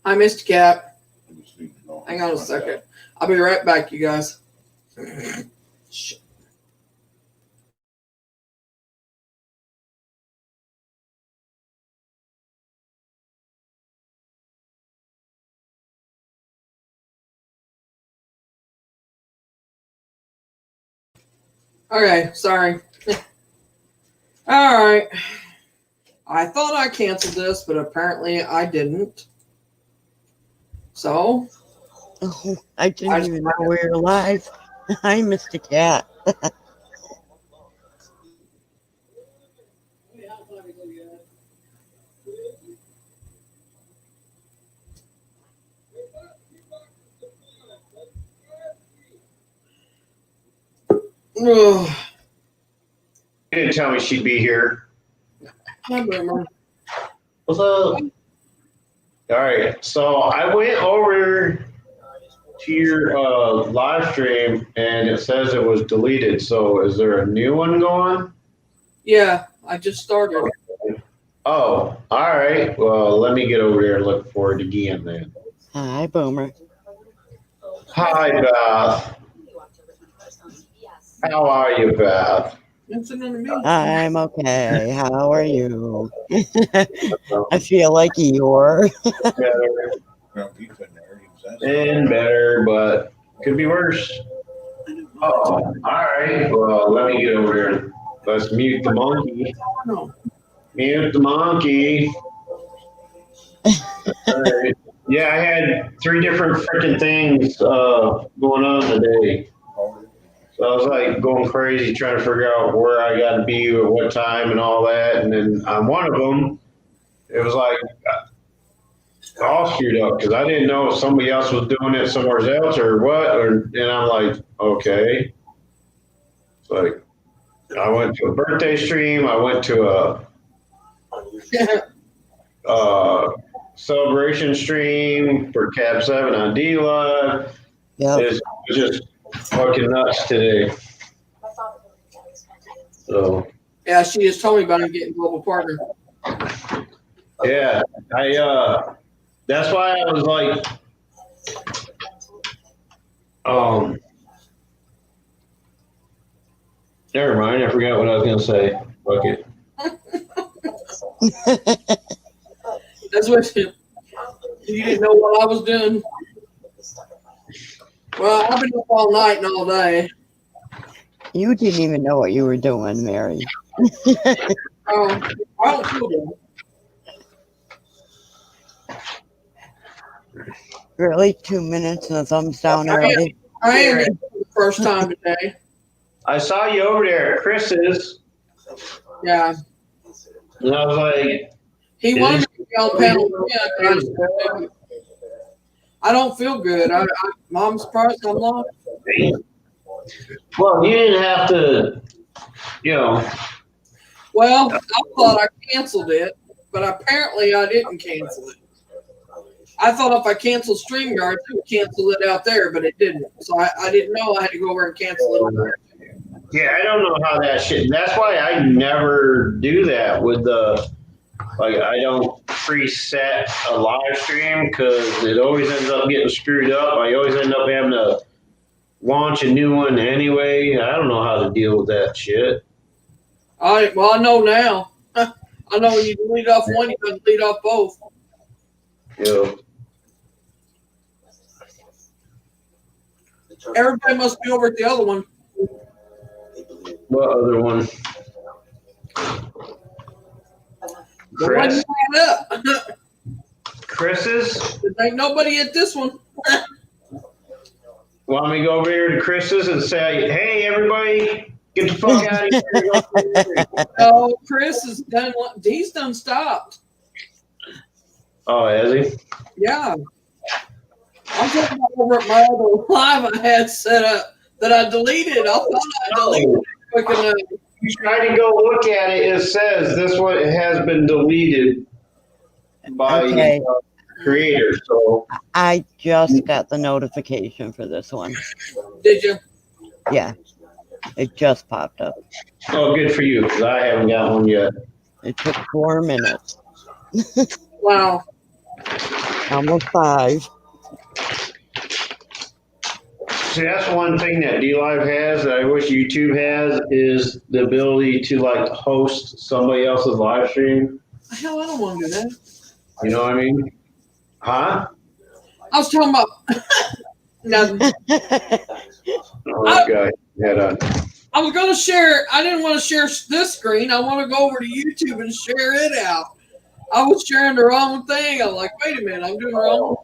I missed Cap. Hang on a second. I'll be right back, you guys. Shit. Okay, sorry. All right. I thought I canceled this, but apparently I didn't. So Oh, I didn't even know we were live. I missed a cat. ugh. You didn't tell me she'd be here. Hi, Boomer. What's up? All right, so I went over to your live stream and it says it was deleted. So is there a new one going? Yeah, I just started. Oh, all right. Well, let me get over there and look for it again then. Hi, Boomer. Hi, Beth. How are you, Beth? Listen to me. I'm okay. How are you? I feel like Eeyore. And better, but could be worse. Oh, all right. Well, let me get over there. Let's mute the monkey. No. Mute the monkey. All right. Yeah, I had 3 different freaking things going on today. So I was like going crazy trying to figure out where I got to be at what time and all that. And then on one of them, it was like all screwed up because I didn't know if somebody else was doing it somewhere else or what. And I'm like, okay. It's like I went to a birthday stream. I went to a celebration stream for Cab 7 on D Live. Yep. It's just fucking nuts today. So Yeah, she just told me about him getting global partner. yeah, that's why I was like, never mind, I forgot what I was gonna say. Fuck it. That's what you didn't know what I was doing. Well, I've been up all night and all day. You didn't even know what you were doing, Mary. I don't feel good. Really? 2 minutes and a thumbs down already? I am for the first time today. I saw you over there at Chris's, Yeah. and I was like, He wanted me to be on panel again, but I just couldn't. I don't feel good. Mom's surprised I'm not. well, you didn't have to, you know. Well, I thought I canceled it, but apparently I didn't cancel it. I thought if I canceled StreamYard, it would cancel it out there, but it didn't. So I didn't know I had to go over and cancel it over there. Yeah, I don't know how that shit. That's why I never do that with the. Like, I don't preset a live stream because it always ends up getting screwed up. I always end up having to launch a new one anyway. I don't know how to deal with that shit. Well, I know now. I know when you delete off one, you can delete off both. Yeah. Everybody must be over at the other one. What other one? The one you had up. Chris's? There ain't nobody at this one. Want me to go over here to Chris's and say, hey, everybody, get the fuck out of here. No, Chris is done. He's done stopped. Oh, has he? Yeah. I'm talking about over at my other live I had set up that I deleted. I thought I deleted it quick enough. You try to go look at it, it says this one has been deleted by Okay. the creator. So I just got the notification for this one. Did you? Yeah. It just popped up. oh, good for you, because I haven't got one yet. It took 4 minutes. Wow. Almost 5. See, that's one thing that DLive has that I wish YouTube has is the ability to like host somebody else's live stream. Hell, I don't want to do that. You know what I mean? Huh? I was talking about nothing. Oh, this guy had a. I was going to share. I didn't want to share this screen. I want to go over to YouTube and share it out. I was sharing the wrong thing. I'm like, wait a minute, I'm doing wrong.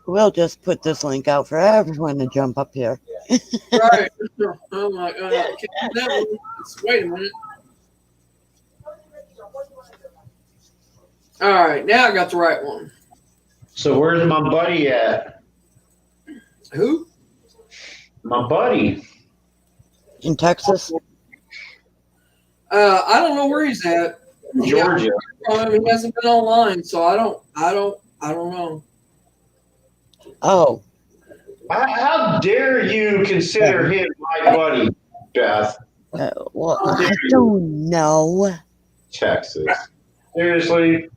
We'll just put this link out for everyone to jump up here. Right. Oh my God. I can't do that one. Wait a minute. All right. Now I got the right one. So where's my buddy at? Who? My buddy. In Texas? I don't know where he's at. Georgia. He hasn't been online, so I don't know. Oh, How dare you consider him my buddy, Beth? well, I don't know. Texas. Seriously?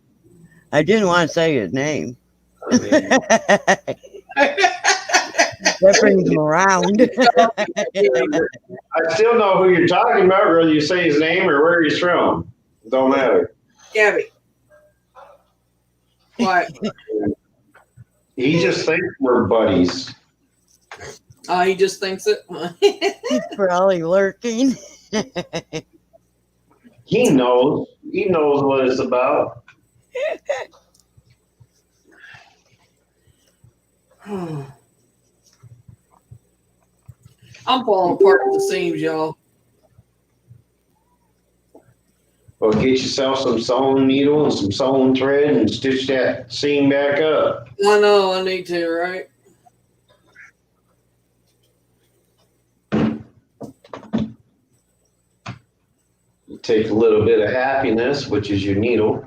I didn't want to say his name. I mean, That brings him around. I still know who you're talking about, whether you say his name or where he's from. It don't matter. Gabby. What? He just thinks we're buddies. He just thinks it. He's probably lurking. He knows. He knows what it's about. I'm falling apart at the seams, y'all. Well, get yourself some sewing needle and some sewing thread and stitch that seam back up. I know, I need to, right? You take a little bit of happiness, which is your needle,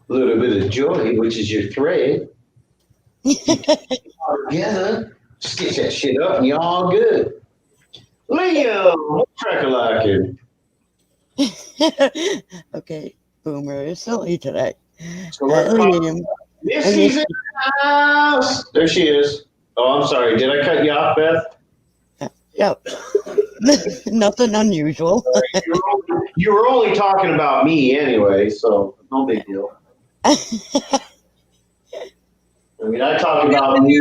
a little bit of joy, which is your thread. All together, stitch that shit up and you're all good. Leo, what's crack-a-lackin'? Okay, Boomer is silly today. So let's Liam, Missy's in the house. There she is. Oh, I'm sorry. Did I cut you off, Beth? yep. Nothing unusual. You were only talking about me anyway, so no big deal. I mean, I talk about me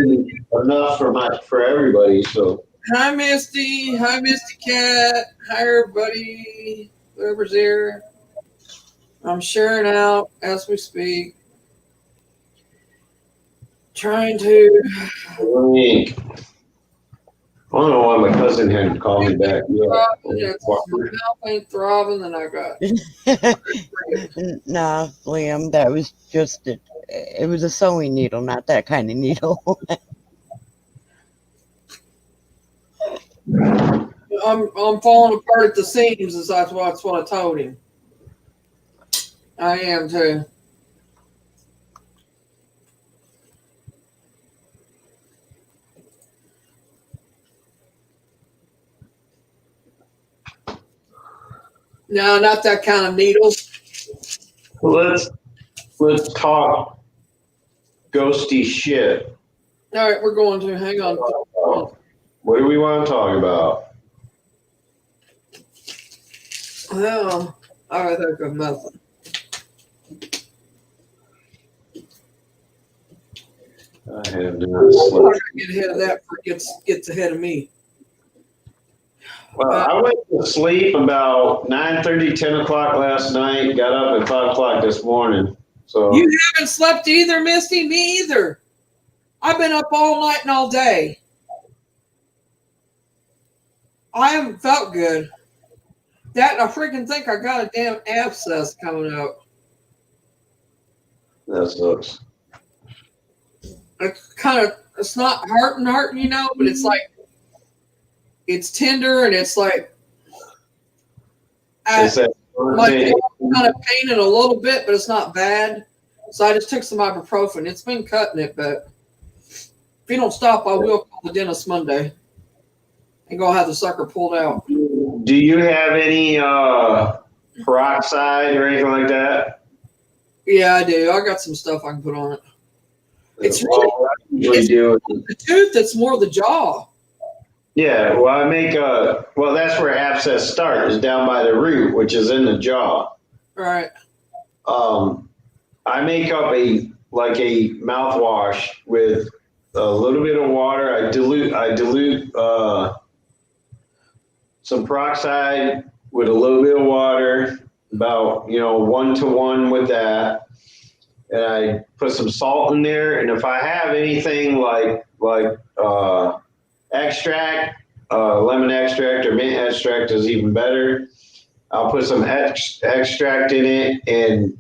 enough for everybody, so. Hi, Misty. Hi, Misty Cat. Hi, everybody. Whoever's here. I'm sharing out as we speak. Trying to. I don't know why my cousin hadn't called me back yet. My mouth ain't throbbing, and I got. Nah, Liam, that was just it was a sewing needle, not that kind of needle. I'm falling apart at the seams. That's what I told him. I am too. No, not that kind of needle. Let's talk ghosty shit. All right, we're going to. Hang on. What do we want to talk about? Well, I think of nothing. I have not I'm slept. not gonna get ahead of that before it gets ahead of me. Well, I went to sleep about 9:30, 10 o'clock last night. Got up at 5 o'clock this morning. So You haven't slept either, Misty? Me either. I've been up all night and all day. I haven't felt good. That and I freaking think I got a damn abscess coming out. that sucks. It's not hurting, you know, but it's like, it's tender and it's like, Is that my jaw kind of paining a little bit, but it's not bad. So I just took some ibuprofen. It's been cutting it, but if you don't stop, I will call the dentist Monday and go have the sucker pulled out. Do you have any peroxide or anything like that? Yeah, I do. I got some stuff I can put on it. It's really Well, what I usually do. the tooth that's more the jaw. Yeah, well, I make well, that's where abscess start, is down by the root, which is in the jaw. Right. I make up a mouthwash with a little bit of water. I dilute some peroxide with a little bit of water, about 1-to-1 with that, and I put some salt in there. And if I have anything like extract, lemon extract or mint extract is even better. I'll put some extract in it and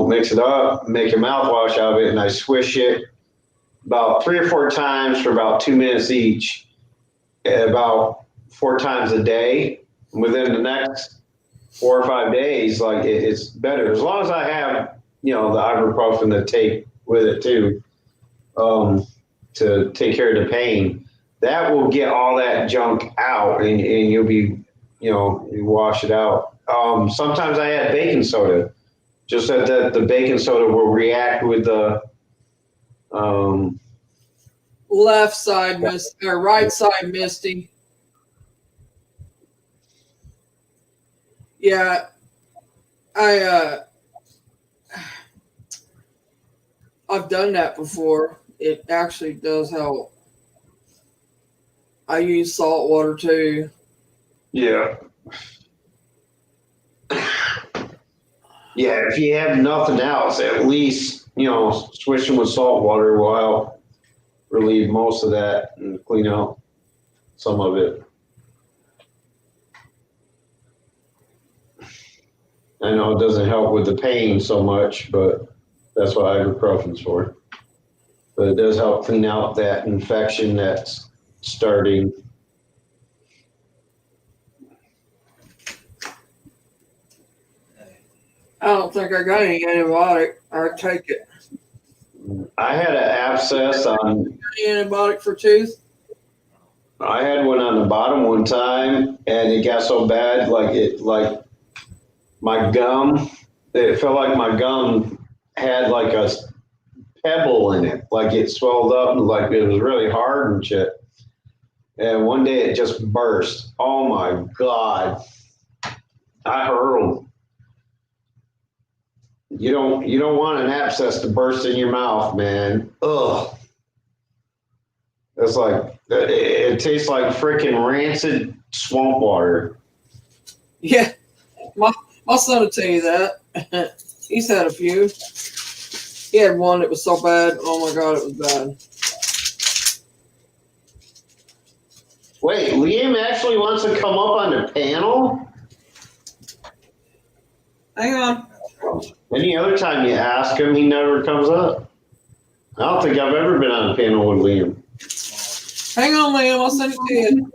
mix it up, make a mouthwash out of it, and I swish it about 3 or 4 times for about 2 minutes each, about 4 times a day. Within the next 4 or 5 days, it's better, as long as I have the ibuprofen to take with it too, to take care of the pain. That will get all that junk out, and you'll be you wash it out. Sometimes I add baking soda, just that the baking soda will react with the Left side or right side misty. Yeah, I've done that before. It actually does help. I use salt water too. yeah. Yeah, if you have nothing else, at least swishing with salt water will help relieve most of that and clean out some of it. I know it doesn't help with the pain so much, but that's what ibuprofen's for. But it does help clean out that infection that's starting. I don't think I got any antibiotic. I take it. I had an abscess on. Any antibiotic for tooth? I had one on the bottom one time, and it got so bad, like my gum. It felt like my gum had like a pebble in it, like it swelled up, and like it was really hard and shit. And one day it just burst. Oh my god! I hurled. You don't want an abscess to burst in your mouth, man. Ugh. It's like it tastes like freaking rancid swamp water. Yeah, my son will tell you that. He's had a few. He had one that was so bad. Oh my god, it was bad. Wait, Liam actually wants to come up on the panel? Hang on. Any other time you ask him, he never comes up. I don't think I've ever been on a panel with Liam. Hang on, Liam. I'll send it to you.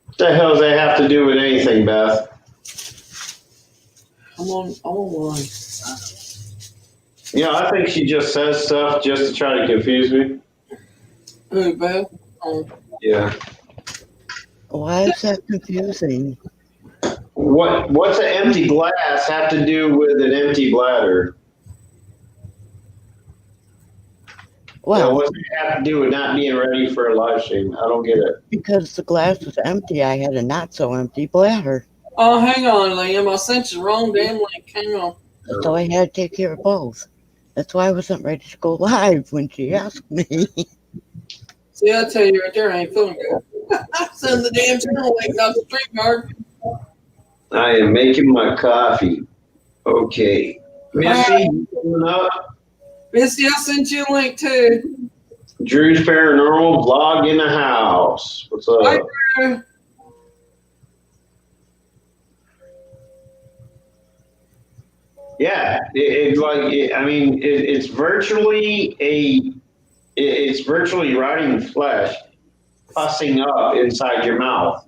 What the hell does that have to do with anything, Beth? I'm on one. I think she just says stuff just to try to confuse me. Who, Beth? Oh. Yeah. Why is that confusing? What's an empty glass have to do with an empty bladder? Well, what does it have to do with not being ready for a live stream? I don't get it. because the glass was empty, I had a not so empty bladder. Oh, hang on, Liam. I sent you the wrong damn link. Hang on. So I had to take care of both. That's why I wasn't ready to go live when she asked me. See, I tell you right there, I ain't feeling good. Send the damn channel link, not the stream guard. I am making my coffee. Okay. Missy, you coming up? Missy, I sent you a link too. Drew's Paranormal vlog in the house. What's up? Hi, Drew. Yeah, it's virtually rotting flesh pussing up inside your mouth.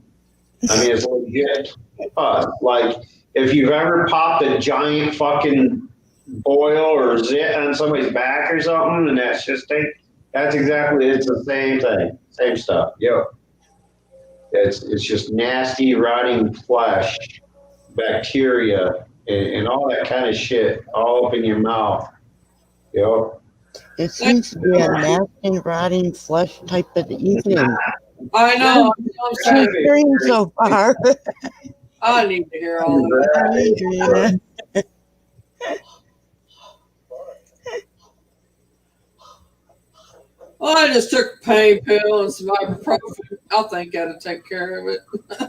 I mean, it's legit pus. Like, if you've ever popped a giant fucking boil or zit on somebody's back or something, and that's That's exactly. It's the same thing. Same stuff. Yep. It's just nasty, rotting flesh, bacteria, and all that kind of shit all up in your mouth. Yep. It seems to be a nasty, rotting flesh type of evening. I know. I'm saying Hearing so far. I need to hear all that. Well, I just took a pain pill and some ibuprofen. I think that'll take care of it.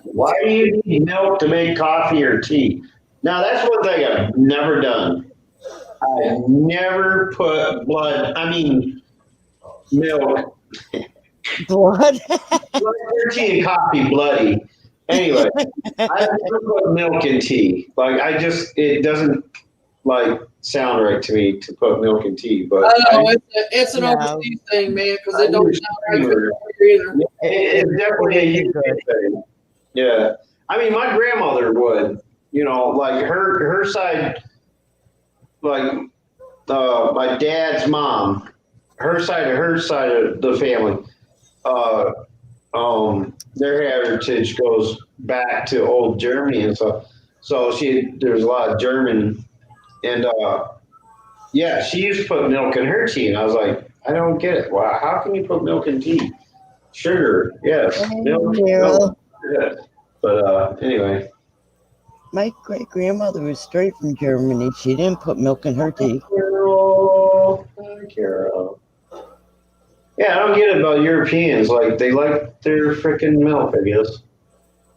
Why do you need milk to make coffee or tea? Now that's one thing I've never done. I never put milk. Blood? Blood, tea and coffee bloody. Anyway, I never put milk in tea. It doesn't sound right to me to put milk in tea. But I know it's an overseas thing, man, because it don't sound right to me either. It's definitely a UK thing. Yeah, I mean, my grandmother would. Her side, my dad's mom, her side of the family. Their heritage goes back to old Germany and stuff. So there's a lot of German, and she used to put milk in her tea, and I was like, I don't get it. Wow, how can you put milk in tea? Sugar, yes, milk, yes. But anyway. My great grandmother was straight from Germany. She didn't put milk in her tea. Carol. Yeah, I don't get it about Europeans. They like their freaking milk, I guess.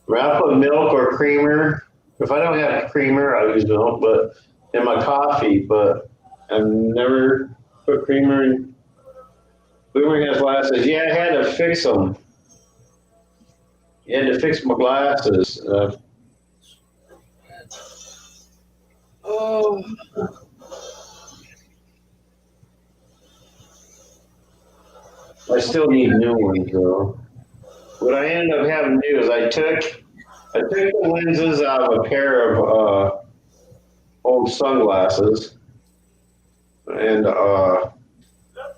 I mean, I put milk or creamer. If I don't have creamer, I use milk, but in my coffee. But I've never put creamer in. Boomer has glasses. Yeah, I had to fix them. You had to fix my glasses. Oh. I still need new ones though. What I ended up having to do is I took the lenses out of a pair of old sunglasses, and I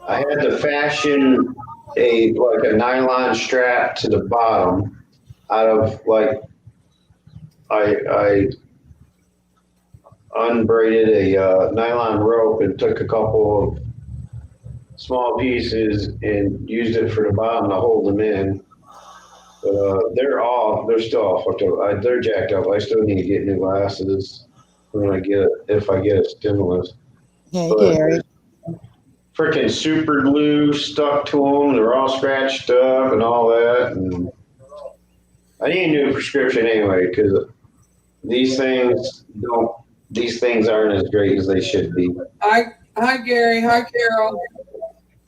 had to fashion a nylon strap to the bottom out of I unbraided a nylon rope and took a couple of small pieces and used it for the bottom to hold them in. But they're still all fucked up. They're jacked up. I still need to get new glasses if I get a stimulus. Hey, Gary. Freaking super glue stuck to them. They're all scratched up and all that. And I need a new prescription anyway because these things aren't as great as they should be. Hi, Gary. Hi, Carol.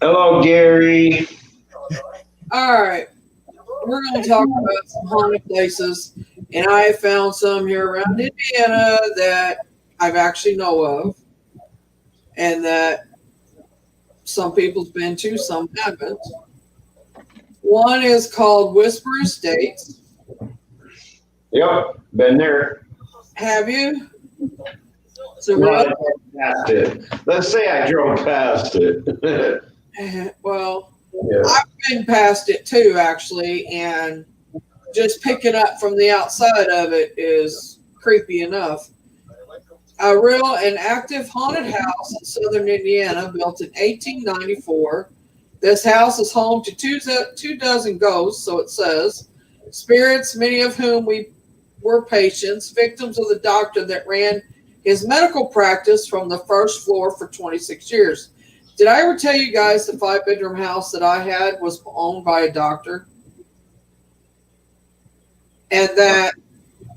Hello, Gary. All right. We're going to talk about some haunted places, and I found some here around Indiana that I've actually know of, and that some people's been to, some haven't. One is called Whisper Estates. Yep, been there. Have you? So no, I drove past it. Let's say I drove past it. Well, yeah. I've been past it too, actually, and just picking up from the outside of it is creepy enough. A real and active haunted house in southern Indiana, built in 1894. This house is home to two dozen ghosts, so it says, spirits, many of whom were patients, victims of the doctor that ran his medical practice from the first floor for 26 years. Did I ever tell you guys the 5-bedroom house that I had was owned by a doctor? And that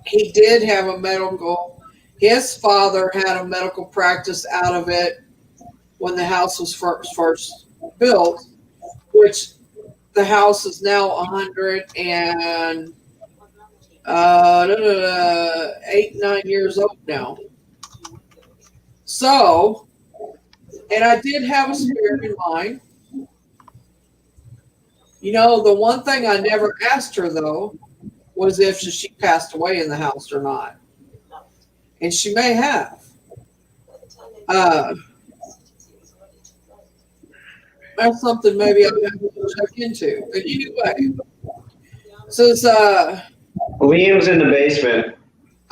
he did have a medical, his father had a medical practice out of it when the house was first built, which the house is now 8-9 years old now. So, and I did have a spirit in mind. You know, the one thing I never asked her, though, was if she passed away in the house or not. And she may have. That's something maybe I have to check into. But anyway, since Liam's in the basement.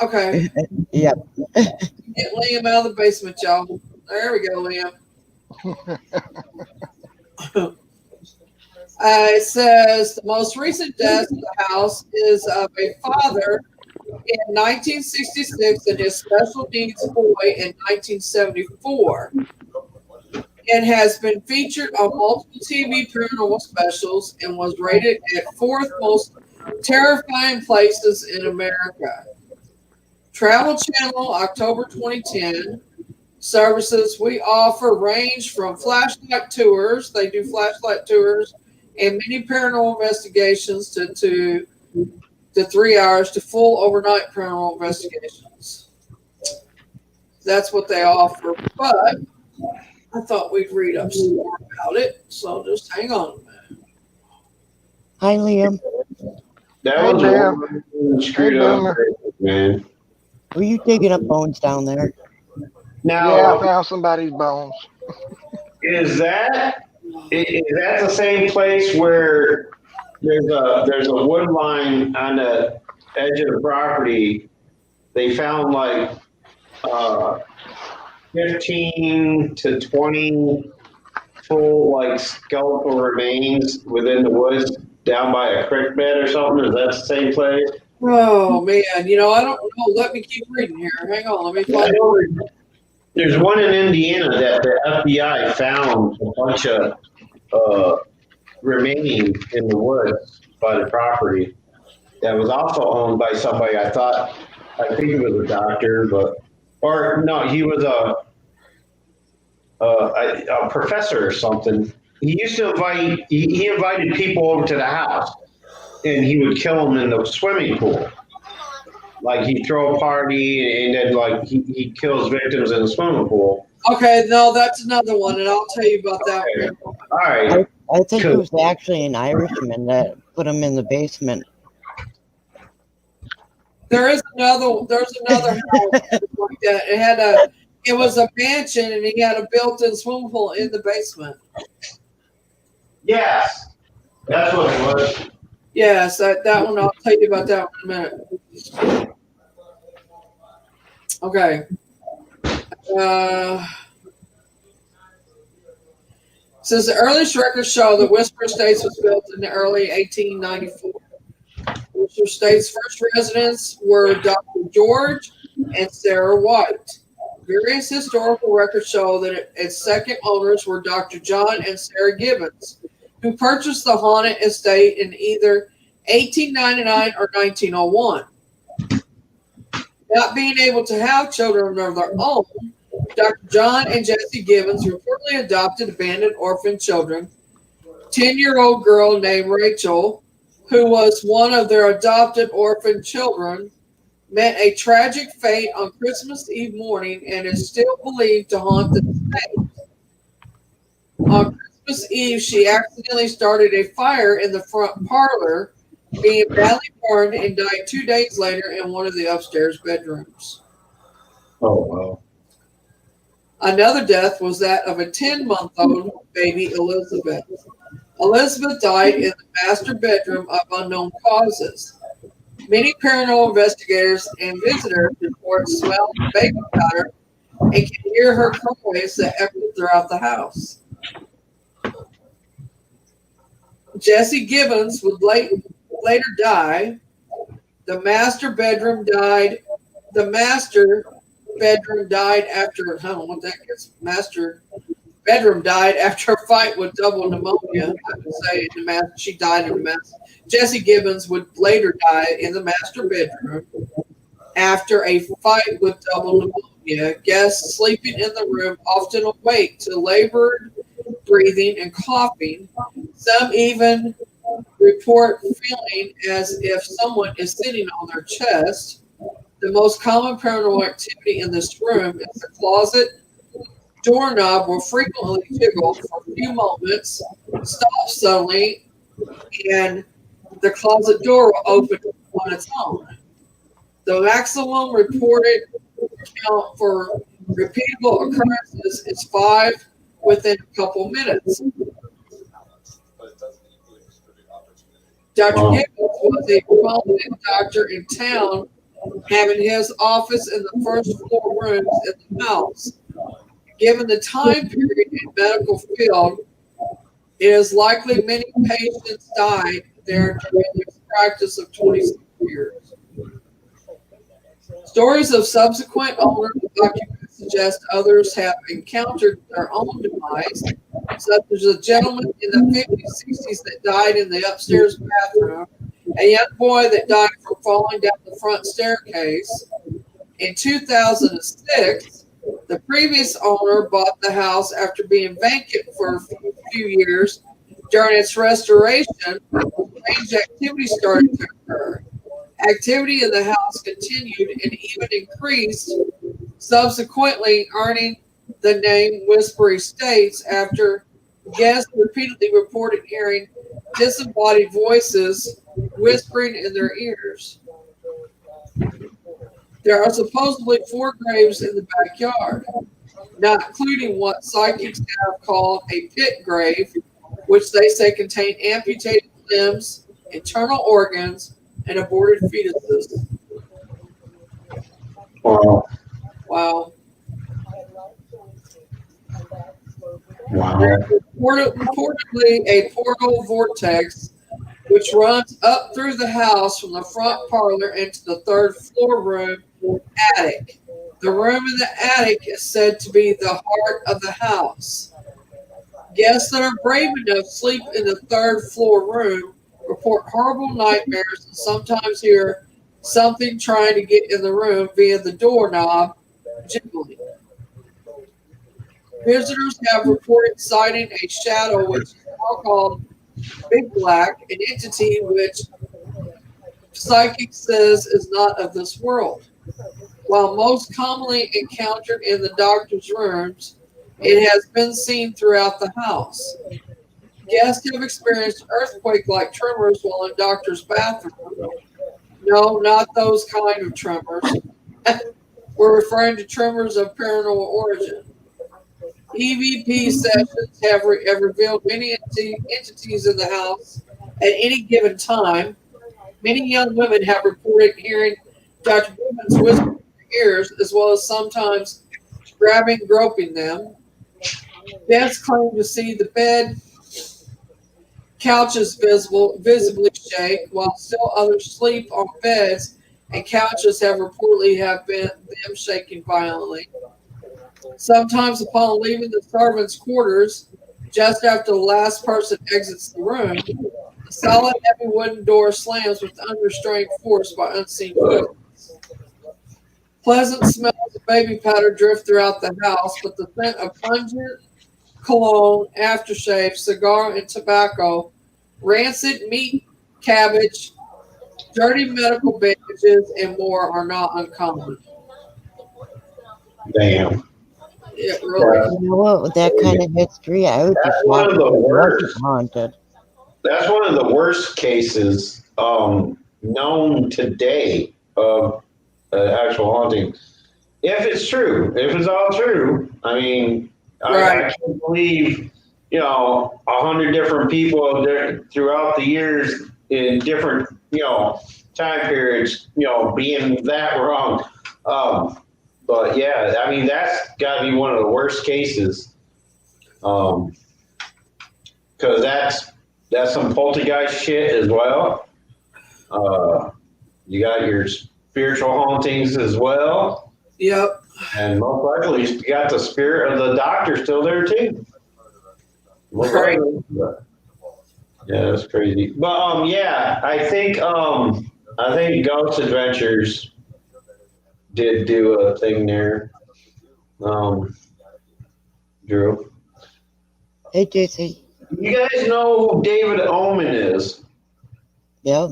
okay, Yep. get Liam out of the basement, y'all. There we go, Liam. It says the most recent death in the house is of a father in 1966 and his special needs boy in 1974. It has been featured on multiple TV paranormal specials and was rated at fourth most terrifying places in America. Travel Channel, October 2010. Services we offer range from flashlight tours, they do flashlight tours, and many paranormal investigations to 3 hours to full overnight paranormal investigations. That's what they offer. But I thought we'd read up some more about it, so just hang on a minute. Hi, Liam. That Hey, was Bear. one screwed Hey, up, Boomer. man. Were you digging up bones down there? Now, Yeah, I found somebody's bones. is that the same place where there's a wood line on the edge of the property? They found like 15 to 20 full like skeletal remains within the woods down by a creek bed or something. Is that the same place? Oh man, I don't know. Let me keep reading here. Hang on, let me I find it. know there's one in Indiana that the FBI found a bunch of remaining in the woods by the property that was also owned by somebody. I think he was a doctor, or no, he was a professor or something. He used to he invited people over to the house, and he would kill them in the swimming pool. Like he'd throw a party, and then like he kills victims in the swimming pool. Okay, no, that's another one, and I'll tell you about that Okay. one. All right. I think it was actually an Irishman that put him in the basement. There's another house like that. It was a mansion, and he had a built-in swimming pool in the basement. Yes, that's what it was. Yes, that one. I'll tell you about that one in a minute. Okay. Says the earliest records show that Whisper Estates was built in the early 1894. Whisper Estates' first residents were Dr. George and Sarah White. Various historical records show that its second owners were Dr. John and Sarah Gibbons, who purchased the haunted estate in either 1899 or 1901. Not being able to have children of their own, Dr. John and Jessie Gibbons reportedly adopted abandoned orphan children. 10-year-old girl named Rachel, who was one of their adopted orphan children, met a tragic fate on Christmas Eve morning and is still believed to haunt the estate. On Christmas Eve, she accidentally started a fire in the front parlor, being badly burned, and died 2 days later in one of the upstairs bedrooms. Oh wow. Another death was that of a 10-month-old baby, Elizabeth. Elizabeth died in the master bedroom of unknown causes. Many paranormal investigators and visitors report smelling baby powder and can hear her cries that echo throughout the house. Jessie Gibbons would later die. The master bedroom died after, I don't know what that is. Master bedroom died after a fight with double pneumonia. I would say she died in the master. Jessie Gibbons would later die in the master bedroom after a fight with double pneumonia. Guests sleeping in the room often awake to labored breathing and coughing. Some even report feeling as if someone is sitting on their chest. The most common paranormal activity in this room is the closet doorknob will frequently jiggle for a few moments, stop suddenly, and the closet door will open on its own. The maximum reported count for repeatable occurrences is 5 within a couple minutes. Dr. Wow. Gibbons was a prominent doctor in town, having his office in the first floor rooms in the house. Given the time period in medical field, it is likely many patients died there during his practice of 26 years. Stories of subsequent owners and occupants suggest others have encountered their own demise, such as a gentleman in the 50s, 60s that died in the upstairs bathroom, a young boy that died from falling down the front staircase. In 2006, the previous owner bought the house after being vacant for a few years. During its restoration, strange activity started to occur. Activity in the house continued and even increased, subsequently earning the name Whispery States after guests repeatedly reported hearing disembodied voices whispering in their ears. There are supposedly 4 graves in the backyard, not including what psychics have called a pit grave, which they say contain amputated limbs, internal organs, and aborted fetuses. Wow. Wow. Wow. Reportedly a portal vortex which runs up through the house from the front parlor into the third floor room attic. The room in the attic is said to be the heart of the house. Guests that are brave enough sleep in the third floor room report horrible nightmares and sometimes hear something trying to get in the room via the doorknob jiggling. Visitors have reported sighting a shadow which is now called Big Black, an entity which psychic says is not of this world. While most commonly encountered in the doctor's rooms, it has been seen throughout the house. Guests have experienced earthquake-like tremors while in doctor's bathroom. No, not those kind of tremors. We're referring to tremors of paranormal origin. EVP sessions have revealed many entities in the house at any given time. Many young women have reported hearing Dr. Gibbons whisper in their ears, as well as sometimes grabbing, groping them. Guests claim to see the bed, couches visibly shake, while still others sleep on beds, and couches have reportedly have been them shaking violently. Sometimes, upon leaving the servants' quarters, just after the last person exits the room, the solid, heavy wooden door slams with unrestrained force by unseen presence. Pleasant smells of baby powder drift throughout the house, but the scent of pungent cologne, aftershave, cigar, and tobacco, rancid meat, cabbage, dirty medical bandages, and more are not uncommon. Damn. It really. Yeah. You know what? With that kind of history, I would That's just one walk of the away. It wasn't worst. haunted. That's one of the worst cases known today of actual haunting. If it's true, if it's all true, I mean, Right. I can't believe, 100 different people throughout the years in different, time periods, being that wrong. But yeah, I mean, that's got to be one of the worst cases. Because that's some poltergeist shit as well. You got your spiritual hauntings as well. Yep. And most likely, you got the spirit of the doctor still there too. Most Right. likely. But, yeah, that's crazy. But yeah, I think Ghost Adventures did do a thing there. Drew, Hey, JC. you guys know who David Omen is? Yep.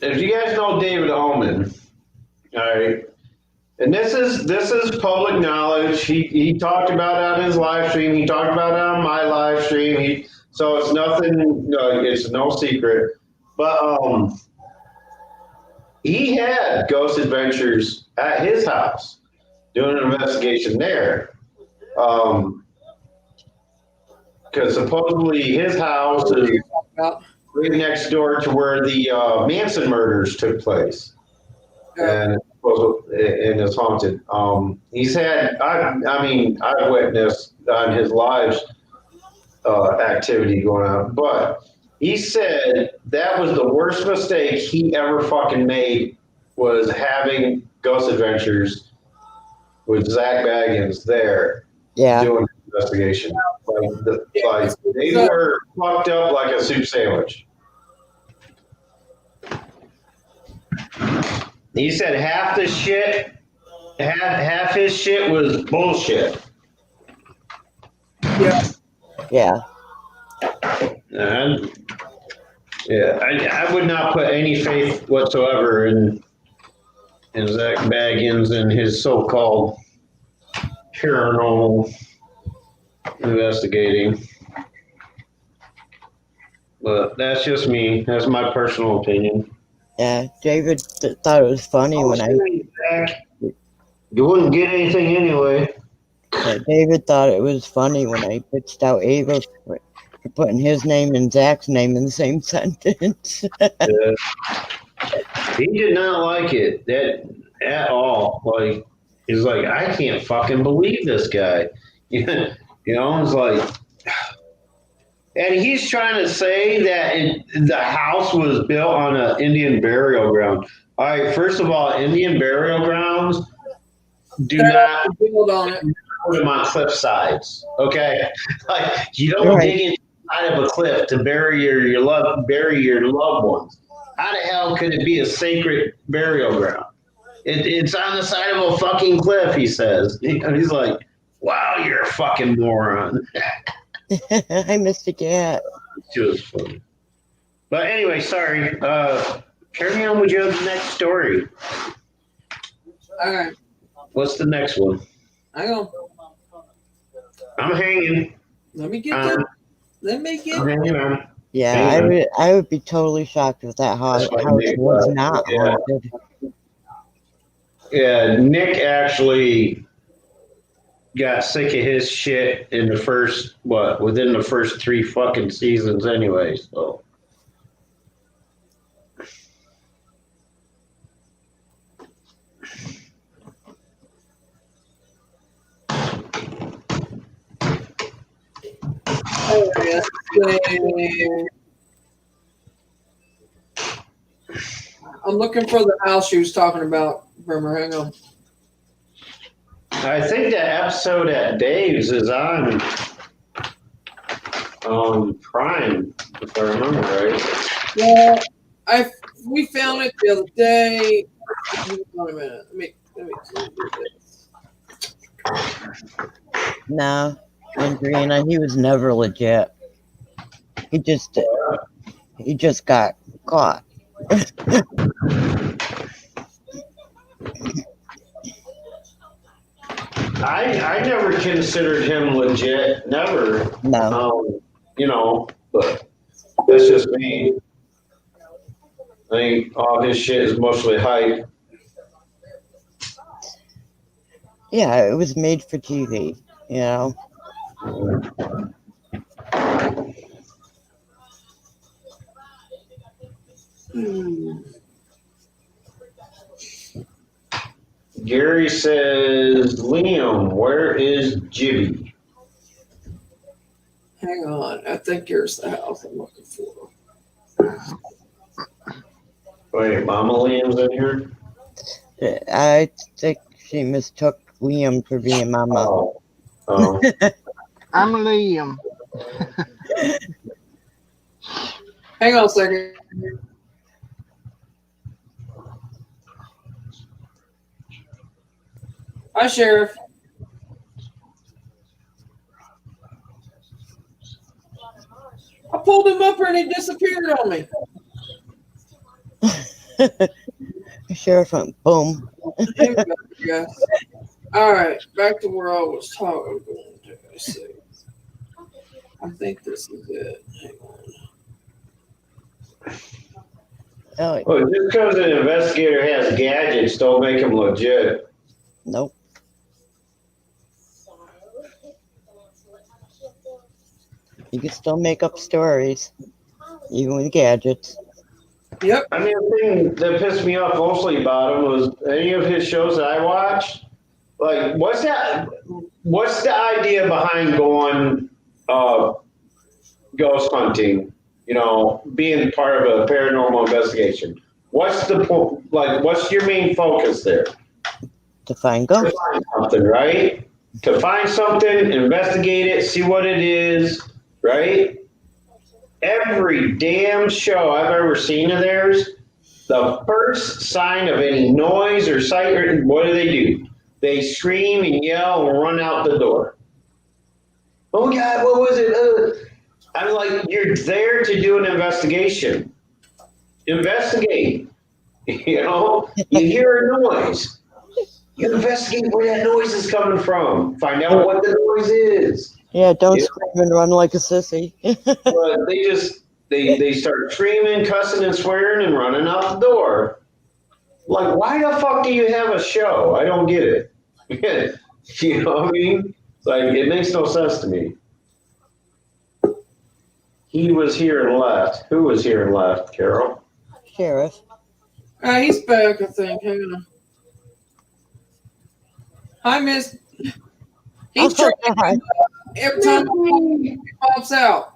If you guys know David Omen, all right. And this is public knowledge. He talked about it on his live stream. He talked about it on my live stream. So it's nothing. It's no secret. But he had Ghost Adventures at his house, doing an investigation there. because supposedly his house is right next door to where the Manson murders took place. And it's haunted. He's had, I've witnessed on his live activity going on, but he said that was the worst mistake he ever fucking made was having Ghost Adventures with Zach Baggins there doing the investigation. Like they were fucked up like a soup sandwich. He said half his shit was bullshit. Yeah. And I would not put any faith whatsoever in Zach Baggins and his so-called paranormal investigating. But that's just me. That's my personal opinion. Yeah, David thought it was funny when you wouldn't get anything anyway. Yeah, David thought it was funny when I bitched out Ava for putting his name and Zach's name in the same sentence. He did not like it at all. Like he's like, I can't fucking believe this guy. You know, it's like, and he's trying to say that the house was built on an Indian burial ground. All right, first of all, Indian burial grounds do not build on it. Put them on cliff sides. Okay, like you don't dig inside of a cliff to bury your loved ones. How the hell could it be a sacred burial ground? It's on the side of a fucking cliff. He says. He's like, "Wow, you're a fucking moron." I missed a cat. It was funny. But anyway, sorry. Carry on with your next story. All right. What's the next one? Hang on. I'm hanging. Let me get that. Let me get. I'm hanging on. Yeah, I would be totally shocked if that house was not haunted. Yeah, Nick actually got sick of his shit in the within the first 3 fucking seasons anyway, so. Oh, yes. I'm looking for the house she was talking about, Brimmer. Hang on. I think that episode at Dave's is on Prime, if I remember right. Yeah, we found it the other day. Wait a minute. Let me do this. No, Andrea, he was never legit. He just got caught. I never considered him legit. Never. No. But that's just me. I think all his shit is mostly hype. Yeah, it was made for TV, you know. Gary says, Liam, where is Jibby? Hang on. I think here's the house I'm looking for. Wait, Mama Liam's in here? I think she mistook Liam for being Mama. Oh. I'm Liam. Hang on a second. Hi, Sheriff. I pulled him up and he disappeared on me. Sheriff went boom. Yes. All right, back to where I was talking. Let's see. I think this is it. Hang on. Well, just because an investigator has gadgets don't make him legit. Nope. You can still make up stories, even with gadgets. Yep. I mean, the thing that pissed me off mostly about him was any of his shows that I watched. Like, what's that? What's the idea behind going ghost hunting? You know, being part of a paranormal investigation. What's the point? Like, what's your main focus there? To find To ghosts. find something, right? To find something, investigate it, see what it is, right? Every damn show I've ever seen of theirs, the first sign of any noise or sight, what do? They scream and yell and run out the door. Oh God, what was it? I'm like, you're there to do an investigation. Investigate. You know, you hear a noise. You investigate where that noise is coming from. Find out what the noise is. Yeah, don't Yeah. scream and run like a sissy. But they start screaming, cussing, and swearing and running out the door. Like, why the fuck do you have a show? I don't get it. You know what I mean? Like, it makes no sense to me. He was here and left. Who was here and left, Carol? Sheriff. He's back, I think. Hang on. Hi, Miss. He's trying to every time he pops out.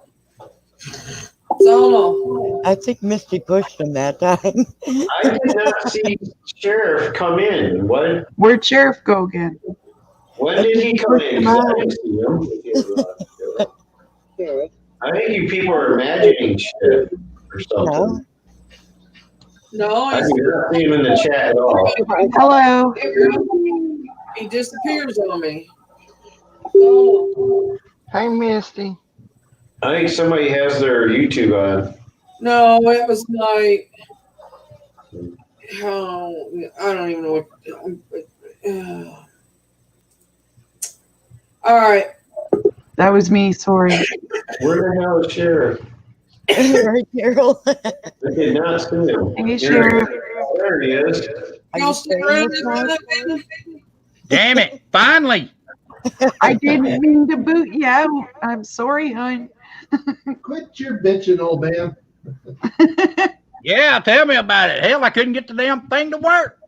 So, I think Misty pushed him that time. I did not see Sheriff come in. What? Where'd Sheriff go again? When did he come in? 'Cause I didn't see him. Sheriff. I think you people are imagining shit or something. no, I did not see him in the chat at all. Hello. he disappears on me. So, Hey, Misty. I think somebody has their YouTube on. no, it was my. Oh, I don't even know what. All right. That was me. Sorry. Where the hell is Sheriff? Right, Carol. I did not see him. Hey, Sheriff. There he is. Are Y'all you still saying around this in now? that? Damn it! Finally. I didn't mean to boot you out. I'm sorry, hon. Quit your bitching, old man. Yeah, tell me about it. Hell, I couldn't get the damn thing to work.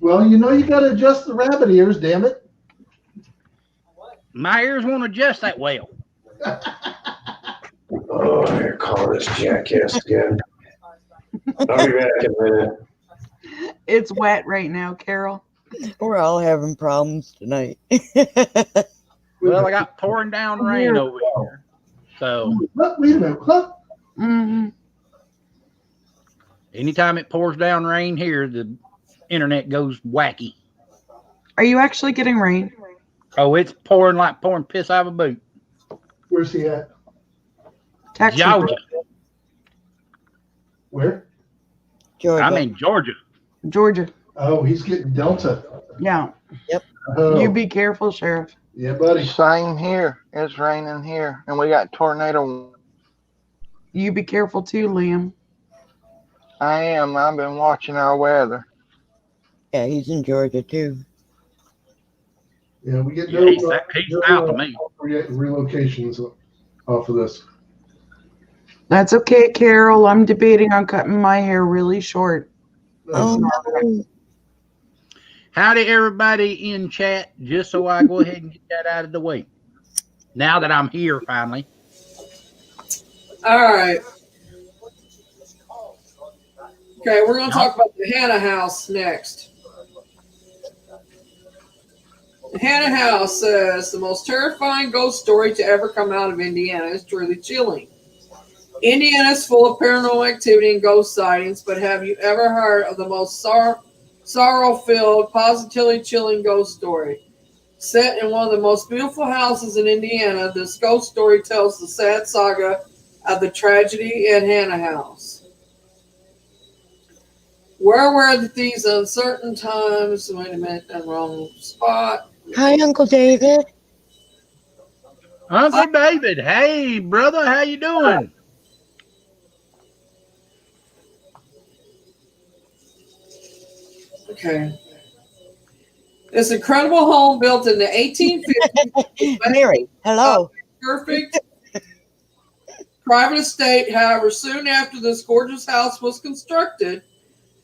Well, you know you got to adjust the rabbit ears, damn it. My ears won't adjust that well. Oh, here, call this jackass again. I'll be back in a minute. It's wet right now, Carol. We're all having problems tonight. Well, I got pouring down rain over here. So What? Wait a minute. What? Mm-hmm. anytime it pours down rain here, the internet goes wacky. Are you actually getting rain? Oh, it's pouring like pouring piss out of a boot. Where's he at? Texas. Georgia. Where? Georgia. I'm in Georgia. Georgia. Oh, he's getting Delta. Yeah. Oh, You be careful, Sheriff. yeah, buddy. Same here. It's raining here, and we got tornado. You be careful too, Liam. I am. I've been watching our weather. Yeah, he's in Georgia too. Yeah, we get Yeah, he's south of me. relocations off of this. That's okay, Carol. I'm debating on cutting my hair really short. Oh, no. Howdy, everybody in chat. Just so I go ahead and get that out of the way. Now that I'm here, finally. All right. Okay, we're going to talk about the Hannah House next. The Hannah House says the most terrifying ghost story to ever come out of Indiana is truly chilling. Indiana is full of paranormal activity and ghost sightings, but have you ever heard of the most sorrow-filled, positively chilling ghost story? Set in one of the most beautiful houses in Indiana, this ghost story tells the sad saga of the tragedy at Hannah House. Where were these uncertain times? Wait a minute, I'm wrong spot. Hi, Uncle David. Uncle David, hey, brother, how you doing? Okay. This incredible home built in the 1850s. Mary, hello. Perfect private estate. However, soon after this gorgeous house was constructed,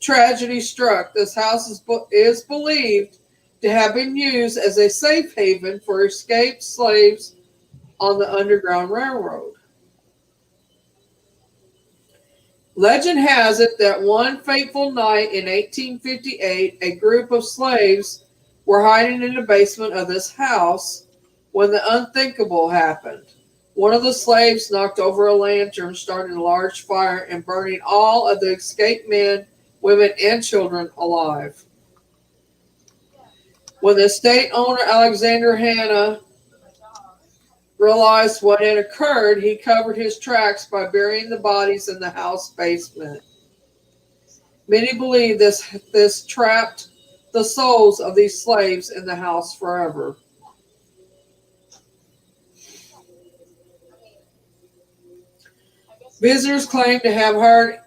tragedy struck. This house is believed to have been used as a safe haven for escaped slaves on the Underground Railroad. Legend has it that one fateful night in 1858, a group of slaves were hiding in the basement of this house when the unthinkable happened. One of the slaves knocked over a lantern, starting a large fire and burning all of the escaped men, women, and children alive. When the estate owner, Alexander Hanna, realized what had occurred, he covered his tracks by burying the bodies in the house basement. Many believe this trapped the souls of these slaves in the house forever. Visitors claim to have heard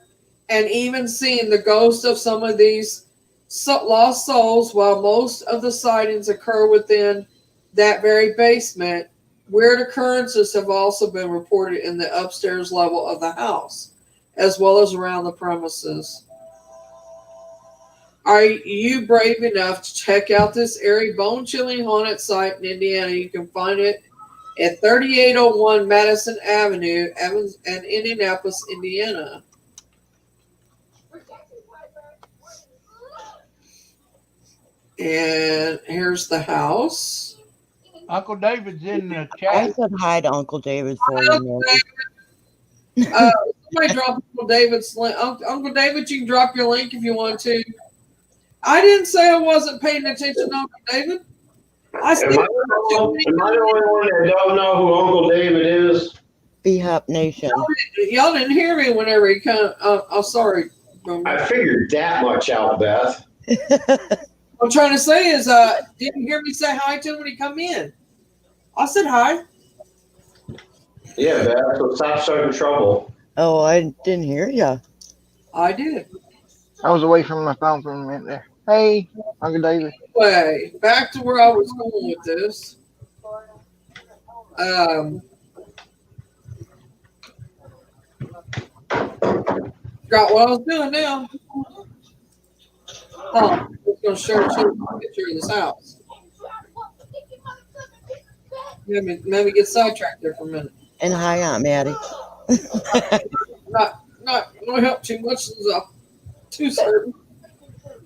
and even seen the ghosts of some of these lost souls. While most of the sightings occur within that very basement, weird occurrences have also been reported in the upstairs level of the house, as well as around the premises. Are you brave enough to check out this eerie, bone-chilling haunted site in Indiana? You can find it at 3801 Madison Avenue, Evans, and Indianapolis, Indiana. And here's the house. Uncle David's in the I chat. said hi to Uncle David for you, Mary. Somebody drop Uncle David's link. Uncle David, you can drop your link if you want to. I didn't say I wasn't paying attention to Uncle David. I said, Am I the only one that don't know who Uncle David is? B-Hop Nation. y'all didn't hear me whenever he come. I'm sorry. I figured that much out, Beth. What I'm trying to say is, didn't hear me say hi to him when he come in. I said hi. Yeah, Beth, so stop starting trouble. Oh, I didn't hear ya. I did. I was away from my phone for a minute there. Hey, Uncle David. Anyway, back to where I was going with this. Forgot what I was doing now. Oh, I was going to share a picture of this house. Maybe get sidetracked there for a minute. And hi, Aunt Maddie. Not going to help too much. Too certain.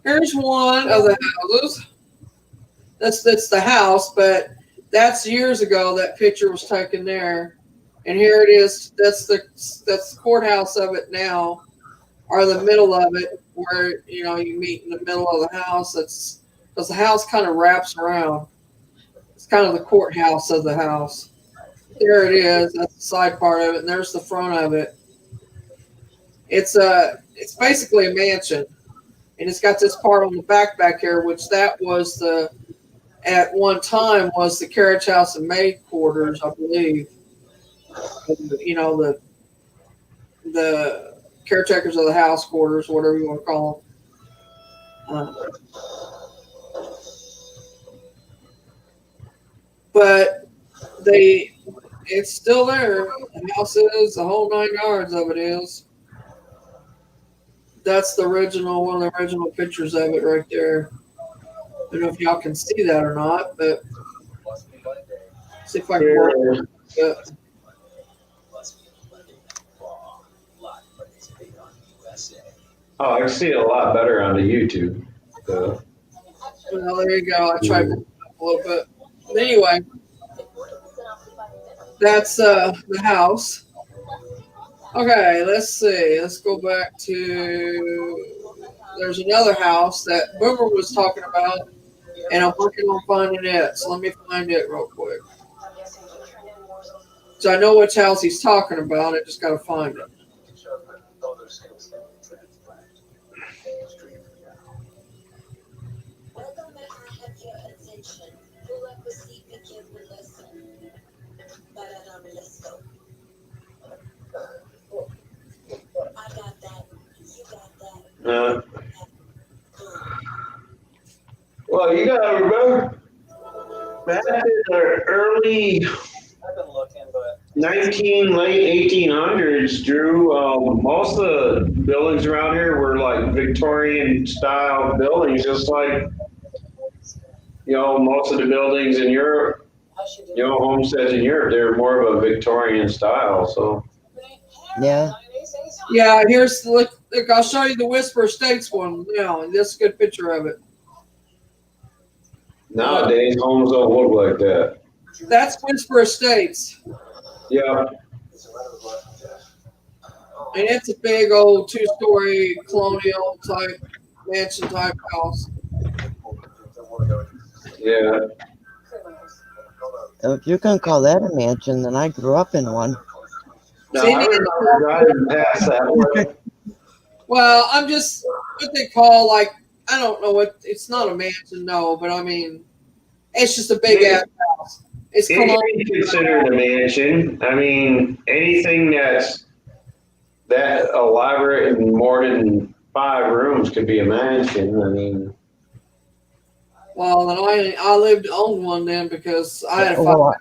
Here's one of the houses. That's the house, but that's years ago. That picture was taken there, and here it is. That's the courthouse of it now, or the middle of it, where you meet in the middle of the house. That's because the house kind of wraps around. It's kind of the courthouse of the house. There it is. That's the side part of it, and there's the front of it. It's basically a mansion, and it's got this part on the back here, which that was at one time was the carriage house and maid quarters, I believe. The caretakers of the house quarters, whatever you want to call them. But it's still there. The house is, the whole 9 yards of it is. That's one of the original pictures of it right there. I don't know if y'all can see that or not, but see if I can work it. Oh, I can see it a lot better on the YouTube. So. Well, there you go. I tried to a little bit. But anyway, that's the house. Okay, let's see. Let's go back to. There's another house that Boomer was talking about, and I'm working on finding it. So let me find it real quick. So I know which house he's talking about. I just got to find it. Well, you gotta remember, back in the early. I've been looking, but late 1800s, Drew. Most of the buildings around here were like Victorian style buildings, just like, most of the buildings in Europe, homesteads in Europe, they're more of a Victorian style. So, Yeah. Yeah, here's look. I'll show you the Whisper Estates one now, and this is a good picture of it. nowadays, homes don't look like that. That's Whisper Estates, Yeah. and it's a big old 2-story colonial type mansion type house. Yeah. If you can call that a mansion, then I grew up in one. No, I remember driving past that way. Well, I'm just what they call I don't know what it's not a mansion, no, but I mean it's just a big ass house. It's It can be considered a mansion. I mean, anything that's that elaborate and more than 5 rooms could be a mansion. I mean, well, then I owned one then because I had a Well,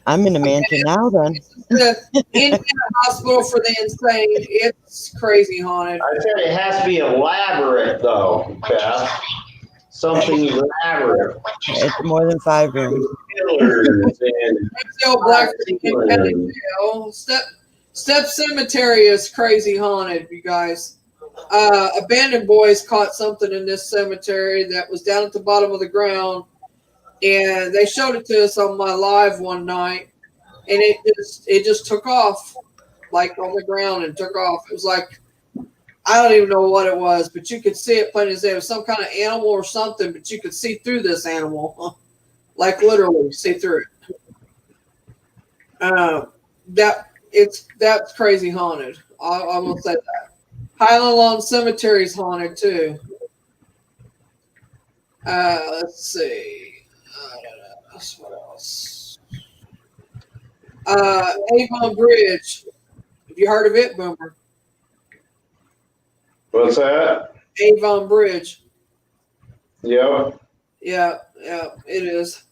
I'm in a mansion now then. the Indiana Hospital for the Insane. It's crazy haunted. I said it has to be elaborate, though, Beth. Something elaborate. It's more than 5 rooms. Pillars and Still Black Step Cemetery is crazy haunted, you guys. Abandoned boys caught something in this cemetery that was down at the bottom of the ground, and they showed it to us on my live one night, and it just took off on the ground and took off. It was like, I don't even know what it was, but you could see it plain as day. It was some kind of animal or something, but you could see through this animal, literally see through it. That's crazy haunted. I will say that. Highland Lawn Cemetery is haunted too. Let's see. What else? Avon Bridge. Have you heard of it, Boomer? what's that? Avon Bridge. Yeah. Yeah, it is.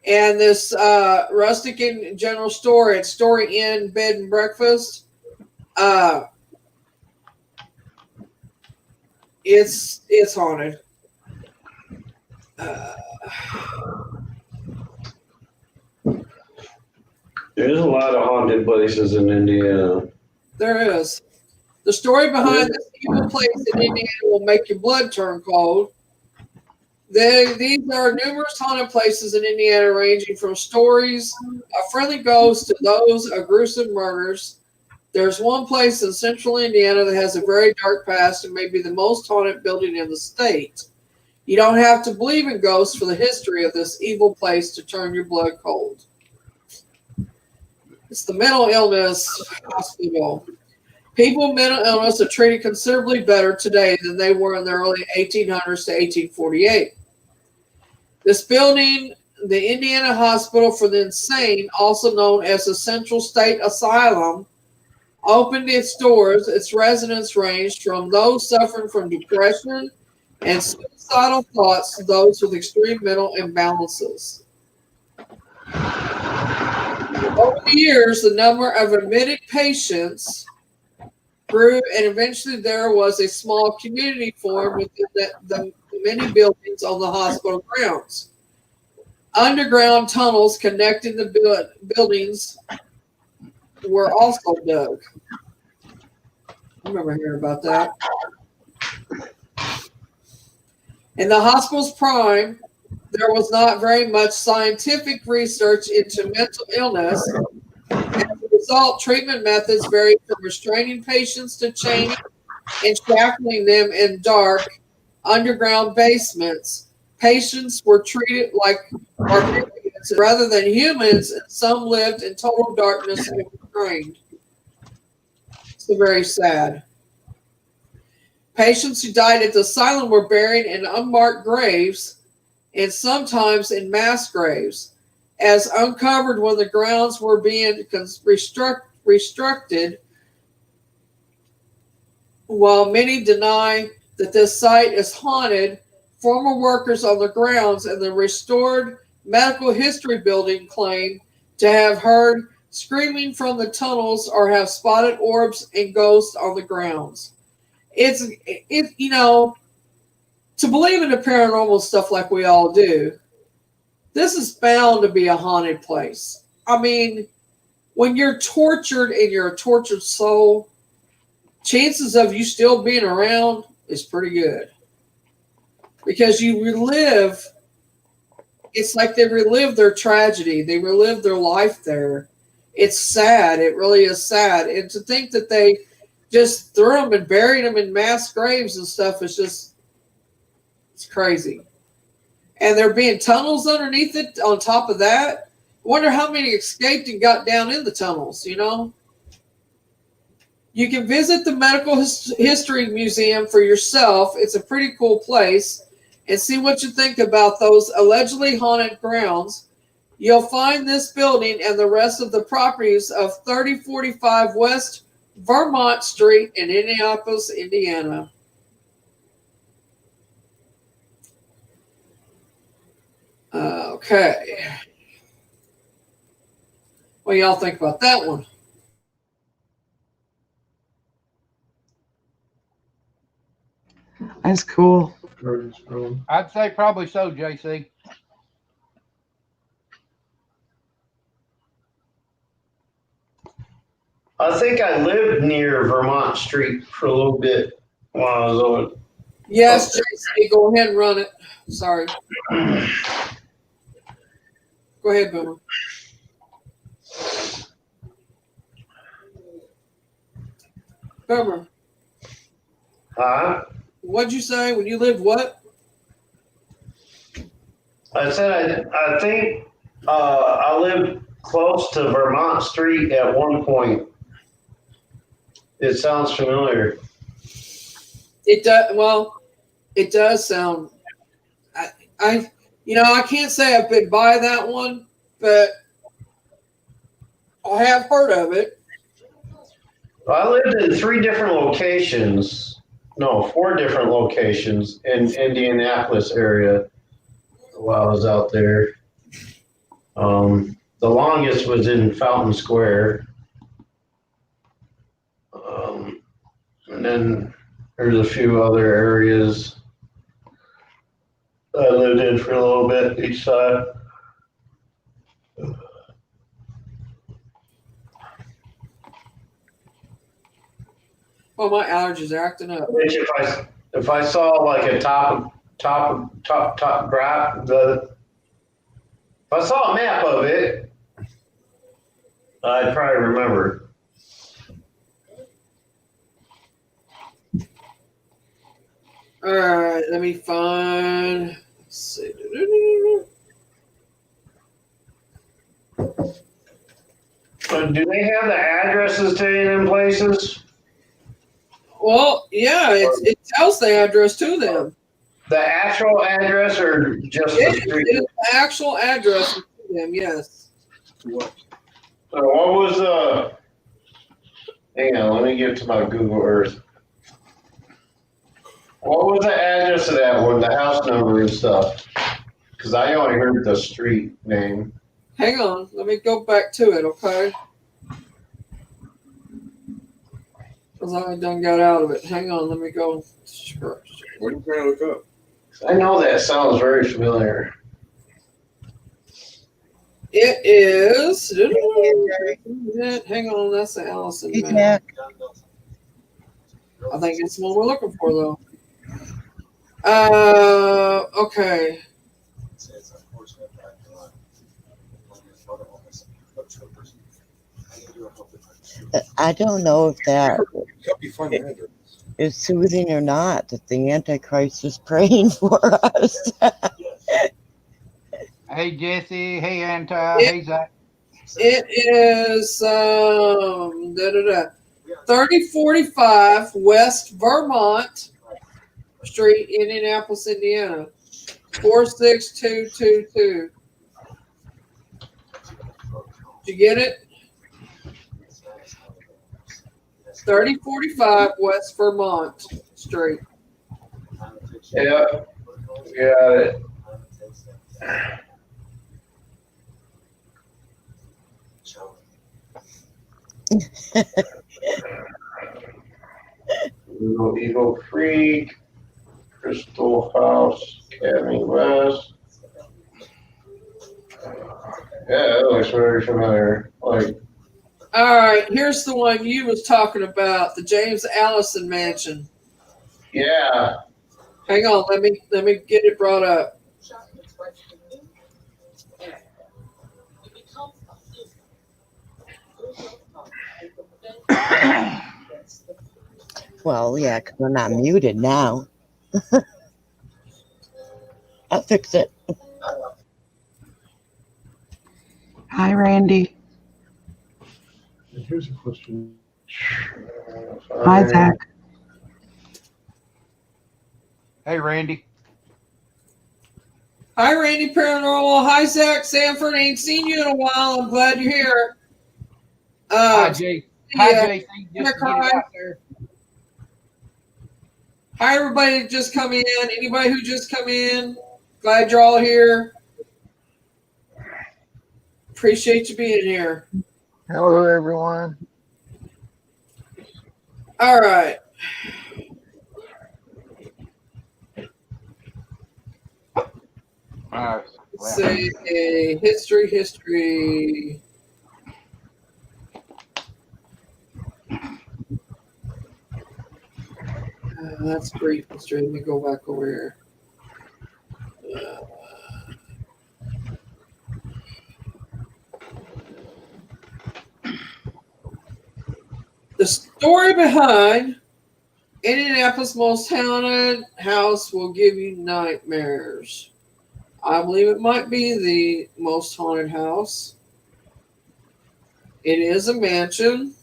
And this Rustic Inn General Store at Story Inn Bed and Breakfast. It's haunted. There's a lot of haunted places in Indiana. There is. The story behind this evil place in Indiana will make your blood turn cold. These are numerous haunted places in Indiana, ranging from stories of friendly ghosts to those of gruesome murders. There's one place in central Indiana that has a very dark past and may be the most haunted building in the state. You don't have to believe in ghosts for the history of this evil place to turn your blood cold. It's the mental illness hospital. People with mental illness are treated considerably better today than they were in the early 1800s to 1848. This building, the Indiana Hospital for the Insane, also known as the Central State Asylum, opened its doors. Its residents ranged from those suffering from depression and suicidal thoughts to those with extreme mental imbalances. Over the years, the number of admitted patients grew, and eventually there was a small community formed within the many buildings on the hospital grounds. Underground tunnels connecting the buildings were also dug. I remember hearing about that. In the hospital's prime, there was not very much scientific research into mental illness. As a result, treatment methods varied from restraining patients to chaining and shackling them in dark, underground basements. Patients were treated like barbarians rather than humans, and some lived in total darkness and restrained. It's very sad. Patients who died at the asylum were buried in unmarked graves and sometimes in mass graves. As uncovered when the grounds were being restructured, while many deny that this site is haunted, former workers on the grounds and the restored medical history building claim to have heard screaming from the tunnels or have spotted orbs and ghosts on the grounds. To believe in the paranormal stuff like we all do, this is bound to be a haunted place. I mean, when you're tortured and you're a tortured soul, chances of you still being around is pretty good. Because you relive, it's like they relive their tragedy. They relive their life there. It's sad. It really is sad. And to think that they just threw them and buried them in mass graves and stuff is just, it's crazy. And there being tunnels underneath it on top of that. I wonder how many escaped and got down in the tunnels, you know? You can visit the Medical History Museum for yourself. It's a pretty cool place. And see what you think about those allegedly haunted grounds. You'll find this building and the rest of the properties of 3045 West Vermont Street in Indianapolis, Indiana. Okay. What do y'all think about that one? That's cool. I'd say probably so, JC. I think I lived near Vermont Street for a little bit while I was on. Yes, JC, go ahead and run it. Sorry. Go ahead, Boomer. Boomer. Huh? What'd you say when you lived what? I said I think I lived close to Vermont Street at one point. It sounds familiar. It does. Well, it does sound. I can't say I've been by that one, but I have heard of it. I lived in 4 different locations in Indianapolis area while I was out there. The longest was in Fountain Square. And then there's a few other areas I lived in for a little bit each side. Well, my allergies are acting up. Which if I saw like a top graph, if I saw a map of it, I'd probably remember. All right, let me find. Let's see. But do they have the addresses to any of them places? Well, yeah, it tells the address to them. The actual address or just the street? It is the actual address to them, yes. So what was the? Hang on, let me get to my Google Earth. What was the address of that one, the house number and stuff? Because I only heard the street name. Hang on, let me go back to it, okay? Because I done got out of it. Hang on, let me go. What are you trying to look up? I know that sounds very familiar. It is. Hang on, that's the Allison map. I think it's the one we're looking for, though. Okay. I don't know if that is soothing or not, that the Antichrist is praying for us. Hey, Jesse. Hey, Anta. Hey, Zach. It is 3045 West Vermont Street, Indianapolis, Indiana. 46222. Did you get it? 3045 West Vermont Street. Yeah, got it. Little Eagle Creek, Crystal House, Academy West. Yeah, that looks very familiar. Like, All right, here's the one you was talking about, the James Allison Mansion. yeah. Hang on, let me get it brought up. Well, yeah, 'cause we're not muted now. I'll fix it. Hi, Randy. And here's a question. Hi, Zach. Hey, Randy. Hi, Randy Paranormal. Hi, Zach Sanford. Ain't seen you in a while. I'm glad you're here. Hi, Jay. Hi, yeah. JC. Just to get it out there. Hi, everybody that just come in. Anybody who just come in, glad you're all here. Appreciate you being here. Hello, everyone. All right. Let's say history. That's brief history. Let me go back over here. The story behind Indianapolis' most haunted house will give you nightmares. I believe it might be the most haunted house. It is a mansion.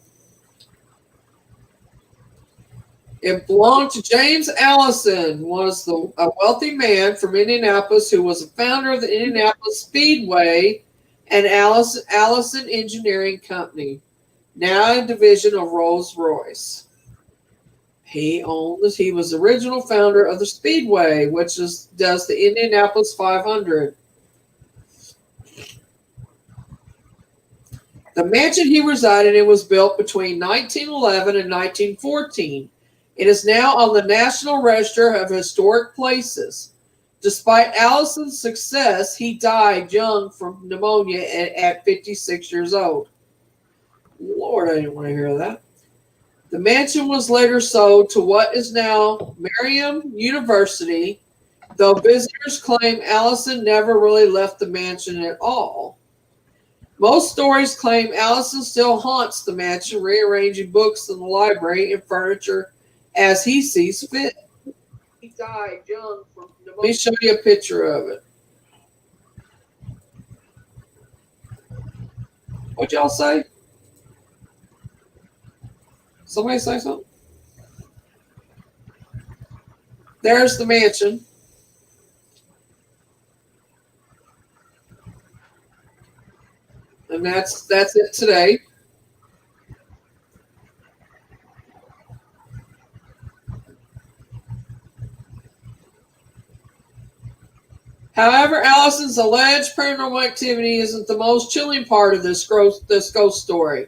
It belonged to James Allison, was a wealthy man from Indianapolis who was a founder of the Indianapolis Speedway and Allison Engineering Company, now a division of Rolls-Royce. He was the original founder of the Speedway, which does the Indianapolis 500. The mansion he resided in was built between 1911 and 1914. It is now on the National Register of Historic Places. Despite Allison's success, he died young from pneumonia at 56 years old. Lord, I didn't want to hear that. The mansion was later sold to what is now Mariam University, though visitors claim Allison never really left the mansion at all. Most stories claim Allison still haunts the mansion, rearranging books in the library and furniture as he sees fit. He died young from pneumonia. Let me show you a picture of it. What'd y'all say? Somebody say something? There's the mansion. And that's it today. However, Allison's alleged paranormal activity isn't the most chilling part of this ghost story.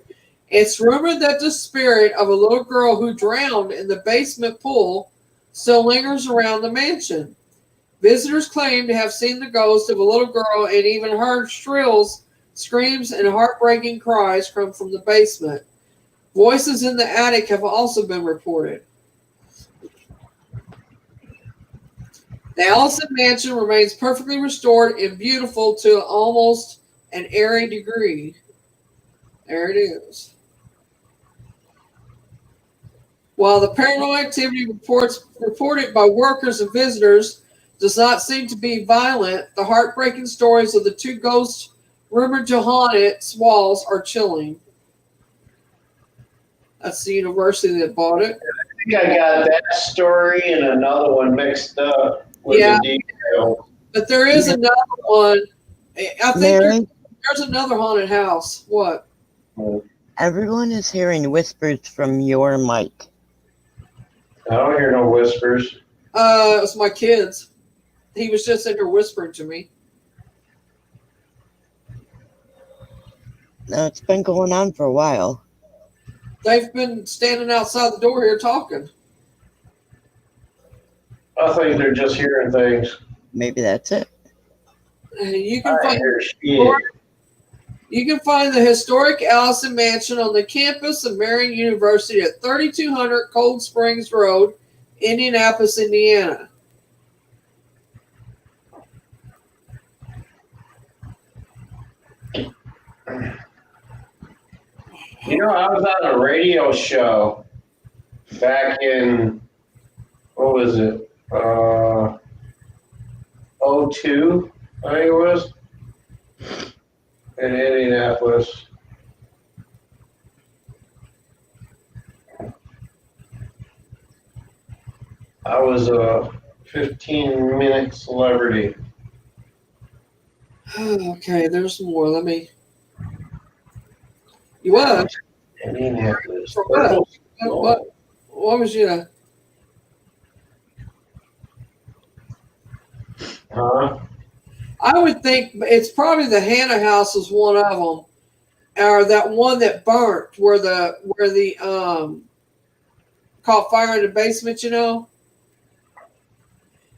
It's rumored that the spirit of a little girl who drowned in the basement pool still lingers around the mansion. Visitors claim to have seen the ghost of a little girl and even heard shrills, screams, and heartbreaking cries come from the basement. Voices in the attic have also been reported. The Allison Mansion remains perfectly restored and beautiful to almost an airy degree. There it is. While the paranormal activity reported by workers and visitors does not seem to be violent, the heartbreaking stories of the two ghosts rumored to haunt its walls are chilling. That's the university that bought it. I think I got that story and another one mixed up with the detail. But there is another one. I think there's another haunted house. What? Everyone is hearing whispers from your mic. I don't hear no whispers. It was my kids. He was just in here whispering to me. No, it's been going on for a while. They've been standing outside the door here talking. I think they're just hearing things. Maybe that's it. You I can hear shit. find the historic Allison Mansion on the campus of Marion University at 3200 Cold Springs Road, Indianapolis, Indiana. You know, I was on a radio show back in, what was it? 02, I think it was, in Indianapolis. I was a 15-minute celebrity. Okay, there's more. Let me. You was? Indianapolis. What was you? Huh? I would think it's probably the Hannah House was one of them, or that one that burnt where the caught fire in the basement. You know,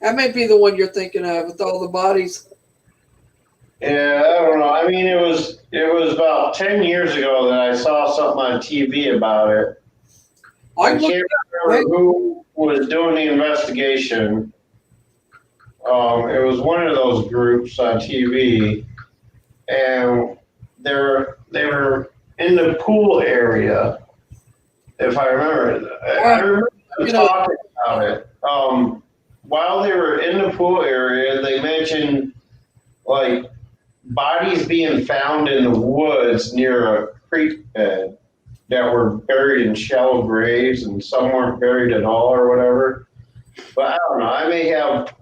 that may be the one you're thinking of with all the bodies. Yeah, I don't know. I mean, it was about 10 years ago that I saw something on TV about it. I can't remember who was doing the investigation. It was one of those groups on TV, and they were in the pool area, if I remember. I remember them talking about it. While they were in the pool area, they mentioned like bodies being found in the woods near a creek bed that were buried in shallow graves, and some weren't buried at all or whatever. But I don't know. I may have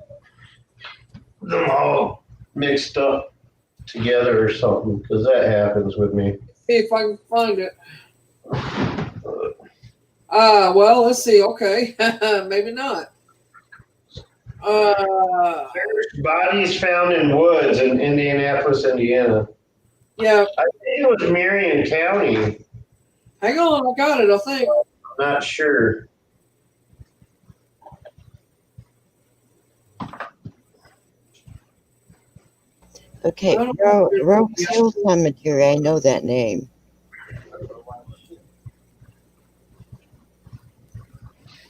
them all mixed up together or something, because that happens with me. See if I can find it. Well, let's see. Okay, maybe not. There's bodies found in woods in Indianapolis, Indiana. Yeah. I think it was Marion County. Hang on, I got it, I think. I'm not sure. Okay, Rose Hill Cemetery. I know that name.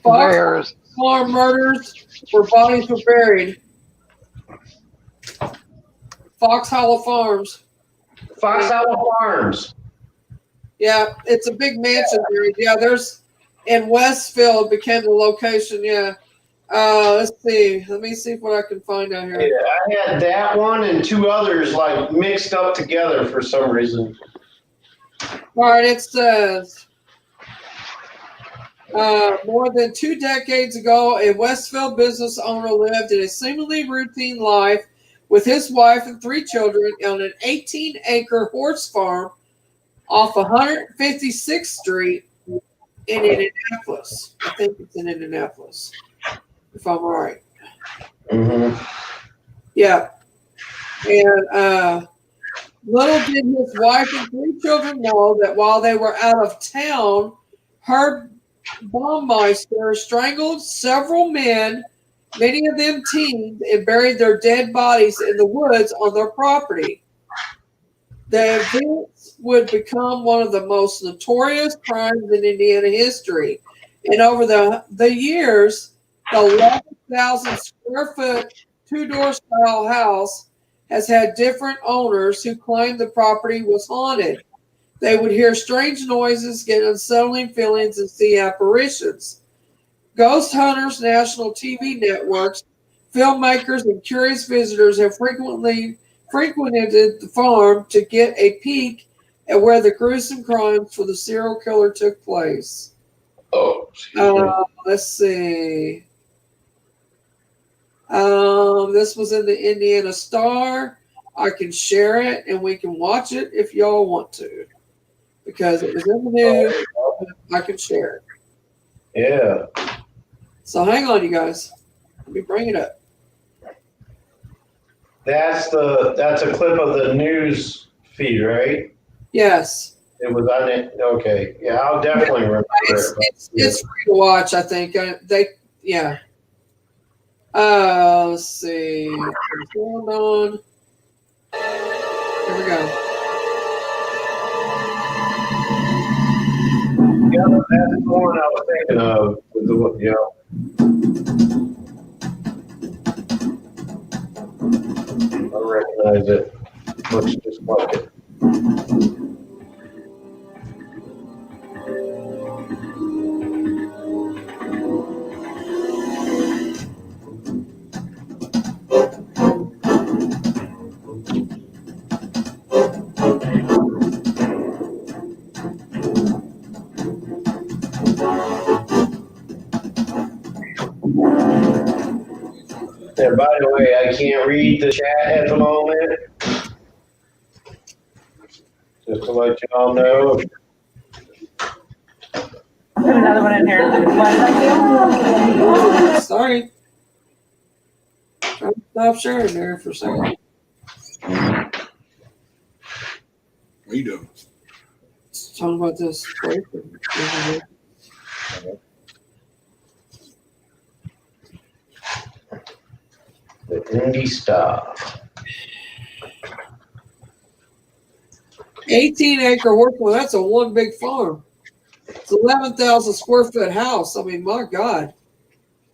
Fox Farm murders where bodies were buried. Fox Hollow Farms. Fox Hollow Farms. Yeah, it's a big mansion there. Yeah, there's in Westfield became the location. Yeah. Let's see. Let me see what I can find out here. Yeah, I had that one and two others like mixed up together for some reason. All right, it says more than 2 decades ago, a Westfield business owner lived in a seemingly routine life with his wife and 3 children on an 18-acre horse farm off 156th Street in Indianapolis. I think it's in Indianapolis, if I'm right. Mm-hmm. Yeah. And little did his wife and 3 children know that while they were out of town, Herb Baumeister strangled several men, many of them teens, and buried their dead bodies in the woods on their property. The events would become one of the most notorious crimes in Indiana history. And over the years, the 11,000 square foot 2-door style house has had different owners who claimed the property was haunted. They would hear strange noises, get unsettling feelings, and see apparitions. Ghost hunters, national TV networks, filmmakers, and curious visitors have frequented the farm to get a peek at where the gruesome crimes for the serial killer took place. Let's see. This was in the Indiana Star. I can share it and we can watch it if y'all want to, because it was in the news. I can share it. Yeah. So hang on, you guys. Let me bring it up. That's a clip of the news feed, right? Yes. It was on it. Okay. Yeah, I'll definitely remember it. It's free to watch, I think. Yeah. Let's see. What's going on? Here we go. Yeah, that's the one I was thinking of. With the, I recognize it. Looks just like it. And by the way, I can't read the chat at the moment. Just to let you all know. Put another one in here. Sorry. Stop sharing there for a second. What are you doing? Talking about this. The Indie Star. 18-acre work. Well, that's a one big farm. It's 11,000 square foot house. I mean, my God,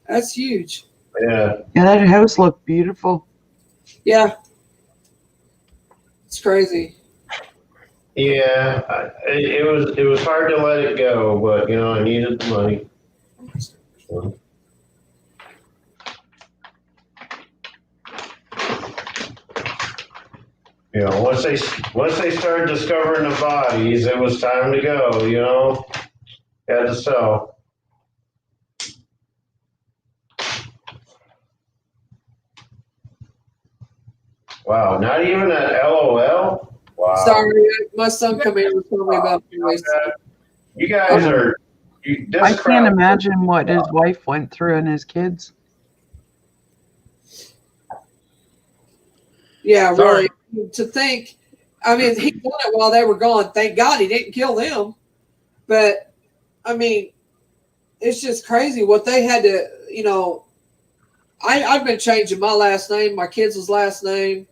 that's huge. Yeah. Yeah, that house looked beautiful. Yeah, it's crazy. Yeah, it was hard to let it go, but you know I needed the money. So. You know, once they started discovering the bodies, it was time to go. You know, had to sell. Wow, not even an LOL. Wow. Sorry, my son come in and told me about it. You guys are. I can't imagine what his wife went through and his kids. Yeah, Sorry. really. To think, I mean, he done it while they were gone. Thank God he didn't kill them. But, I mean, it's just crazy what they had to, you know. I've been changing my last name, my kids' last name.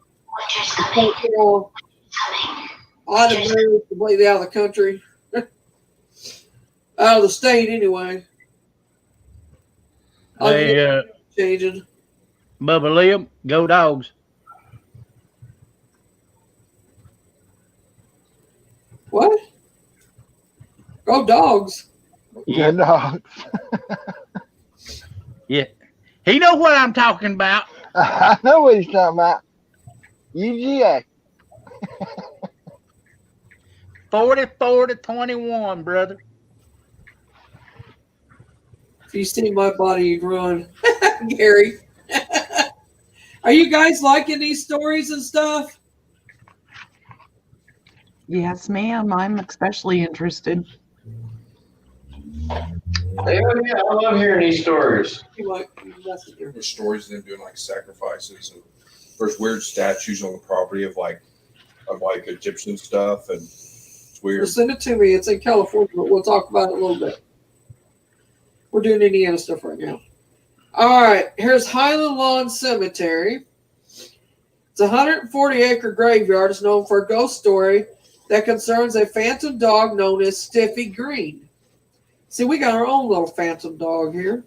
I'd have moved completely out of the country. Out of the state, anyway. Hey, Changing. Bubba Liam, go dogs. What? Go dogs. Good dogs. Yeah. He know what I'm talking about. I know what he's talking about. UGA. 40-40-21, brother. If you see my body, you'd run. Gary. Are you guys liking these stories and stuff? Yes, ma'am. I'm especially interested. Yeah, I love hearing these stories. There's stories of them doing like sacrifices, and there's weird statues on the property of like Egyptian stuff, and it's weird. Well, send it to me. It's in California, but we'll talk about it a little bit. We're doing Indiana stuff right now. All right, here's Highland Lawn Cemetery. It's a 140-acre graveyard. It's known for a ghost story that concerns a phantom dog known as Stiffy Green. See, we got our own little phantom dog here.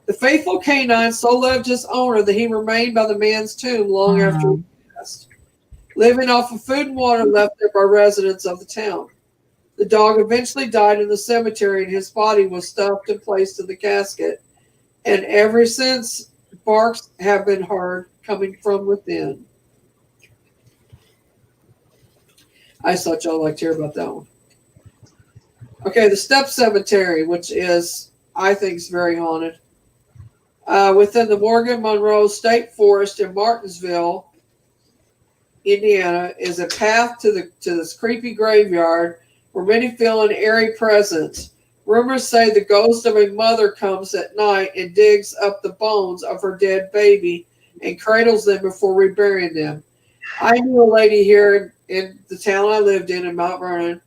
The faithful canine so loved his owner that he remained by the man's tomb long after he passed, living off of food and water left there by residents of the town. The dog eventually died in the cemetery, and his body was stuffed and placed in the casket. And ever since, barks have been heard coming from within. I just thought y'all liked to hear about that one. Okay, the Step Cemetery, which is, I think, is very haunted. Within the Morgan Monroe State Forest in Martinsville, Indiana, is a path to this creepy graveyard where many feel an eerie presence. Rumors say the ghost of a mother comes at night and digs up the bones of her dead baby and cradles them before reburying them. I knew a lady here in the town I lived in Mount Vernon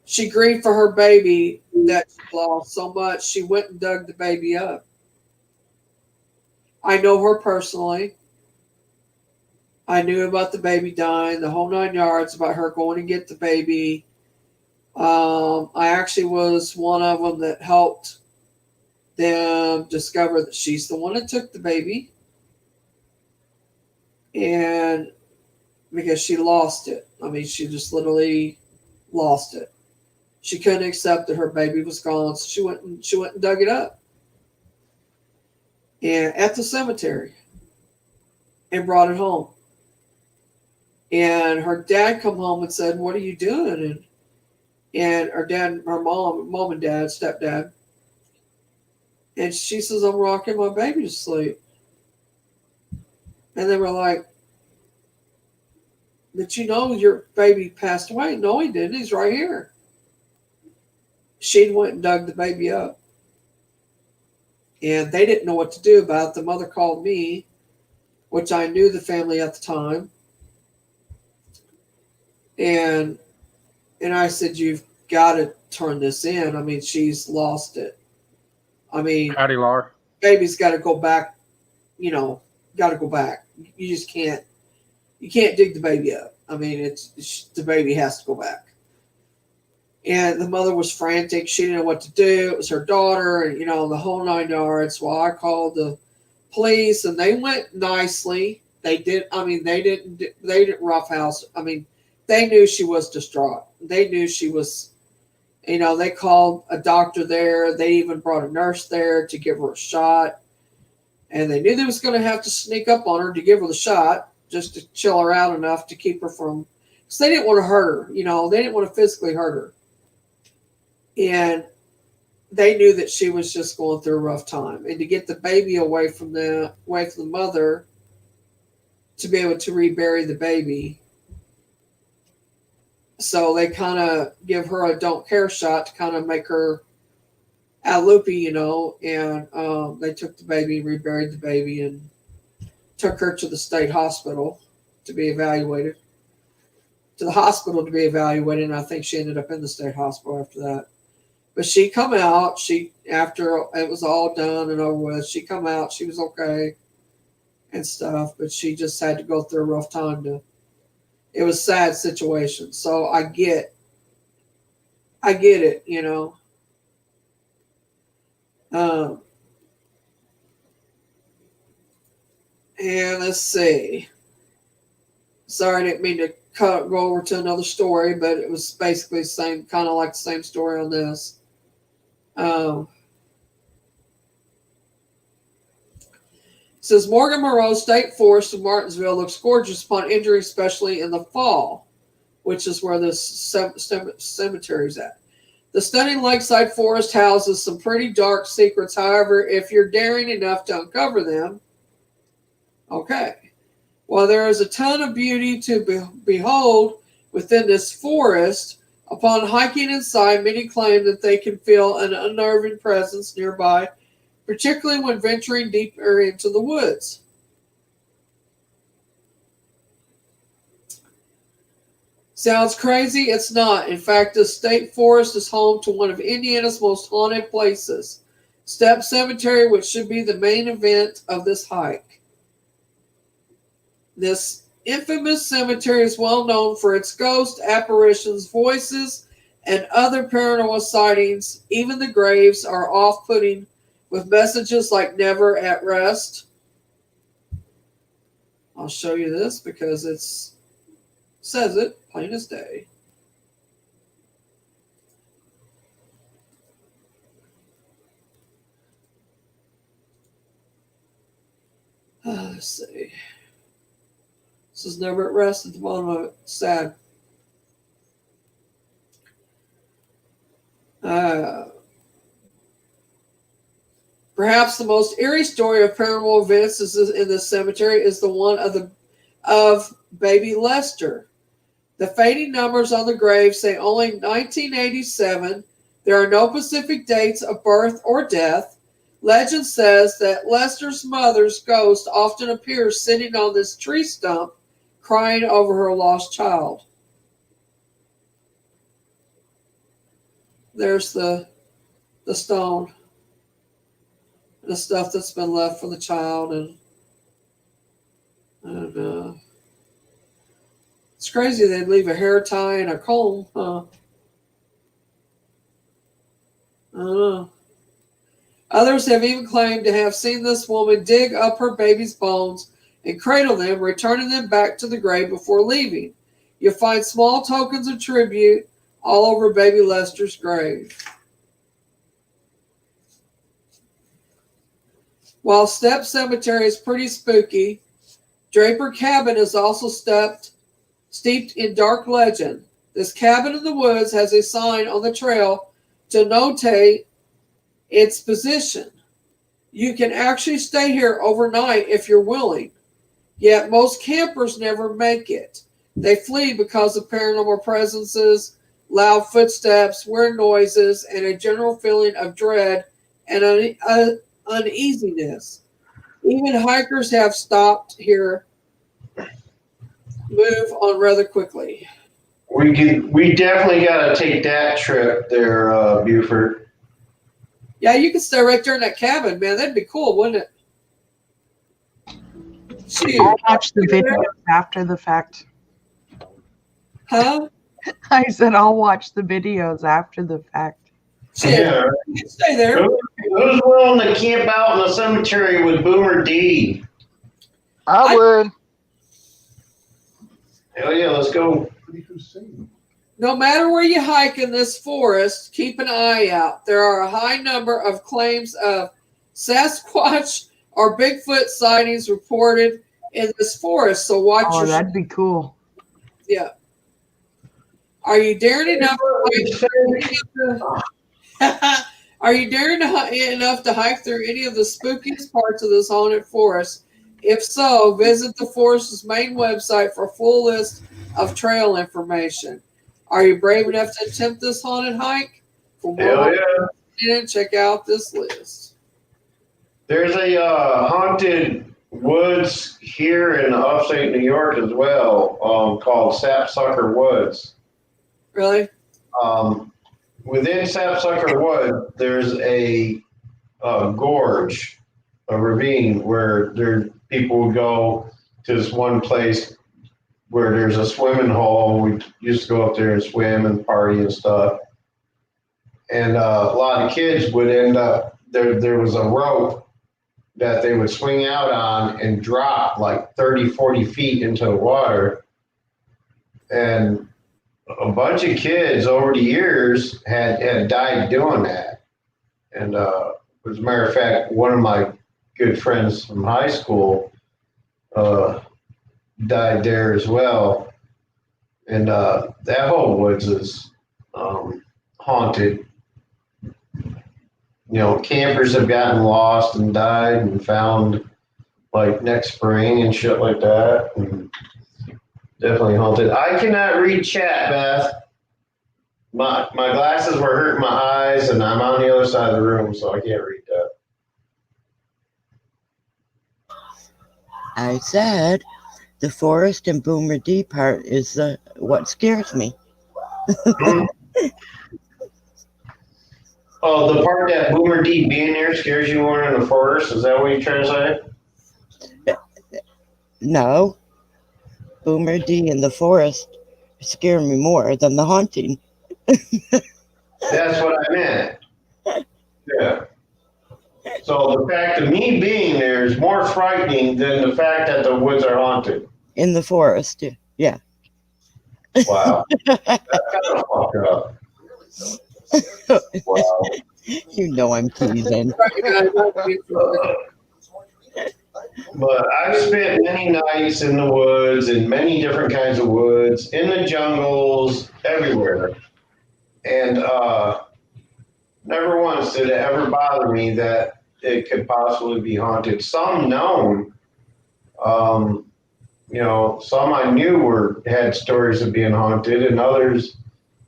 She grieved for her baby that she lost so much, she went and dug the baby up. I know her personally. I knew about the baby dying, the whole 9 yards, about her going to get the baby. I actually was one of them that helped them discover that she's the one that took the baby. And because she lost it. I mean, she just literally lost it. She couldn't accept that her baby was gone, so she went and dug it up. And at the cemetery and brought it home. And her dad come home and said, "What are you doing?" And her mom and dad, stepdad. And she says, "I'm rocking my baby to sleep." And they were like, "But you know your baby passed away." "No, he didn't. He's right here." She went and dug the baby up. And they didn't know what to do about it. The mother called me, which I knew the family at the time. And I said, "You've got to turn this in. I mean, she's lost it. I mean, Howdy, Laura. Baby's got to go back, got to go back. You just can't dig the baby up. I mean, the baby has to go back." And the mother was frantic. She didn't know what to do. It was her daughter, and the whole 9 yards. Well, I called the police, and they went nicely. They did. I mean, they didn't roughhouse. I mean, they knew she was distraught. They knew she was. They called a doctor there. They even brought a nurse there to give her a shot. And they knew they was going to have to sneak up on her to give her the shot, just to chill her out enough to keep her from. Because they didn't want to hurt her. They didn't want to physically hurt her. And they knew that she was just going through a rough time. And to get the baby away from the mother, to be able to rebury the baby. So they kind of give her a don't care shot to kind of make her out loopy, and they took the baby, reburied the baby, and took her to the state hospital to be evaluated. And I think she ended up in the state hospital after that. But she come out, after it was all done and over with, she come out, she was okay and stuff, but she just had to go through a rough time it was a sad situation. So I get it, and let's see. Sorry, I didn't mean to go over to another story, but it was basically kind of like the same story on this. It says Morgan Moreau State Forest in Martinsville looks gorgeous upon injury, especially in the fall, which is where this cemetery is at. The stunning lakeside forest houses some pretty dark secrets. However, if you're daring enough to uncover them, okay. While there is a ton of beauty to behold within this forest, upon hiking inside, many claim that they can feel an unnerving presence nearby, particularly when venturing deeper into the woods. Sounds crazy? It's not. In fact, the state forest is home to one of Indiana's most haunted places, Step Cemetery, which should be the main event of this hike. This infamous cemetery is well known for its ghosts, apparitions, voices, and other paranormal sightings. Even the graves are off-putting with messages like "never at rest." I'll show you this because it says it plain as day. Let's see. This is "never at rest" at the bottom of it. Sad. Perhaps the most eerie story of paranormal events in this cemetery is the one of baby Lester. The fading numbers on the grave say only 1987. There are no specific dates of birth or death. Legend says that Lester's mother's ghost often appears sitting on this tree stump, crying over her lost child. There's the stone, the stuff that's been left for the child, and it's crazy they'd leave a hair tie and a comb. Huh? I don't know. Others have even claimed to have seen this woman dig up her baby's bones and cradle them, returning them back to the grave before leaving. You'll find small tokens of tribute all over baby Lester's grave. While Step Cemetery is pretty spooky, Draper Cabin is also steeped in dark legend. This cabin in the woods has a sign on the trail to notate its position. You can actually stay here overnight if you're willing, yet most campers never make it. They flee because of paranormal presences, loud footsteps, weird noises, and a general feeling of dread and uneasiness. Even hikers have stopped here, move on rather quickly. We definitely got to take that trip there, Buford. Yeah, you could stay right there in that cabin, man. That'd be cool, wouldn't it? Shoot. I'll watch the videos after the fact. Huh? I said I'll watch the videos after the fact. Yeah. You can stay there. Who's willing to camp out in the cemetery with Boomer D? I would. Hell yeah, let's go. No matter where you hike in this forest, keep an eye out. There are a high number of claims of Sasquatch or Bigfoot sightings reported in this forest, so watch your... Oh, that'd be cool. Yeah. Are you daring enough Are you daring enough to hike through any of the spookiest parts of this haunted forest? If so, visit the forest's main website for a full list of trail information. Are you brave enough to attempt this haunted hike? For more information, check out this list. There's a haunted woods here in upstate New York as well, called Sapsucker Woods. Really? Within Sapsucker Wood, there's a gorge, a ravine, where people would go to this one place where there's a swimming hole. We used to go up there and swim and party and stuff. And a lot of kids would end up, there was a rope that they would swing out on and drop like 30, 40 feet into the water. And a bunch of kids over the years had died doing that. And as a matter of fact, one of my good friends from high school died there as well. And that whole woods is haunted. You know, campers have gotten lost and died and found like next spring and shit like that. And definitely haunted. I cannot read chat, Beth. My glasses were hurting my eyes, and I'm on the other side of the room, so I can't read that. I said the forest and Boomer D part is what scares me. Oh, the part that Boomer D being there scares you more in the forest? Is that what you're trying to say? No. Boomer D in the forest scare me more than the haunting. That's what I meant. Yeah. So the fact of me being there is more frightening than the fact that the woods are haunted. In the forest, yeah. Wow. That's kind of fucked up. Wow. You know I'm teasing. But I've spent many nights in the woods, in many different kinds of woods, in the jungles, everywhere. And never once did it ever bother me that it could possibly be haunted. Some known, you know, some I knew had stories of being haunted, and others,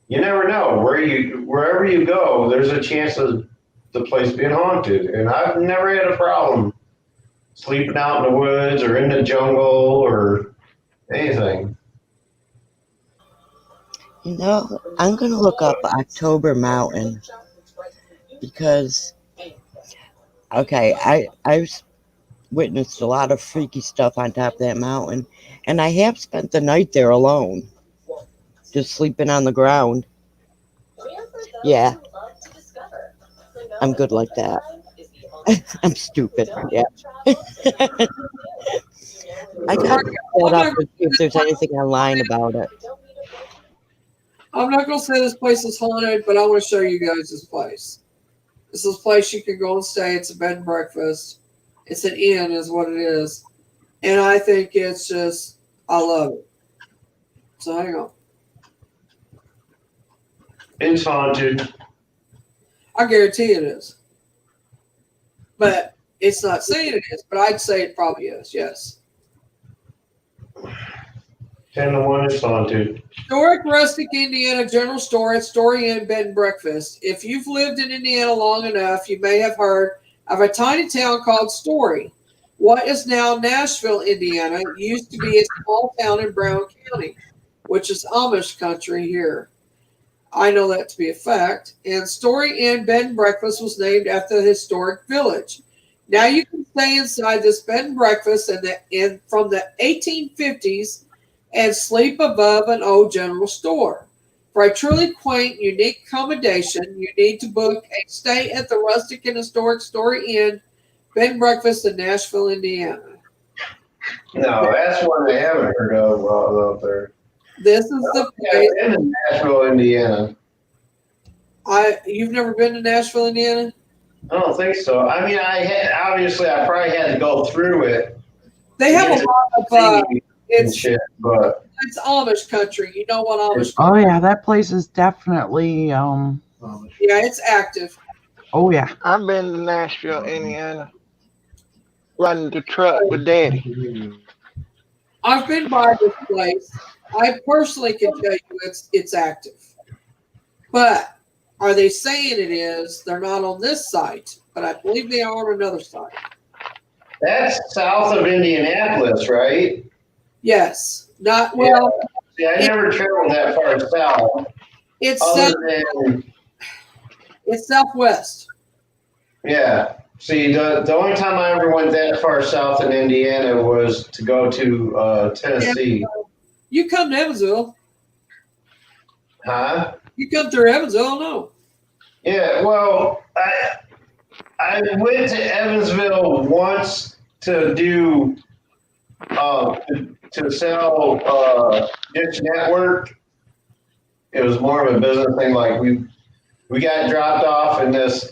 you never know. Wherever you go, there's a chance of the place being haunted. And I've never had a problem sleeping out in the woods or in the jungle or anything. No, I'm going to look up October Mountain because, okay, I've witnessed a lot of freaky stuff on top of that mountain, and I have spent the night there alone, just sleeping on the ground. Yeah, I'm good like that. I'm stupid. Yeah. I got to look that up and see if there's anything online about it. I'm not going to say this place is haunted, but I want to show you guys this place. This is a place you can go and stay. It's a bed and breakfast. It's an inn, is what it is. And I think it's just, I love it. So hang on. It's haunted. I guarantee it is. But it's not saying it is, but I'd say it probably is, yes. 10-1 it's haunted. Historic Rustic Indiana General Store at Story Inn Bed and Breakfast. If you've lived in Indiana long enough, you may have heard of a tiny town called Story. What is now Nashville, Indiana, used to be a small town in Brown County, which is Amish country here. I know that to be a fact. And Story Inn Bed and Breakfast was named after the historic village. Now you can stay inside this bed and breakfast from the 1850s and sleep above an old general store. For a truly quaint, unique accommodation, you need to book a stay at the Rustic and Historic Story Inn Bed and Breakfast in Nashville, Indiana. No, that's one I haven't heard of while I was out there. This is the place. I've been in Nashville, Indiana. You've never been to Nashville, Indiana? I don't think so. I mean, I probably had to go through it. They have a lot of it's shit, but it's Amish country. You know what Amish? Oh yeah, that place is definitely Yeah, it's active. Oh yeah. I've been to Nashville, Indiana, riding the truck with Daddy. I've been by this place. I personally can tell you it's active. But are they saying it is? They're not on this site, but I believe they are on another site. that's south of Indianapolis, right? Yes. Not well. Yeah. See, I never traveled that far south. It's southwest. Yeah. See, the only time I ever went that far south in Indiana was to go to Tennessee. You come to Evansville. Huh? You come through Evansville, no? Yeah, well, I went to Evansville once to do to sell Dish Network. It was more of a business thing. Like we got dropped off in this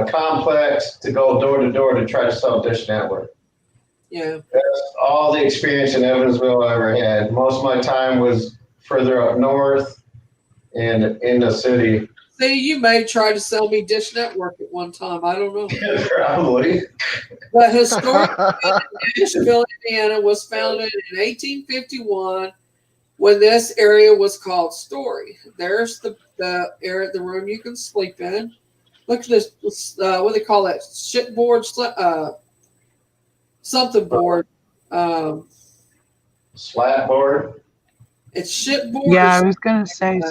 complex to go door to door to try to sell Dish Network. Yeah. That's all the experience in Evansville I ever had. Most of my time was further up north and in the city. See, you may try to sell me Dish Network at one time. I don't know. Probably. But historic Nashville, Indiana was founded in 1851 when this area was called Story. There's the area, the room you can sleep in. Look at this. What do they call that? Shit board, something board. Slat board. It's shit board. Yeah, I was gonna say.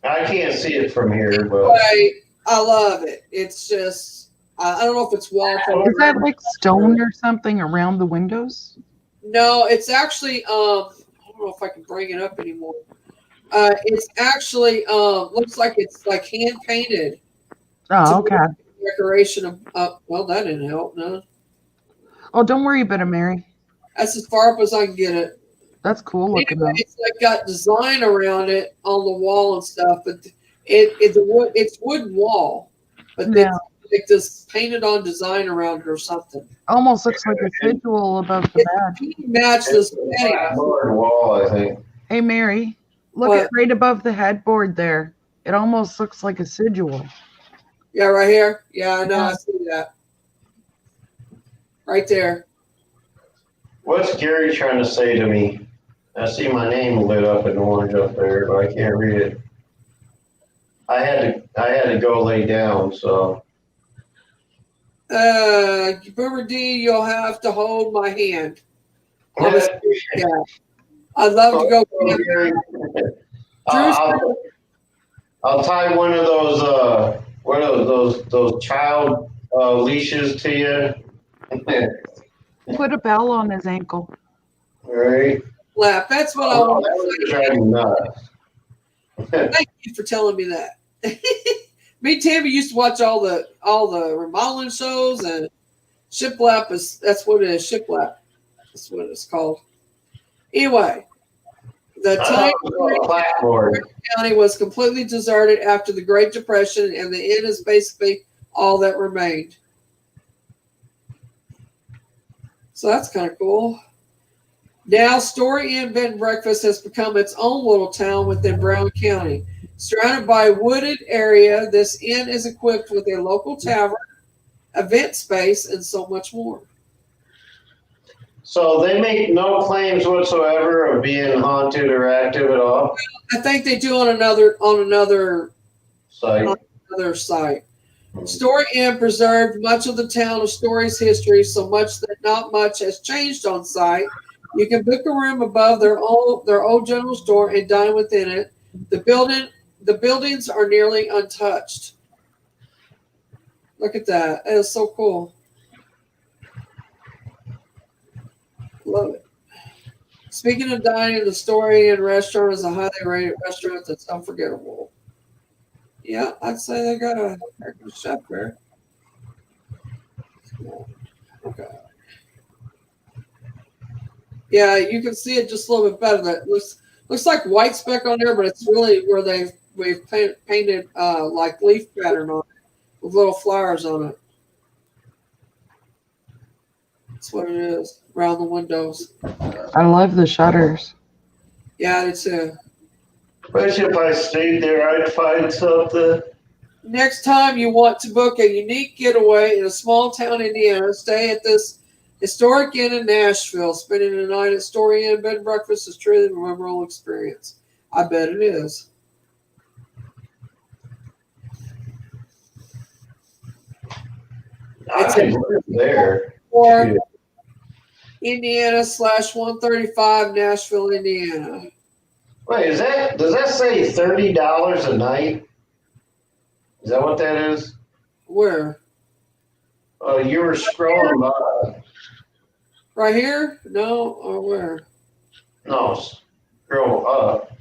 I can't see it from here, but Anyway, I love it. It's just I don't know if it's wallpaper. Is that like stone or something around the windows? No, it's actually I don't know if I can bring it up anymore. It's actually looks like it's like hand painted. Oh, okay. Decoration of well, that didn't help, no. Oh, don't worry about it, Mary. That's as far up as I can get it. That's cool looking. Anyway, it's like got design around it on the wall and stuff, but it's wooden wall, but Yeah. it's like this painted on design around it or something. Almost looks like a sigil above the bed. It match this flat board wall, I think. Hey, Mary, look at right above the headboard there. It almost looks like a sigil. Yeah, right here. Yeah, I know. I see that. Right there. What's Gary trying to say to me? I see my name lit up in orange up there, but I can't read it. I had to go lay down, so. Boomer D, you'll have to hold my hand. Yeah. I'd love to go. I'll tie one of those those child leashes to you. Put a bell on his ankle. Right. Laugh. That's what I Oh, want that to would say. drive me nuts. Thank you for telling me that. Me and Tammy used to watch all the remodeling shows, and shiplap that's what it is. Shiplap. That's what it's called. Anyway, the time Blackboard. county was completely deserted after the Great Depression, and the inn is basically all that remained. So that's kind of cool. Now, Story Inn Bed and Breakfast has become its own little town within Brown County. Surrounded by a wooded area, this inn is equipped with a local tavern, event space, and so much more. So they make no claims whatsoever of being haunted or active at all. I think they do on another Site. site. Story Inn preserved much of the town of Story's history, so much that not much has changed on site. You can book a room above their old general store and dine within it. The buildings are nearly untouched. Look at that. That is so cool. Love it. Speaking of dining, the Story Inn restaurant is a highly rated restaurant that's unforgettable. Yeah, I'd say they got a good chef there. Okay. Yeah, you can see it just a little bit better. That looks like white speck on there, but it's really where we've painted like leaf pattern on it with little flowers on it. That's what it is around the windows. I love the shutters. Yeah, I do too. Wish if I stayed there, I'd find something. Next time you want to book a unique getaway in a small town, Indiana, stay at this historic inn in Nashville. Spending the night at Story Inn Bed and Breakfast is truly a memorable experience. I bet it is. I could live there. Or Indiana /135 Nashville, Indiana. Wait, does that say $30 a night? Is that what that is? Where? Oh, you were scrolling by. Right here? No, or where? No, scroll up.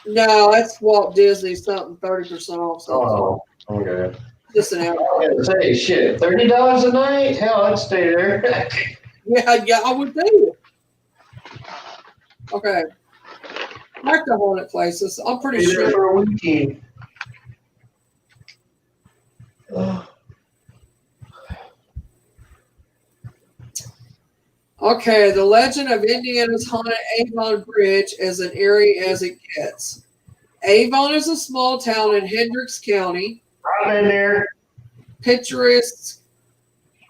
No, that's Walt Disney something, 30% off something. Oh, okay. Just an hour. I was gonna say, shit, $30 a night? Hell, I'd stay there. Yeah, I would do. Okay. Back to haunted places. I'm pretty Stay there sure. for a weekend. Okay, the legend of Indiana's haunted Avon Bridge is as eerie as it gets. Avon is a small town in Hendricks County. I've been there. Picturesque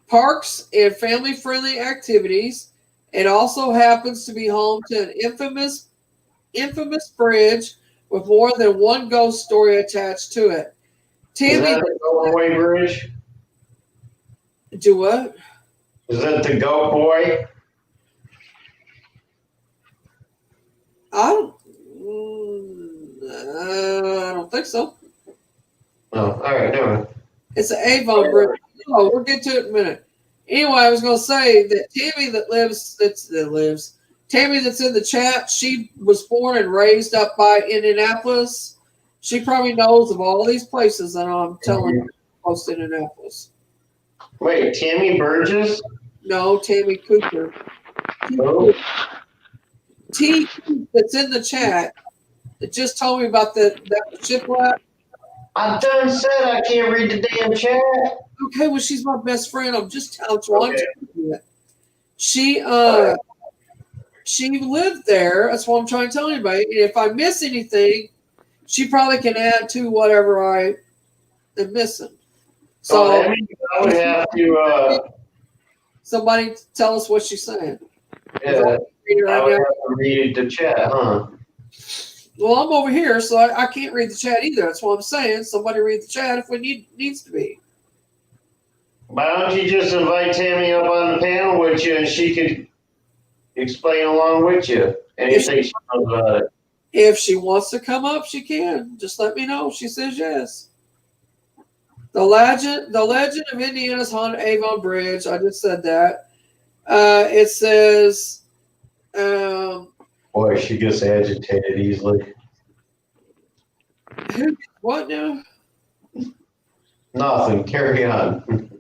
parks and family-friendly activities. It also happens to be home to an infamous bridge with more than one ghost story attached to it. Is Tammy, that the Goat Boy Bridge? do what? Is that the Goat Boy? I don't think so. Oh, all right, never mind. It's an Avon bridge. Oh, we'll get to it in a minute. Anyway, I was going to say that Tammy Tammy that's in the chat, she was born and raised up by Indianapolis. She probably knows of all these places that I'm telling you close to Indianapolis. Wait, Tammy Burgess? No, Tammy Cooper. Oh. T that's in the chat that just told me about that shiplap. I done said I can't read the damn chat. Okay, well, she's my best friend. I'm just telling you that. She lived there. That's what I'm trying to tell anybody. And if I miss anything, she probably can add to whatever I am missing. So that means I would have to. Somebody tell us what she's saying. Yeah, I would have to read the chat, huh? Well, I'm over here, so I can't read the chat either. That's what I'm saying. Somebody read the chat if it needs to be. Why don't you just invite Tammy up on the panel with you and she could explain along with you. Anything she knows about it. If she wants to come up, she can. Just let me know. She says yes. The Legend of Indiana's Haunted Avon Bridge. I just said that. It says, Boy, she gets agitated easily. what now? Nothing. Carry on.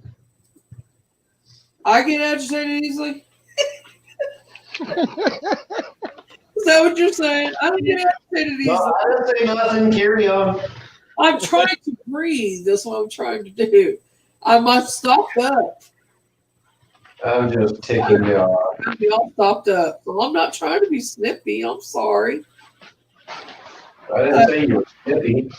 I get agitated easily? Is that what you're saying? I don't get agitated easily. No, I didn't say nothing. Carry on. I'm trying to breathe. That's what I'm trying to do. I must stop up. I'm just ticking you off. We all stopped up. So I'm not trying to be snippy. I'm sorry. I didn't say you were snippy.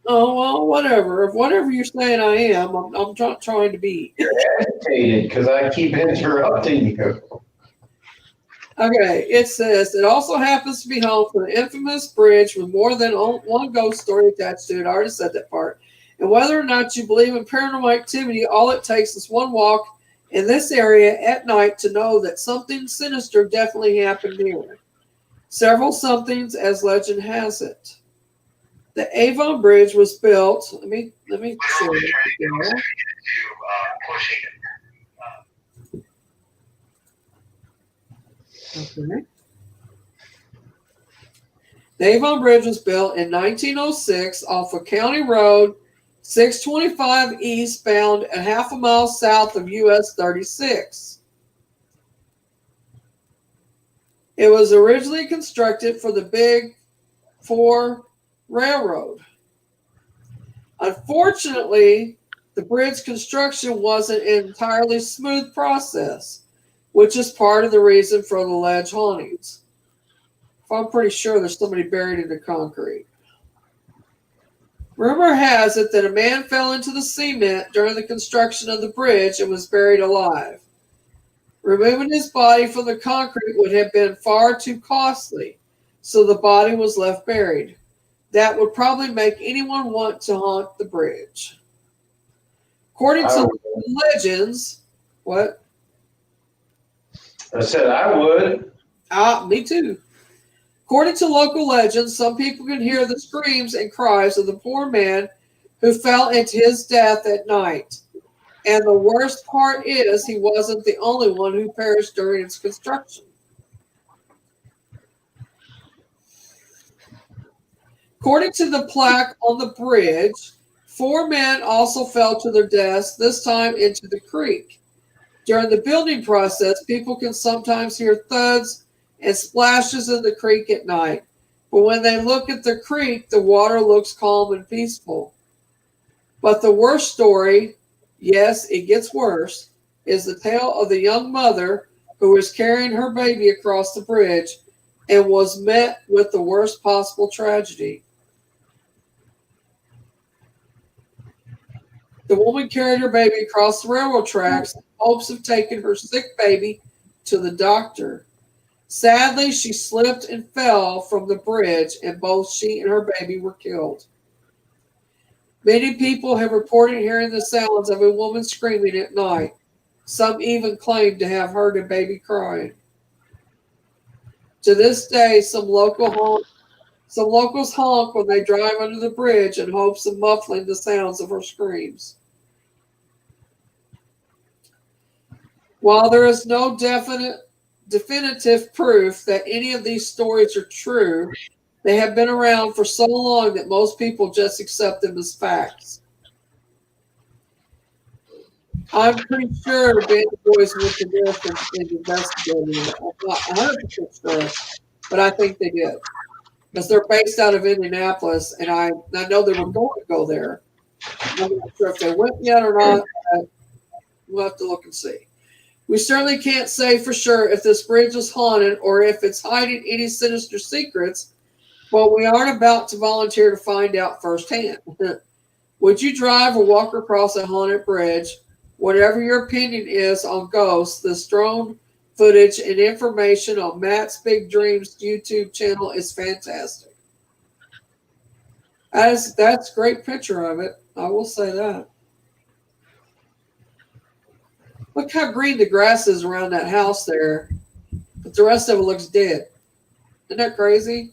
Oh, well, whatever. If whatever you're saying I am, I'm not trying to be. You're agitated because I keep interrupting you. Okay, it says, it also happens to be home for the infamous bridge with more than one ghost story attached to it. I already said that part. And whether or not you believe in paranormal activity, all it takes is one walk in this area at night to know that something sinister definitely happened here. Several somethings, as legend has it. The Avon Bridge was built. Let me show you. Okay. The Avon Bridge was built in 1906 off of County Road 625 eastbound a half a mile south of US 36. It was originally constructed for the Big Four Railroad. Unfortunately, the bridge construction wasn't an entirely smooth process, which is part of the reason for the alleged hauntings. I'm pretty sure there's somebody buried in the concrete. Rumor has it that a man fell into the cement during the construction of the bridge and was buried alive. Removing his body from the concrete would have been far too costly, so the body was left buried. That would probably make anyone want to haunt the bridge. According to legends, what? I said I would. Me too. According to local legends, some people can hear the screams and cries of the poor man who fell into his death at night. And the worst part is he wasn't the only one who perished during its construction. According to the plaque on the bridge, 4 men also fell to their deaths, this time into the creek. During the building process, people can sometimes hear thuds and splashes in the creek at night. But when they look at the creek, the water looks calm and peaceful. But the worst story, yes, it gets worse, is the tale of the young mother who was carrying her baby across the bridge and was met with the worst possible tragedy. The woman carried her baby across the railroad tracks in hopes of taking her sick baby to the doctor. Sadly, she slipped and fell from the bridge, and both she and her baby were killed. Many people have reported hearing the sounds of a woman screaming at night. Some even claim to have heard a baby crying. To this day, some locals honk when they drive under the bridge in hopes of muffling the sounds of her screams. While there is no definitive proof that any of these stories are true, they have been around for so long that most people just accept them as facts. I'm pretty sure Band of Boys went to this and investigated it. I'm not 100% sure, but I think they did. Because they're based out of Indianapolis, and I know they were going to go there. I'm not sure if they went yet or not. We'll have to look and see. We certainly can't say for sure if this bridge is haunted or if it's hiding any sinister secrets, but we aren't about to volunteer to find out firsthand. Would you drive or walk across a haunted bridge? Whatever your opinion is on ghosts, this drone footage and information on Matt's Big Dreams YouTube channel is fantastic. That's a great picture of it. I will say that. Look how green the grass is around that house there. But the rest of it looks dead. Isn't that crazy?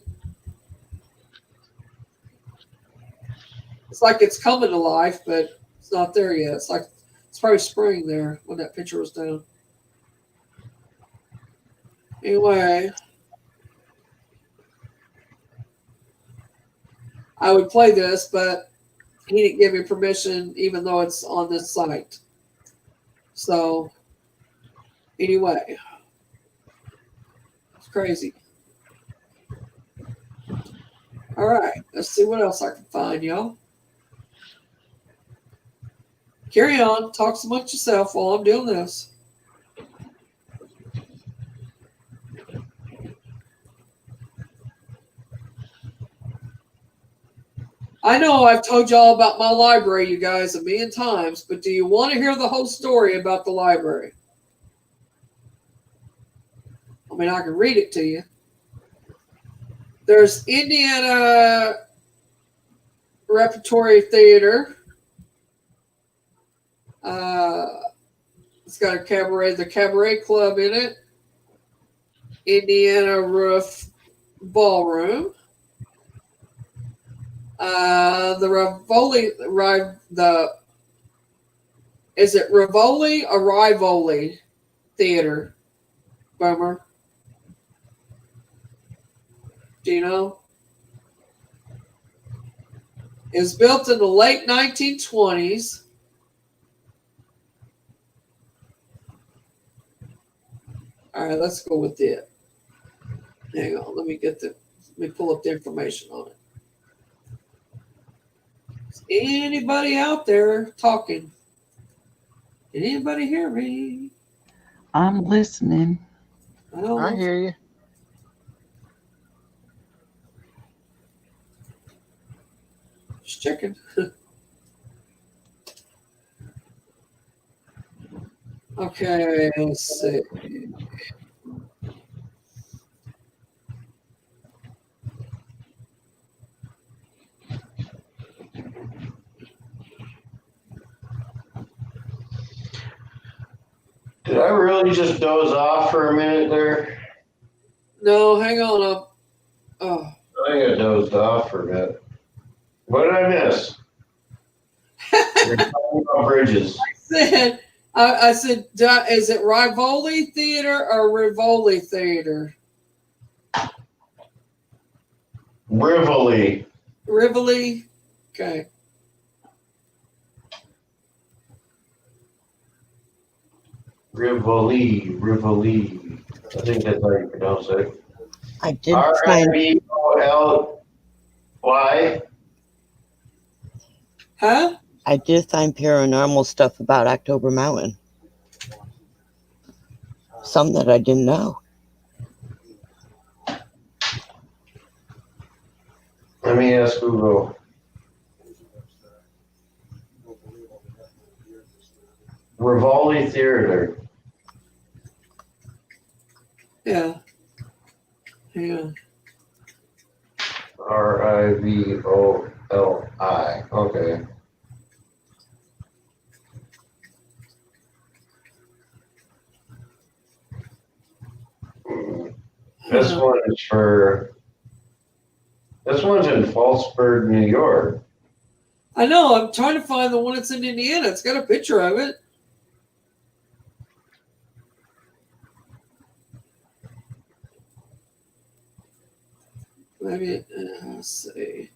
It's like it's coming to life, but it's not there yet. It's like it's probably spring there when that picture was done. Anyway, I would play this, but he didn't give me permission, even though it's on this site. So, anyway, it's crazy. All right, let's see what else I can find, y'all. Carry on, talk amongst yourself while I'm doing this. I know I've told y'all about my library, you guys, a million times, but do you want to hear the whole story about the library? I mean, I can read it to you. There's Indiana Repertory Theater. It's got a cabaret, the Cabaret Club in it. Indiana Roof Ballroom. The Rivoli, is it Rivoli or Rivoli Theater? Bummer. Do you know? It was built in the late 1920s. All right, let's go with it. Hang on, let me pull up the information on it. Is anybody out there talking? Can anybody hear me? I'm listening. I hear you. Just checking. Okay, let's see. Did I really just doze off for a minute there? No, hang on. Oh. I think I dozed off for a bit. What did I miss? You're talking about bridges. I said, is it Rivoli Theater or Rivoli Theater? Rivoli. Rivoli? Okay. Rivoli. I think that's how you pronounce it. I did find. R-I-V-O-L-Y. Huh? I did find paranormal stuff about October Mountain. Some that I didn't know. Let me ask Google. Rivoli Theater. Yeah. Yeah. R-I-V-O-L-I. Okay. This one is this one's in Falsburg, New York. I know. I'm trying to find the one that's in Indiana. It's got a picture of it. Maybe, let's see.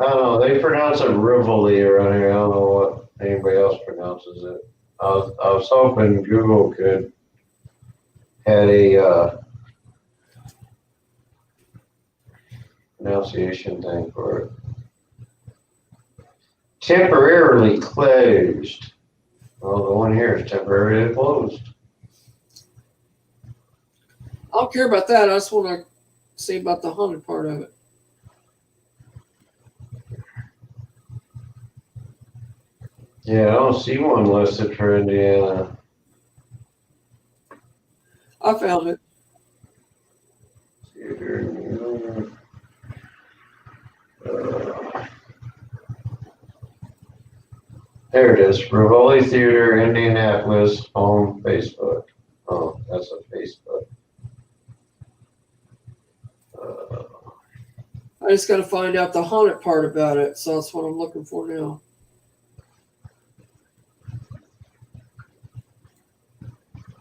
I don't know. They pronounce it Rivoli around here. I don't know what anybody else pronounces it. I was hoping Google had a pronunciation thing for it. Temporarily closed. Well, the one here is temporarily closed. I don't care about that. I just want to see about the haunted part of it. Yeah, I don't see one listed for Indiana. I found it. There it is. Rivoli Theater, Indianapolis, home, Facebook. I just got to find out the haunted part about it. So that's what I'm looking for now.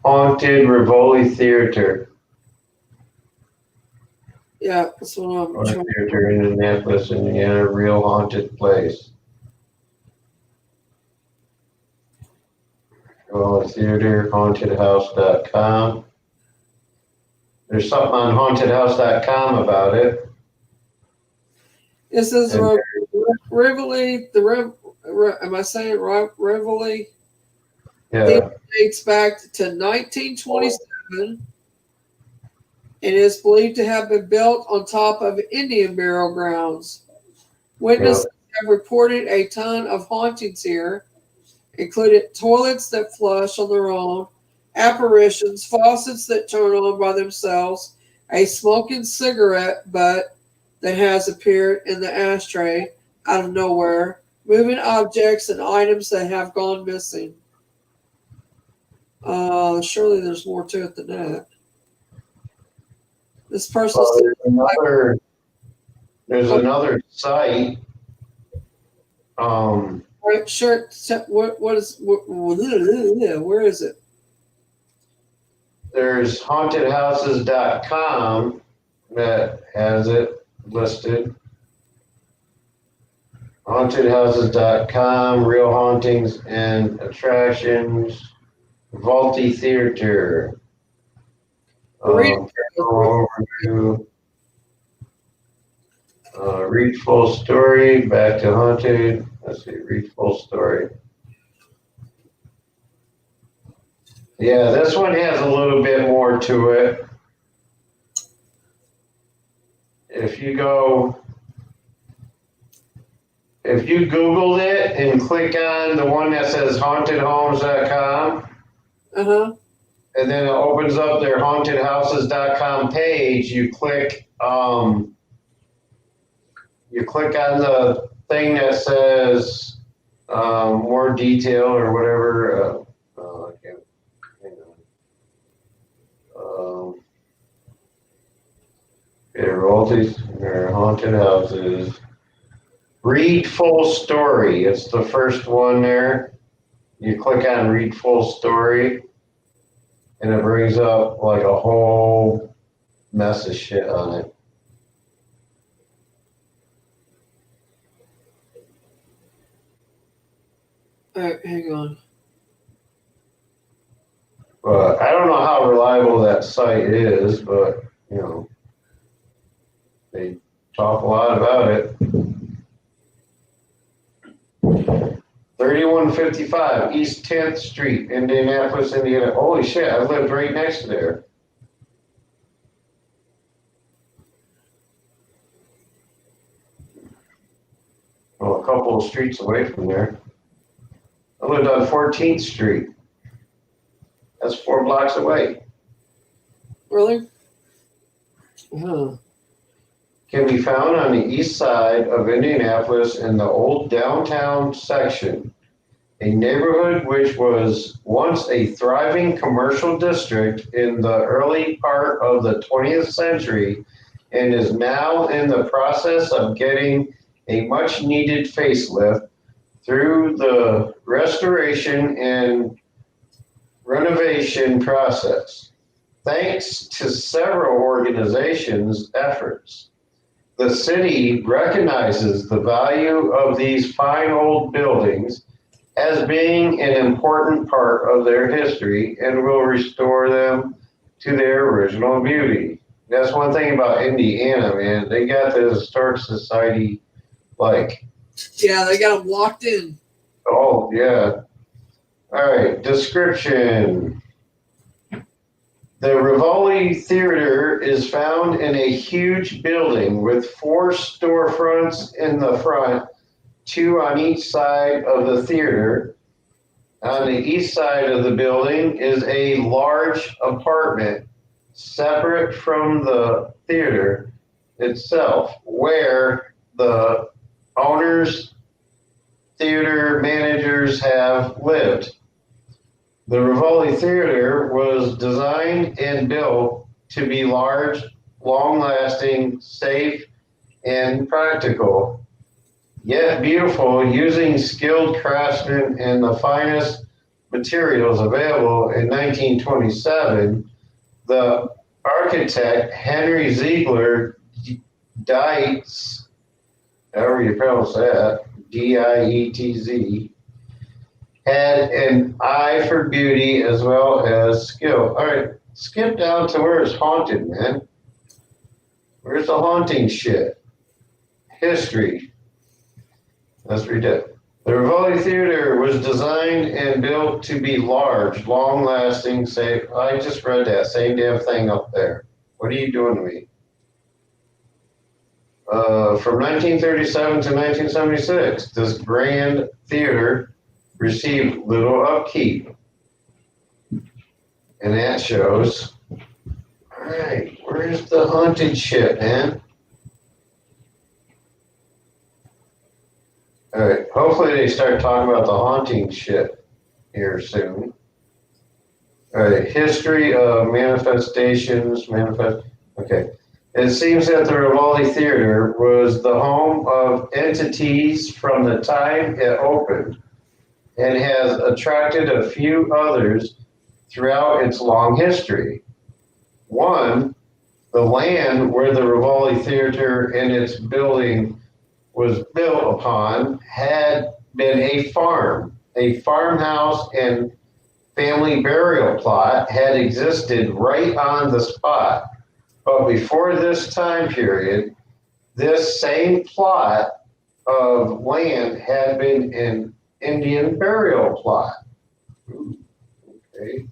Haunted Rivoli Theater. Yeah, that's what I'm Haunted trying to Theater in Indianapolis, Indiana. Real haunted place. Rivoli Theater, hauntedhouse.com. There's something on hauntedhouse.com about it. It says And Rivoli, am I saying right? Rivoli? yeah, It dates back to 1927 and is believed to have been built on top of Indian burial grounds. Witnesses have reported a ton of hauntings here, including toilets that flush on their own, apparitions, faucets that turn on by themselves, a smoking cigarette butt that has appeared in the ashtray out of nowhere, moving objects and items that have gone missing. Surely there's more to it than that. This person said, there's another site. right, sure. Where is it? There's hauntedhouses.com that has it listed. Hauntedhouses.com, real hauntings and attractions, Vaulty Theater. Overview. Read full story, back to haunted. Let's see, read full story. Yeah, this one has a little bit more to it. If you Googled it and click on the one that says hauntedhomes.com, and then it opens up their hauntedhouses.com page, you click on the thing that says more detail or whatever. I can't, hang on. Royalties or haunted houses. Read full story. It's the first one there. You click on read full story, and it brings up like a whole mess of shit on it. All right, hang on. But I don't know how reliable that site is, but you know, they talk a lot about it. 3155 East 10th Street, Indianapolis, Indiana. Holy shit, I lived right next to there. Well, a couple of streets away from there. I lived on 14th Street. That's 4 blocks away. Really? Huh. Can be found on the east side of Indianapolis in the old downtown section, a neighborhood which was once a thriving commercial district in the early part of the 20th century and is now in the process of getting a much needed facelift through the restoration and renovation process. Thanks to several organizations' efforts, the city recognizes the value of these fine old buildings as being an important part of their history and will restore them to their original beauty. That's one thing about Indiana, man. They got the Historic Society, like. Yeah, they got them locked in. Oh, yeah. All right, description. The Rivoli Theater is found in a huge building with 4 storefronts in the front, 2 on each side of the theater. On the east side of the building is a large apartment separate from the theater itself, where the owners, theater managers have lived. The Rivoli Theater was designed and built to be large, long-lasting, safe, and practical, yet beautiful, using skilled craftsmen and the finest materials available. In 1927, the architect Henry Ziegler Dietz, however you pronounce that, Dietz, had an eye for beauty as well as skill. All right, skip down to where it's haunted, man. Where's the haunting shit? History. Let's read it. The Rivoli Theater was designed and built to be large, long-lasting, safe. I just read that same damn thing up there. What are you doing to me? From 1937 to 1976, this grand theater received little upkeep. And that shows. All right, where's the haunted shit, man? All right, hopefully they start talking about the haunting shit here soon. All right, history of manifestations, okay. It seems that the Rivoli Theater was the home of entities from the time it opened and has attracted a few others throughout its long history. One, the land where the Rivoli Theater and its building was built upon had been a farm. A farmhouse and family burial plot had existed right on the spot. But before this time period, this same plot of land had been an Indian burial plot. Ooh, okay.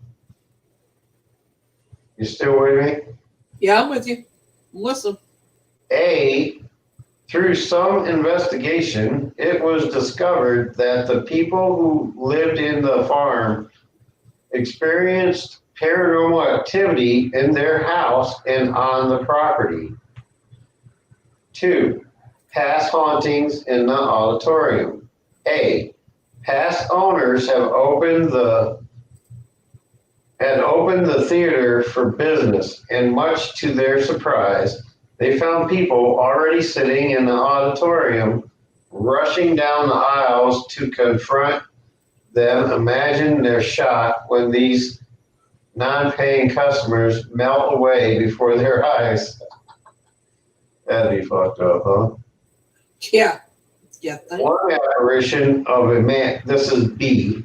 You still with me? Yeah, I'm with you. Listen. Through some investigation, it was discovered that the people who lived in the farm experienced paranormal activity in their house and on the property. 2, past hauntings in the auditorium. Past owners had opened the theater for business, and much to their surprise, they found people already sitting in the auditorium, rushing down the aisles to confront them. Imagine their shock when these non-paying customers melt away before their eyes. That'd be fucked up, huh? Yeah. Yeah. One apparition of a man, this is B.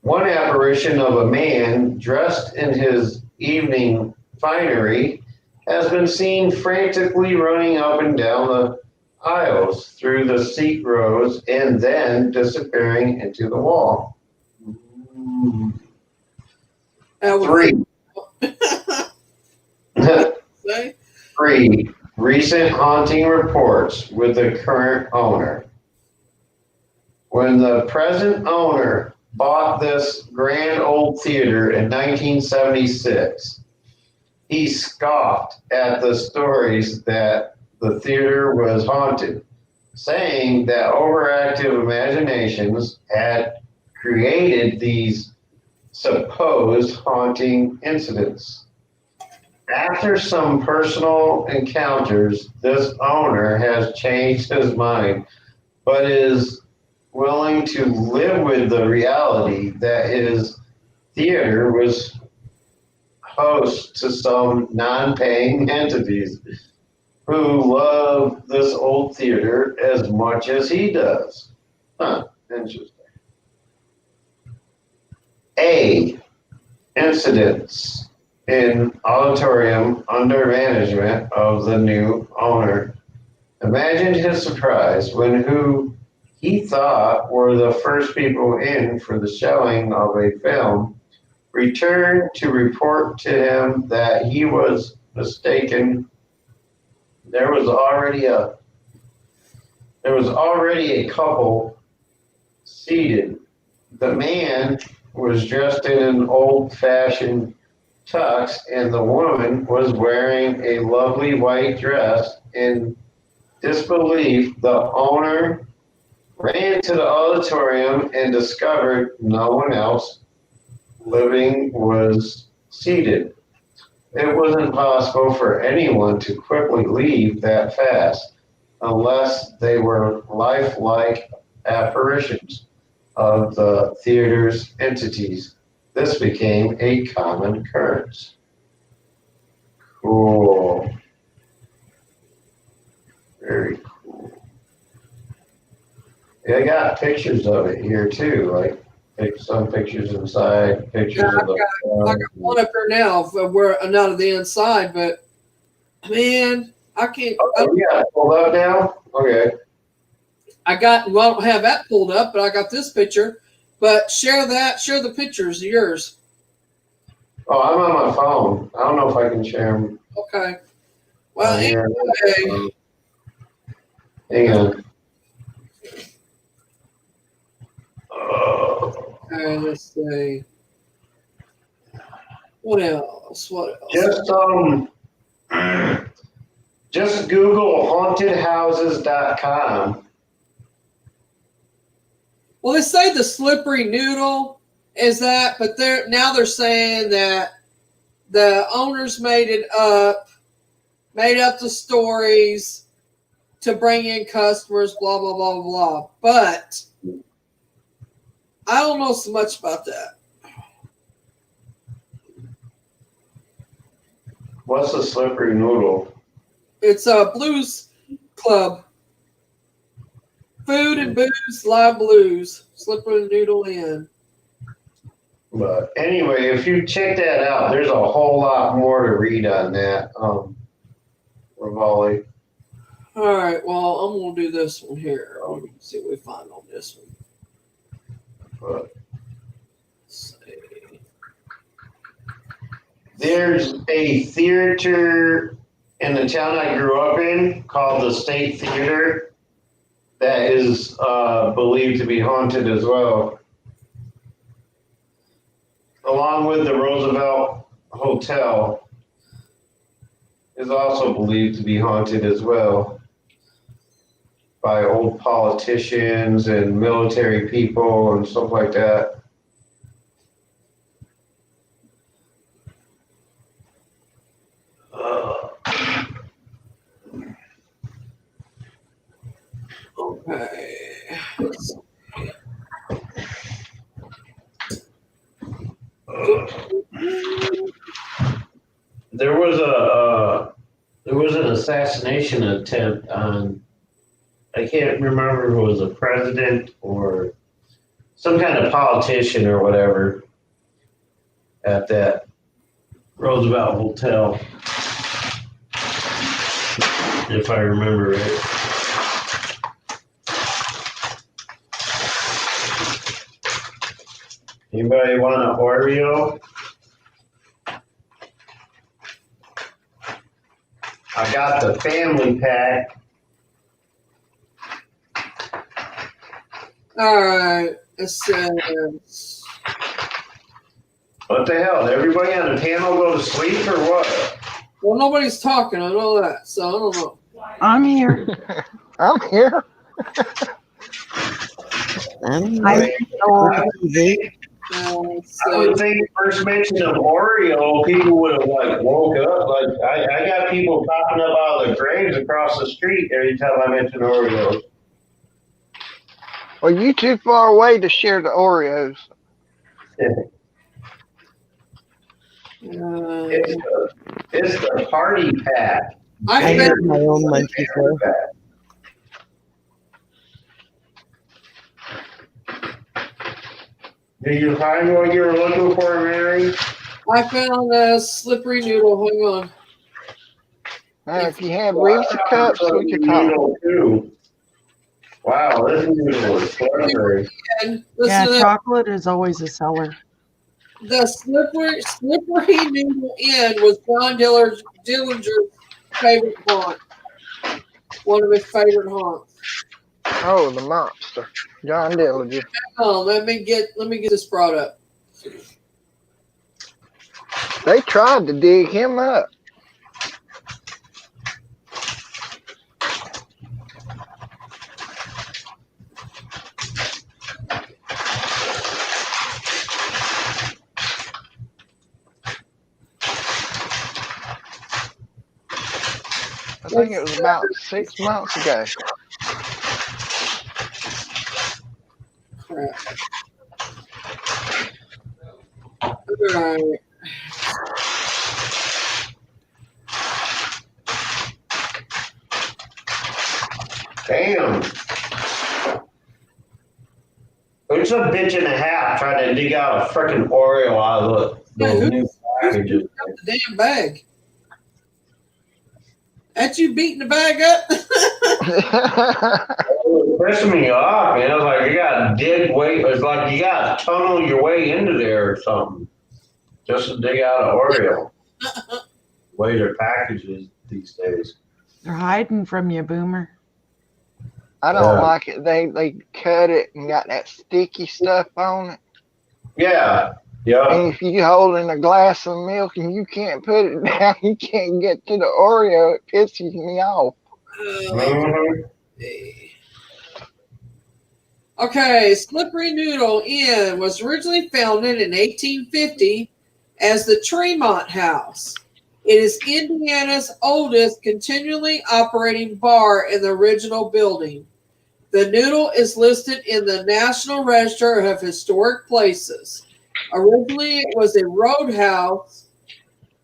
One apparition of a man dressed in his evening finery has been seen frantically running up and down the aisles through the seat rows and then disappearing into the wall. 3. 3. Recent haunting reports with the current owner. When the present owner bought this grand old theater in 1976, he scoffed at the stories that the theater was haunted, saying that overactive imaginations had created these supposed haunting incidents. After some personal encounters, this owner has changed his mind, but is willing to live with the reality that his theater was host to some non-paying entities who love this old theater as much as he does. Interesting. Incidents in auditorium under management of the new owner. Imagine his surprise when who he thought were the first people in for the showing of a film returned to report to him that he was mistaken. There was already a couple seated. The man was dressed in an old-fashioned tux, and the woman was wearing a lovely white dress. In disbelief, the owner ran to the auditorium and discovered no one else living was seated. It wasn't possible for anyone to quickly leave that fast. unless they were lifelike apparitions of the theater's entities. This became a common occurrence. Cool. Very cool. Yeah, I got pictures of it here too, like some pictures inside, pictures Yeah, of the. I got one up here now of where not of the inside, but man, I can't. Oh, yeah, pulled up now. Okay. I don't have that pulled up, but I got this picture. But share the pictures of yours. Oh, I'm on my phone. I don't know if I can share them. Okay. Well, Here. anyway, Hang on. okay, let's see. What else? What else? Just Google hauntedhouses.com. Well, they say the slippery noodle is that, but they're saying that the owners made up the stories to bring in customers, blah blah blah blah. But I don't know so much about that. What's a slippery noodle? It's a blues club. Food and booze, live blues. Slippery noodle in. But anyway, if you check that out, there's a whole lot more to read on that. Rivali. All right, well, I'm going to do this one here. Let me see what we find on this one. But Let's see. there's a theater in the town I grew up in called the State Theater that is believed to be haunted as well. Along with the Roosevelt Hotel is also believed to be haunted as well by old politicians and military people and stuff like that. Okay. There was an assassination attempt on, I can't remember if it was a president or some kind of politician or whatever at that Roosevelt Hotel, if I remember it. Anybody want an Oreo? I got the family pack. All right. It says. What the hell? Did everybody on the panel go to sleep or what? Well, nobody's talking. I know that. So I don't know. I'm here. I'm here. I would think first mention of Oreo, people would have like woke up. Like I got people popping up out of the graves across the street every time I mention Oreos. Well, you too far away to share the Oreos. It's the party pack. I have my own munchies though. Did you find what you were looking for, Mary? I found a slippery noodle. Hang on. If you have Reese cups, we could talk. Too. Wow, this noodle is slippery. Yeah, chocolate is always a seller. The slippery noodle inn was John Dillinger's favorite haunt. One of his favorite haunts. Oh, the monster, John Dillinger. Oh, let me get this brought up. They tried to dig him up. think it was about 6 months ago. Crap. All right. Damn. It's a bitch and a half trying to dig out a freaking Oreo out of Yeah, those who- new packages. Got the damn bag. That's you beating the bag up? It was pissing me off, man. It was like you gotta dig way. It's like you gotta tunnel your way into there or something just to dig out an Oreo. Way their packages these days. They're hiding from you, Boomer. I don't like it. They cut it and got that sticky stuff on it. Yeah. Yeah. And if you hold in a glass of milk and you can't put it down, you can't get to the Oreo. It pisses me off. Mhm. Okay, Slippery Noodle Inn was originally founded in 1850 as the Tremont House. It is Indiana's oldest continually operating bar in the original building. The Noodle is listed in the National Register of Historic Places. Originally, it was a roadhouse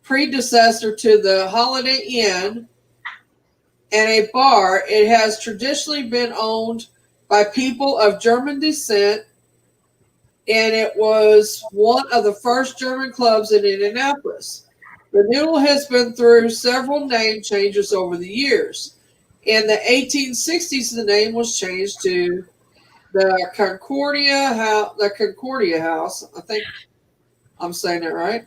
predecessor to the Holiday Inn and a bar. It has traditionally been owned by people of German descent, and it was one of the first German clubs in Indianapolis. The Noodle has been through several name changes over the years. In the 1860s, the name was changed to the Concordia House. I think I'm saying that right.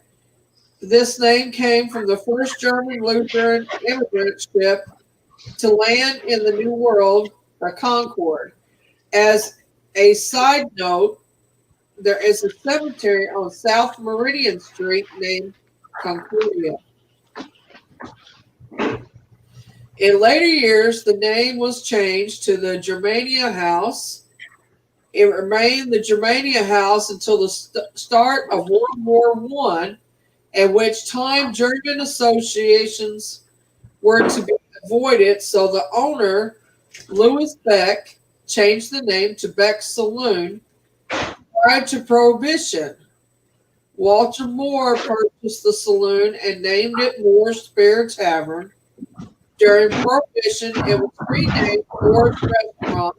This name came from the first German Lutheran immigrant ship to land in the New World, the Concord. As a side note, there is a cemetery on South Meridian Street named Concordia. In later years, the name was changed to the Germania House. It remained the Germania House until the start of World War I, at which time German associations were to be avoided, so the owner, Louis Beck, changed the name to Beck's Saloon. Prior to Prohibition, Walter Moore purchased the saloon and named it Moore's Beer Tavern. During Prohibition, it was renamed Moore's Restaurant,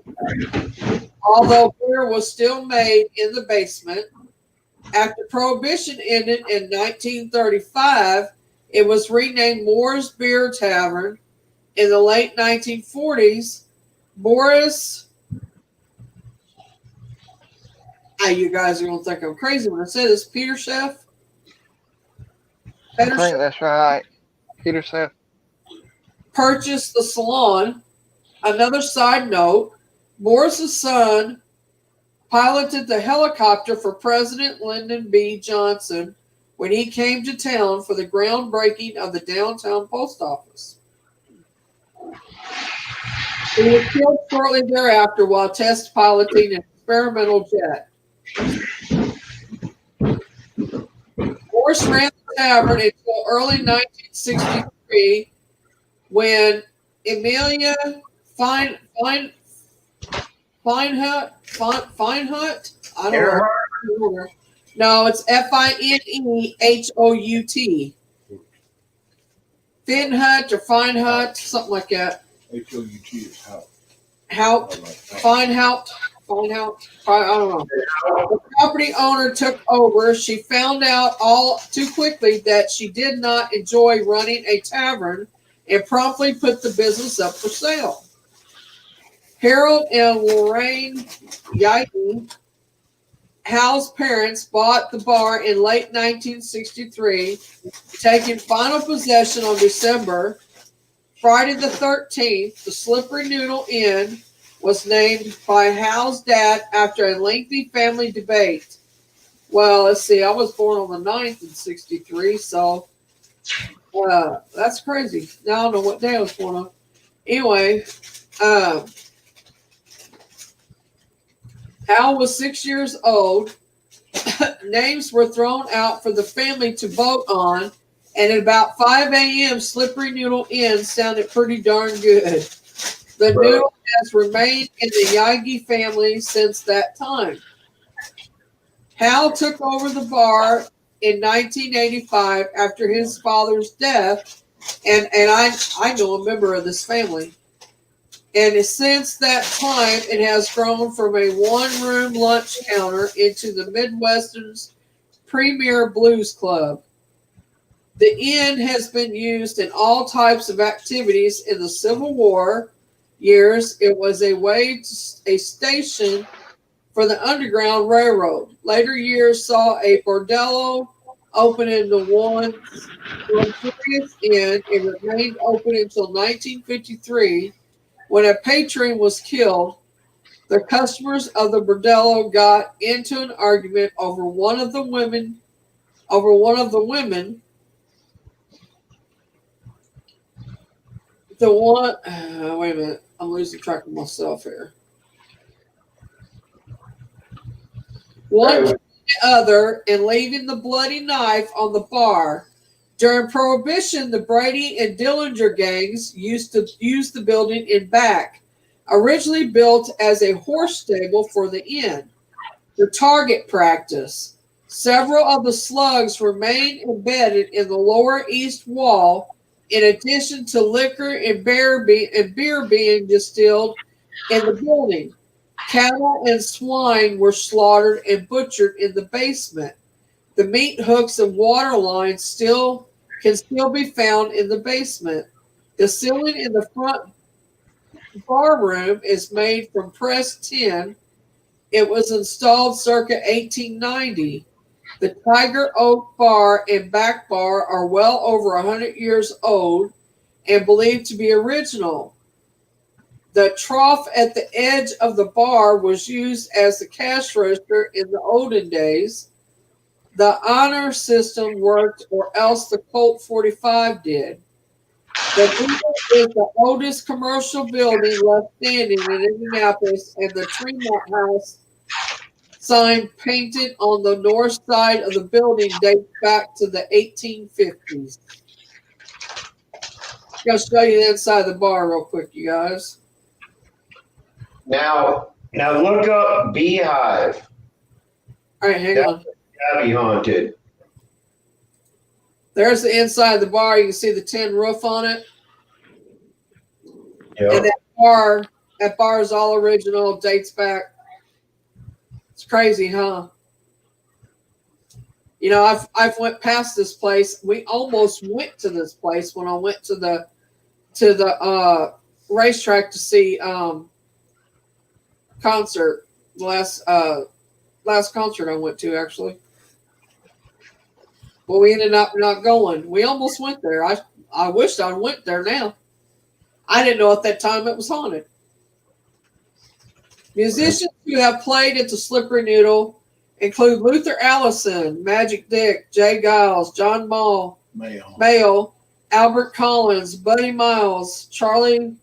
although beer was still made in the basement. After Prohibition ended in 1935, it was renamed Moore's Beer Tavern. In the late 1940s, Morris... you guys are going to think I'm crazy when I say this. Peter Chef? I think that's right. Peter Chef purchased the salon. Another side note, Morris's son piloted the helicopter for President Lyndon B. Johnson when he came to town for the groundbreaking of the downtown post office. He was killed shortly thereafter while test piloting an experimental jet. Morris ran the tavern until early 1963 when Amelia Feinhut, I don't know. No, it's Finehout. Finhut or Feinhut, something like that. H-O-U-T is how. Hout, Feinhout, I don't know. The property owner took over. She found out all too quickly that she did not enjoy running a tavern and promptly put the business up for sale. Harold and Lorraine Yiden, Hal's parents, bought the bar in late 1963, taking final possession on December. Friday the 13th, the Slippery Noodle Inn was named by Hal's dad after a lengthy family debate. Well, let's see, I was born on the 9th in 63, so that's crazy. Now I don't know what day I was born on. Anyway, Hal was 6 years old. Names were thrown out for the family to vote on, And at about 5 a.m., Slippery Noodle Inn sounded pretty darn good. The noodle has remained in the Yagi family since that time. Hal took over the bar in 1985 after his father's death, and I know a member of this family. And since that time, it has grown from a one-room lunch counter into the Midwestern's premier blues club. The inn has been used in all types of activities in the Civil War years. It was a station for the Underground Railroad. Later years saw a bordello open in the one luxurious inn. It remained open until 1953 when a patron was killed. The customers of the bordello got into an argument over one of the women. The one, wait a minute, I'm losing track of myself here. One to the other and leaving the bloody knife on the bar. During Prohibition, the Brady and Dillinger gangs used to use the building in back, originally built as a horse stable for the inn. The target practice. Several of the slugs remain embedded in the lower east wall, in addition to liquor and beer being distilled in the building. Cattle and swine were slaughtered and butchered in the basement. The meat hooks and water lines can still be found in the basement. The ceiling in the front bar room is made from pressed tin. It was installed circa 1890. The Tiger Oak Bar and Back Bar are well over 100 years old and believed to be original. The trough at the edge of the bar was used as the cash register in the olden days. The honor system worked, or else the Colt 45 did. The Eagle is the oldest commercial building left standing in Indianapolis, and the Tremont House sign painted on the north side of the building dates back to the 1850s. I'm going to show you the inside of the bar real quick, you guys. Now look up Beehive. All right, hang on. Gotta be haunted. There's the inside of the bar. You can see the tin roof on it. Yep. And that bar is all original, dates back. It's crazy, huh? You know, I've went past this place. We almost went to this place when I went to the racetrack to see concert. Last concert I went to, actually. But we ended up not going. We almost went there. I wished I went there now. I didn't know at that time it was haunted. Musicians who have played at the Slippery Noodle include Luther Allison, Magic Dick, Jay Giles, John Mayo, Albert Collins, Buddy Miles, Charlie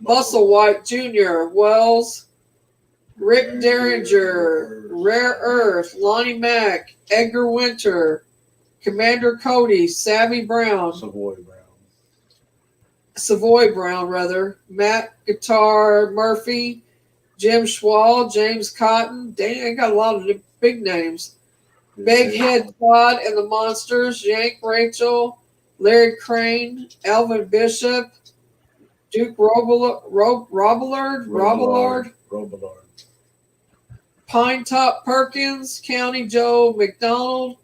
Musselwhite Jr., Wells, Rick Derringer, Rare Earth, Lonnie Mack, Edgar Winter, Commander Cody, Savoy Brown, Matt Guitar Murphy, Jim Schwall, James Cotton. Dang, I got a lot of big names. Big Head Todd and the Monsters, Yank Rachel, Larry Crane, Elvin Bishop, Duke Robillard, Pine Top Perkins, County Joe McDonald,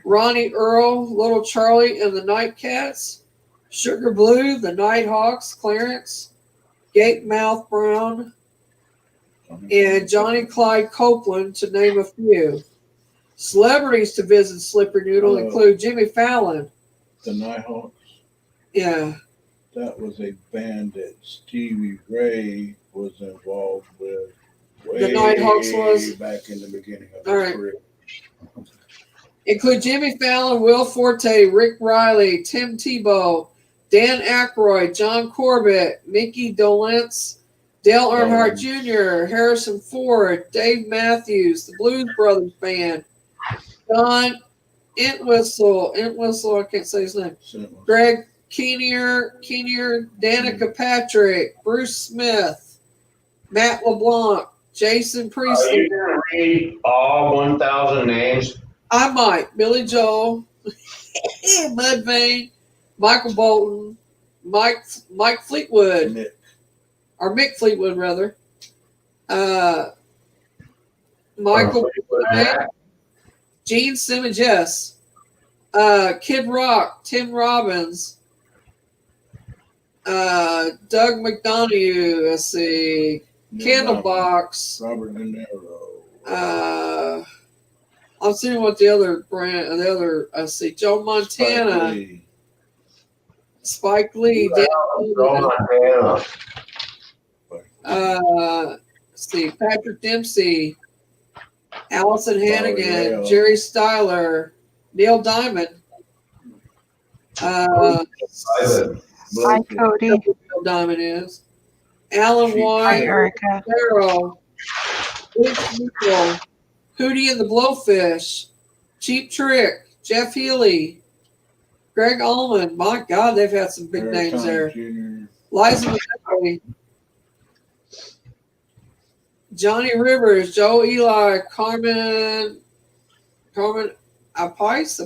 Ronnie Earl, Little Charlie and the Nightcats, Sugar Blue, the Nighthawks, Clarence, Gatemouth Brown, and Johnny Clyde Copeland, to name a few. Celebrities to visit Slippery Noodle include Jimmy Fallon. The Nighthawks? Yeah. That was a band that Stevie Ray was involved with. The Nighthawks was? Back in the beginning of his career. Include Jimmy Fallon, Will Forte, Rick Riley, Tim Tebow, Dan Aykroyd, John Corbett, Mickey Dolenz, Dale Earnhardt Jr., Harrison Ford, Dave Matthews, the Blues Brothers Band, John Entwistle, I can't say his name. Greg Keener, Danica Patrick, Bruce Smith, Matt LeBlanc, Jason Are Priestley. you going to read all 1,000 names? I might. Billy Joel, Mudvayne, Michael Bolton, Mike Fleetwood, or Mick Fleetwood rather. Michael, Gene Simmons, yes. Kid Rock, Tim Robbins, Doug McDonough, let's see, Candlebox. Robert De Niro. I'm seeing what the other I see, Joe Montana, Spike Lee, Montana. let's see, Patrick Dempsey, Allison Hannigan, Jerry Styler, Neil Diamond. Hi, Cody. Neil Diamond is. Alan Hi, White, Erica. Farrell, Hootie and the Blowfish, Cheap Trick, Jeff Healy, Greg Allman. My God, they've had some big names there. Liza Minnelli, Johnny Rivers, Joe Eli, Carmen Apice.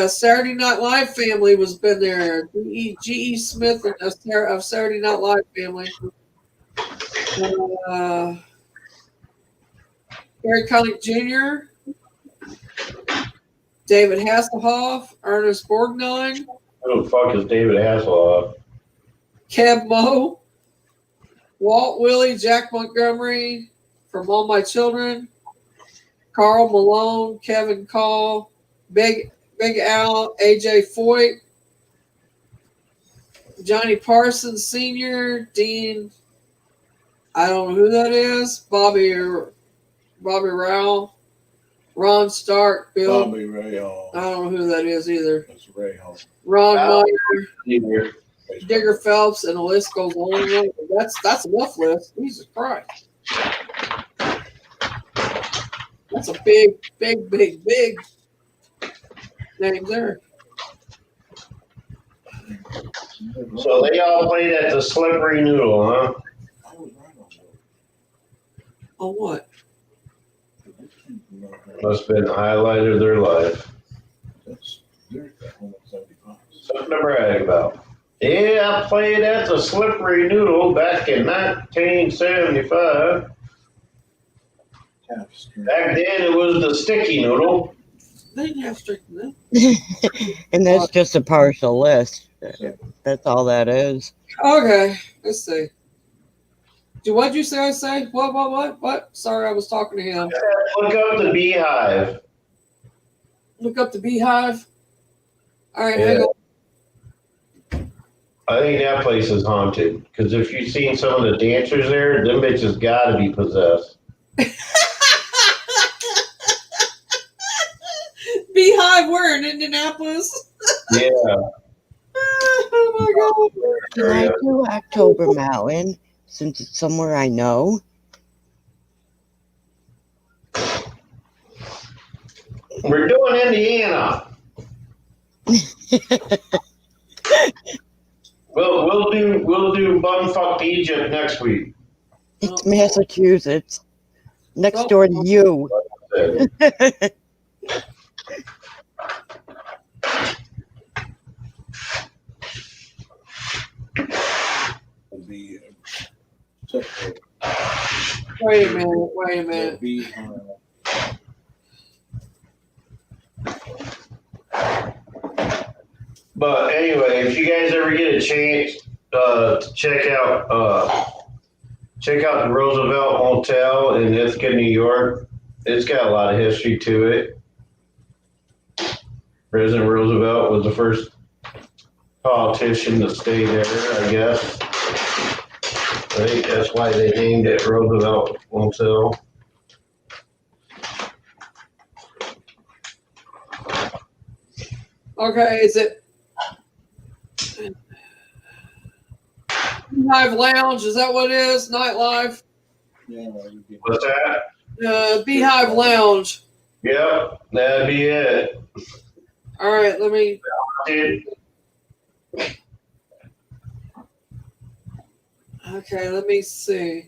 Saturday Night Live family was been there. G.E. Smith of Saturday Night Live family. Barry Connick Jr., David Hasselhoff, Ernest Borgnine. Who the fuck is David Hasselhoff? Kev Moe, Walt Willie, Jack Montgomery, From All My Children, Carl Malone, Kevin Call, Big Al, AJ Foyt, Johnny Parsons Sr., Dean, I don't know who that is, Bobby Rowell, Ron Stark, Bill. Bobby Ray Hall. I don't know who that is either. That's Ray Hall. Ron Meyer, Digger Phelps, and the list goes on and on. That's enough list. Jesus Christ. That's a big name there. So they all played at the Slippery Noodle, huh? On what? Must have been the highlight of their life. Something to brag about. Yeah, I played at the Slippery Noodle back in 1975. Back then it was the Sticky Noodle. They didn't have strict then. And that's just a partial list. That's all that is. Okay, let's see. What'd you say? I say what? Sorry, I was talking to him. Look up the Beehive. Look up the Beehive. All right, Yeah. hang on. I think that place is haunted because if you've seen some of the dancers there, them bitches got to be possessed. Beehive, where in Indianapolis? Yeah. Oh my God. Can I do October Mountain since it's somewhere I know? We're doing Indiana. We'll do bumfuck Egypt next week. It's Massachusetts, next door to you. Wait a minute. But anyway, if you guys ever get a chance to check out the Roosevelt Motel in Ithaca, New York, it's got a lot of history to it. President Roosevelt was the first politician to stay there, I guess. I think that's why they named it Roosevelt Motel. Okay, is it Beehive Lounge? Is that what it is? Nightlife? Yeah, What's that? Beehive Lounge. Yep, that'd be it. All right, let me. Okay, let me see.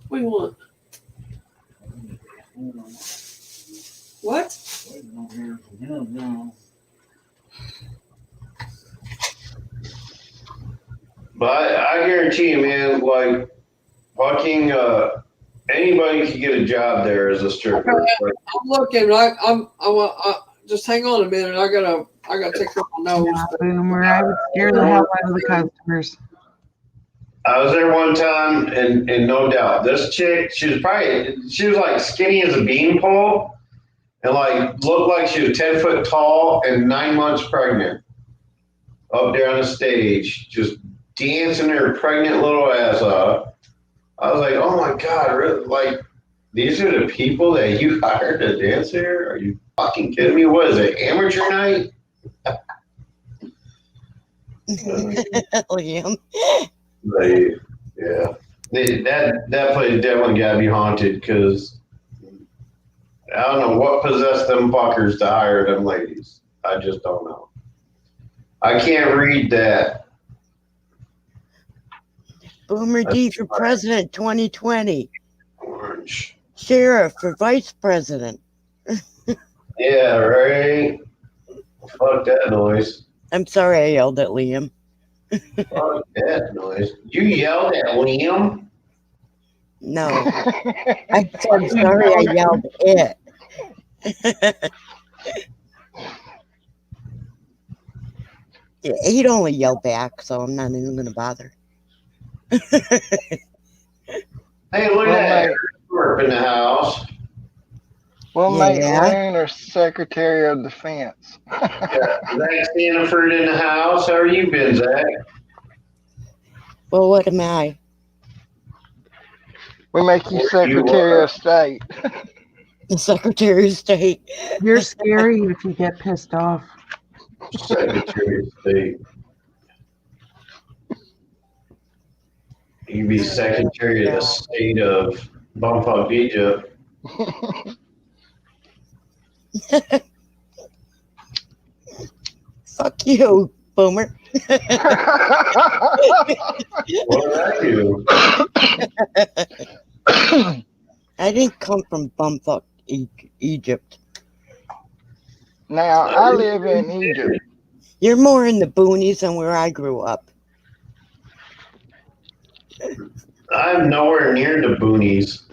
What do you want? What? But I guarantee you, man, like fucking anybody could get a job there as a stripper. Like, I'm looking. Just hang on a minute. I gotta take off my nose. Nah, Boomer, I would scare the hell out of the customers. I was there one time, and no doubt, this chick, she was like skinny as a beanpole, and like looked like she was 10 foot tall and 9 months pregnant, up there on the stage, just dancing her pregnant little ass off. I was like, oh my god, really? Like these are the people that you hired to dance here? Are you fucking kidding me? What is it, amateur night? Liam. That place definitely got to be haunted because I don't know what possessed them fuckers to hire them ladies. I just don't know. I can't read that. Boomer D for president 2020. Orange. Sheriff for vice president. Yeah, right. Fuck that noise. I'm sorry I yelled at Liam. Fuck that noise. You yelled at Liam? No. I said sorry I yelled it. Yeah, he'd only yell back, so I'm not even going to bother. Hey, look at that Eric in the house. We'll make Yeah. Loon our Secretary of Defense. Zach Stanford in the house. How are you been, Zach? Well, what am I? We make you Secretary of State. The Secretary of State. You're scary if you get pissed off. Secretary of State. You'd be Secretary of the State of Bumfuck Egypt. Fuck you, Boomer. What did I do? I didn't come from bumfuck Egypt. Now, I live in Egypt. You're more in the boonies than where I grew up. I'm nowhere near the boonies.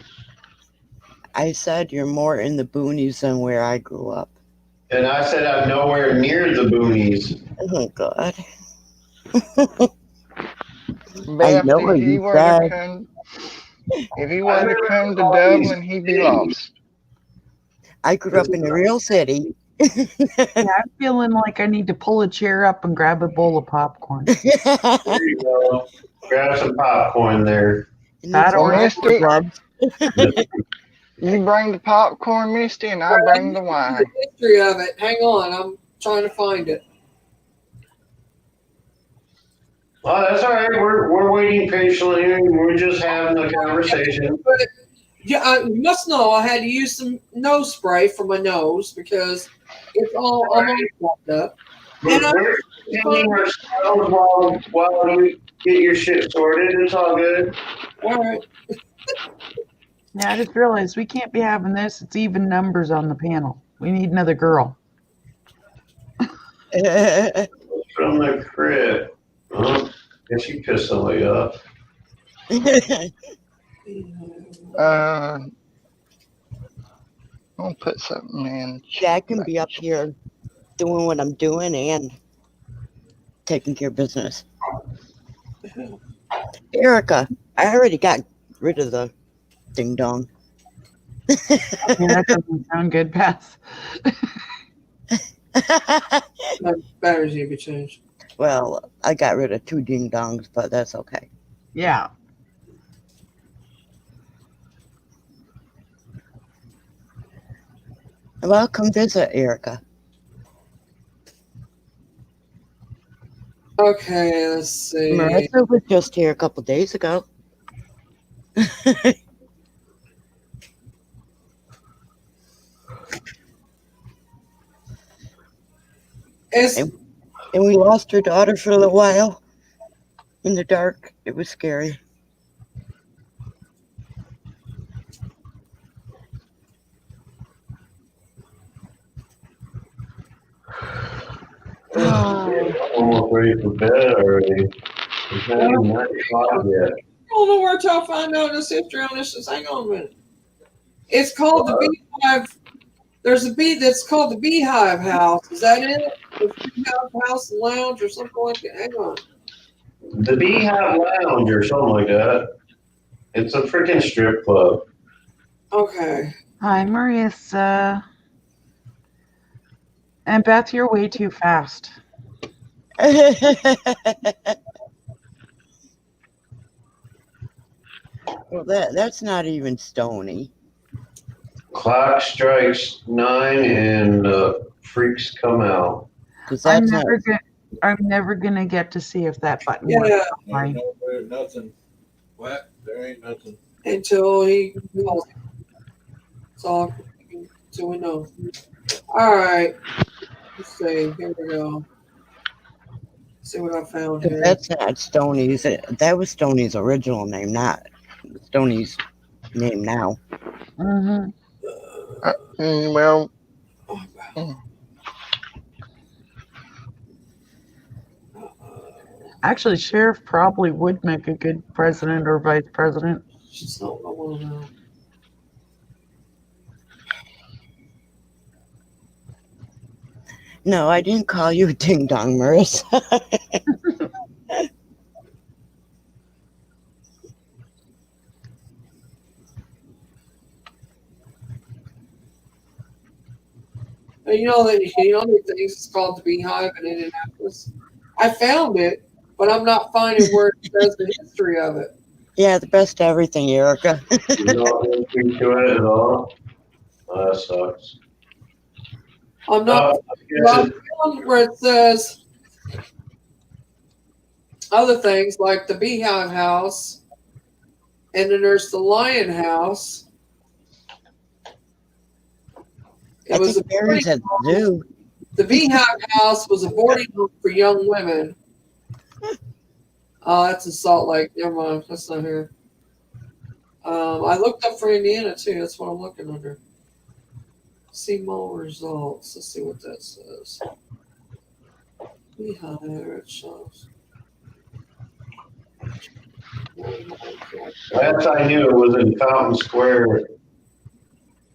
I said you're more in the boonies than where I grew up. And I said I'm nowhere near the boonies. Oh, God. Beth, know what if he you were to said. come, if he were to come to Dublin, he'd be lost. I grew up in a real city. Yeah, I'm feeling like I need to pull a chair up and grab a bowl of popcorn. There you go. Grab some popcorn there. That Well, or Misty, gloves. you bring the popcorn, Misty, and I bring the wine. The history of it. Hang on, I'm trying to find it. Oh, that's all right. We're waiting patiently. We're just having a conversation. But yeah, you must know I had to use some nose spray for my nose because it's all I'm all fucked up. We're continuing ourselves while you get your shit sorted. It's all good. All right. Yeah, I just realized we can't be having this. It's even numbers on the panel. We need another girl. From the crib. Oh, guess you pissed somebody off. I'll put something in. Yeah, I can be up here doing what I'm doing and taking care of business. Erica, I already got rid of the ding dong. Yeah, that doesn't sound good, Beth. My batteries need to be changed. Well, I got rid of 2 ding dongs, but that's okay. Yeah. Well, come visit, Erica. Okay, let's see. Marissa was just here a couple days ago. It's, And we lost her daughter for a little while in the dark. It was scary. I'm almost ready for bed already. It's not even 9 o'clock yet. I don't know where to find out this history on this. Just hang on a minute. It's called the Beehive. There's a bee that's called the Beehive House. Is that it? The Beehive House and Lounge or something like that? Hang on. The Beehive Lounge or something like that. It's a freaking strip club. Okay. Hi, Marissa. And Beth, you're way too fast. Well, that's not even Stony. Clock strikes 9 and freaks come out. Because I'm that's not. never gonna get to see if that button Yeah. works. Ain't no, nothing. What? There ain't nothing. Until he calls. So we know. All right. Let's see. Here we go. See what I found here. That's not Stoney's. That was Stoney's original name, not Stoney's name now. Mm-hmm. Well, Actually, sheriff probably would make a good president or vice president. Just don't want to know. No, I didn't call you a ding dong, Marissa. And you know the things it's called the Beehive in Indianapolis. I found it, but I'm not finding where it says the history of it. Yeah, the best of everything, Erica. You don't speak to it at all? Oh, that sucks. I'm not. I found where it says other things like the Beehive House, and then there's the Lion House. It was a Barry's at the zoo. The Beehive House was a boarding home for young women. Oh, that's in Salt Lake. Never mind. That's not here. I looked up for Indiana, too. That's what I'm looking under. See more results. Let's see what that says. Beehive, there it shows. Last I knew it was in Fountain Square,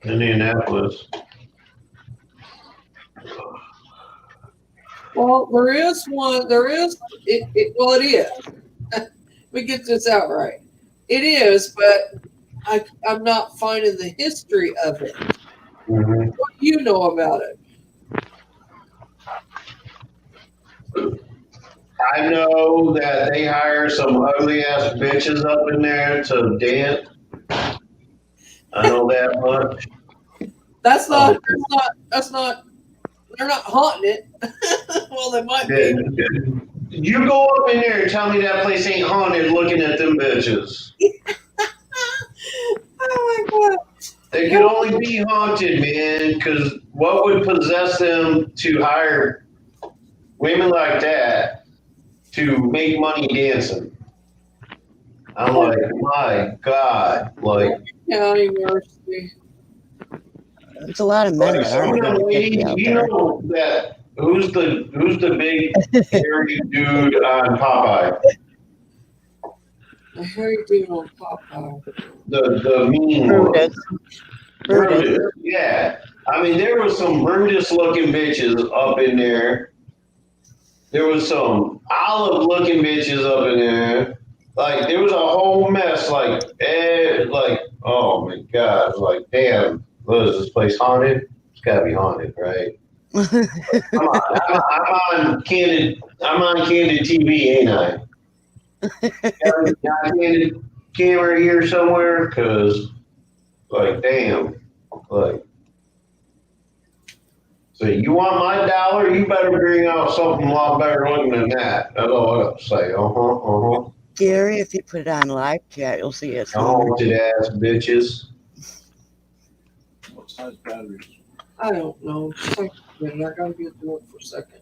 Indianapolis. Well, there is one. There is. Well, it is. Let me get this out right. It is, but I'm not finding the history of it. Mm-hmm. What do you know about it? I know that they hire some ugly ass bitches up in there to dance. I know that much. That's not. They're not haunting it. Well, they might be. You go up in there and tell me that place ain't haunted looking at them bitches. Oh my god. They could only be haunted, man, because what would possess them to hire women like that to make money dancing? I'm like, my God. Like, County University. There's a lot of men that aren't going to get you out you there. know that who's the big hairy dude on Popeye? A hairy dude on Popeye. The mean one. Brutus. Yeah. I mean, there was some Brutus looking bitches up in there. There was some olive looking bitches up in there. Like, there was a whole mess. Like, oh my God. Like, damn, what is this place haunted? It's got to be haunted, right? Come on. I'm on Candid TV, ain't I? Got a Candid camera here somewhere? Because, like, damn. Like, So you want my dollar? You better bring out something a lot better looking than that. That's all I got to say. Gary, if you put it on live chat, you'll see it's Haunted ass bitches. What size batteries? I don't know. Just like a minute. I gotta get to it for a second.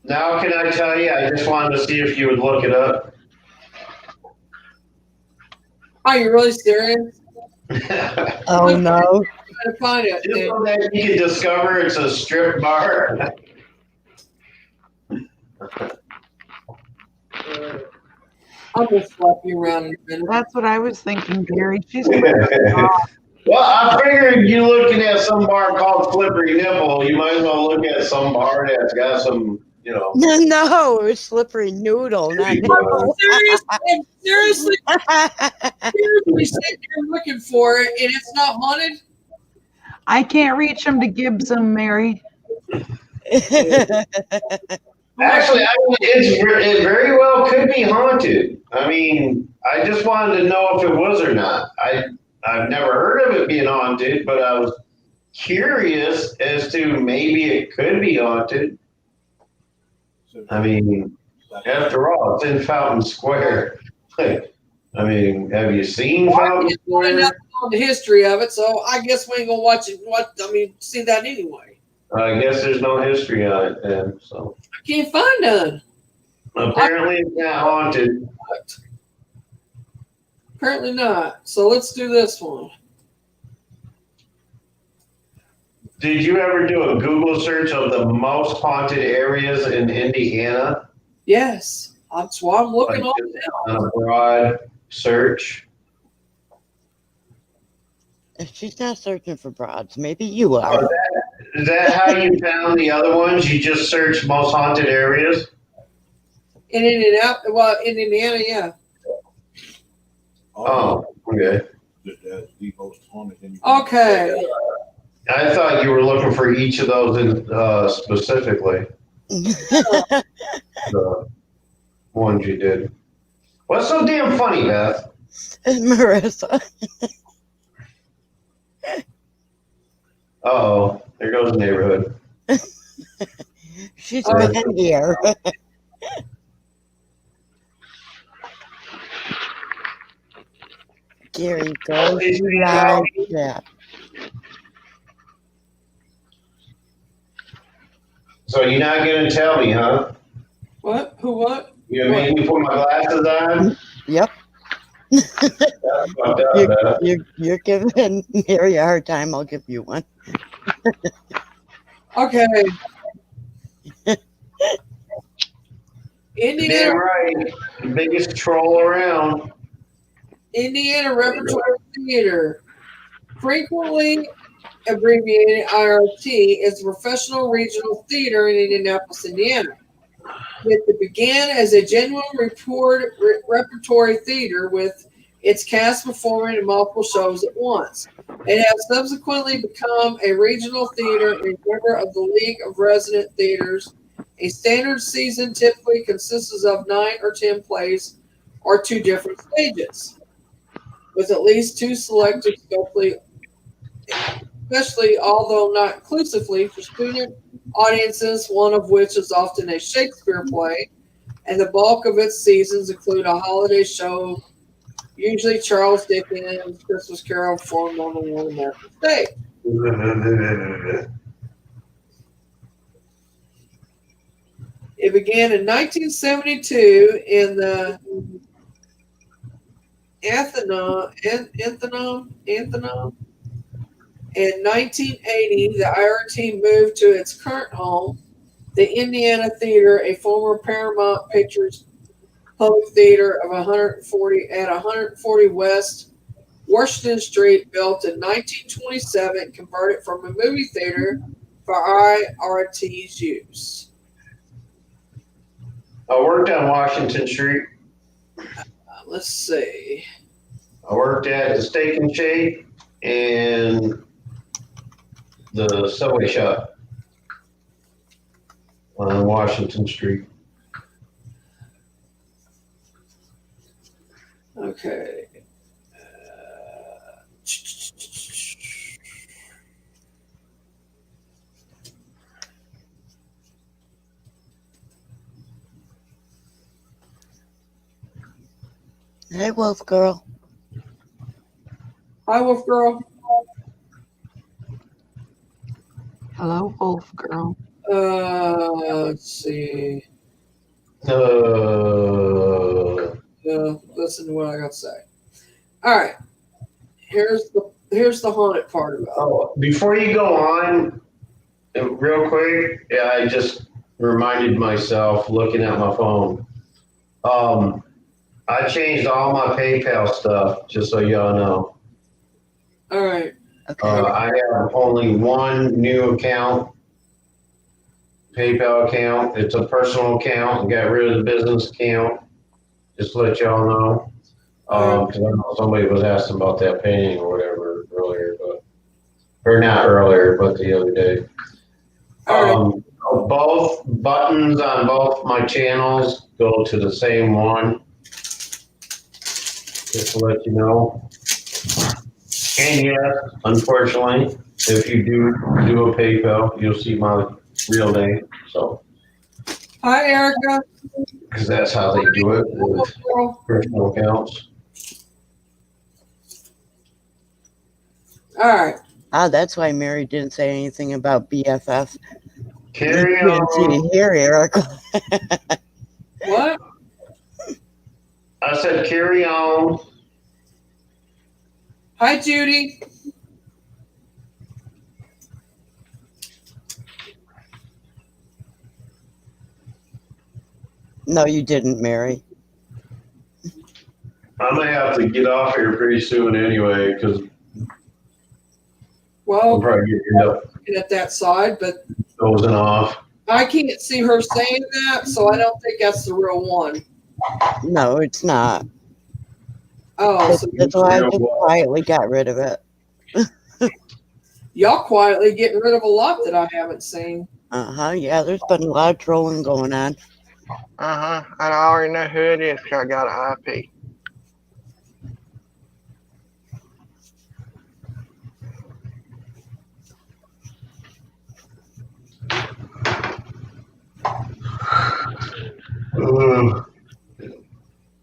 Now, can I tell you? I just wanted to see if you would look it up. Are you really serious? Oh no. I'm trying to find it. Just so that you can discover it's a strip bar. I'm gonna slap you around in a minute. That's what I was thinking, Gary. She's Well, I figured you looking at some bar called Slippery Nipple, you might as well look at some bar that's got some, No, it was slippery noodle, not nipple. I'm seriously sitting here looking for it, and it's not haunted. I can't reach him to give some, Mary. Actually, it very well could be haunted. I mean, I just wanted to know if it was or not. I've never heard of it being haunted, but I was curious as to maybe it could be haunted. I mean, after all, it's in Fountain Square. I mean, have you seen Fountain Square? The history of it, so I guess we ain't gonna watch it. See that anyway. I guess there's no history on it then. So I can't find none. Apparently, it's not haunted. Apparently not. So let's do this one. Did you ever do a Google search of the most haunted areas in Indiana? Yes, that's why I'm looking Like on a broad search. She's not searching for broads. Maybe you are. Is that how you found the other ones? You just searched most haunted areas? In Indiana, in Indiana, yeah. Oh, okay. That's the most haunted in Okay. I thought you were looking for each of those specifically. The ones you did. What's so damn funny, Beth? Marissa. Oh, there goes the neighborhood. She's been here. Gary, go to live chat. So you're not going to tell me, huh? What? Who? What? You're going to make me put my glasses on? Yep. That's fucked up, Beth. You're giving Mary a hard time. I'll give you one. Okay. Damn Indiana, right. The biggest troll around. Indiana Repertory Theater, frequently abbreviated IRT, is a professional regional theater in Indianapolis, Indiana. It began as a genuine repertory theater with its cast performing in multiple shows at once. It has subsequently become a regional theater and a member of the League of Resident Theaters. A standard season typically consists of 9 or 10 plays or 2 different stages, with at least 2 selected especially, although not exclusively, for student audiences, one of which is often a Shakespeare play, and the bulk of its seasons include a holiday show, usually Charles Dickens' Christmas Carol, performed on the One American stage. It began in 1972 in the Athenaeum. In 1980, the IRT moved to its current home, the Indiana Theater, a former Paramount Pictures Public Theater of 140 West Washington Street, built in 1927, converted from a movie theater for IRT's use. I worked on Washington Street. Let's see. I worked at the Steak and Shake and the Subway Shop on Washington Street. Okay. Hey, Wolf Girl. Hi, Wolf Girl. Hello, Wolf Girl. Let's see. Listen to what I got to say. All right. Here's the haunted part about it. Oh, before you go on, real quick, yeah, I just reminded myself looking at my phone. I changed all my PayPal stuff, just so y'all know. All right. Okay. I have only one new account, PayPal account. It's a personal account. Got rid of the business account. Just to let y'all know. Because I know somebody was asking about that painting or whatever earlier, or not earlier, but the other day. Both buttons on both my channels go to the same one. Just to let you know. And yes, unfortunately, if you do a PayPal, you'll see my real name. So. Hi, Erica. Because that's how they do it with personal accounts. All right. Ah, that's why Mary didn't say anything about BFF. Carry You didn't see on. it here, Erica. What? I said carry on. Hi, Judy. No, you didn't, Mary. I'm going to have to get off here pretty soon anyway, because Well, I'm probably getting up looking at that side, but dozing off. I can't see her saying that, so I don't think that's the real one. No, it's not. Oh, so That's why I just quietly got rid of it. y'all quietly getting rid of a lot that I haven't seen. Yeah, there's been a lot of trolling going on. And I already know who it is because I got an IP.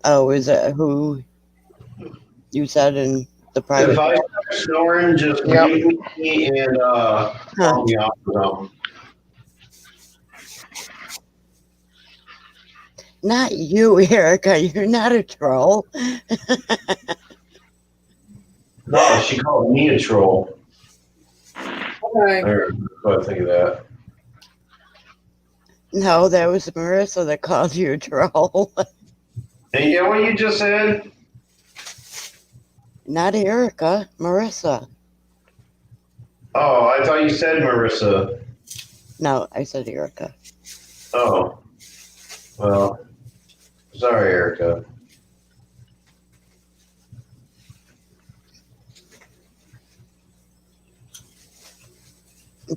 Oh, is it who you said in the private? If I start snoring, just mute me and call me off or something. Not you, Erica. You're not a troll. No, she called me a troll. Okay. What I think of that. No, that was Marissa that called you a troll. And you know what you just said? Not Erica, Marissa. Oh, I thought you said Marissa. No, I said Erica. Oh. Well, sorry, Erica.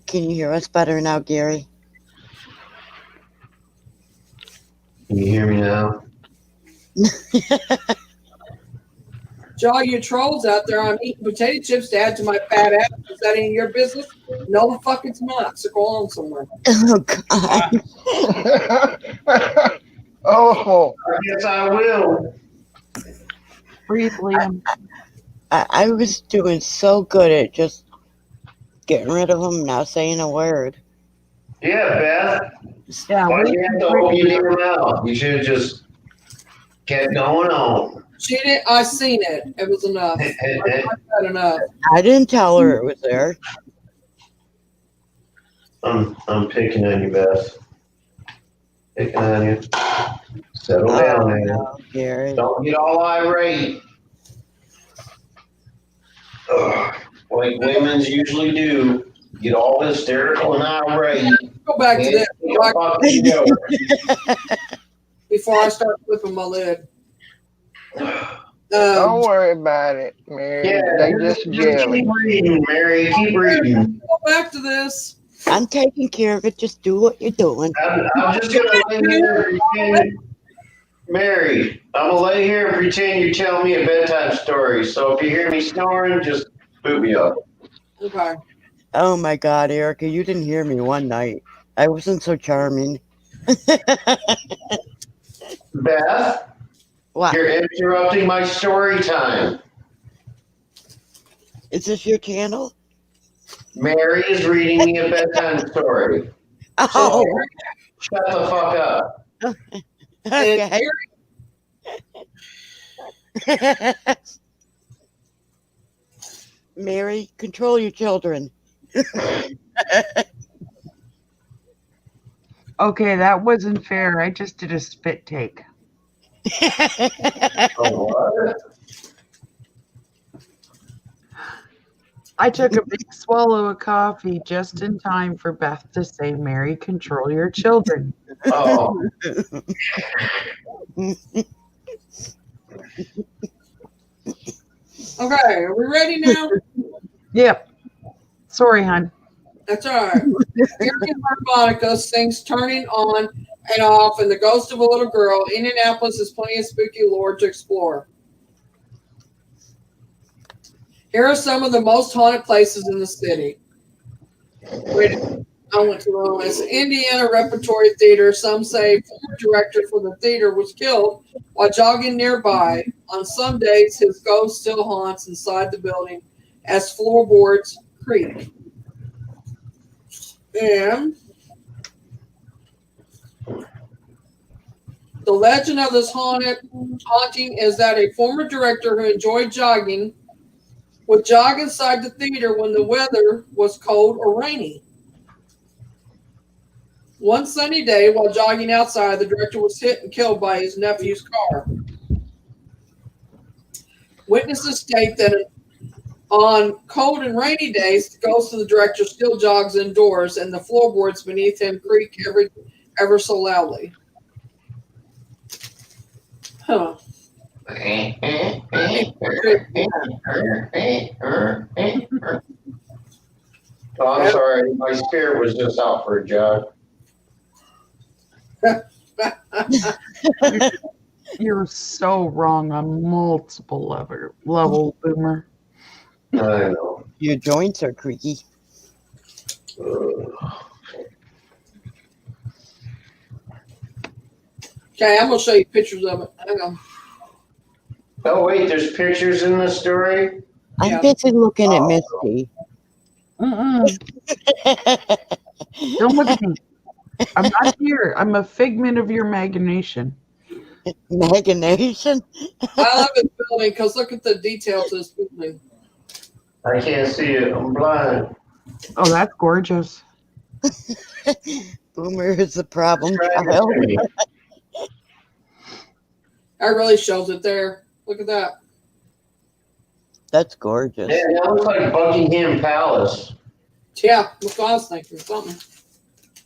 Can you hear us better now, Gary? Can you hear me now? To all you trolls out there, I'm eating potato chips to add to my fat ass. Is that any of your business? No, the fuck it's not. So go on somewhere. Oh, God. Oh. I guess I will. Breathe, Liam. I was doing so good at just getting rid of them, not saying a word. Yeah, Beth. Yeah, Why do you have to open your mouth? You should have just kept going on. She did. I seen it. It was enough. I had enough. I didn't tell her it was there. I'm picking on you, Beth. Picking on you. Settle down, man. No, Gary. Don't get all irate. Ugh, like women's usually do. Get all hysterical and irate. Go back to that before I start flipping my lid. Don't worry about it, Mary. Yeah, They just jelly. keep reading, Mary. Keep reading. Go back to this. I'm taking care of it. Just do what you're doing. I'm just going to lay here and pretend, Mary, I'm going to lay here and pretend you're telling me a bedtime story. So if you hear me snoring, just boot me up. Okay. Oh, my God, Erica, you didn't hear me one night. I wasn't so charming. Beth? What? You're interrupting my story time. Is this your channel? Mary is reading me a bedtime story. Oh, Shut the fuck up. okay. Mary, control your children. Okay, that wasn't fair. I just did a spit take. Oh, what? I took a big swallow of coffee just in time for Beth to say, Mary, control your children. Oh. Okay, are we ready now? Yep. Sorry, hon. That's all right. Marion Harmonica sings Turning On and Off and The Ghost of a Little Girl. Indianapolis has plenty of spooky lore to explore. Here are some of the most haunted places in the city. Wait, I went to the wrong one. It's Indiana Repertory Theater. Some say former director for the theater was killed while jogging nearby. On some days, his ghost still haunts inside the building as floorboards creak. And the legend of this haunting is that a former director who enjoyed jogging would jog inside the theater when the weather was cold or rainy. One sunny day, while jogging outside, the director was hit and killed by his nephew's car. Witnesses state that on cold and rainy days, the ghost of the director still jogs indoors, and the floorboards beneath him creak ever so loudly. Huh. Oh, I'm sorry. My spirit was just out for a jog. You're so wrong on multiple level, Boomer. I know. Your joints are creaky. Okay, I'm going to show you pictures of it. Hang on. Oh, wait, there's pictures in the story? I'm busy looking at Misty. Don't look at me. I'm not here. I'm a figment of your imagination. Imagination? I love this building because look at the detail to this building. I can't see it. I'm blind. Oh, that's gorgeous. Boomer is the problem child. That really shows it there. Look at that. That's gorgeous. Yeah, that looks like Buckingham Palace. Yeah, that's what I was thinking.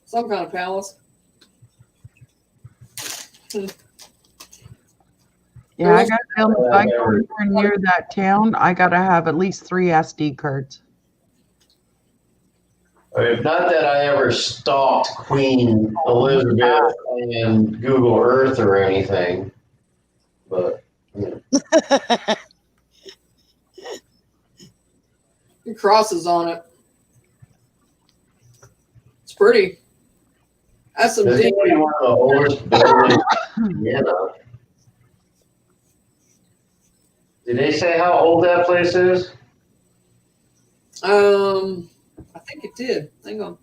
Some kind of palace. Yeah, I got to tell if I go anywhere near that town, I got to have at least 3 SD cards. I mean, not that I ever stalked Queen Elizabeth and Google Earth or anything, but you know. And crosses on it. It's pretty. That's some This is deep. one of the oldest buildings in Vienna. Did they say how old that place is? I think it did. Hang on.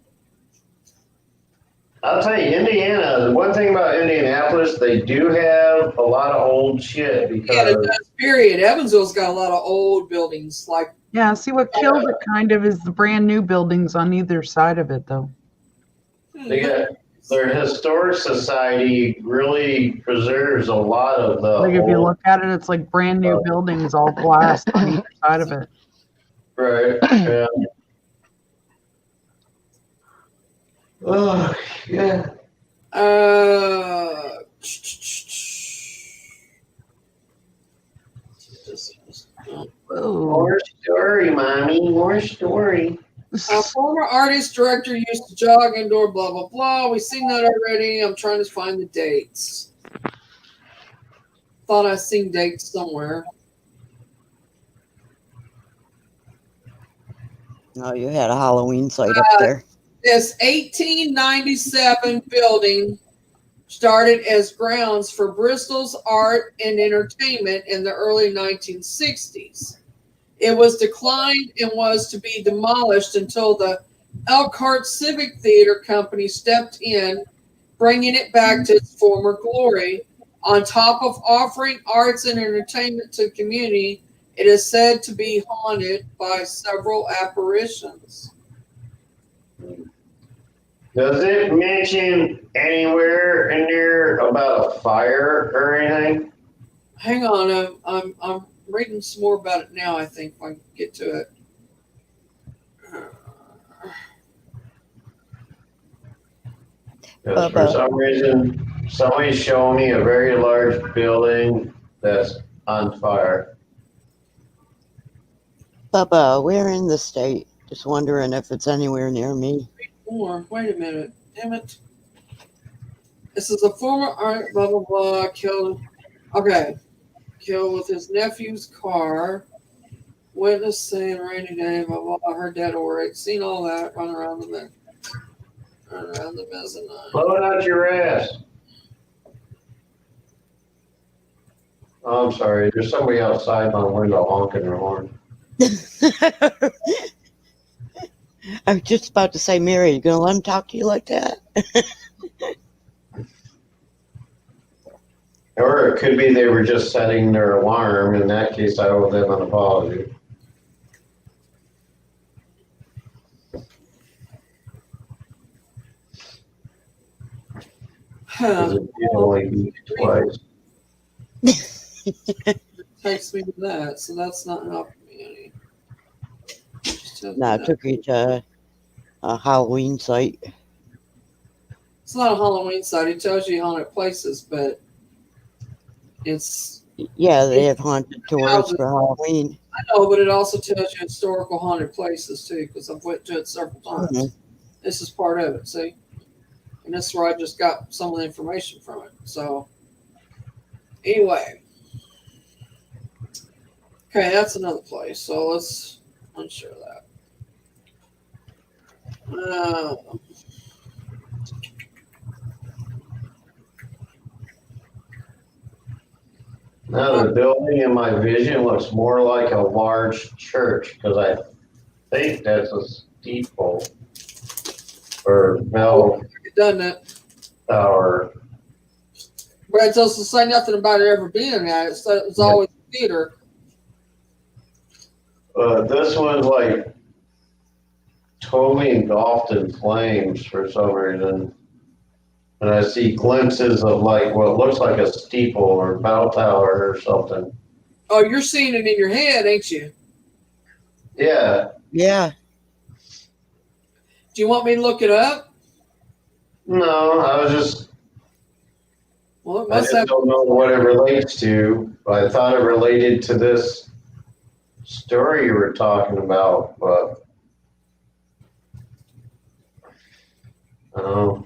I'll tell you, Indiana, the one thing about Indianapolis, they do have a lot of old shit Yeah, it because does, period. Evansville's got a lot of old buildings. Like, Yeah, see what killed it kind of is the brand new buildings on either side of it, though. they got their historic society really preserves a lot of the Like if you old, look at it, it's like brand new buildings, all glass on either side of it. right? Yeah. Oh, yeah. More story, mommy. More story. A former artist director used to jog indoor, blah, blah, blah. We've seen that already. I'm trying to find the dates. Thought I seen dates somewhere. Oh, you had a Halloween site up there. This 1897 building started as grounds for Bristol's art and entertainment in the early 1960s. It was declined and was to be demolished until the Elkhart Civic Theater Company stepped in, bringing it back to its former glory. On top of offering arts and entertainment to the community, it is said to be haunted by several apparitions. Does it mention anywhere in there about a fire or anything? Hang on, I'm reading some more about it now. I think if I can get to it. Because for some reason, somebody's showing me a very large building that's on fire. Bubba, we're in the state. Just wondering if it's anywhere near me. More. Wait a minute. Damn it. This is a former art, blah, blah, blah, killed. Okay. Killed with his nephew's car. Witness saying rainy day, blah, blah, blah. Heard that already. Seen all that. Run around the mezzanine. Blowing out your ass. Oh, I'm sorry. There's somebody outside my window honking their horn. I was just about to say, Mary, you gonna let him talk to you like that? Or it could be they were just setting their alarm. In that case, I owe them an apology. Because it did only beep twice. Takes me to that, so that's not helping me any. No, I took you to a Halloween site. It's not a Halloween site. It tells you haunted places, but it's... Yeah, they have haunted tours for Halloween. I know, but it also tells you historical haunted places, too, because I've went to it several times. Mm-hmm. This is part of it, see? And this is where I just got some of the information from it. So, anyway. Okay, that's another place. So, let's unshare that. Now the building in my vision looks more like a large church because I think that's a steeple or bell Doesn't it? tower. But it doesn't say nothing about it ever being that. It's always a theater. This one's like totally engulfed in flames for some reason. And I see glimpses of like what looks like a steeple or bell tower or something. Oh, you're seeing it in your head, ain't you? Yeah. Yeah. Do you want me to look it up? No, I was just. Well, it I must just don't know what it relates to. I thought it related to this story you were talking about, but. Oh.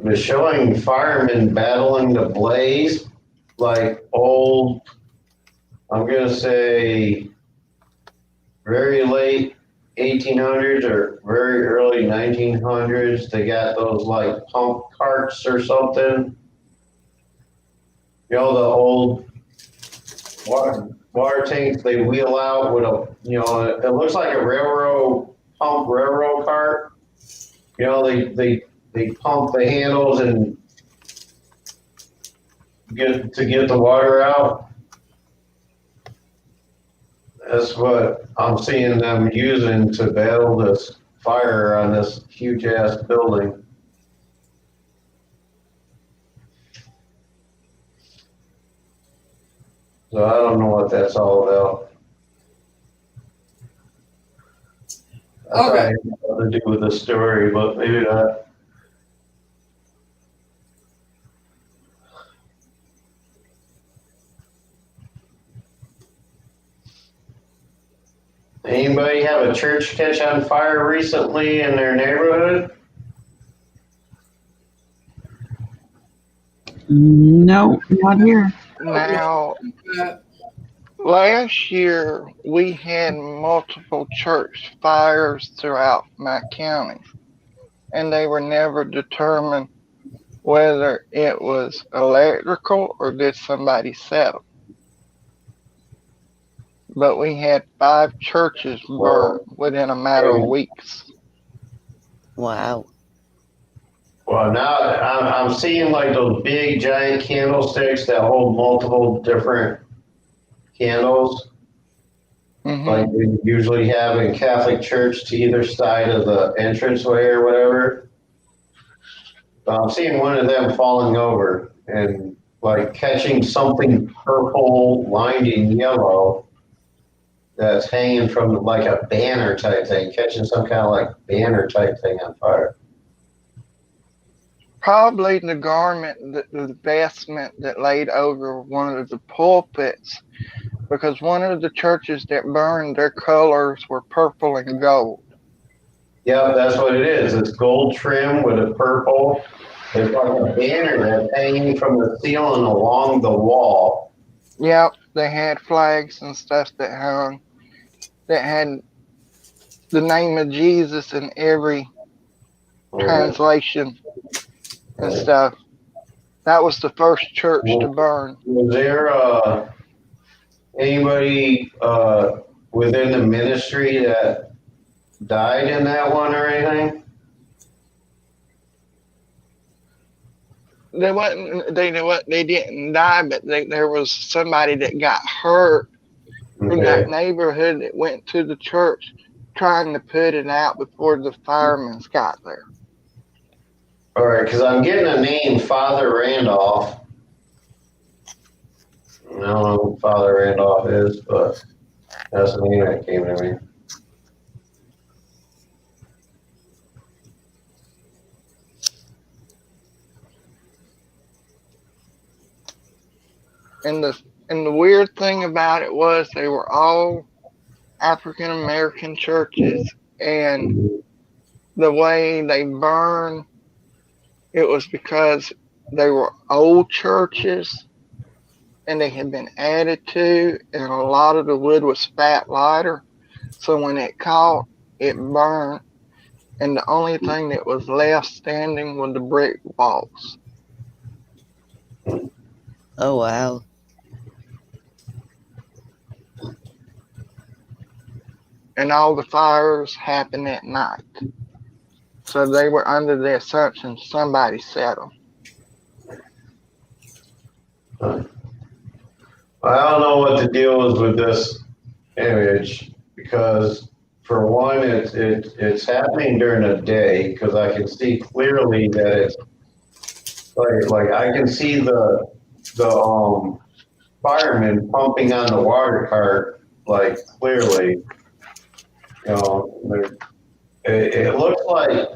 They're showing firemen battling the blaze, like old, I'm going to say very late 1800s or very early 1900s. They got those like pump carts or something. You know, the old water tanks they wheel out with a, you know, it looks like a railroad cart. You know, they pump the handles and get the water out. That's what I'm seeing them using to battle this fire on this huge ass building. So I don't know what that's all about. I thought it had nothing to do with the story, but maybe not. Anybody have a church catch on fire recently in their neighborhood? No, not here. Now, last year we had multiple church fires throughout my county, and they were never determined whether it was electrical or did somebody set them. But we had 5 churches burn within a matter of weeks. Wow. Well, now I'm seeing like those big giant candlesticks that hold multiple different candles, like we usually have in Catholic Church to either side of the entranceway or whatever. But I'm seeing one of them falling over and like catching something purple lined in yellow that's hanging from like a banner type thing, catching some kind of like banner type thing on fire. Probably the garment, the vestment that laid over one of the pulpits, because one of the churches that burned, their colors were purple and gold. Yeah, that's what it is. It's gold trim with a purple. It's like a banner that's hanging from the ceiling along the wall. Yep, they had flags and stuff that hung that had the name of Jesus in every translation and stuff. That was the first church to burn. Was there anybody within the ministry that died in that one or anything? They didn't die, but there was somebody that got hurt from that neighborhood that went to the church trying to put it out before the firemen got there. All right, because I'm getting a name, Father Randolph. I don't know who Father Randolph is, but that's the name that came to me. And the weird thing about it was they were all African American churches, and the way they burned, it was because they were old churches and they had been added to, and a lot of the wood was fat lighter. So when it caught, it burned, and the only thing that was left standing was the brick walls. Oh, wow. And all the fires happened at night. So they were under the assumption somebody set them. I don't know what the deal is with this image because, for one, it's happening during the day because I can see clearly that it's like I can see the firemen pumping on the water cart like clearly. You know, it looks like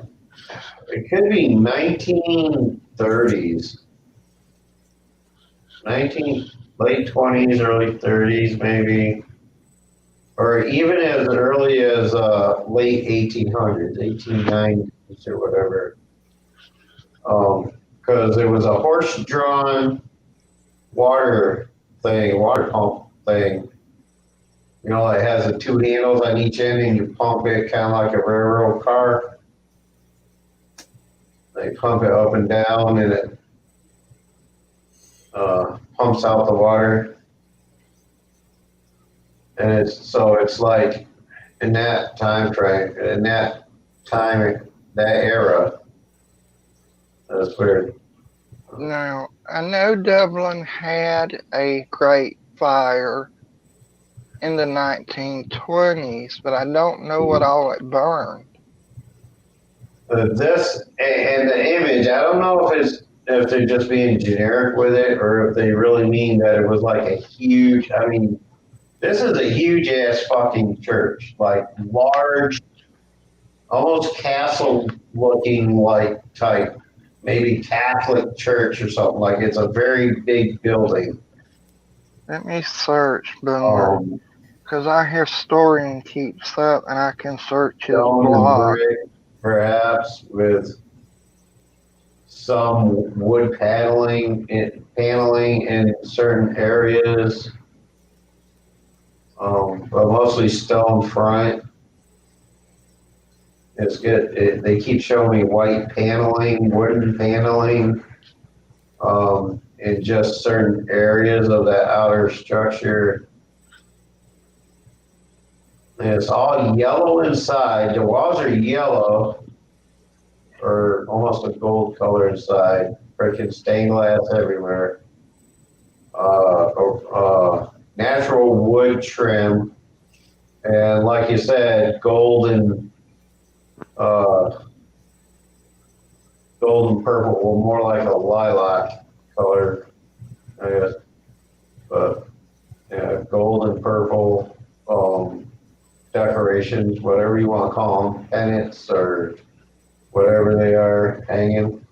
it could be 1930s, late 20s, early 30s, maybe, or even as early as late 1800s, 1890s, or whatever. Because there was a horse-drawn water pump thing. You know, it has the 2 handles on each end, and you pump it kind of like a railroad car. They pump it up and down, and it pumps out the water. And it's like in that time frame, that era. That's weird. Now, I know Dublin had a great fire in the 1920s, but I don't know what all it burned. This and the image, I don't know if they're just being generic with it or if they really mean that it was like a huge, I mean, this is a huge ass fucking church, like large, almost castle looking like type, maybe Catholic church or something. Like it's a very big building. Let me search, Boomer, because our historian keeps up and I can search his blog. Perhaps with some wood paneling in certain areas. but mostly stone front. It's good. They keep showing me white paneling, wooden paneling, in just certain areas of that outer structure. And it's all yellow inside. The walls are yellow, or almost a gold color inside. Freaking stained glass everywhere. Natural wood trim, and like you said, golden purple, or more like a lilac color, I guess. But yeah, gold and purple decorations, whatever you want to call them, pennants or whatever they are, hanging,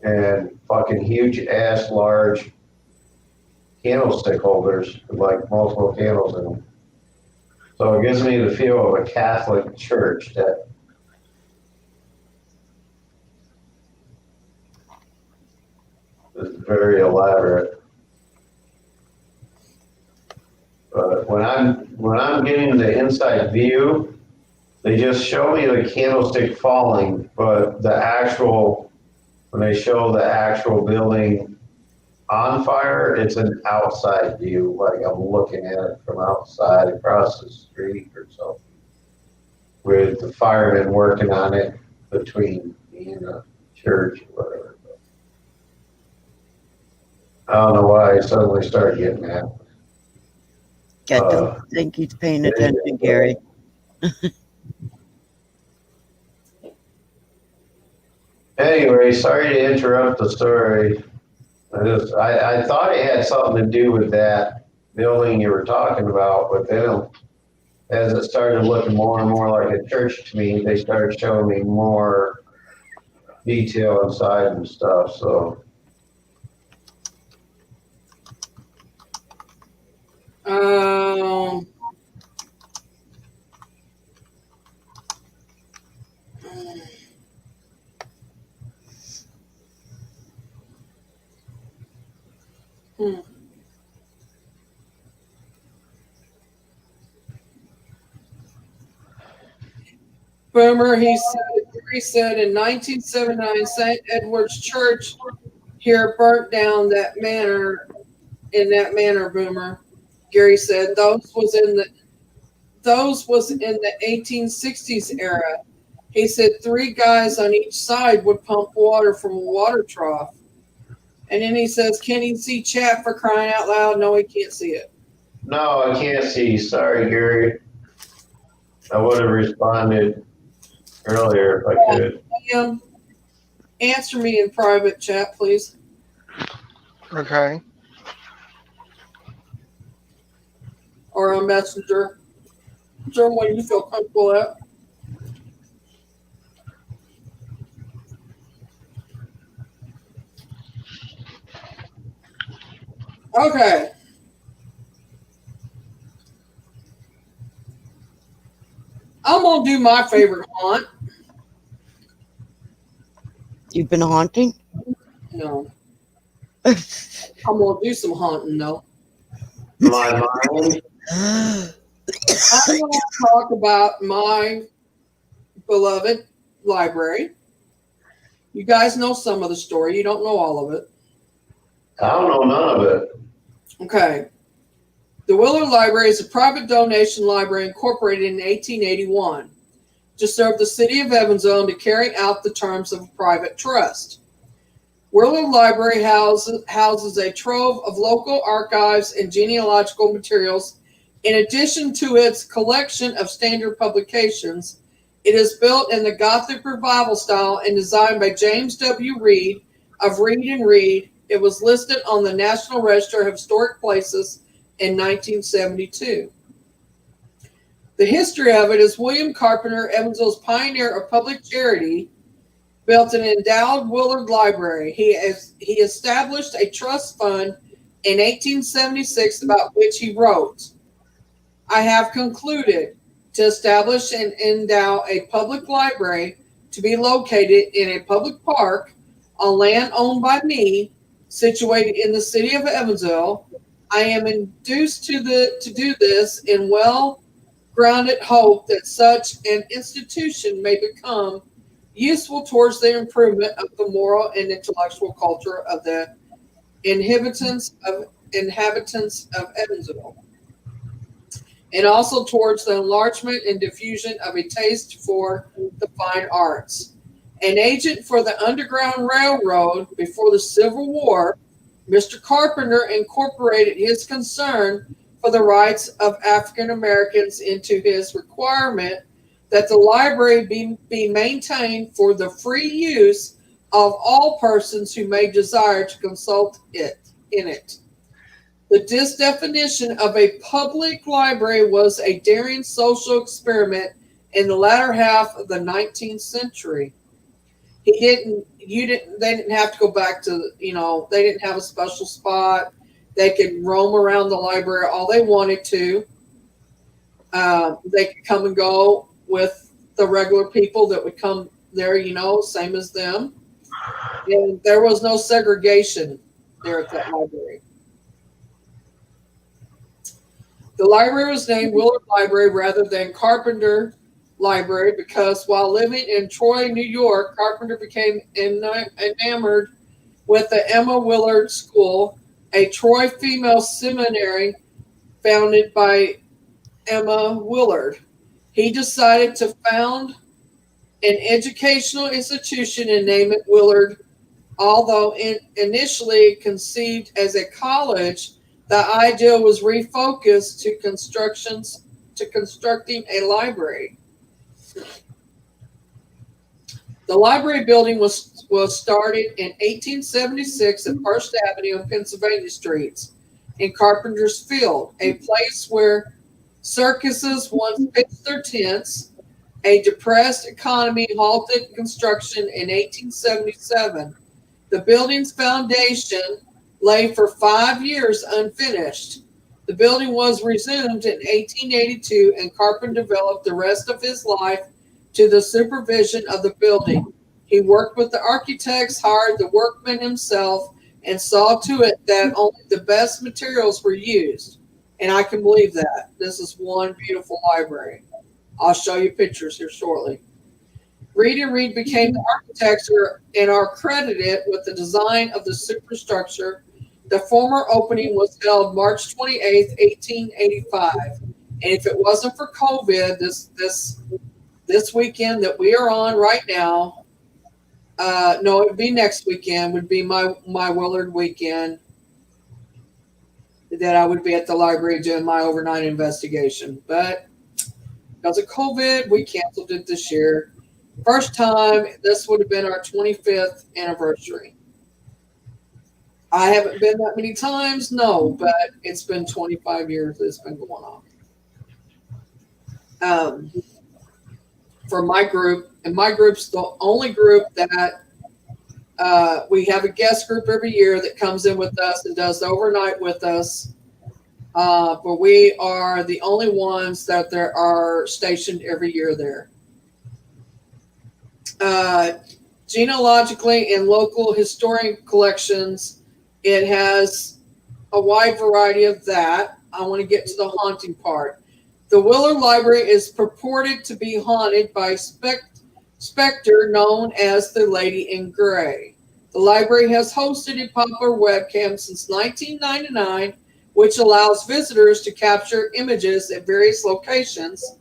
and fucking huge ass large candlestick holders with like multiple candles in them. So it gives me the feel of a Catholic church that is very elaborate. But when I'm getting the inside view, they just show me the candlestick falling, but when they show the actual building on fire, it's an outside view, like I'm looking at it from outside across the street or something, with the firemen working on it between me and the church or whatever. I don't know why I suddenly started getting that. I don't think he's paying attention, Gary. Anyway, sorry to interrupt the story. I thought it had something to do with that building you were talking about, but then as it started looking more and more like a church to me, they started showing me more detail inside and stuff. So Boomer, he said in 1979, St. Edward's Church here burnt down in that manner, Boomer. Gary said those was in the 1860s era. He said 3 guys on each side would pump water from a water trough. And then he says, can he see chat for crying out loud? No, he can't see it. no, I can't see. Sorry, Gary. I would have responded earlier if I could. Answer me in private chat, please. Okay. Or on Messenger. Whichever one you feel comfortable at. Okay. I'm going to do my favorite haunt. You've been haunting? No. I'm going to do some haunting, though. My mind. I'm going to talk about my beloved library. You guys know some of the story. You don't know all of it. I don't know none of it. Okay. The Willard Library is a private donation library incorporated in 1881 to serve the city of Evansville and to carry out the terms of a private trust. Willard Library houses a trove of local archives and genealogical materials. In addition to its collection of standard publications, it is built in the Gothic Revival style and designed by James W. Reed of Reed and Reed. It was listed on the National Register of Historic Places in 1972. The history of it is William Carpenter, Evansville's pioneer of public charity, built an endowed Willard Library. He established a trust fund in 1876 about which he wrote, I have concluded to establish and endow a public library to be located in a public park on land owned by me, situated in the city of Evansville. I am induced to do this in well-grounded hope that such an institution may become useful towards the improvement of the moral and intellectual culture of the inhabitants of Evansville, and also towards the enlargement and diffusion of a taste for the fine arts. An agent for the Underground Railroad before the Civil War, Mr. Carpenter incorporated his concern for the rights of African Americans into his requirement that the library be maintained for the free use of all persons who may desire to consult in it. The disdefinition of a public library was a daring social experiment in the latter half of the 19th century. They didn't have to go back to, they didn't have a special spot. They could roam around the library all they wanted to. They could come and go with the regular people that would come there, same as them. And there was no segregation there at that library. The library was named Willard Library rather than Carpenter Library because while living in Troy, New York, Carpenter became enamored with the Emma Willard School, a Troy female seminary founded by Emma Willard. He decided to found an educational institution and name it Willard. Although initially conceived as a college, the idea was refocused to constructing a library. The library building was started in 1876 at First Avenue and Pennsylvania Streets in Carpenter's Field, a place where circuses once pitched their tents. A depressed economy halted construction in 1877. The building's foundation lay for 5 years unfinished. The building was resumed in 1882, and Carpenter devoted the rest of his life to the supervision of the building. He worked with the architects, hired the workmen himself, and saw to it that only the best materials were used. And I can believe that. This is one beautiful library. I'll show you pictures here shortly. Reed and Reed became the architects and are credited with the design of the superstructure. The former opening was held March 28th, 1885. And if it wasn't for COVID, this weekend that we are on right now, no, it would be next weekend, would be my Willard weekend that I would be at the library doing my overnight investigation. But because of COVID, we canceled it this year. First time, this would have been our 25th anniversary. I haven't been that many times, no, but it's been 25 years that it's been going on. For my group, and my group's the only group that we have a guest group every year that comes in with us and does the overnight with us. But we are the only ones that there are stationed every year there. Genealogically and local historian collections, it has a wide variety of that. I want to get to the haunting part. The Willard Library is purported to be haunted by a specter known as the Lady in Gray. The library has hosted a popular webcam since 1999, which allows visitors to capture images at various locations.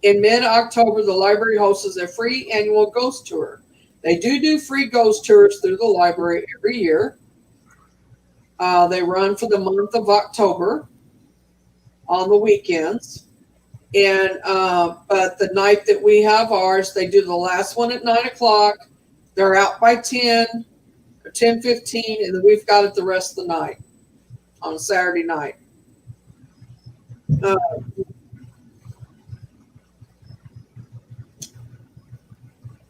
In mid-October, the library hosts a free annual ghost tour. They do free ghost tours through the library every year. They run for the month of October on the weekends. And but the night that we have ours, they do the last one at 9 o'clock. They're out by 10 or 10:15, and then we've got it the rest of the night on a Saturday night.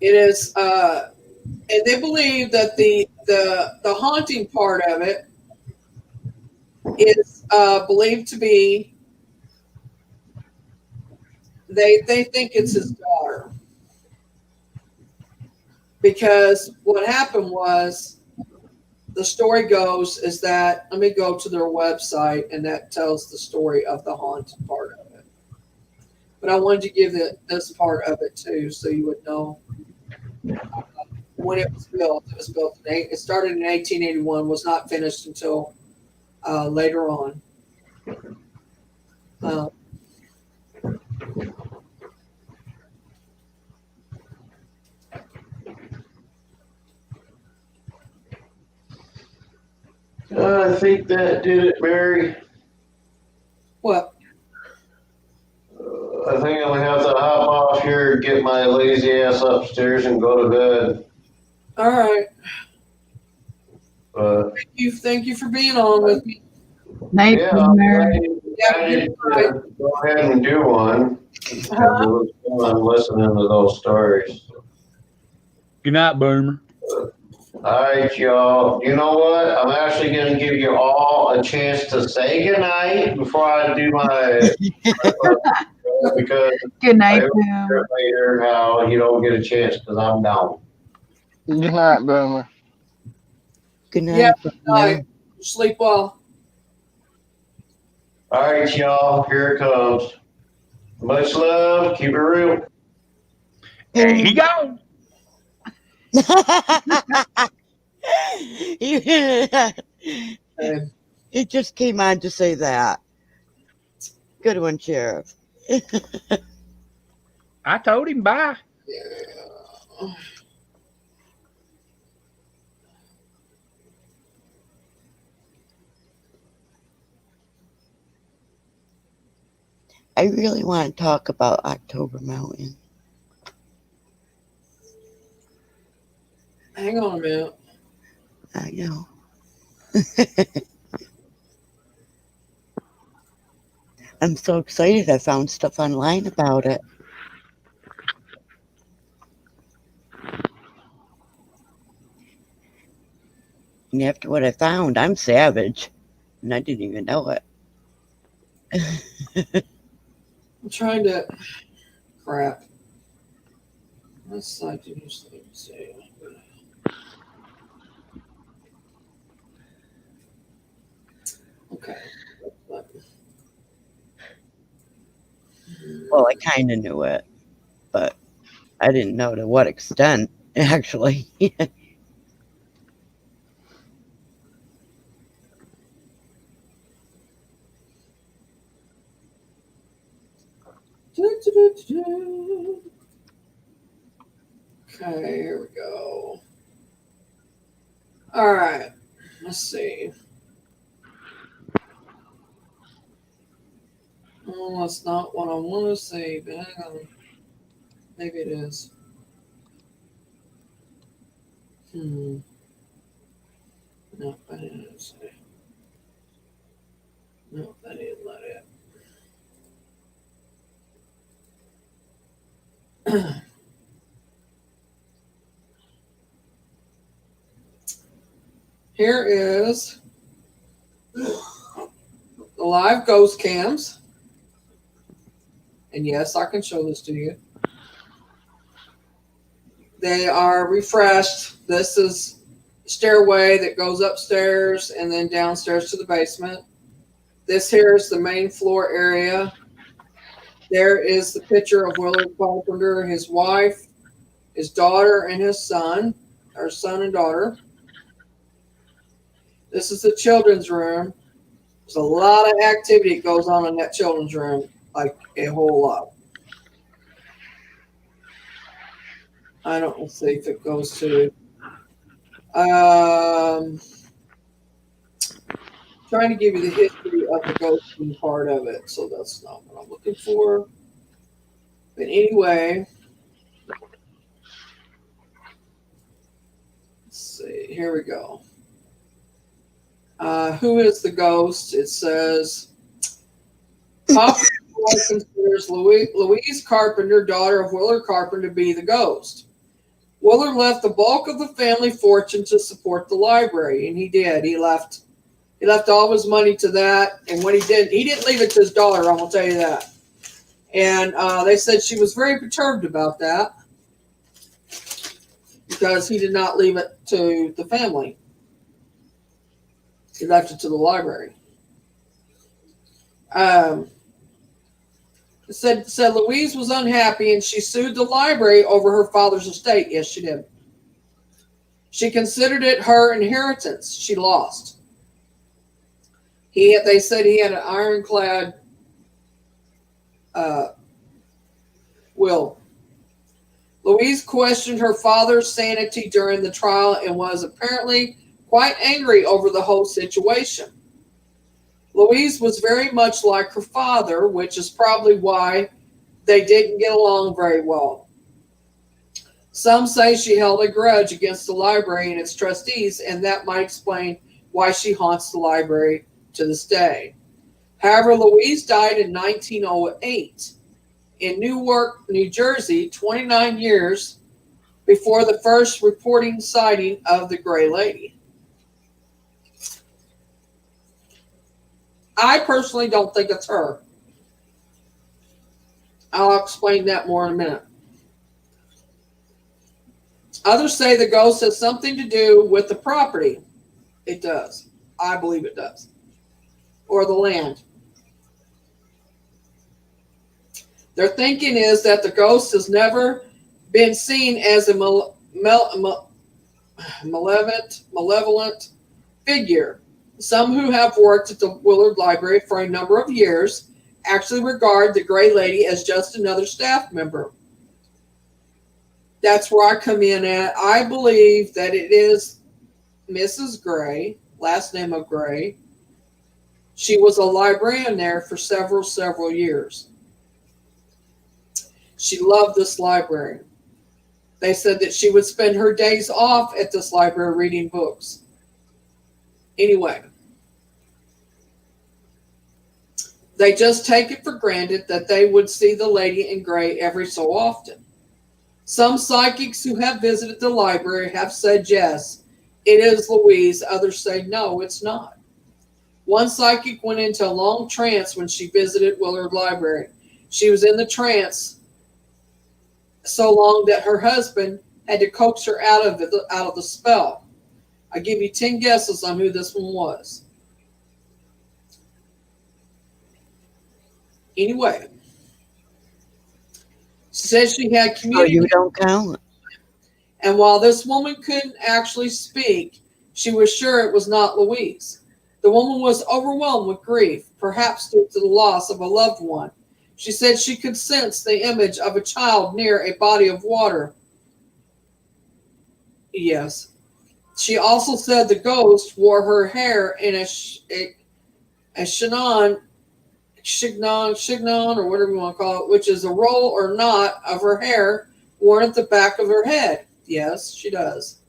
It is, and they believe that the haunting part of it is believed to be. They think it's his daughter, because what happened was the story goes is that, let me go to their website, and that tells the story of the haunted part of it. But I wanted to give this part of it too, so you would know when it was built. It was built. It started in 1881. Was not finished until later on. I think that did it, Mary. What? I think I'm gonna have to hop off here, get my lazy ass upstairs, and go to bed. All right. But Thank you for being on with me. Night, yeah, Boomer. I go ahead and do one. It was fun listening to those stories. Good night, Boomer. All right, y'all. You know what? I'm actually going to give you all a chance to say goodnight before I do my because Good night, I Boom. hear later how you don't get a chance because I'm down. Good night, Boomer. Good night. Yeah, good night. Sleep well. All right, y'all. Here it comes. Much love. Keep it real. Hey, he gone. He just came on to say that. Good one, Sheriff. I told him bye. Yeah. I really want to talk about October Mountain. Hang on a minute. I know. I'm so excited I found stuff online about it. And after what I found, I'm savage. And I didn't even know it. I'm trying to. Crap. Let's like to usually say. Okay. Well, I kind of knew it, but I didn't know to what extent, actually. Okay, here we go. All right. Let's see. Oh, that's not what I want to say, but hang on. Maybe it is. No, I didn't say. No, I didn't let it. Here is the live ghost cams. And yes, I can show this to you. They are refreshed. This is a stairway that goes upstairs and then downstairs to the basement. This here is the main floor area. There is the picture of Willard Carpenter, his wife, his daughter, and his son, or son and daughter. This is the children's room. There's a lot of activity that goes on in that children's room, like a whole lot. I don't see if it goes to. Trying to give you the history of the ghosting part of it, so that's not what I'm looking for. But anyway, let's see. Here we go. Who is the ghost? It says, Papa considers Louise Carpenter, daughter of Willard Carpenter, to be the ghost. Willard left the bulk of the family fortune to support the library, and he did. He left all of his money to that, and what he didn't leave it to his daughter, I will tell you that. And they said she was very perturbed about that because he did not leave it to the family. He left it to the library. Um, said Louise was unhappy and she sued the library over her father's estate. Yes, she did. She considered it her inheritance. She lost. They said he had an ironclad will. Louise questioned her father's sanity during the trial and was apparently quite angry over the whole situation. Louise was very much like her father, which is probably why they didn't get along very well. Some say she held a grudge against the library and its trustees, and that might explain why she haunts the library to this day. However, Louise died in 1908 in Newark, New Jersey, 29 years before the first reporting sighting of the Gray Lady. I personally don't think it's her. I'll explain that more in a minute. Others say the ghost has something to do with the property. It does. I believe it does. Or the land. Their thinking is that the ghost has never been seen as a malevolent figure. Some who have worked at the Willard Library for a number of years actually regard the Gray Lady as just another staff member. That's where I come in at. I believe that it is Mrs. Gray, last name of Gray. She was a librarian there for several years. She loved this library. They said that she would spend her days off at this library reading books. Anyway, they just take it for granted that they would see the lady in gray every so often. Some psychics who have visited the library have said yes, it is Louise. Others say no, it's not. One psychic went into a long trance when she visited Willard Library. She was in the trance so long that her husband had to coax her out of the spell. I give you 10 guesses on who this one was. Anyway, she said she had communication. Oh, you don't count? And while this woman couldn't actually speak, she was sure it was not Louise. The woman was overwhelmed with grief, perhaps due to the loss of a loved one. She said she could sense the image of a child near a body of water. Yes. She also said the ghost wore her hair in a chignon, or whatever you want to call it, which is a roll or knot of her hair worn at the back of her head. Yes, she does.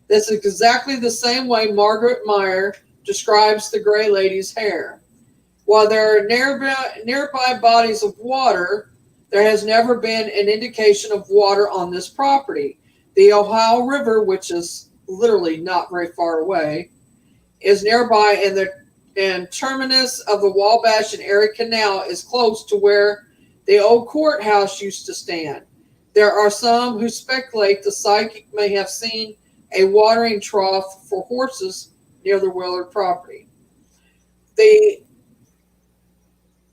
This is exactly the same way Margaret Meyer describes the Gray Lady's hair. While there are nearby bodies of water, there has never been an indication of water on this property. The Ohio River, which is literally not very far away, is nearby, and terminus of the Wabash and Erie Canal is close to where the old courthouse used to stand. There are some who speculate the psychic may have seen a watering trough for horses near the Willard property. The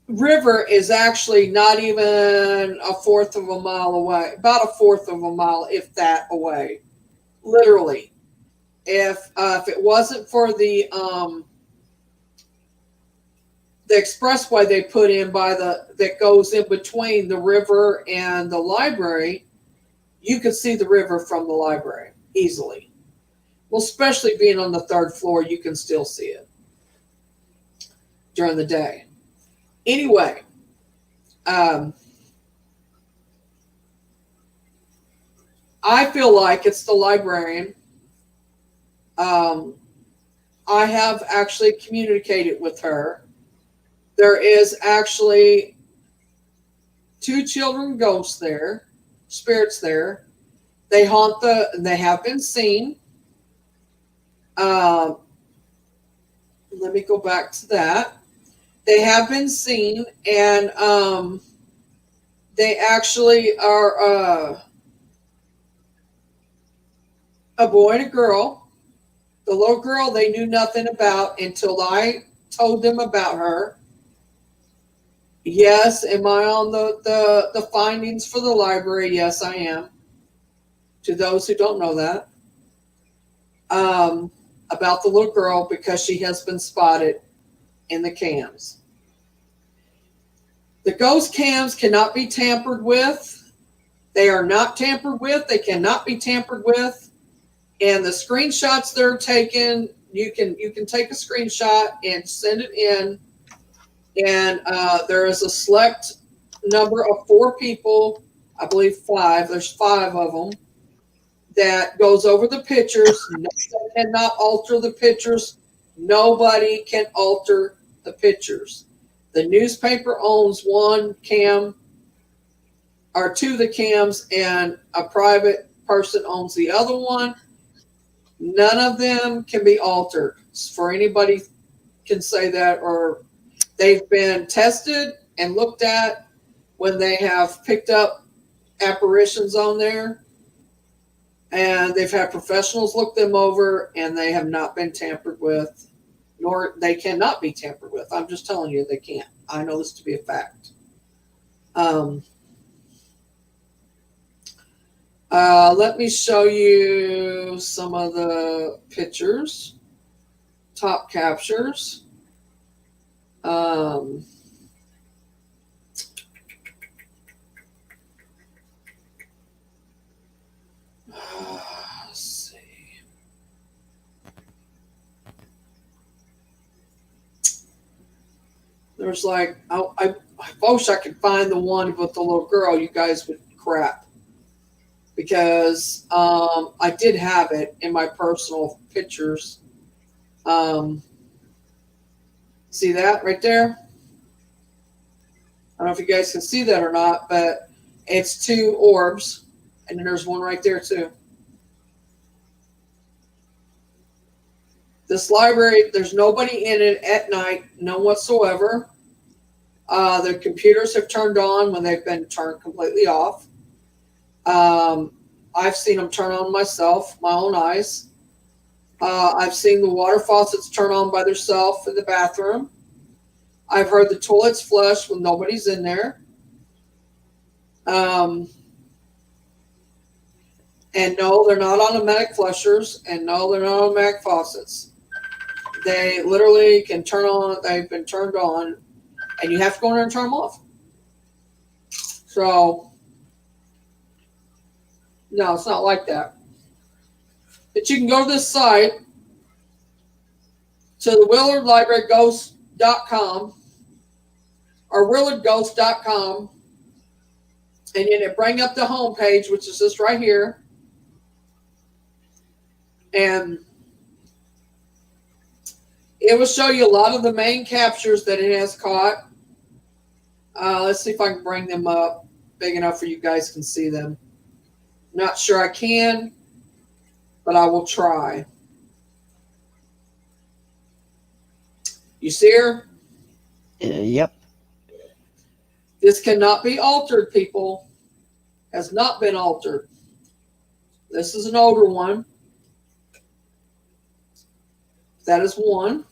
river is actually not even a fourth of a mile away, about a fourth of a mile, if that, away. Literally. If it wasn't for the expressway they put in that goes in between the river and the library, you could see the river from the library easily. Well, especially being on the third floor, you can still see it during the day. Anyway, I feel like it's the librarian. I have actually communicated with her. There is actually 2 children ghosts there, spirits there. They haunt they have been seen. Let me go back to that. They have been seen, and they actually are a boy and a girl. The little girl they knew nothing about until I told them about her. Yes, am I on the findings for the library? Yes, I am. To those who don't know that. About the little girl because she has been spotted in the cams. The ghost cams cannot be tampered with. They are not tampered with. They cannot be tampered with. And the screenshots they're taking, you can take a screenshot and send it in. And there is a select number of 4 people, I believe 5. There's 5 of them that goes over the pictures. Nobody cannot alter the pictures. Nobody can alter the pictures. The newspaper owns one cam or 2 of the cams, and a private person owns the other one. None of them can be altered. For anybody can say that, or they've been tested and looked at when they have picked up apparitions on there, and they've had professionals look them over, and they have not been tampered with, nor they cannot be tampered with. I'm just telling you, they can't. I know this to be a fact. Let me show you some of the pictures, top captures. Let's see. There's like, I wish I could find the one with the little girl. You guys would crap. Because I did have it in my personal pictures. See that right there? I don't know if you guys can see that or not, but it's 2 orbs, and then there's one right there too. This library, there's nobody in it at night, none whatsoever. The computers have turned on when they've been turned completely off. I've seen them turn on myself, my own eyes. I've seen the water faucets turn on by themselves in the bathroom. I've heard the toilets flush when nobody's in there. And no, they're not automatic flushers, and no, they're not automatic faucets. They literally can turn on, they've been turned on, and you have to go in there and turn them off. So, no, it's not like that. But you can go to this site, to the WillardLibraryGhost.com or WillardGhost.com, and then it bring up the homepage, which is this right here. And it will show you a lot of the main captures that it has caught. Let's see if I can bring them up big enough for you guys can see them. Not sure I can, but I will try. You see her? Yep. This cannot be altered, people. Has not been altered. This is an older one. That is one.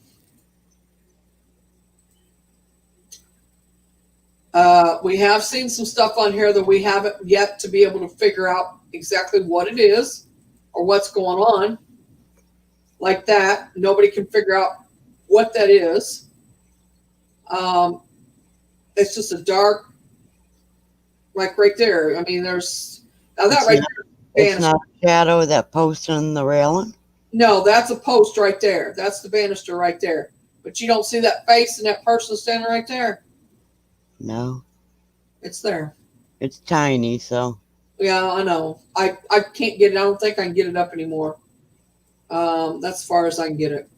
We have seen some stuff on here that we haven't yet to be able to figure out exactly what it is or what's going on. Like that. Nobody can figure out what that is. It's just a dark, like right there. I mean, there's, now that right there. It's not a shadow that posts on the railing? No, that's a post right there. That's the banister right there. But you don't see that face and that person standing right there? No. It's there. It's tiny, so. Yeah, I know. I can't get it. I don't think I can get it up anymore. That's as far as I can get it.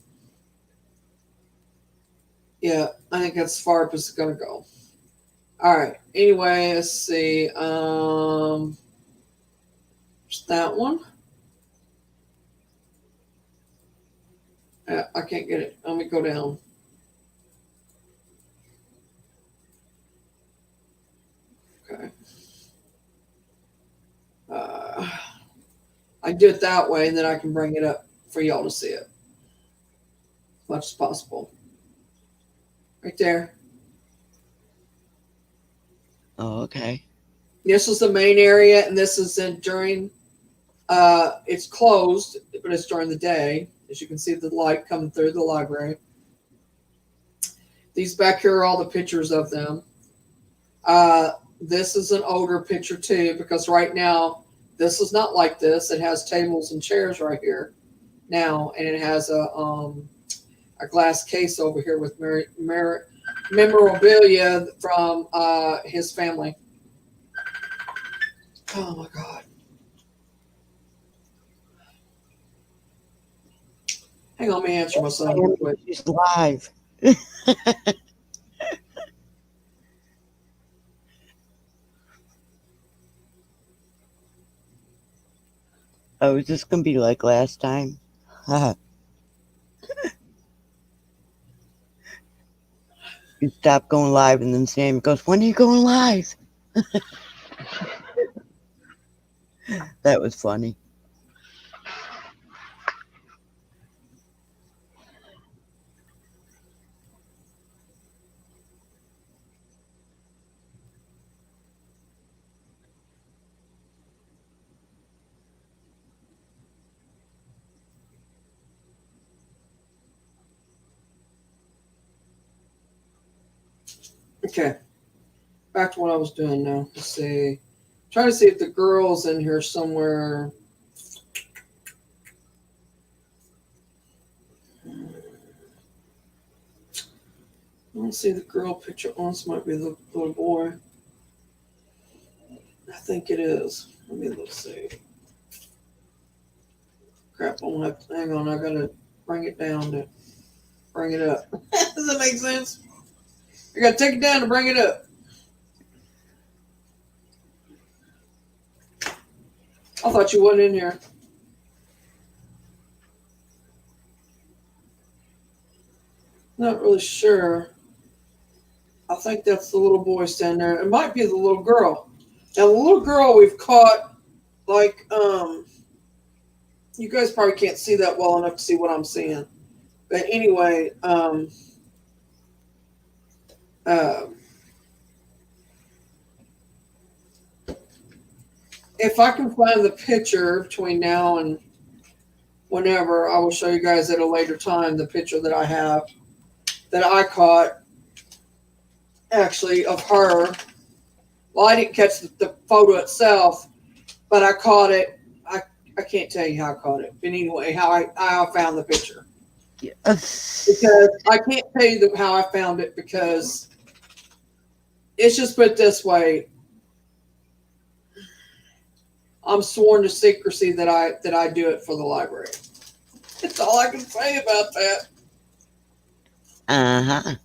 Yeah, I think that's as far as it's going to go. All right. Anyway, let's see. There's that one. I can't get it. Let me go down. Okay. I do it that way, and then I can bring it up for y'all to see it. much as possible. Right there. Oh, okay. This is the main area, and this is during. It's closed, but it's during the day. As you can see, the light coming through the library. These back here are all the pictures of them. This is an older picture too, because right now this is not like this. It has tables and chairs right here now, and it has a glass case over here with memorabilia from his family. Oh my God. Hang on, let me answer my son real quick. She's live. Oh, is this going to be like last time? You stop going live, and then Sam goes, "When are you going live?" That was funny. Okay. Back to what I was doing now. Let's see. Trying to see if the girl's in here somewhere. I don't see the girl picture. Oh, this might be the little boy. I think it is. Let's see. Crap, I'm gonna have to, hang on, I gotta bring it down to bring it up. Does that make sense? I gotta take it down to bring it up. I thought you wasn't in here. Not really sure. I think that's the little boy standing there. It might be the little girl. Now the little girl we've caught, like, you guys probably can't see that well enough to see what I'm seeing. But anyway, if I can find the picture between now and whenever, I will show you guys at a later time the picture that I have that I caught actually of her. Well, I didn't catch the photo itself, but I caught it. I can't tell you how I caught it. But anyway, how I found the picture. Yes. Because I can't tell you how I found it, because it's just put this way. I'm sworn to secrecy that I do it for the library. That's all I can say about that. Uh-huh.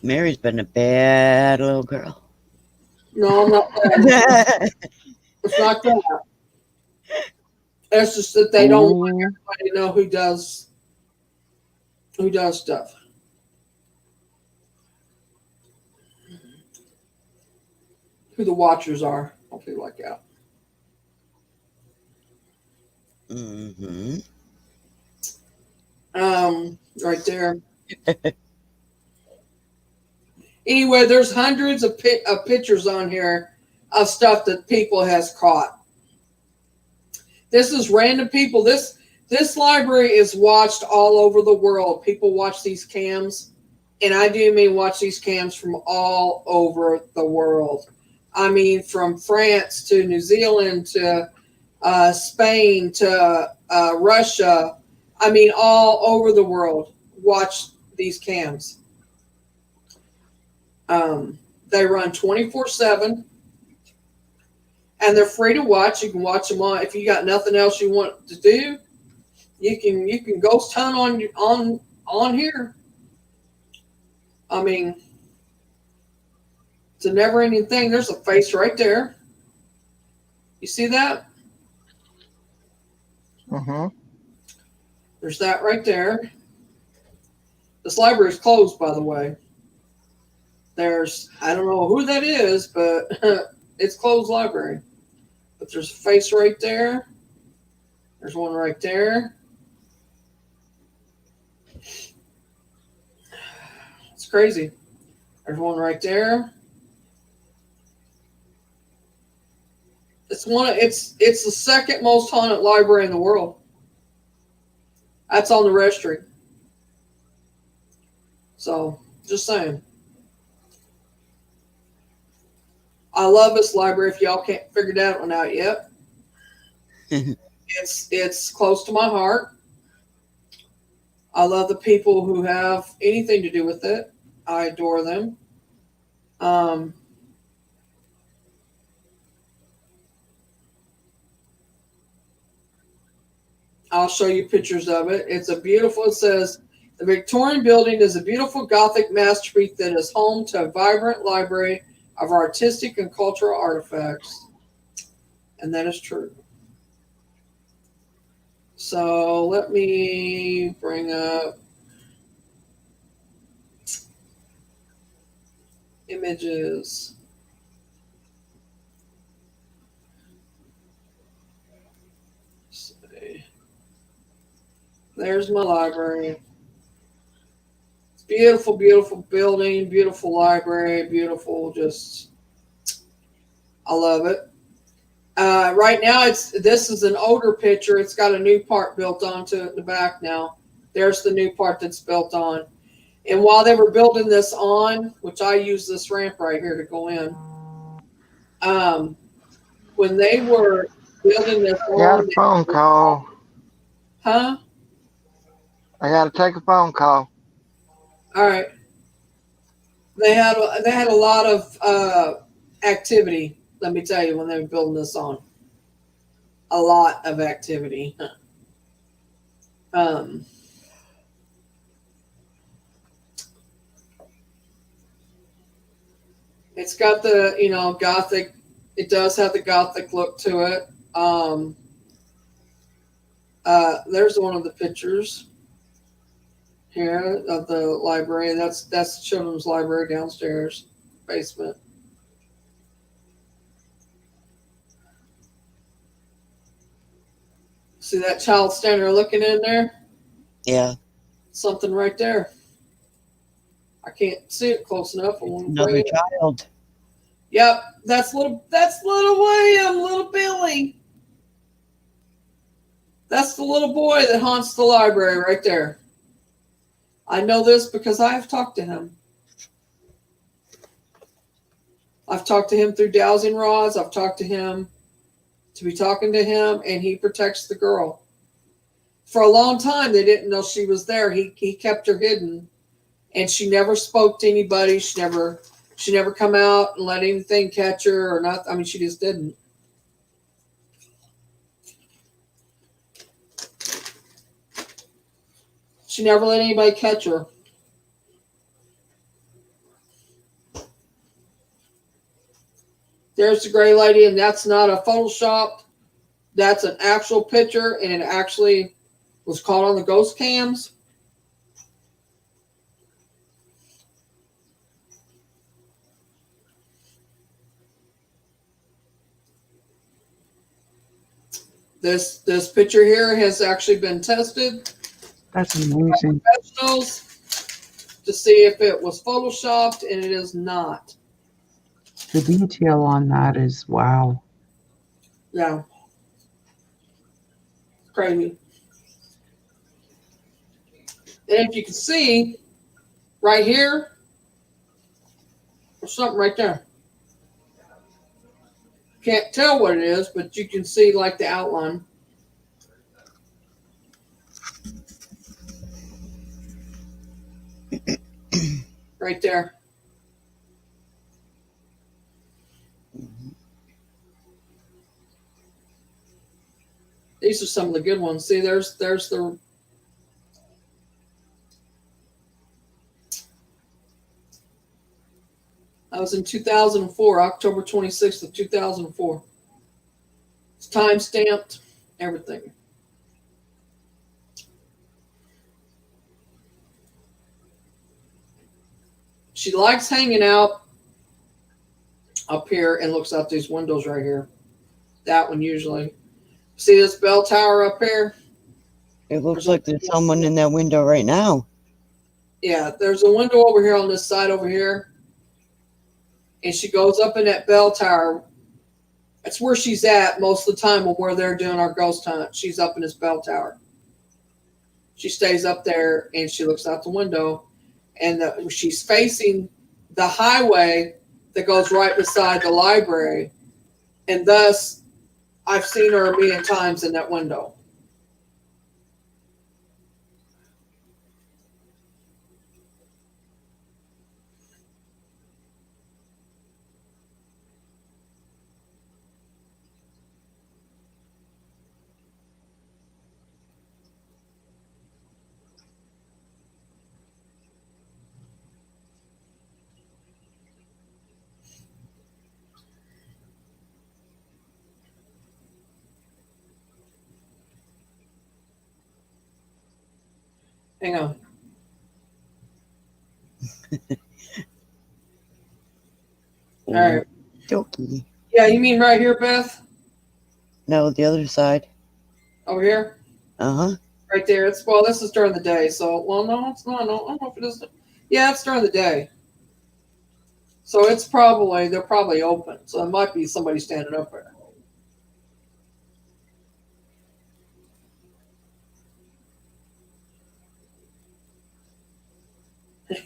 Mary's been a bad little girl. No, I'm not bad. It's not that. It's just that they don't want everybody to know who does stuff. Who the watchers are. I'll be like that. Mm-hmm. Right there. Anyway, there's hundreds of pictures on here of stuff that people has caught. This is random people. This library is watched all over the world. People watch these cams, and I do mean watch these cams from all over the world. I mean, from France to New Zealand to Spain to Russia. I mean, all over the world watch these cams. They run 24/7. And they're free to watch. You can watch them on. If you got nothing else you want to do, you can ghost hunt on here. I mean, it's a never-ending thing. There's a face right there. You see that? Mm-hmm. There's that right there. This library is closed, by the way. I don't know who that is, but it's closed library. But there's a face right there. There's one right there. crazy. There's one right there. It's the second most haunted library in the world. That's on the registry. So, just saying. I love this library. If y'all can't figure that one out yet, it's close to my heart. I love the people who have anything to do with it. I adore them. I'll show you pictures of it. It says, the Victorian building is a beautiful Gothic masterpiece that is home to a vibrant library of artistic and cultural artifacts. And that is true. So let me bring up images. There's my library. It's beautiful, beautiful building, beautiful library, beautiful. I love it. Right now, this is an older picture. It's got a new part built onto it in the back now. There's the new part that's built on. And while they were building this on, which I use this ramp right here to go in, when they were building this on, Got a phone call. Huh? I got to take a phone call. All right. They had a lot of activity. Let me tell you, when they were building this on, a lot of activity. It's got the Gothic. It does have the Gothic look to it. There's one of the pictures here of the library. That's the children's library downstairs, basement. See that child standing there looking in there? Yeah. Something right there. I can't see it close enough. Another child. Yep, that's little William, little Billy. That's the little boy that haunts the library right there. I know this because I have talked to him. I've talked to him through dowsing rods. I've talked to him to be talking to him, and he protects the girl. For a long time, they didn't know she was there. He kept her hidden, and she never spoke to anybody. She never come out and let anything catch her or not. I mean, she just didn't. She never let anybody catch her. There's the gray lady, and that's not a Photoshop. That's an actual picture, and it actually was caught on the ghost cams. This picture here has actually been tested. That's amazing. Professionals to see if it was photoshopped, and it is not. The detail on that is wow. Yeah. Crazy. And if you can see right here, there's something right there. Can't tell what it is, but you can see like the outline. Right there. These are some of the good ones. See, there's the that was in 2004, October 26th of 2004. It's time stamped, everything. She likes hanging out up here and looks out these windows right here. That one usually. See this bell tower up here? It looks like there's someone in that window right now. Yeah, there's a window over here on this side over here, and she goes up in that bell tower. That's where she's at most of the time when we're there doing our ghost hunt. She's up in this bell tower. She stays up there and she looks out the window, and she's facing the highway that goes right beside the library, and thus I've seen her a million times in that window. Hang on. All right. Jokey. Yeah, you mean right here, Beth? No, the other side. Over here? Uh-huh. Right there. It's well, this is during the day, so well no, it's not. No, I don't know if it is. Yeah, it's during the day. So it's probably they're probably open. So it might be somebody standing up there.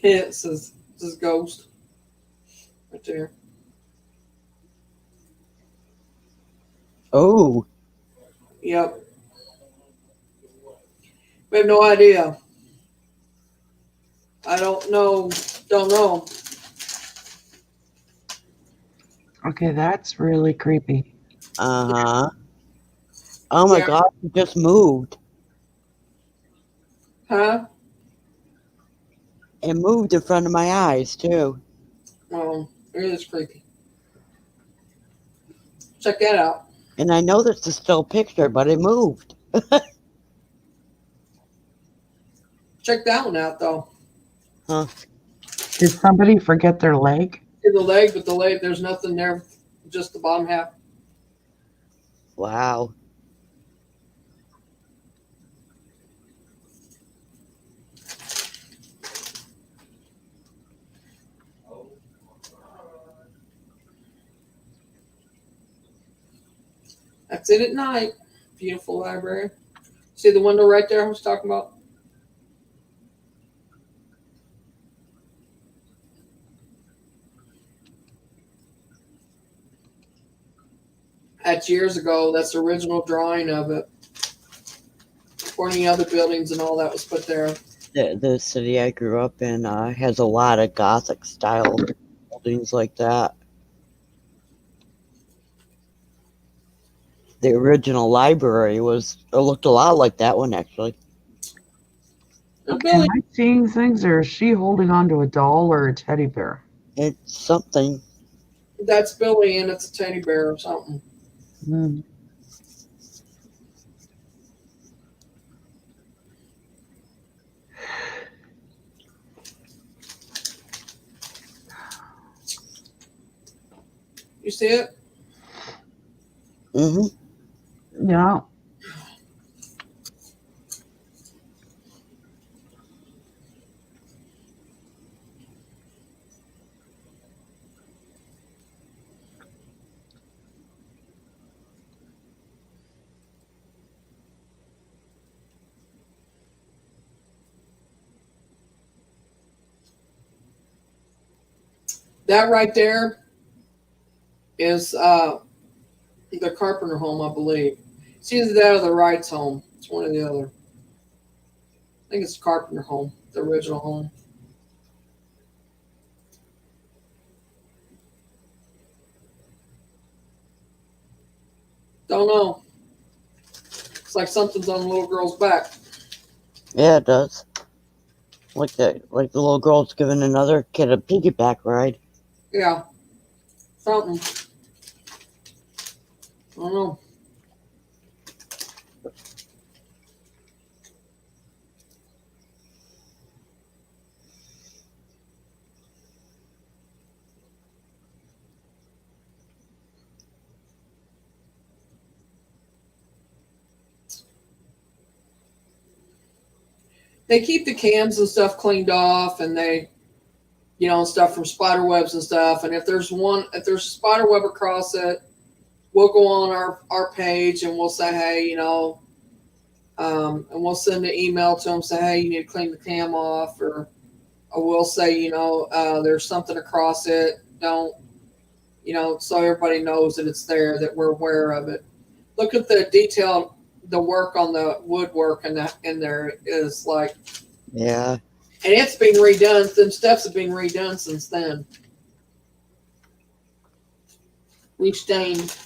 It says ghost. Right there. Oh. Yep. We have no idea. I don't know. Don't know. Okay, that's really creepy. Uh-huh. Oh my God, it just moved. Huh? It moved in front of my eyes, too. Well, it is creepy. Check that out. And I know that's a still picture, but it moved. Check that one out, though. Huh. Did somebody forget their leg? In the leg, but the leg, there's nothing there, just the bottom half. Wow. That's it at night. Beautiful library. See the window right there I was talking about? That's years ago. That's the original drawing of it. Before any other buildings and all that was put there. The city I grew up in has a lot of Gothic style buildings like that. The original library looked a lot like that one, actually. Okay, am I seeing things, or is she holding on to a doll or a teddy bear? It's something. That's Billy, and it's a teddy bear or something. Hmm. You see it? Mm-hmm. Yeah. That right there is the Carpenter home, I believe. It's either that or the Wright's home. It's one or the other. I think it's the Carpenter home, the original home. Don't know. It's like something's on the little girl's back. Yeah, it does. Like the little girl's giving another kid a piggyback ride. Yeah. Something. I don't know. they keep the cams and stuff cleaned off, and they, stuff from spider webs and stuff. And if there's a spider web across it, we'll go on our page and we'll say, hey, and we'll send an email to them, say, hey, you need to clean the cam off, or we'll say, there's something across it. Don't, so everybody knows that it's there, that we're aware of it. Look at the detail, the work on the woodwork in there is like, Yeah. and it's been redone. Them steps have been redone since then. Restained.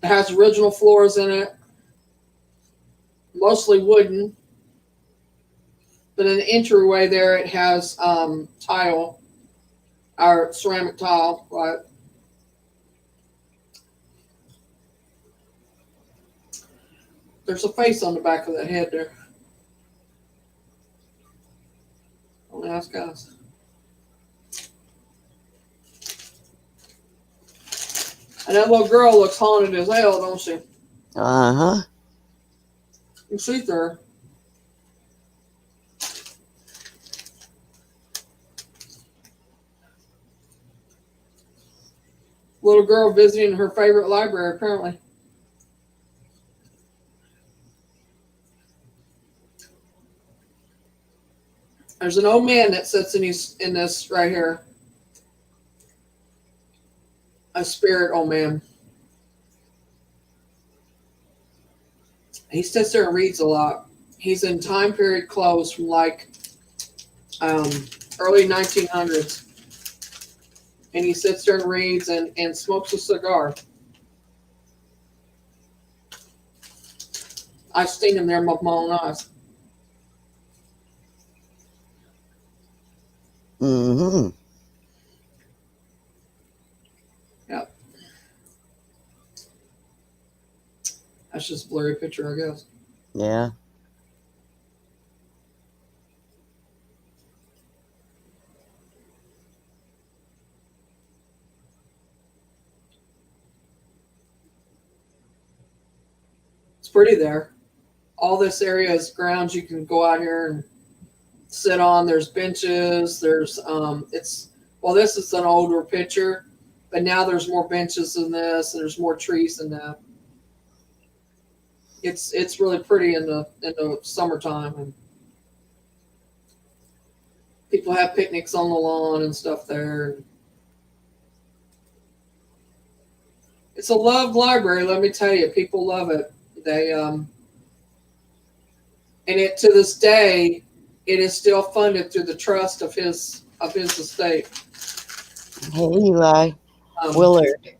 It has original floors in it, mostly wooden. But in the entryway there, it has tile, or ceramic tile, right? There's a face on the back of that head there. Don't ask us. And that little girl looks haunted as hell, don't she? Uh-huh. You can see through her. Little girl visiting her favorite library, apparently. There's an old man that sits in this right here. A spirit old man. He sits there and reads a lot. He's in time period clothes from like early 1900s. And he sits there and reads and smokes a cigar. I've seen him there with my own eyes. Mm-hmm. Yep. That's just a blurry picture, I guess. Yeah. It's pretty there. All this area is grounds you can go out here and sit on. There's benches. There's this is an older picture, but now there's more benches than this, and there's more trees than that. It's really pretty in the summertime, and people have picnics on the lawn and stuff there. It's a loved library, let me tell you. People love it. They and it to this day, it is still funded through the trust of his estate. Hey, Eli. Willard.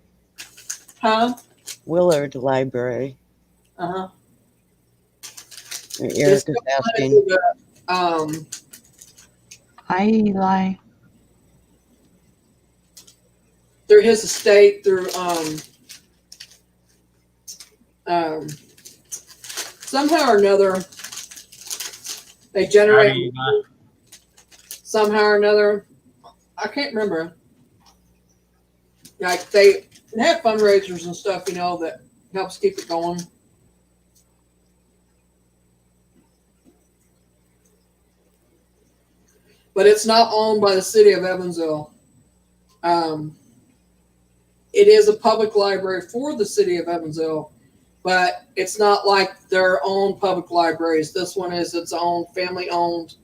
Huh? Willard Library. Uh-huh. Eric is asking. Hi, Eli. Through his estate, through somehow or another, they generate somehow or another. I can't remember. Like they have fundraisers and stuff, that helps keep it going. But it's not owned by the city of Evansville. It is a public library for the city of Evansville, but it's not like their own public libraries. This one is its own, family owned.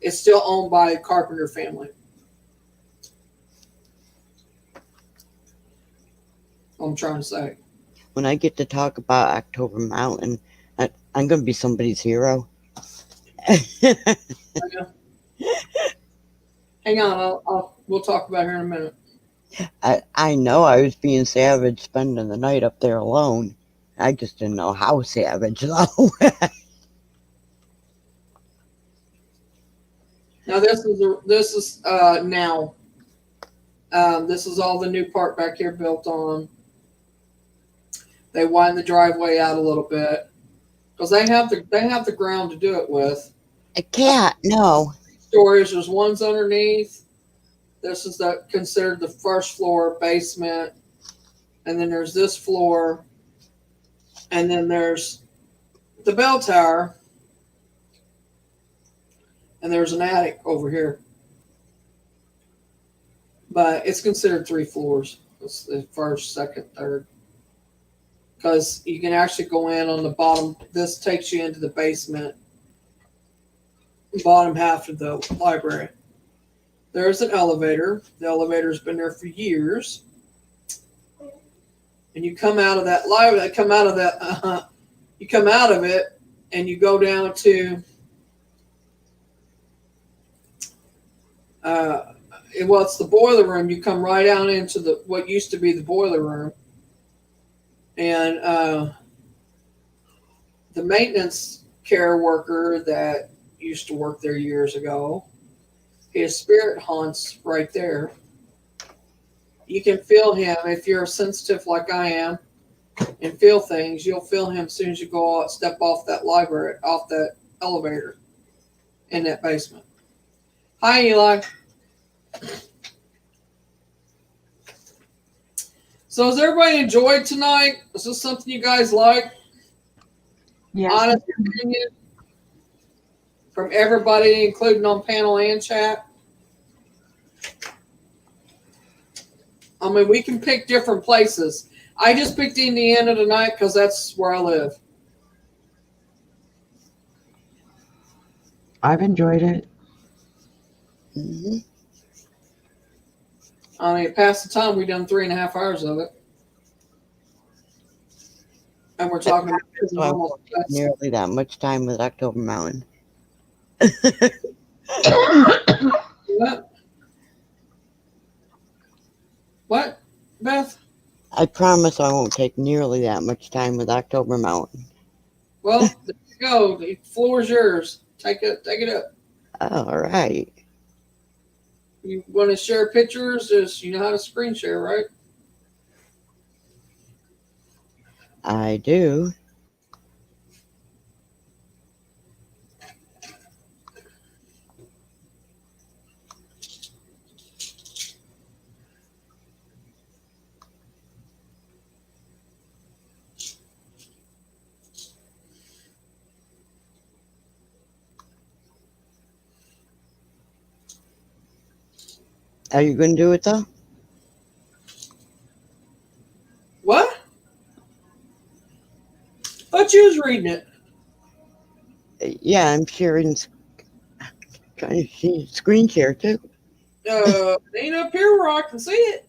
It's still owned by a Carpenter family. I'm trying to say. When I get to talk about October Mountain, I'm going to be somebody's hero. Hang on, we'll talk about her in a minute. I know I was being savage spending the night up there alone. I just didn't know how savage, though. Now this is now. This is all the new part back here built on. They widen the driveway out a little bit because they have the ground to do it with. A cat, no. Stories. There's ones underneath. This is considered the first floor basement, and then there's this floor, And then there's the bell tower, and there's an attic over here. But it's considered 3 floors. It's the first, second, third. Because you can actually go in on the bottom. This takes you into the basement, bottom half of the library. There's an elevator. The elevator's been there for years. And you come out of that library, you come out of it, and you go down to it's the boiler room. You come right down into the what used to be the boiler room, and the maintenance care worker that used to work there years ago, his spirit haunts right there. You can feel him if you're sensitive like I am and feel things. You'll feel him as soon as you go out, step off that library, off that elevator in that basement. Hi, Eli. So has everybody enjoyed tonight? Is this something you guys like? Yes. Honest opinion from everybody, including on panel and chat. I mean, we can pick different places. I just picked Indiana tonight because that's where I live. I've enjoyed it. Mm-hmm. I mean, past the time, we've done 3.5 hours of it. And we're talking about So I won't take nearly that much time with October Mountain. What? What, Beth? I promise I won't take nearly that much time with October Mountain. Well, there you go. The floor is yours. Take it up. All right. You want to share pictures? Just you know how to screen share, right? I do. Are you going to do it though? What? Thought you was reading it. Yeah, I'm sharing. Trying to see screen share too. It ain't up here where I can see it.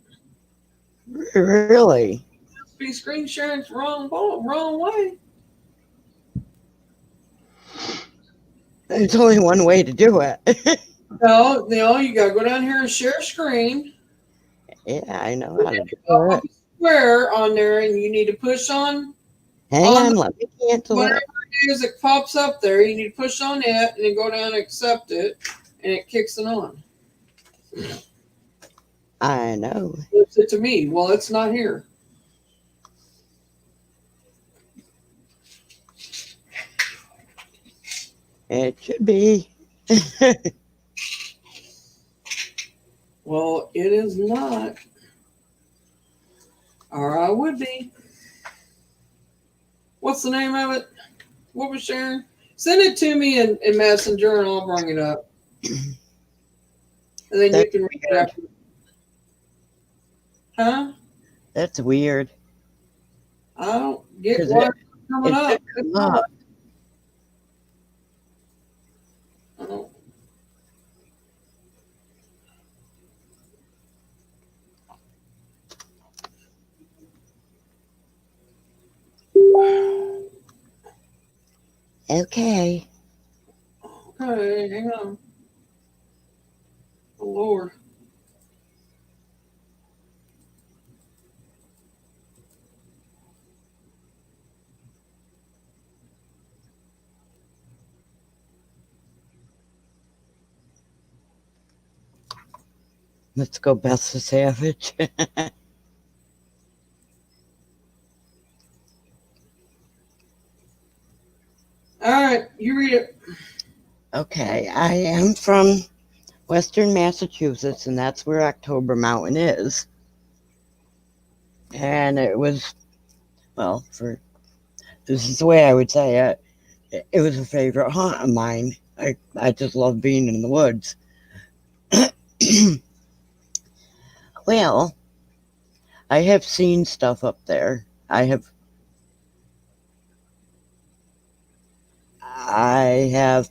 Really? Must be screen sharing the wrong way. There's only one way to do it. No, you gotta go down here and share screen. Yeah, I know how to do it. Square on there, and you need to push on. Hang on, let me cancel Whatever it. it is that pops up there, you need to push on it, and then go down and accept it, and it kicks it on. I know. Flips it to me. Well, it's not here. It should be. Well, it is not. Or I would be. What's the name of it? What was sharing? Send it to me in Messenger and I'll bring it up. And then you can read it after. Huh? That's weird. I don't get why it's coming up. Come up. I don't. Okay. Okay, hang on. Oh, Lord. Let's go, Beth the Savage. All right, you read it. Okay, I am from Western Massachusetts, and that's where October Mountain is. And it was, well, for This is the way I would say it. It was a favorite haunt of mine. I just love being in the woods. Well, I have seen stuff up there. I have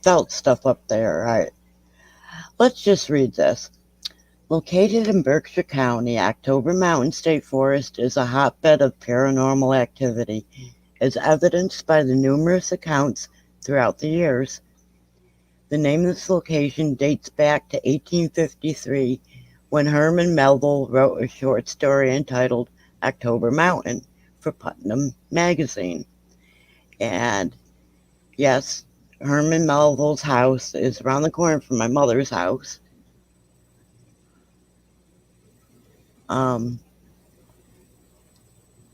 felt stuff up there. Let's just read this. Located in Berkshire County, October Mountain State Forest is a hotbed of paranormal activity, as evidenced by the numerous accounts throughout the years. The name of this location dates back to 1853, when Herman Melville wrote a short story entitled October Mountain for Putnam Magazine. And yes, Herman Melville's house is around the corner from my mother's house.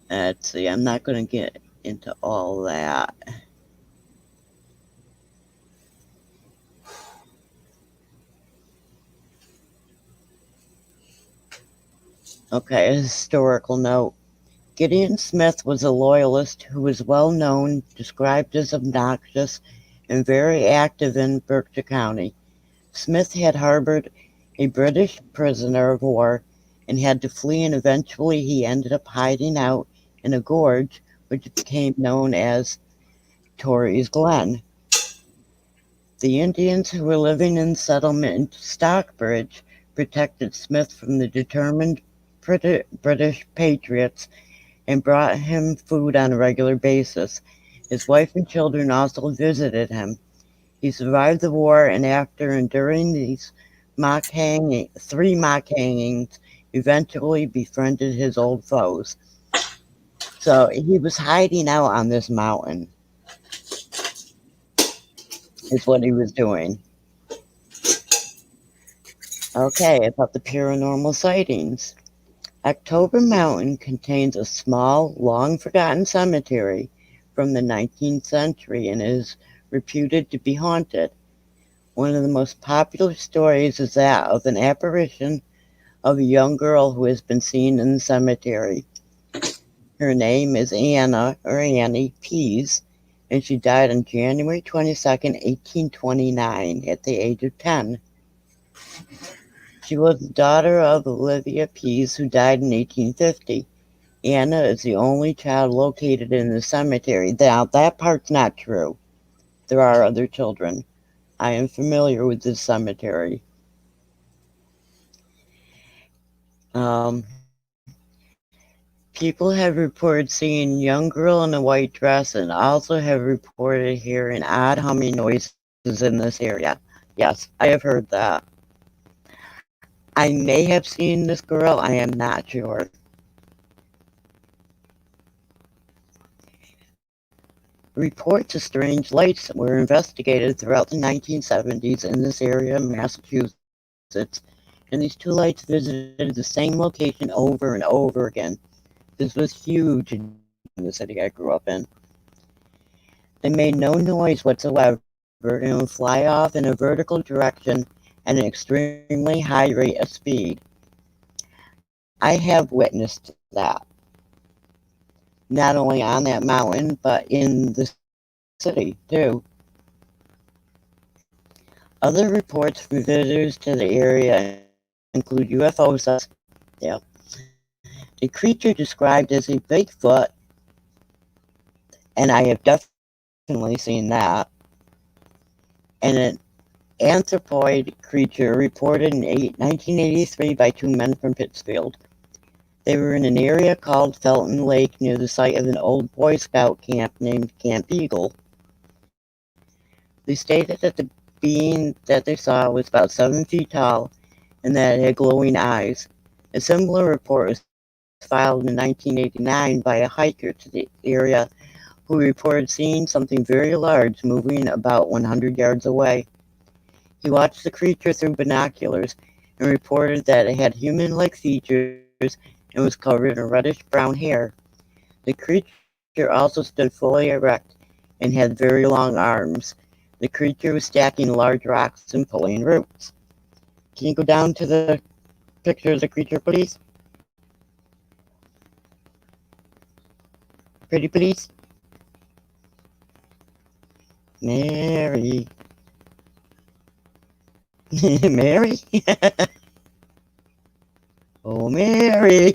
Let's see, I'm not going to get into all that. Okay, a historical note. Gideon Smith was a loyalist who was well known, described as obnoxious, and very active in Berkshire County. Smith had harbored a British prisoner of war and had to flee, and eventually he ended up hiding out in a gorge which became known as Torrey's Glen. The Indians who were living in the settlement in Stockbridge protected Smith from the determined British patriots and brought him food on a regular basis. His wife and children also visited him. He survived the war, and after enduring these three mock hangings, eventually befriended his old foes. So he was hiding out on this mountain, is what he was doing. Okay, about the paranormal sightings. October Mountain contains a small, long-forgotten cemetery from the 19th century and is reputed to be haunted. One of the most popular stories is that of an apparition of a young girl who has been seen in the cemetery. Her name is Anna, or Annie Pease, and she died on January 22nd, 1829, at the age of 10. She was the daughter of Olivia Pease, who died in 1850. Anna is the only child located in the cemetery. Now, that part's not true. There are other children. I am familiar with this cemetery. People have reported seeing a young girl in a white dress and also have reported hearing odd humming noises in this area. Yes, I have heard that. I may have seen this girl. I am not sure. Reports of strange lights were investigated throughout the 1970s in this area of Massachusetts, and these two lights visited the same location over and over again. This was huge in the city I grew up in. They made no noise whatsoever and would fly off in a vertical direction at an extremely high rate of speed. I have witnessed that. Not only on that mountain, but in the city, too. Other reports from visitors to the area include UFO sightings. Yeah. The creature described as a Bigfoot, and I have definitely seen that, and an anthropoid creature reported in 1983 by two men from Pittsfield. They were in an area called Felton Lake near the site of an old Boy Scout camp named Camp Eagle. They stated that the being that they saw was about 7 feet tall and that it had glowing eyes. A similar report was filed in 1989 by a hiker to the area who reported seeing something very large moving about 100 yards away. He watched the creature through binoculars and reported that it had human-like features and was covered in reddish-brown hair. The creature also stood fully erect and had very long arms. The creature was stacking large rocks and pulling roots. Can you go down to the picture of the creature, please? Pretty please? Mary. Mary? Oh, Mary.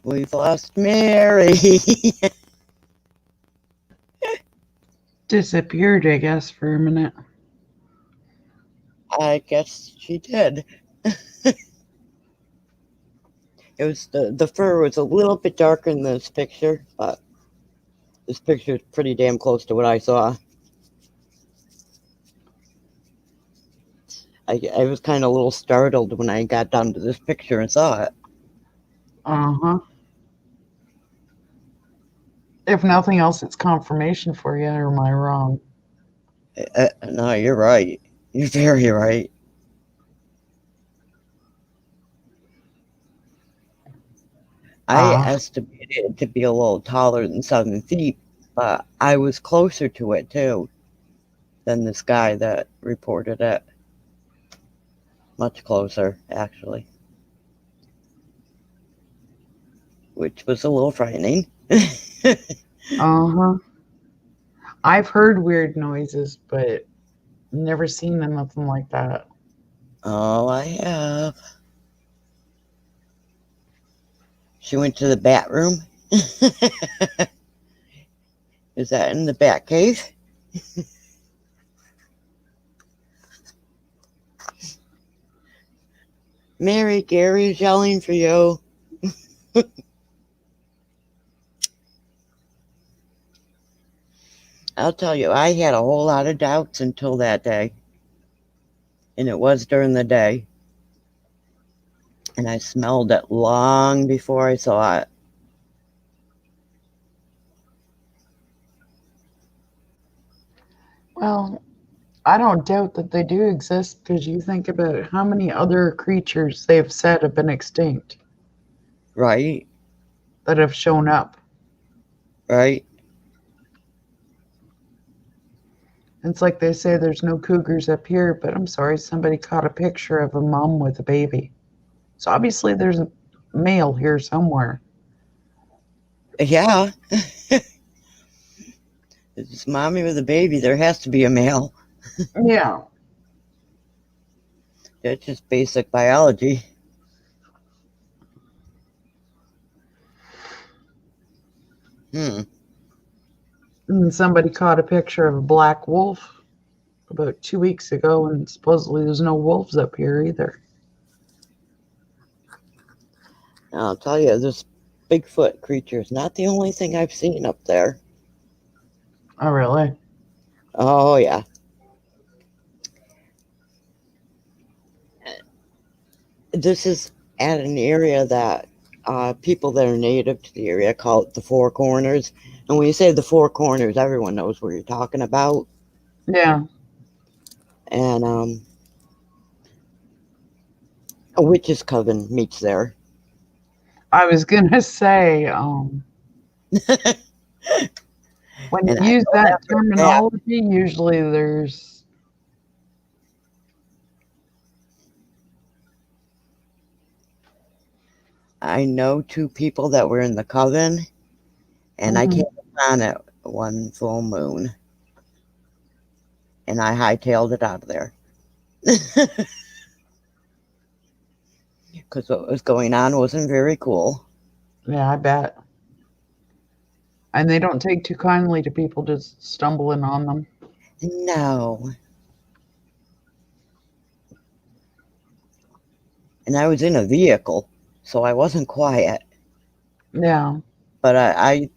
We've lost Mary. Disappeared, I guess, for a minute. I guess she did. It was the fur was a little bit darker in this picture, but this picture is pretty damn close to what I saw. I was kind of a little startled when I got down to this picture and saw it. Uh-huh. If nothing else, it's confirmation for you, or am I wrong? No, you're right. You're very right. I estimated it to be a little taller than 7 feet, but I was closer to it too than this guy that reported it. Much closer, actually. Which was a little frightening. Uh-huh. I've heard weird noises, but never seen nothing like that. Oh, I have. She went to the bat room. Is that in the bat cave? Mary, Gary's yelling for you. I'll tell you, I had a whole lot of doubts until that day. And it was during the day. And I smelled it long before I saw it. Well, I don't doubt that they do exist, because you think about how many other creatures they've said have been extinct. Right? That have shown up. Right? It's like they say there's no cougars up here, but I'm sorry, somebody caught a picture of a mom with a baby. So obviously there's a male here somewhere. Yeah. It's mommy with a baby. There has to be a male. Yeah. That's just basic biology. And somebody caught a picture of a black wolf about 2 weeks ago, and supposedly there's no wolves up here either. I'll tell you, this Bigfoot creature is not the only thing I've seen up there. Oh, really? Oh, yeah. This is at an area that people that are native to the area call it the Four Corners. And when you say the Four Corners, everyone knows what you're talking about. Yeah. And a witch's coven meets there. I was going to say, when you use that terminology, usually there's... I know 2 people that were in the coven, and I came upon it one full moon. And I hightailed it out of there. Because what was going on wasn't very cool. Yeah, I bet. And they don't take too kindly to people just stumbling on them. No. And I was in a vehicle, so I wasn't quiet. Yeah. But I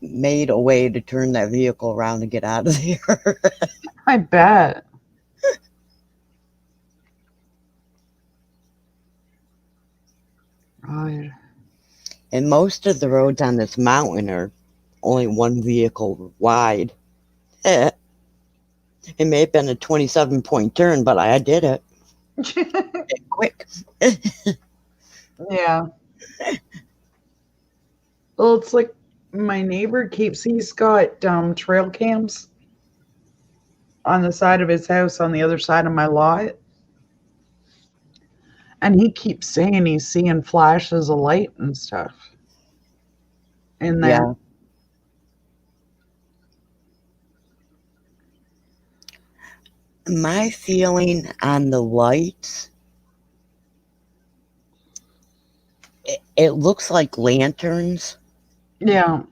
made a way to turn that vehicle around and get out of there. I bet. Right. And most of the roads on this mountain are only 1 vehicle wide. It may have been a 27-point turn, but I did it. Quick. Yeah. Well, it's like my neighbor he's got trail cams on the side of his house on the other side of my lot. And he keeps saying he's seeing flashes of light and stuff in there. Yeah. My feeling on the lights, it looks like lanterns. Yeah.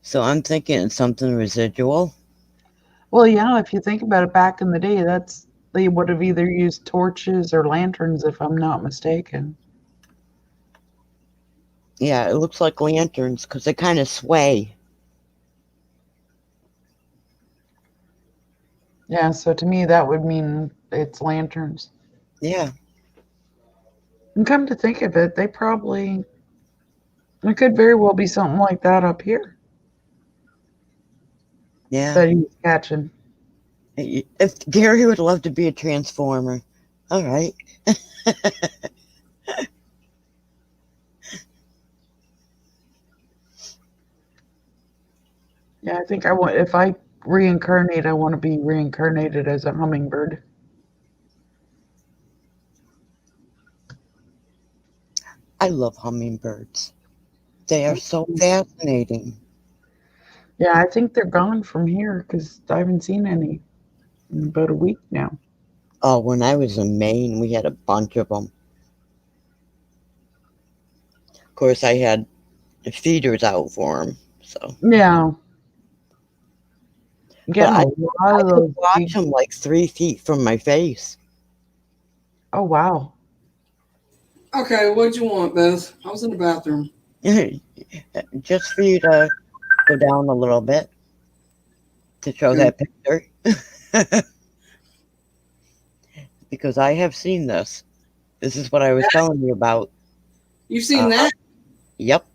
So I'm thinking it's something residual. Well, yeah, if you think about it, back in the day, they would have either used torches or lanterns, if I'm not mistaken. Yeah, it looks like lanterns because they kind of sway. Yeah, so to me, that would mean it's lanterns. Yeah. And come to think of it, it could very well be something like that up here Yeah. that he's catching. If Gary would love to be a transformer. All right. Yeah, I think if I reincarnate, I want to be reincarnated as a hummingbird. I love hummingbirds. They are so fascinating. Yeah, I think they're gone from here because I haven't seen any in about a week now. Oh, when I was in Maine, we had a bunch of them. Of course, I had the feeders out for them. So, Yeah. Getting but a lot I of could those watch big. them like 3 feet from my face. Oh, wow. Okay, what'd you want, Beth? I was in the bathroom. Just for you to go down a little bit to show Okay. that picture. Because I have seen this. This is what I was telling you about. You've seen that? Yep.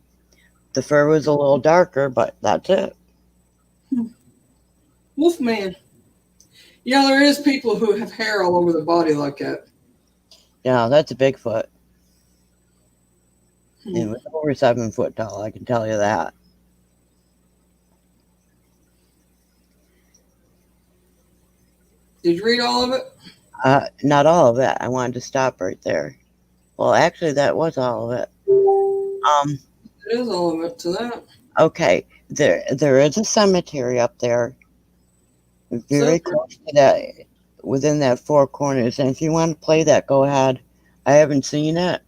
The fur was a little darker, but that's it. Wolfman. You know, there is people who have hair all over their body like that. Yeah, that's a Bigfoot. Hmm. It was over 7 foot tall, I can tell you that. Did you read all of it? Not all of it. I wanted to stop right there. Well, actually, that was all of it. It is all of it to that. Okay. There is a cemetery up there, very close to that, within that four corners. And if you want to play that, go ahead. I haven't seen it,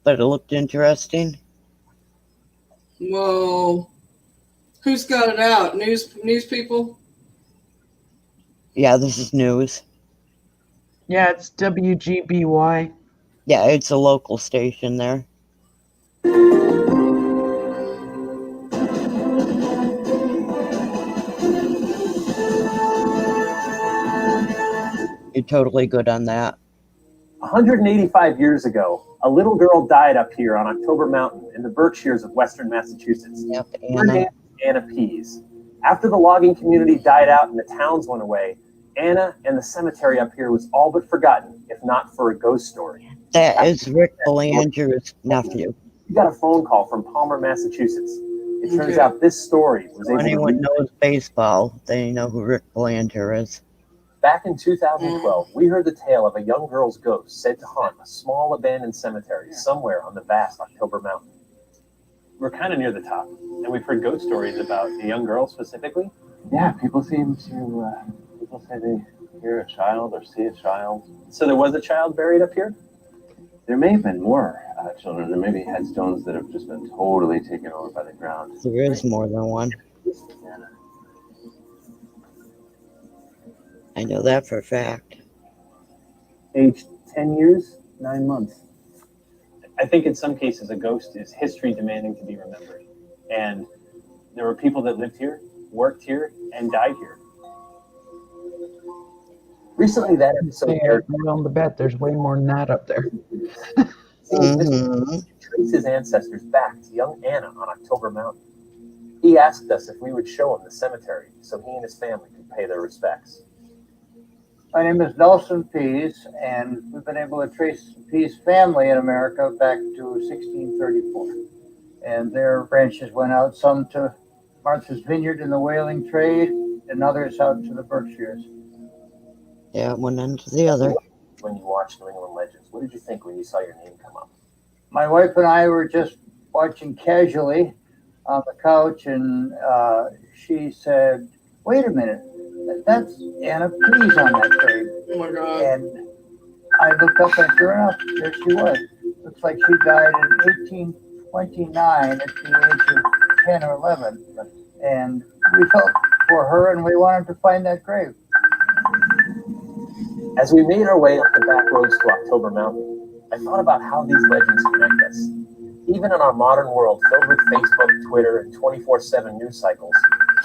but it looked interesting. Well, who's got it out? News people? Yeah, this is news. Yeah, it's WGBY. Yeah, it's a local station there. You're totally good on that. 185 years ago, a little girl died up here on October Mountain in the Berkshires of western Massachusetts. Yep, Her name was Anna Pease. After the logging community died out and the towns went away, Anna and the cemetery up here was all but forgotten, if not for a ghost story. That is Rick Belanger's nephew. We got a phone call from Palmer, Massachusetts. It turns out this story was able to anyone knows baseball, they know who Rick Belanger is. Back in 2012, we heard the tale of a young girl's ghost said to haunt a small abandoned cemetery somewhere on the vast October Mountain. We're kind of near the top, and we've heard ghost stories about a young girl specifically. Yeah, people say they hear a child or see a child. So there was a child buried up here? There may have been more children. There may be headstones that have just been totally taken over by the ground. There is more than one. I know that for a fact. Aged 10 years, 9 months. I think in some cases a ghost is history demanding to be remembered. And there were people that lived here, worked here, and died here. Recently, that episode aired. I'm willing to bet there's way more than that up there. Trace his ancestors back to young Anna on October Mountain. He asked us if we would show him the cemetery so he and his family could pay their respects. My name is Nelson Pease, and we've been able to trace the Pease family in America back to 1634. And their branches went out, some to Martha's Vineyard in the whaling trade, and others out to the Berkshires. Yeah, one end to the other. when you watched New England Legends? What did you think when you saw your name come up? My wife and I were just watching casually on the couch, and she said, "Wait a minute, that's Anna Pease on that grave." Oh my God. And I looked up, and sure enough, there she was. Looks like she died in 1829 at the age of 10 or 11. And we felt for her, and we wanted to find that grave. As we made our way up the back roads to October Mountain, I thought about how these legends connect us. Even in our modern world filled with Facebook, Twitter, and 24/7 news cycles,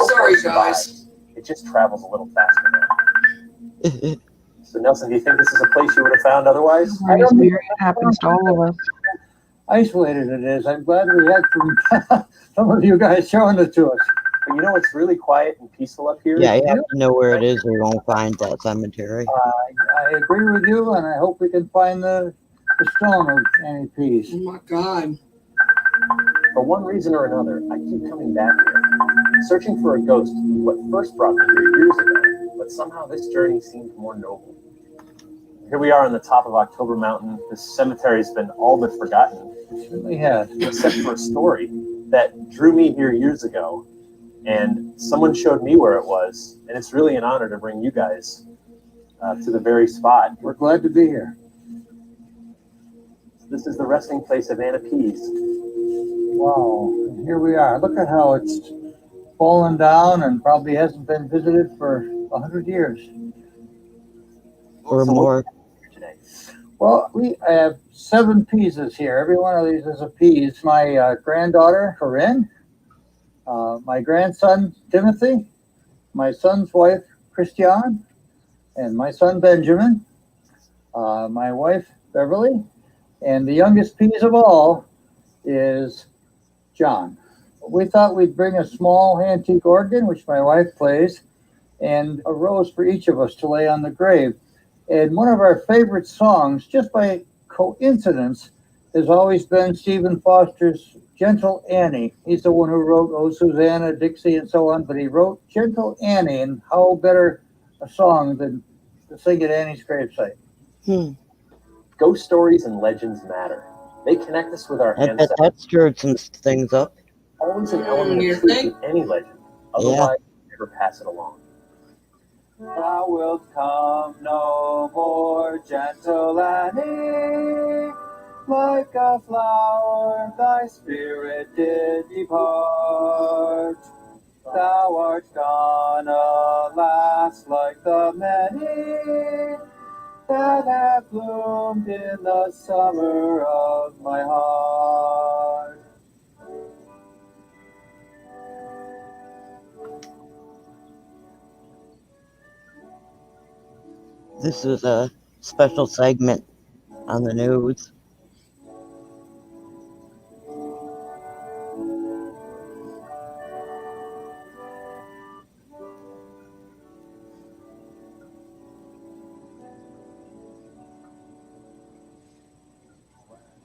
Sorry, guys. it just travels a little faster now. So, Nelson, do you think this is a place you would have found otherwise? I don't know. It happens to all of us. Isolated it is. I'm glad we had some of you guys showing it to us. But you know, it's really quiet and peaceful up here. Yeah, you have to know where it is or you won't find that cemetery. I agree with you, and I hope we can find the stone of Annie Pease. Oh my God. For one reason or another, I keep coming back here. Searching for a ghost was what first brought me here years ago, but somehow this journey seemed more noble. Here we are on the top of October Mountain. This cemetery's been all but forgotten. It certainly has. Except for a story that drew me here years ago, and someone showed me where it was, and it's really an honor to bring you guys to the very spot. We're glad to be here. This is the resting place of Anna Pease. Wow, and here we are. Look at how it's fallen down and probably hasn't been visited for 100 years. Or more. Today. Well, we have 7 Peases here. Every one of these is a Pease. My granddaughter, Corinne, my grandson, Timothy, my son's wife, Christiane, and my son, Benjamin, my wife, Beverly, and the youngest Pease of all is John. We thought we'd bring a small antique organ, which my wife plays, and a rose for each of us to lay on the grave. And one of our favorite songs, just by coincidence, has always been Stephen Foster's Gentle Annie. He's the one who wrote Oh Susanna, Dixie, and so on, but he wrote Gentle Annie, and how better a song than to sing at Annie's gravesite. Ghost stories and legends matter. They connect us with our I bet ancestors. that stirred some things up. Always an element of truth in any legend. Otherwise, never pass it along. Thou wilt come no more, gentle Annie, like a flower thy spirit did depart. Thou art gone, alas, like the many that have bloomed in the summer of my heart. This is a special segment on the news.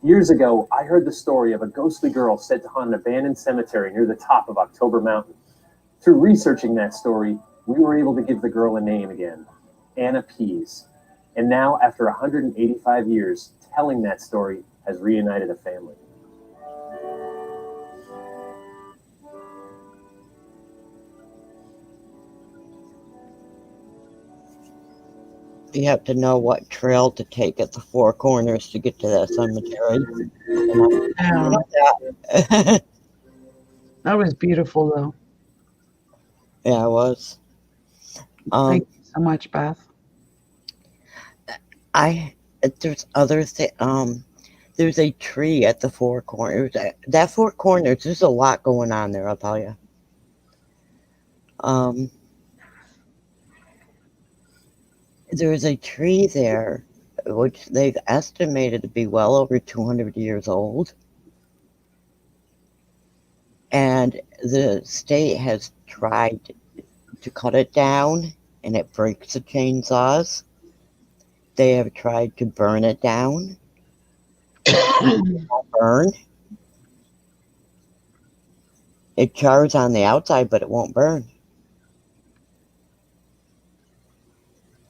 Years ago, I heard the story of a ghostly girl said to haunt an abandoned cemetery near the top of October Mountain. Through researching that story, we were able to give the girl a name again, Anna Pease. And now, after 185 years, telling that story has reunited a family. You have to know what trail to take at the Four Corners to get to that cemetery. That was beautiful, though. Yeah, it was. Thank you so much, Beth. There's other there's a tree at the Four Corners. That Four Corners, there's a lot going on there, I'll tell you. There's a tree there, which they've estimated to be well over 200 years old. And the state has tried to cut it down, and it breaks the chainsaws. They have tried to burn it down. It won't burn. It chars on the outside, but it won't burn.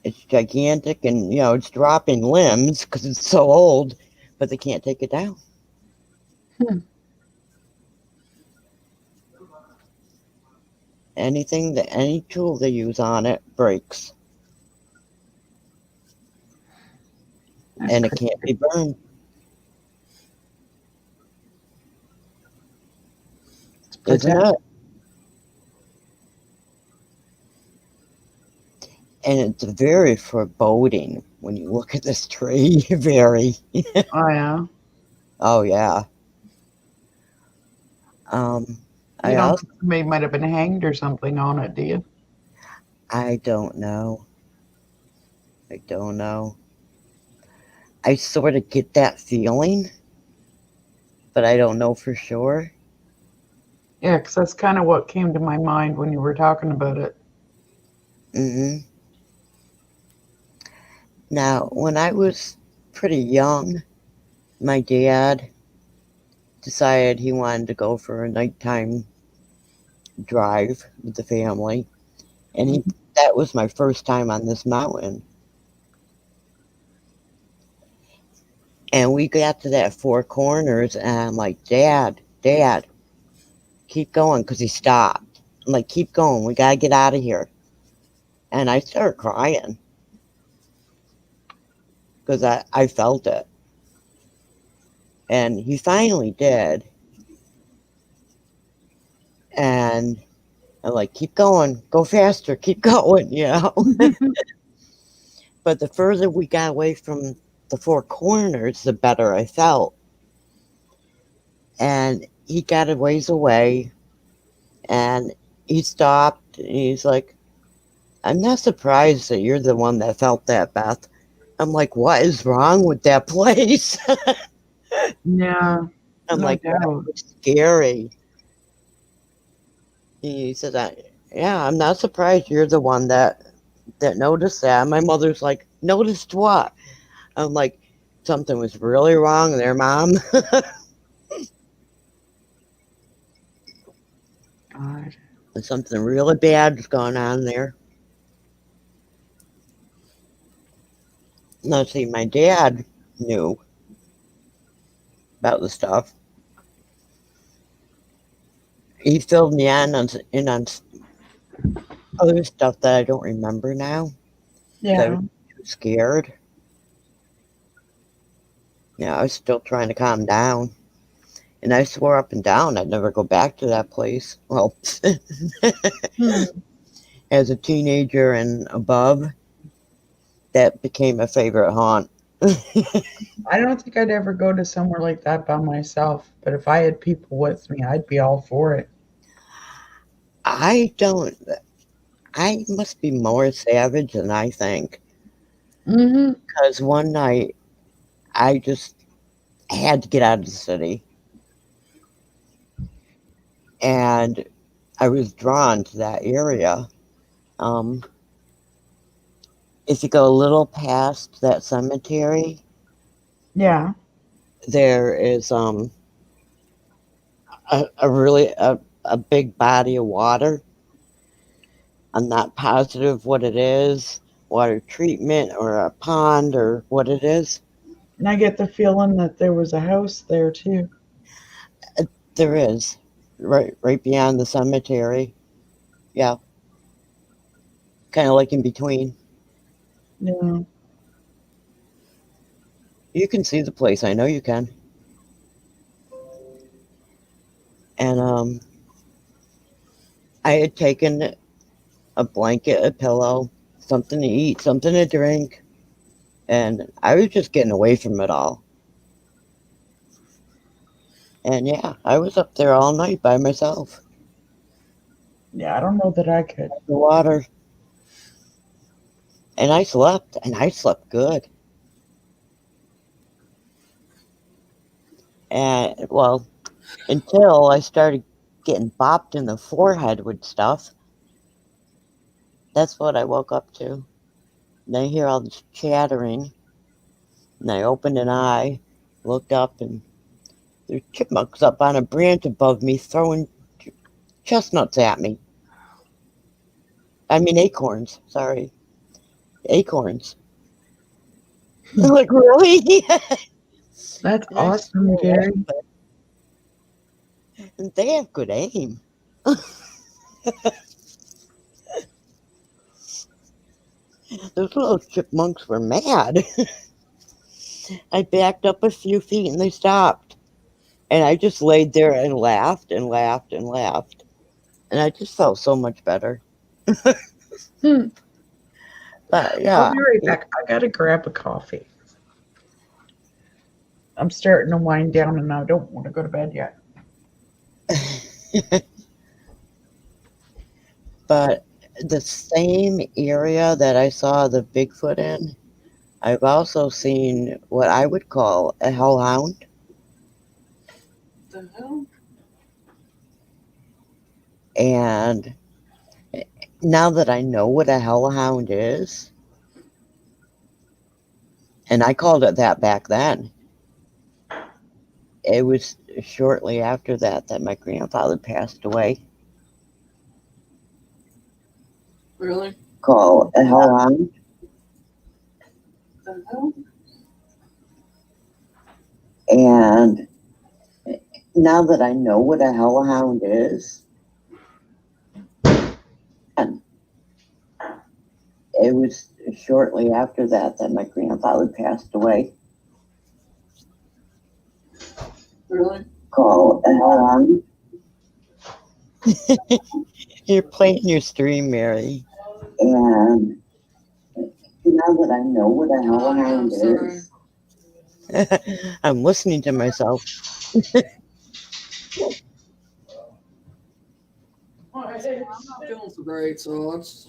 It's gigantic, and it's dropping limbs because it's so old, but they can't take it down. Any tool they use on it breaks, and it can't be burned. Isn't it? And it's very foreboding when you look at this tree. Very. Oh yeah. Oh yeah. You don't think somebody might have been hanged or something on it, do you? I don't know. I don't know. I sort of get that feeling, but I don't know for sure. Yeah, because that's kind of what came to my mind when you were talking about it. Now, when I was pretty young, my dad decided he wanted to go for a nighttime drive with the family, and that was my first time on this mountain. And we got to that Four Corners, and I'm like, Dad, keep going, because he stopped. I'm like, keep going, we got to get out of here. And I started crying because I felt it. And he finally did. And I'm like, keep going, go faster, keep going, But the further we got away from the Four Corners, the better I felt. And he got a ways away, and he stopped, and he's like, I'm not surprised that you're the one that felt that, Beth. I'm like, what is wrong with that place? Yeah. I'm like, that was scary. He said, yeah, I'm not surprised you're the one that noticed that. My mother's like, noticed what? I'm like, something was really wrong there, Mom. God. Something really bad is going on there. Now, see, my dad knew about the stuff. He filled me in on other stuff that I don't remember now. Yeah. I was too scared. I was still trying to calm down. And I swore up and down I'd never go back to that place. Well, as a teenager and above, that became a favorite haunt. I don't think I'd ever go to somewhere like that by myself, but if I had people with me, I'd be all for it. I must be more savage than I think. Because one night, I just had to get out of the city. And I was drawn to that area. If you go a little past that cemetery, yeah, there is a really a big body of water. I'm not positive what it is, water treatment or a pond or what it is. And I get the feeling that there was a house there too. There is, right beyond the cemetery. Yeah. Kind of like in between. Yeah. You can see the place. I know you can. And I had taken a blanket, a pillow, something to eat, something to drink, and I was just getting away from it all. And yeah, I was up there all night by myself. Yeah, I don't know that I could. The water. And I slept good. And, well, until I started getting bopped in the forehead with stuff. That's what I woke up to. And I hear all this chattering. And I opened an eye, looked up, and there's chipmunks up on a branch above me throwing chestnuts at me. I mean acorns, sorry. acorns. I'm like, really? That's And I just awesome, Gary. and they have good aim. Those little chipmunks were mad. I backed up a few feet and they stopped. And I just laid there and laughed and laughed and laughed. And I just felt so much better. But yeah. I'll be right back. I gotta grab a coffee. I'm starting to wind down and I don't want to go to bed yet. But the same area that I saw the Bigfoot in, I've also seen what I would call a hellhound. The hell? And now that I know what a hellhound is, and I called it that back then, it was shortly after that that my grandfather passed away. Really? Call a hellhound. The hell? And now that I know what a hellhound is, and it was shortly after that that my grandfather passed away. Really? Call a hellhound. You're playing your stream, Mary. And now that I know what a hellhound is, I'm listening to myself. I'm not feeling so great, so let's.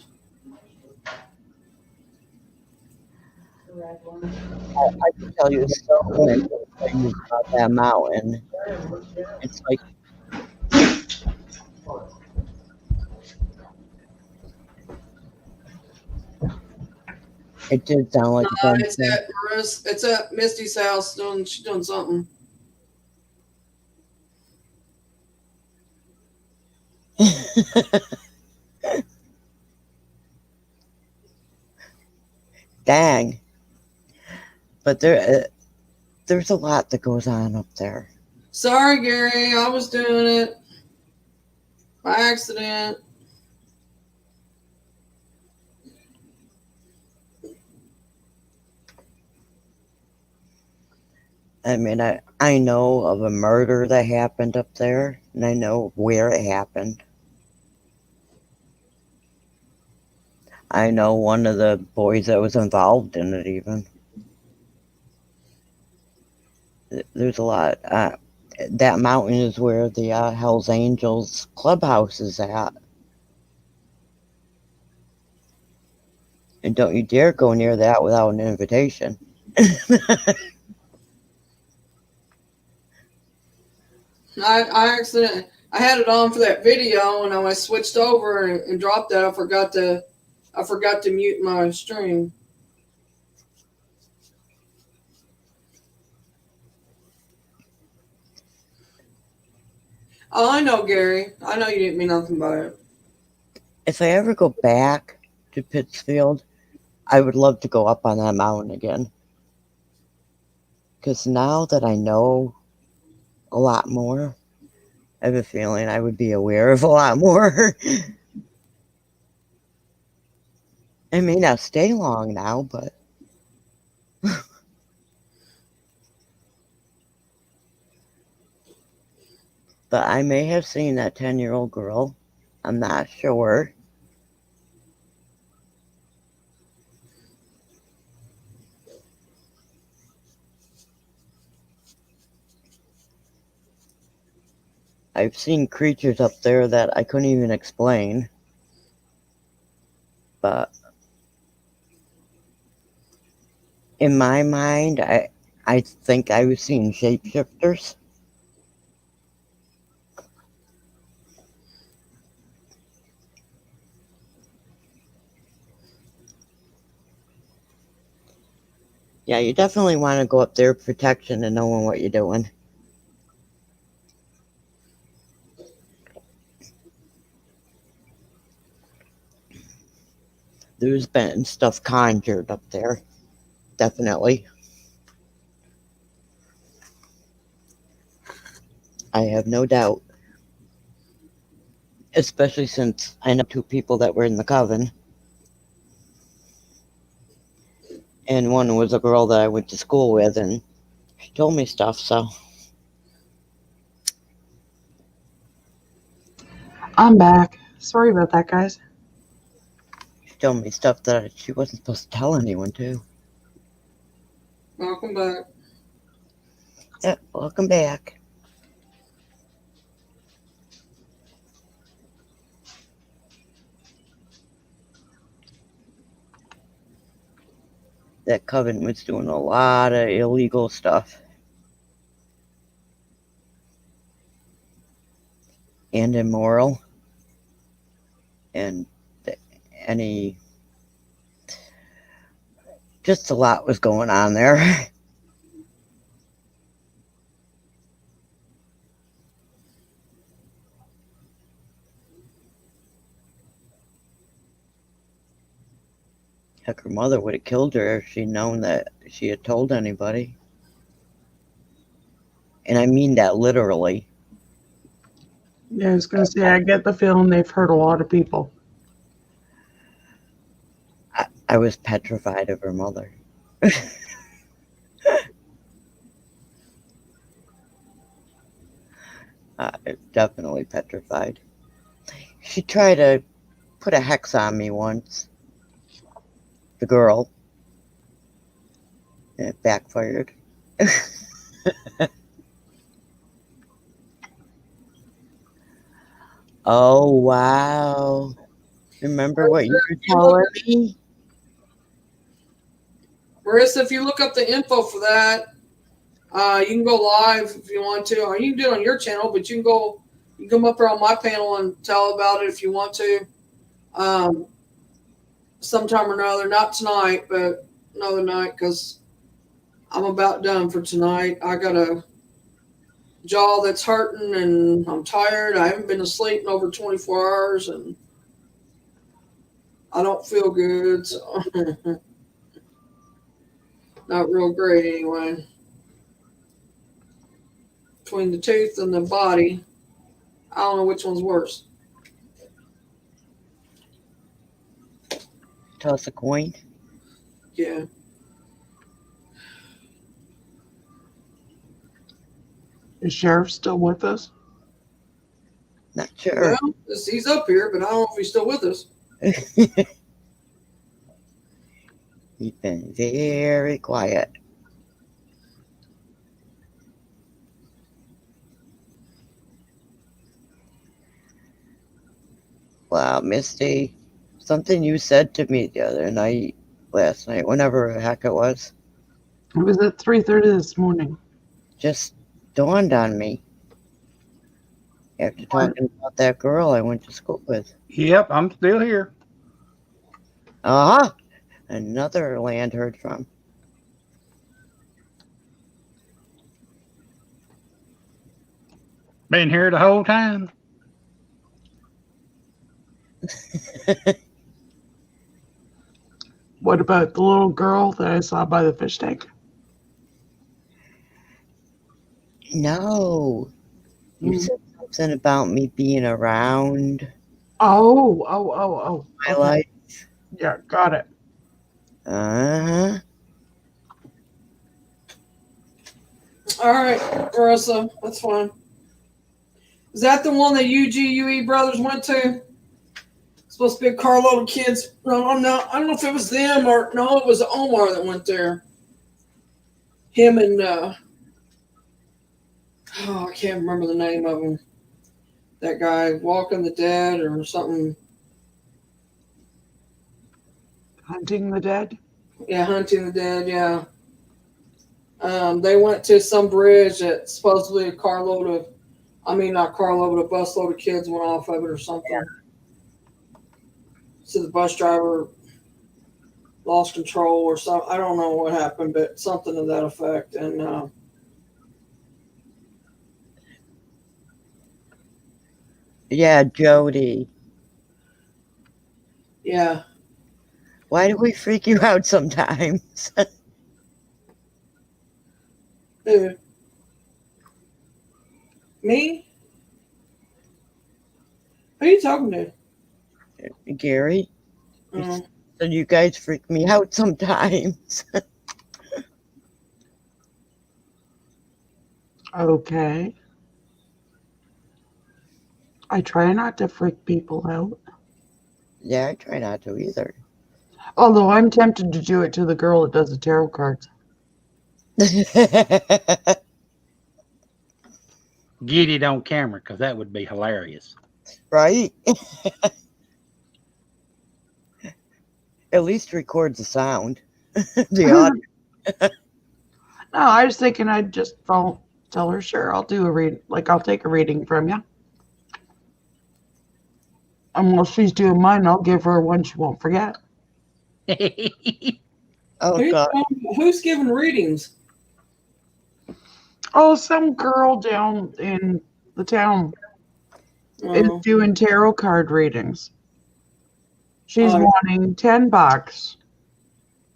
I can tell you so many things about that mountain. It's like it did sound like a fun It's at Marissa, it's at Misty's house doing she's doing something. Dang. But there's a lot that goes on up there. Sorry, Gary, I was doing it by accident. I mean, I know of a murder that happened up there, and I know where it happened. I know one of the boys that was involved in it, even. There's a lot. That mountain is where the Hells Angels clubhouse is at. And don't you dare go near that without an invitation. I had it on for that video, and when I switched over and dropped that, I forgot to mute my stream. Oh, I know, Gary. I know you didn't mean nothing by it. If I ever go back to Pittsfield, I would love to go up on that mountain again. Because now that I know a lot more, I have a feeling I would be aware of a lot more. I may not stay long now, but but I may have seen that 10-year-old girl. I'm not sure. I've seen creatures up there that I couldn't even explain. But in my mind, I think I was seeing shapeshifters. Yeah, you definitely want to go up there with protection and knowing what you're doing. There's been stuff conjured up there. Definitely. I have no doubt. Especially since I know 2 people that were in the coven. And one was a girl that I went to school with, and she told me stuff, so. I'm back. Sorry about that, guys. She told me stuff that she wasn't supposed to tell anyone, too. Welcome back. Yeah, welcome back. That coven was doing a lot of illegal stuff. And immoral. And just a lot was going on there. Heck, her mother would have killed her if she'd known that she had told anybody. And I mean that literally. Yeah, I was going to say, I get the feeling they've hurt a lot of people. I was petrified of her mother. Definitely petrified. She tried to put a hex on me once. The girl. And it backfired. Oh, wow. Remember what you were telling me? Marissa, if you look up the info for that, you can go live if you want to, or you can do it on your channel, but you can come up here on my panel and tell about it if you want to. Sometime or another, not tonight, but another night, because I'm about done for tonight. I got a jaw that's hurting and I'm tired. I haven't been asleep in over 24 hours and I don't feel good. So not real great anyway. Between the tooth and the body, I don't know which one's worse. Toss a coin. Yeah. Is Sheriff still with us? Not sure. Well, he's up here, but I don't know if he's still with us. He's been very quiet. Wow, Misty, something you said to me the other night, last night, whenever the heck it was. It was at 3:30 this morning. Just dawned on me. After talking about that girl I went to school with. Yep, I'm still here. Uh-huh. Another land heard from. Been here the whole time. What about the little girl that I saw by the fish tank? No. You said something about me being around Oh. my life. Yeah, got it. Uh-huh. All right, Marissa, that's fine. Is that the one that UGUE Brothers went to? Supposed to be a carload of kids. No, I don't know if it was them or no, it was Omar that went there. Him and I can't remember the name of him. That guy, Walking the Dead or something. Hunting the Dead? Yeah, Hunting the Dead, yeah. They went to some bridge that supposedly not carload, but a busload of kids went off of it or something. So the bus driver lost control or something. I don't know what happened, but something to that effect. And yeah, Jody. yeah. Why do we freak you out sometimes? Who? Me? Who are you talking to? Gary? Oh. So you guys freak me out sometimes. Okay. I try not to freak people out. Yeah, I try not to either. Although I'm tempted to do it to the girl that does the tarot cards. Get it on camera because that would be hilarious. Right? At least record the sound. The audio. No, I was thinking I'd just tell her, sure, I'll do a read. Like, I'll take a reading from you. And while she's doing mine, I'll give her one she won't forget. Oh, God. Who's giving readings? Oh, some girl down in the town is doing tarot card readings. She's wanting $10,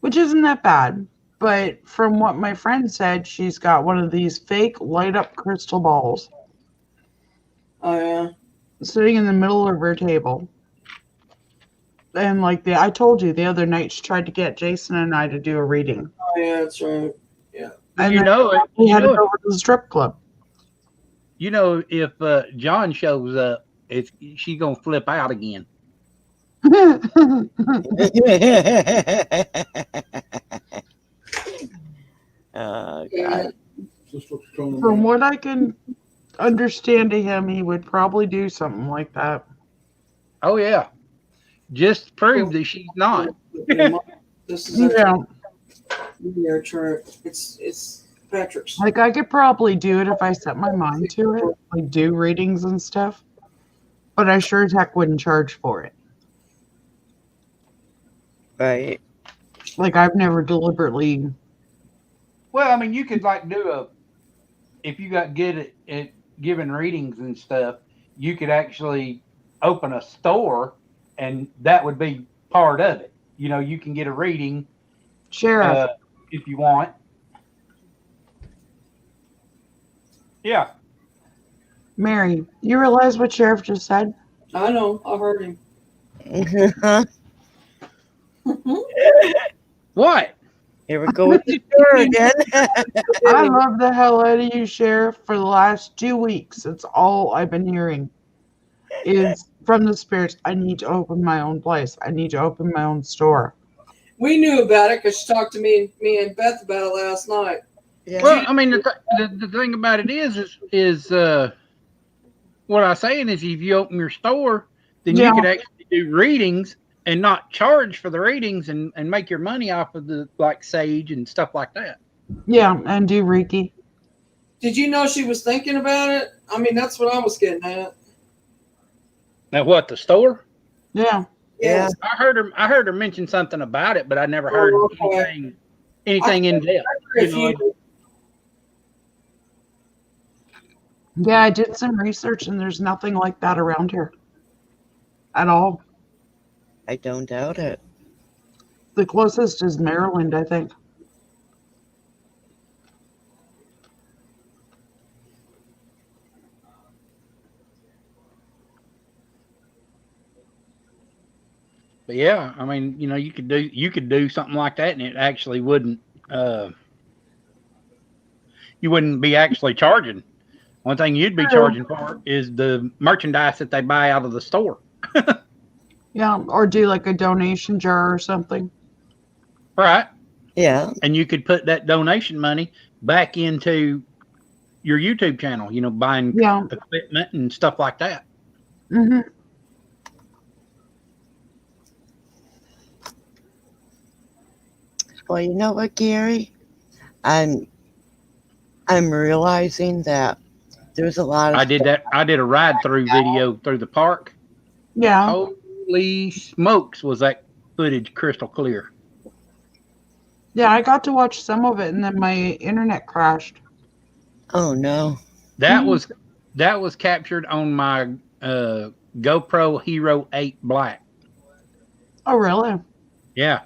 which isn't that bad. But from what my friend said, she's got one of these fake light up crystal balls. Oh, yeah. Sitting in the middle of her table. And like I told you the other night, she tried to get Jason and I to do a reading. Oh, yeah, that's right. Yeah. And You know it. we You had to know go it. over to the strip club. You know, if John shows up, she's gonna flip out again. Oh, God. From what I can understand to him, he would probably do something like that. Oh yeah, just prove that she's not. This is Yeah. their chart. It's Patrick's. Like I could probably do it if I set my mind to it, like do readings and stuff. But I sure as heck wouldn't charge for it. Right. Like I've never deliberately. Well, I mean, you could like do if you got good at giving readings and stuff, you could actually open a store, and that would be part of it. You know, you can get a reading, Sheriff. if you want. Yeah. Mary, you realize what Sheriff just said? I know. I heard him. What? Here we go with the door again. I love the hell out of you, Sheriff. For the last 2 weeks, it's all I've been hearing is from the spirits. I need to open my own place. I need to open my own store. We knew about it because she talked to me and Beth about it last night. Yeah. Well, I mean, the thing about it is what I'm saying is if you open your store, then you could actually do readings and not charge for the readings and make your money off of the like sage and stuff like that. Yeah, and do Reiki. Did you know she was thinking about it? I mean, that's what I was getting at. Now, what, the store? Yeah. Yeah. I heard her mention something about it, but I never heard anything in depth. Yeah, I did some research and there's nothing like that around here at all. I don't doubt it. The closest is Maryland, I think. But yeah, I mean, you know, you could do something like that, and it actually wouldn't. You wouldn't be actually charging. One thing you'd be charging for is the merchandise that they buy out of the store. Yeah, or do like a donation jar or something. Right. Yeah. And you could put that donation money back into your YouTube channel, you know, buying equipment and stuff like that. Mm-hmm. Well, you know what, Gary? I'm realizing that there's a lot of I did a ride through video through the park. Yeah. Holy smokes, was that footage crystal clear. Yeah, I got to watch some of it and then my internet crashed. Oh no. That was captured on my GoPro Hero 8 Black. Oh really? Yeah.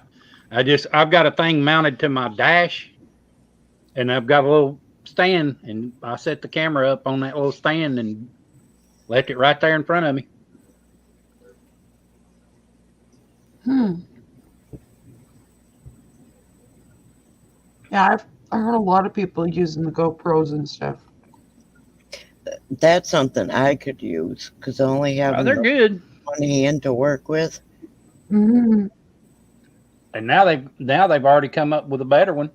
I've got a thing mounted to my dash, and I've got a little stand, and I set the camera up on that little stand and left it right there in front of me. Yeah, I heard a lot of people using the GoPros and stuff. That's something I could use because I only have They're good. one hand to work with. Mm-hmm. And now they've already come up with a better one.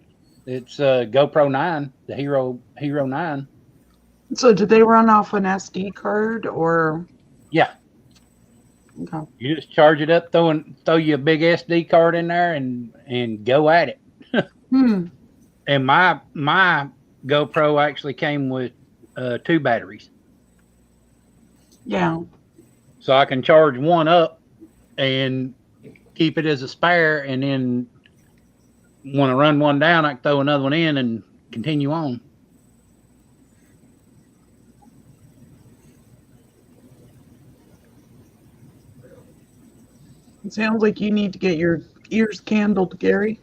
It's GoPro 9, the Hero 9. So did they run off an SD card or? Yeah. Okay. You just charge it up, throw you a big SD card in there, and go at it. And my GoPro actually came with 2 batteries. Yeah. So I can charge one up and keep it as a spare, and then when I run one down, I can throw another one in and continue on. It sounds like you need to get your ears candled, Gary.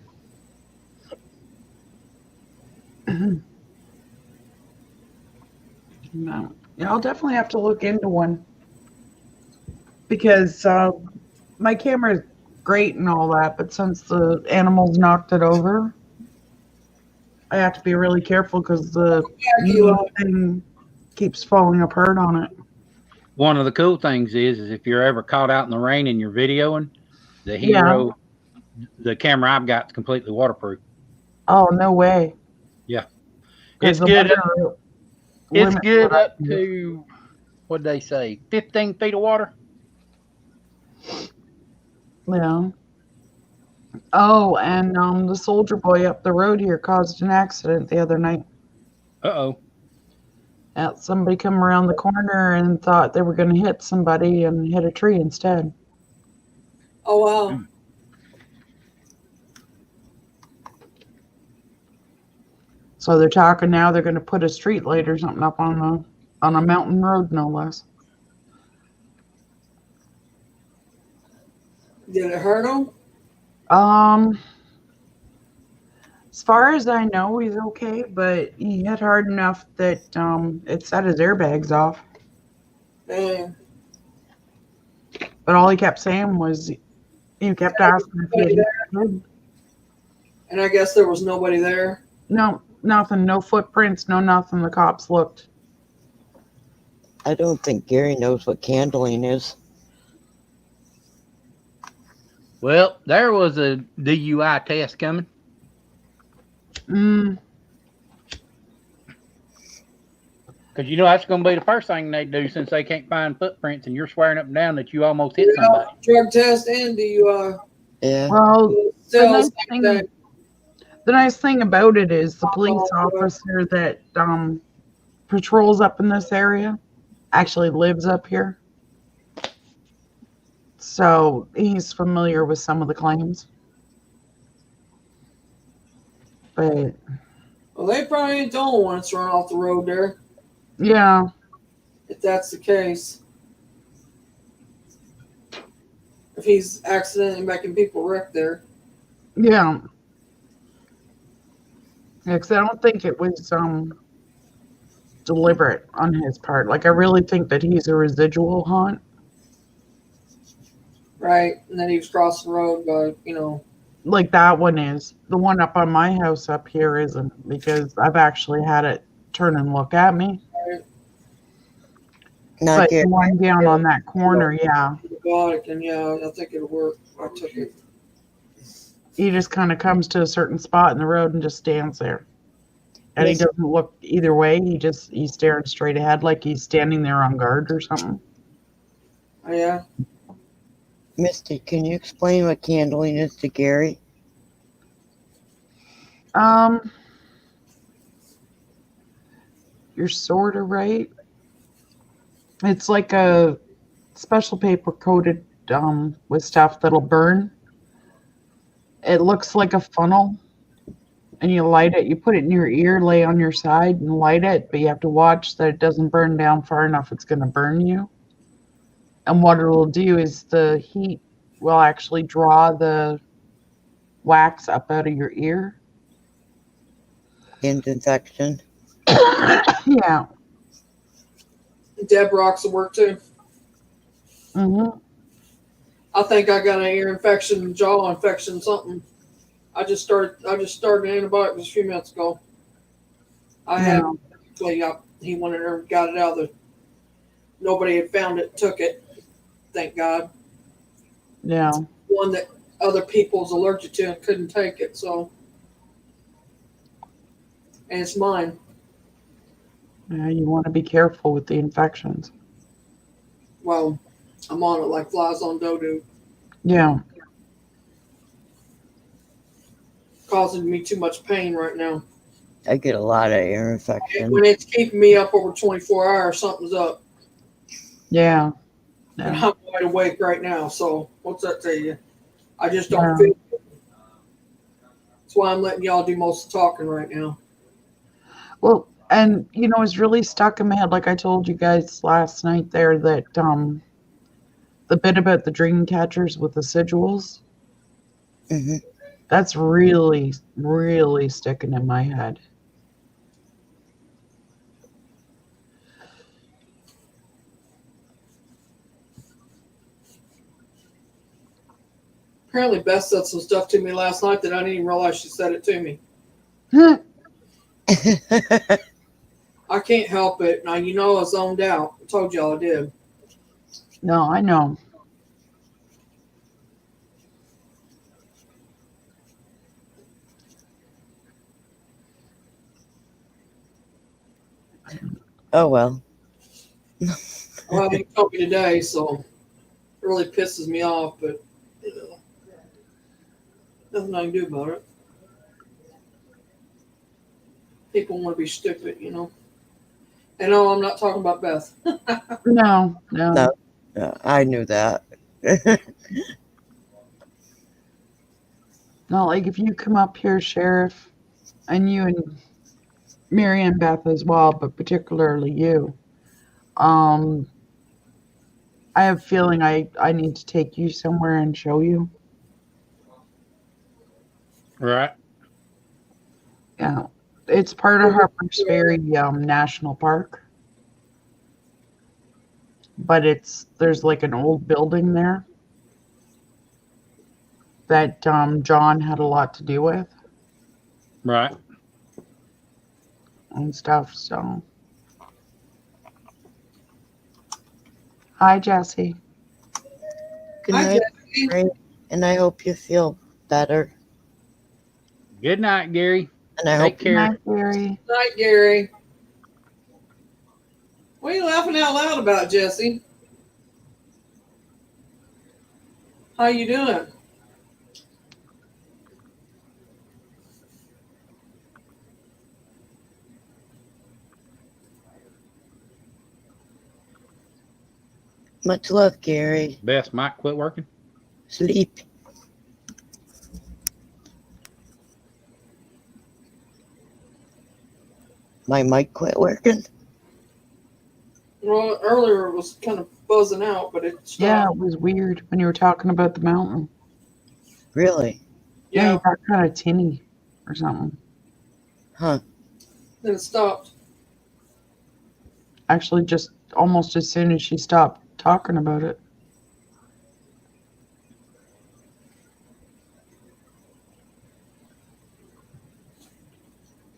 No. Yeah, I'll definitely have to look into one because my camera is great and all that, but since the animals knocked it over, I have to be really careful because the thing keeps falling apart on it. One of the cool things is if you're ever caught out in the rain and you're videoing, the Hero, the camera I've got is completely waterproof. Oh, no way. Yeah. It's good. It's good up to, what'd they say, 15 feet of water? Yeah. Oh, and the soldier boy up the road here caused an accident the other night. Uh-oh. Yeah, somebody come around the corner and thought they were going to hit somebody and hit a tree instead. Oh, wow. So they're talking now they're going to put a street light or something up on a mountain road, no less. Did it hurt him? As far as I know, he's okay, but he hit hard enough that it set his airbags off. Dang. But all he kept saying was he kept asking if he had. And I guess there was nobody there. No, nothing. No footprints. No nothing. The cops looked. I don't think Gary knows what candling is. Well, there was a DUI test coming. Because you know that's going to be the first thing they do since they can't find footprints, and you're swearing up and down that you almost hit somebody. Drug test and DUI. Yeah. Well, the nice thing about it is the police officer that patrols up in this area actually lives up here. So he's familiar with some of the claims. But well, they probably ain't the only one that's run off the road there. Yeah. If that's the case. If he's accidentally making people wreck there. Yeah. Yeah, because I don't think it was deliberate on his part. Like, I really think that he's a residual haunt. Right. And then he was crossing the road by, Like that one is. The one up on my house up here isn't, because I've actually had it turn and look at me. Right. But the one down on that corner, yeah. And yeah, I think it'll work. I took it. He just kind of comes to a certain spot in the road and just stands there. And he doesn't look either way. He's staring straight ahead like he's standing there on guard or something. Oh, yeah. Misty, can you explain what candling is to Gary? You're sort of right. It's like a special paper coated with stuff that'll burn. It looks like a funnel, and you light it. You put it in your ear, lay on your side, and light it. But you have to watch that it doesn't burn down far enough. It's going to burn you. And what it'll do is the heat will actually draw the wax up out of your ear. Skin infection. Yeah. Deb rocks will work too. Mm-hmm. I think I got an ear infection, jaw infection, something. I just started antibiotics a few minutes ago. I had he went in there and got it out of the. Nobody had found it, took it. Thank God. Yeah. One that other people was allergic to and couldn't take it, so. And it's mine. Yeah, you want to be careful with the infections. Well, I'm on it like flies on dodo. Yeah. Causing me too much pain right now. I get a lot of ear infection. When it's keeping me up over 24 hours, something's up. Yeah. And I'm wide awake right now, so what's that tell you? I just don't feel it. That's why I'm letting y'all do most of the talking right now. Well, and it's really stuck in my head, like I told you guys last night there, that the bit about the dream catchers with the sigils, that's really, really sticking in my head. Apparently Beth said some stuff to me last night that I didn't even realize she said it to me. I can't help it. Now, I zoned out. I told y'all I did. No, I know. Oh, well. Well, you told me today, so it really pisses me off, but, nothing I can do about it. People want to be stupid, And no, I'm not talking about Beth. No. I knew that. No, like if you come up here, Sheriff, and you and Mary and Beth as well, but particularly you, I have a feeling I need to take you somewhere and show you. Right. Yeah. It's part of Harper's Ferry National Park. But there's like an old building there that John had a lot to do with. Right. And stuff, so. Hi, Jesse. Good night, Gary, and I hope you feel better. Good night, Gary. And I Take hope care. Good night, Gary. Good night, Gary. What are you laughing out loud about, Jesse? How you doing? Much love, Gary. Best mic quit working. Sleep. My mic quit working? Well, earlier it was kind of buzzing out, but it stopped. Yeah, it was weird when you were talking about the mountain. Really? Yeah, you got kind of tinny or something. Huh. Then it stopped. Actually, just almost as soon as she stopped talking about it.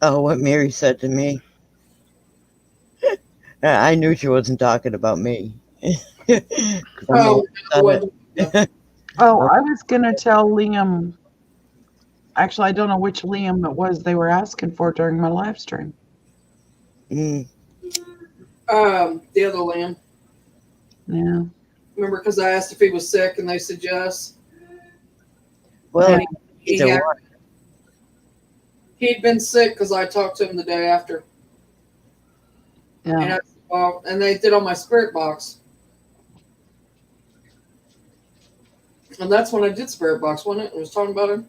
Oh, what Mary said to me. I knew she wasn't talking about me. Oh, I was going to tell Liam. Actually, I don't know which Liam it was they were asking for during my live stream. Mm. The other Liam. Yeah. Remember, because I asked if he was sick, and they said yes. Well, he'd been sick because I talked to him the day after. Yeah. And they did on my spirit box. And that's when I did spirit box, wasn't it? I was talking about him.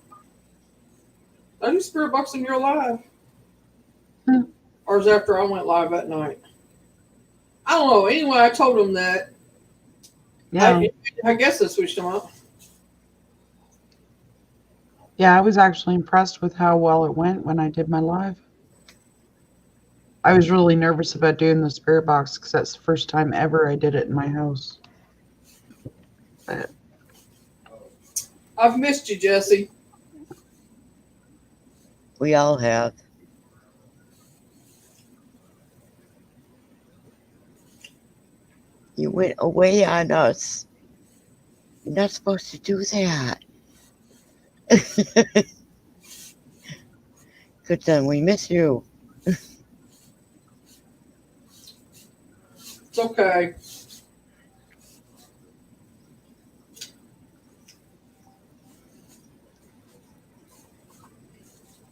I do spirit box when you're live. Or was after I went live that night? I don't know. Anyway, I told him that. Yeah. I guess I switched him up. Yeah, I was actually impressed with how well it went when I did my live. I was really nervous about doing the spirit box because that's the first time ever I did it in my house. But I've missed you, Jesse. We all have. You went away on us. You're not supposed to do that. Good then, we miss you. It's okay.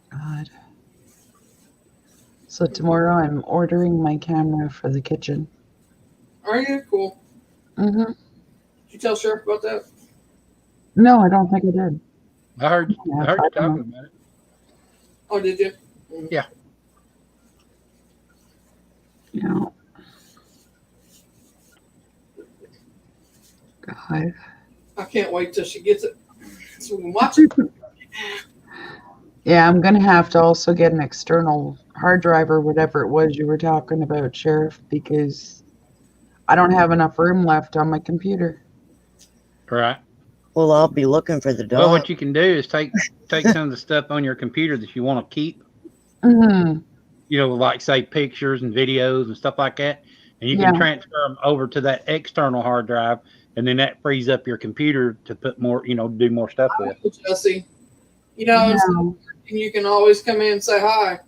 God. So tomorrow I'm ordering my camera for the kitchen. Are you? Cool. Mm-hmm. Did you tell Sheriff about that? No, I don't think I did. I heard you talking about it. Oh, did you? Yeah. Yeah. God. I can't wait till she gets it so we can watch it. Yeah, I'm going to have to also get an external hard drive or whatever it was you were talking about, Sheriff, because I don't have enough room left on my computer. Right. Well, I'll be looking for the dog. Well, what you can do is take some of the stuff on your computer that you want to keep. Mm-hmm. You know, like say pictures and videos and stuff like that, and you can transfer them over to that external hard drive, and then that frees up your computer to put more, do more stuff with. Jesse, instead of working, you can always come in and say hi.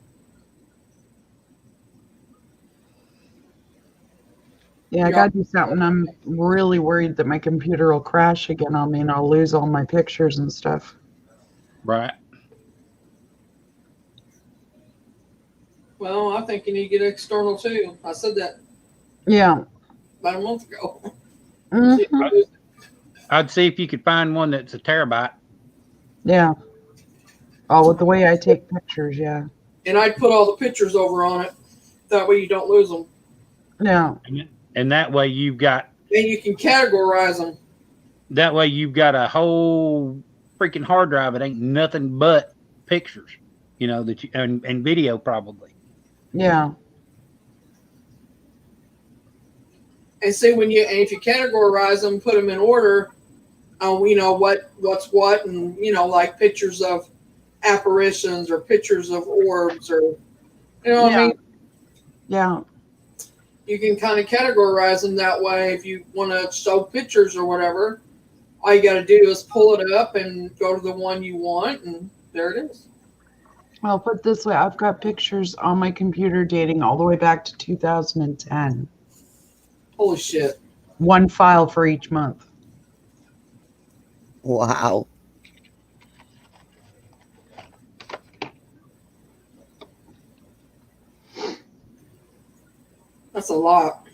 Yeah, I got to do something. I'm really worried that my computer will crash again on me and I'll lose all my pictures and stuff. Right. Well, I think you need to get external too. I said that. Yeah. About a month ago. Mm-hmm. I'd see if you could find one that's a terabyte. Yeah. Oh, with the way I take pictures, yeah. And I'd put all the pictures over on it. That way you don't lose them. Yeah. And that way you've got. And you can categorize them. That way you've got a whole freaking hard drive. It ain't nothing but pictures, that you and video probably. Yeah. And see if you categorize them, put them in order, what's what, and like pictures of apparitions or pictures of orbs or what I mean? Yeah. You can kind of categorize them that way. If you want to show pictures or whatever, all you got to do is pull it up and go to the one you want, and there it is. I'll put it this way. I've got pictures on my computer dating all the way back to 2010. Holy shit. One file for each month. Wow. That's a lot.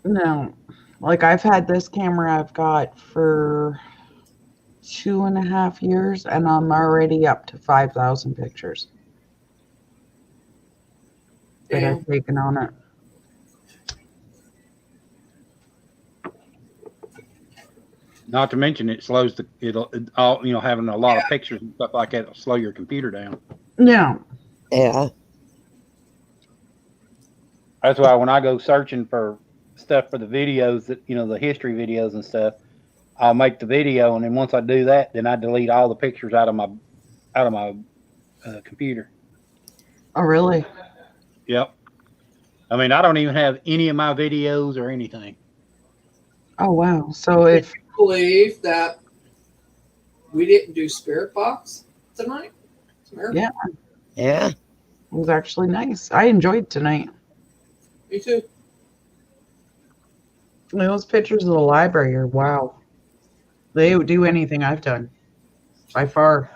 No. Like I've had this camera I've got for 2.5 years and I'm already up to 5,000 pictures that I've taken on it. Not to mention it slows having a lot of pictures and stuff like that will slow your computer down. Yeah. Yeah. That's why when I go searching for stuff for the videos that, the history videos and stuff, I'll make the video. And then once I do that, then I delete all the pictures out of my computer. Oh, really? Yep. I mean, I don't even have any of my videos or anything. Oh, wow. So if you believe that we didn't do Spirit Box tonight? Yeah. Yeah. It was actually nice. I enjoyed tonight. Me too. Those pictures of the library are wow. They would do anything I've done. By far.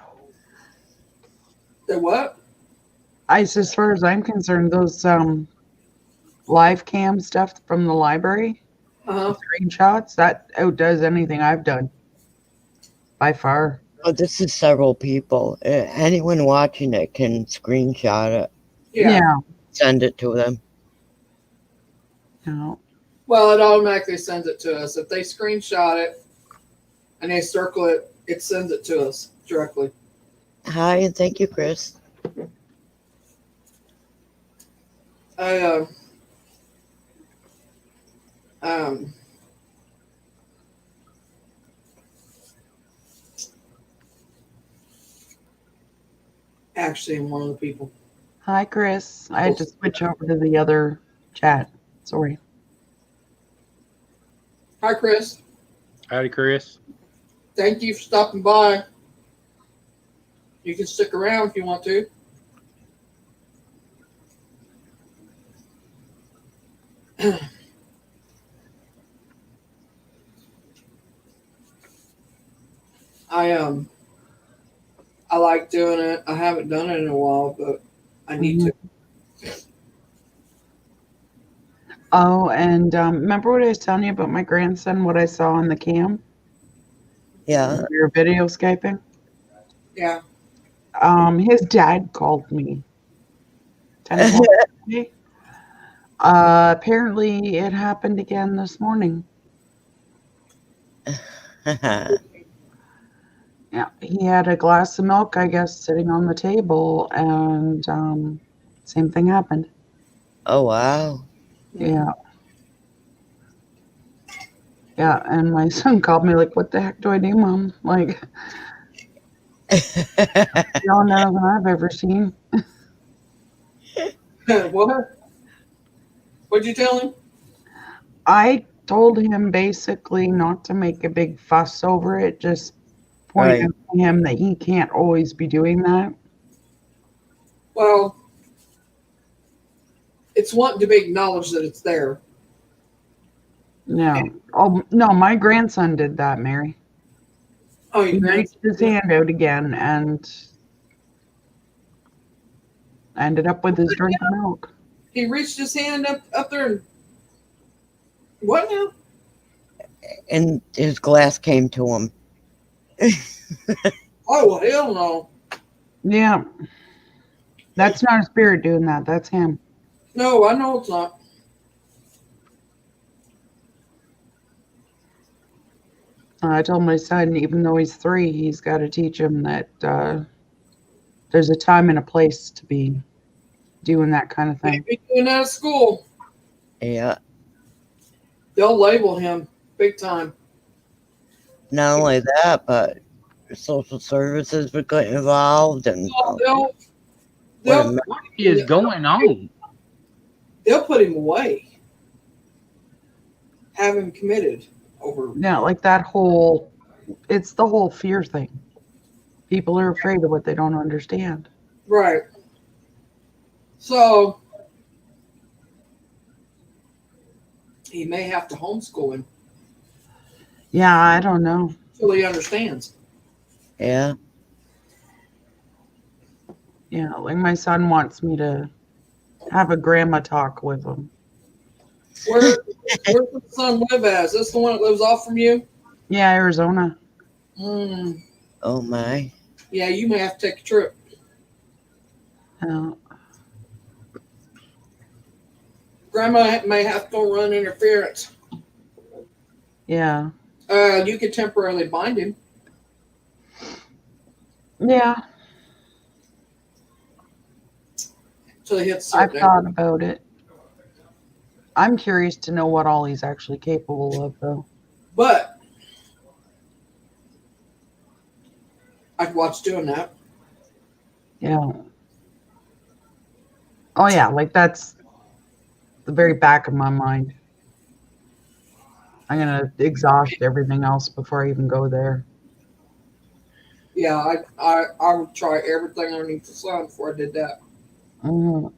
The what? As far as I'm concerned, those live cam stuff from the library, screenshots, that outdoes anything I've done. By far. Oh, this is several people. Anyone watching it can screenshot it. Yeah. Send it to them. No. Well, it automatically sends it to us. If they screenshot it and they circle it, it sends it to us directly. Hi, and thank you, Chris. I um actually am one of the people. Hi, Chris. I had to switch over to the other chat. Sorry. Hi, Chris. Howdy, Chris. Thank you for stopping by. You can stick around if you want to. I like doing it. I haven't done it in a while, but I need to. Oh, and remember what I was telling you about my grandson, what I saw on the cam? Yeah. We were video Skyping. Yeah. His dad called me 10 o'clock today. Apparently, it happened again this morning. Yeah, he had a glass of milk, I guess, sitting on the table, and same thing happened. Oh, wow. Yeah. Yeah, and my son called me like, "What the heck do I do, Mom?" Like, y'all know than I've ever seen. What? What'd you tell him? I told him basically not to make a big fuss over it, just point Right. out to him that he can't always be doing that. Well, it's wanting to be acknowledged that it's there. No. Oh, no, my grandson did that, Mary. Oh, He reached his hand out again and ended up with his drink of milk. He reached his hand up there and what now? And his glass came to him. Oh, hell no. Yeah. That's not a spirit doing that. That's him. No, I know it's not. I told my son, even though he's 3, he's got to teach him that there's a time and a place to be doing that kind of thing. Be doing that at school. Yeah. They'll label him big time. Not only that, but social services would get involved, and They'll What is going on? They'll put him away. Have him committed over. Yeah, like that whole, it's the whole fear thing. People are afraid of what they don't understand. Right. So he may have to homeschool him Yeah, I don't know. until he understands. Yeah. Yeah, like my son wants me to have a grandma talk with him. Where's the son live at? Is this the one that lives off from you? Yeah, Arizona. Mm. Oh, my. Yeah, you may have to take a trip. Grandma may have to run interference. Yeah. You could temporarily bind him. Yeah. Till he hits I've certain thought about it. I'm curious to know what all he's actually capable of, though. But I'd watch doing that. Yeah. Oh, yeah, like that's the very back of my mind. I'm going to exhaust everything else before I even go there. Yeah, I would try everything underneath the sun before I did that. Mm.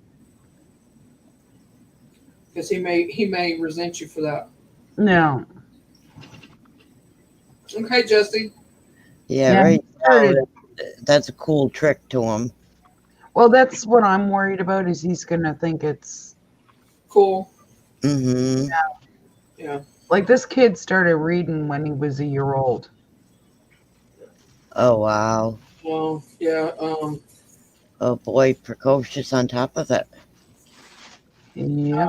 Because he may resent you for that. No. Okay, Jesse. Yeah, Yeah, right. he started- That's a cool trick to him. Well, that's what I'm worried about is he's going to think it's cool. Mm-hmm. Yeah. Like this kid started reading when he was a year old. Oh, wow. Well, yeah. Oh, boy, precocious on top of it. Yeah.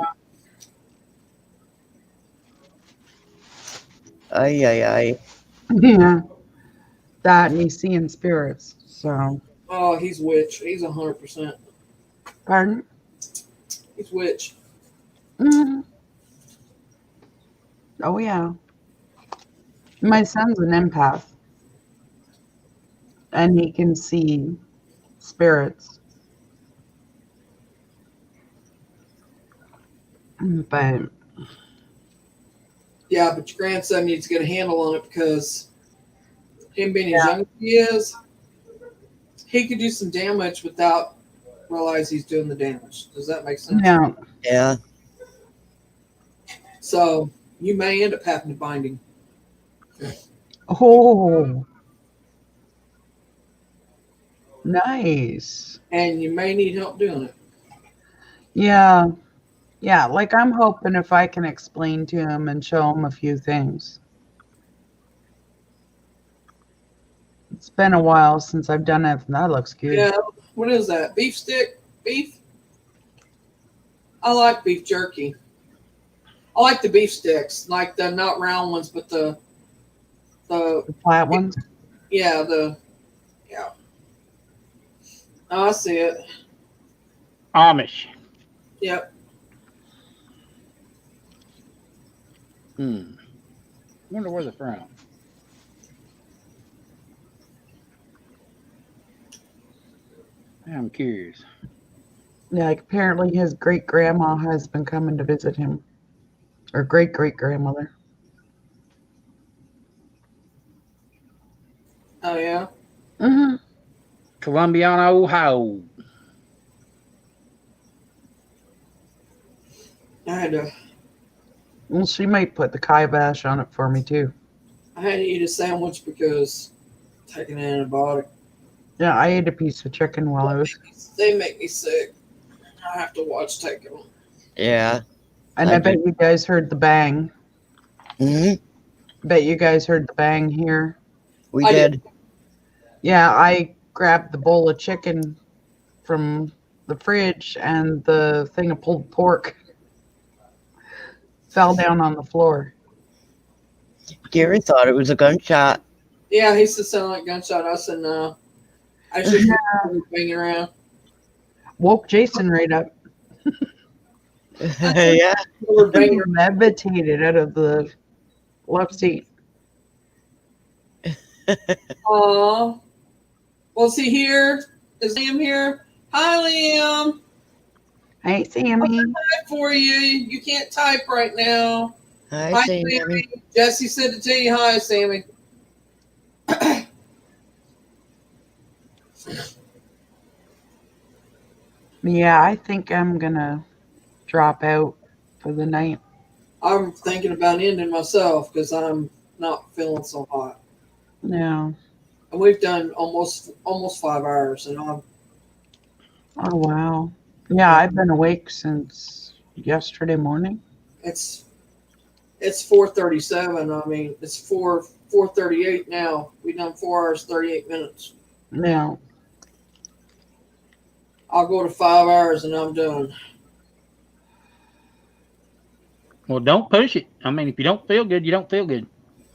Ay, ay, ay. Yeah. That and he's seeing spirits. So. Oh, he's witch. He's 100%. Pardon? He's witch. Mm. Oh, yeah. My son's an empath. And he can see spirits. But Yeah, but your grandson needs to get a handle on it because him being as young as he is, he could do some damage without realize he's doing the damage. Does that make sense? yeah. Yeah. So you may end up having to bind him. Oh. Nice. And you may need help doing it. Yeah. Yeah, like I'm hoping if I can explain to him and show him a few things. It's been a while since I've done it. That looks good. Yeah. What is that? Beef stick? Beef? I like beef jerky. I like the beef sticks, like the not round ones, but the flat ones. Yeah, yeah. Oh, I see it. Amish. Yep. Wonder where they're from. I'm curious. Yeah, like apparently his great grandma has been coming to visit him. Or great great grandmother. Oh yeah. Mm-hmm. Columbiana, Ohio. I had to Well, she might put the kibosh on it for me too. I had to eat a sandwich because I'm taking an antibiotic. Yeah, I ate a piece of chicken while I was. They make me sick. I have to watch taking them. Yeah. And I bet you guys heard the bang. Mm-hmm. Bet you guys heard the bang here. We did. Yeah, I grabbed the bowl of chicken from the fridge and the thing of pulled pork fell down on the floor. Gary thought it was a gunshot. Yeah, he said sound like gunshot. I said no. I should be banging around. Woke Jason right up. Yeah. He levitated out of the left seat. Aw. Well, see here. Is Liam here? Hi, Liam. Hey, Sammy. Hi for you. You can't type right now. Hi, Sammy. Jesse said to tell you hi, Sammy. Yeah, I think I'm gonna drop out for the night. I'm thinking about ending myself because I'm not feeling so hot. Yeah. And we've done almost 5 hours, and I'm. Oh wow. Yeah, I've been awake since yesterday morning. It's 4:37. I mean, it's 4:38 now. We've done 4 hours 38 minutes. Yeah. I'll go to 5 hours and I'm done. Well, don't push it. I mean, if you don't feel good, you don't feel good.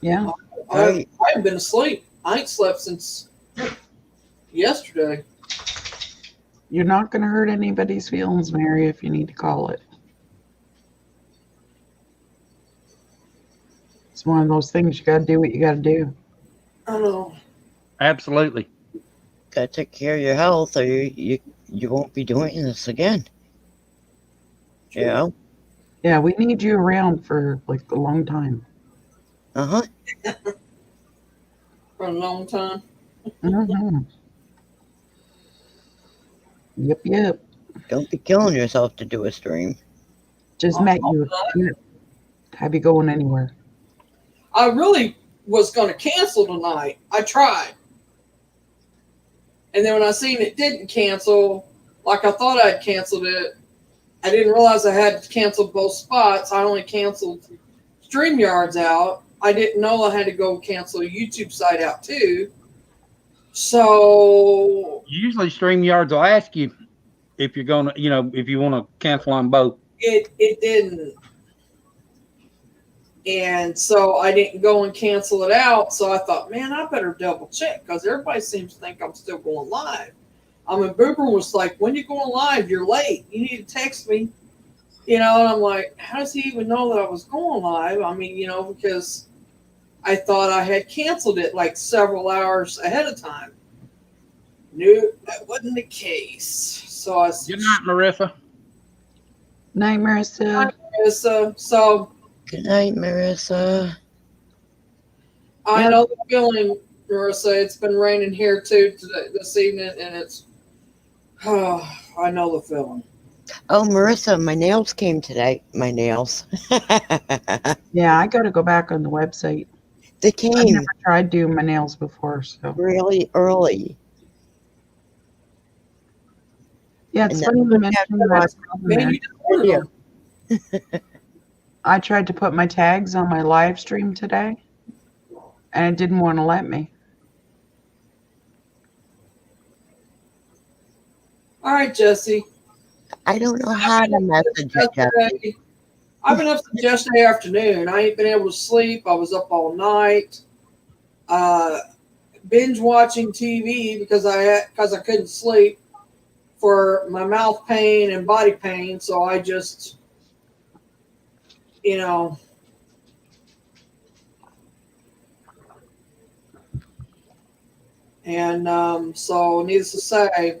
Yeah. I haven't been asleep. I ain't slept since yesterday. You're not gonna hurt anybody's feelings, Mary, if you need to call it. It's one of those things you gotta do what you gotta do. I know. Absolutely. Gotta take care of your health or you won't be doing this again. You know? Yeah, we need you around for like a long time. Uh-huh. For a long time. Mm-hmm. Yep. Don't be killing yourself to do a stream. Just met you. Can't have you going anywhere. I really was going to cancel tonight. I tried. And then when I seen it didn't cancel, like I thought I'd canceled it, I didn't realize I had to cancel both spots. I only canceled StreamYards out. I didn't know I had to go cancel a YouTube site out too. So Usually StreamYards will ask you if you're gonna, if you want to cancel on both. it didn't. And so I didn't go and cancel it out. So I thought, man, I better double check because everybody seems to think I'm still going live. Boober was like, when you going live, you're late. You need to text me. And I'm like, how does he even know that I was going live? Because I thought I had canceled it like several hours ahead of time. No, that wasn't the case. So I said, good night, Marissa. Night, Marissa. So Good night, Marissa. I know the feeling, Marissa. It's been raining here too this evening, and it's. I know the feeling. Oh, Marissa, my nails came today. My nails. Yeah, I got to go back on the website. They I've came never tried doing my nails before, so. really early. Yeah, it's And funny then you we have mentioned to watch that. Man, you just ordered them. I tried to put my tags on my live stream today, and it didn't want to let me. All right, Jesse. I don't know how to message it, Jesse. I've been up since yesterday afternoon. I ain't been able to sleep. I was up all night, binge watching TV because I couldn't sleep for my mouth pain and body pain. So I just, and so needless to say.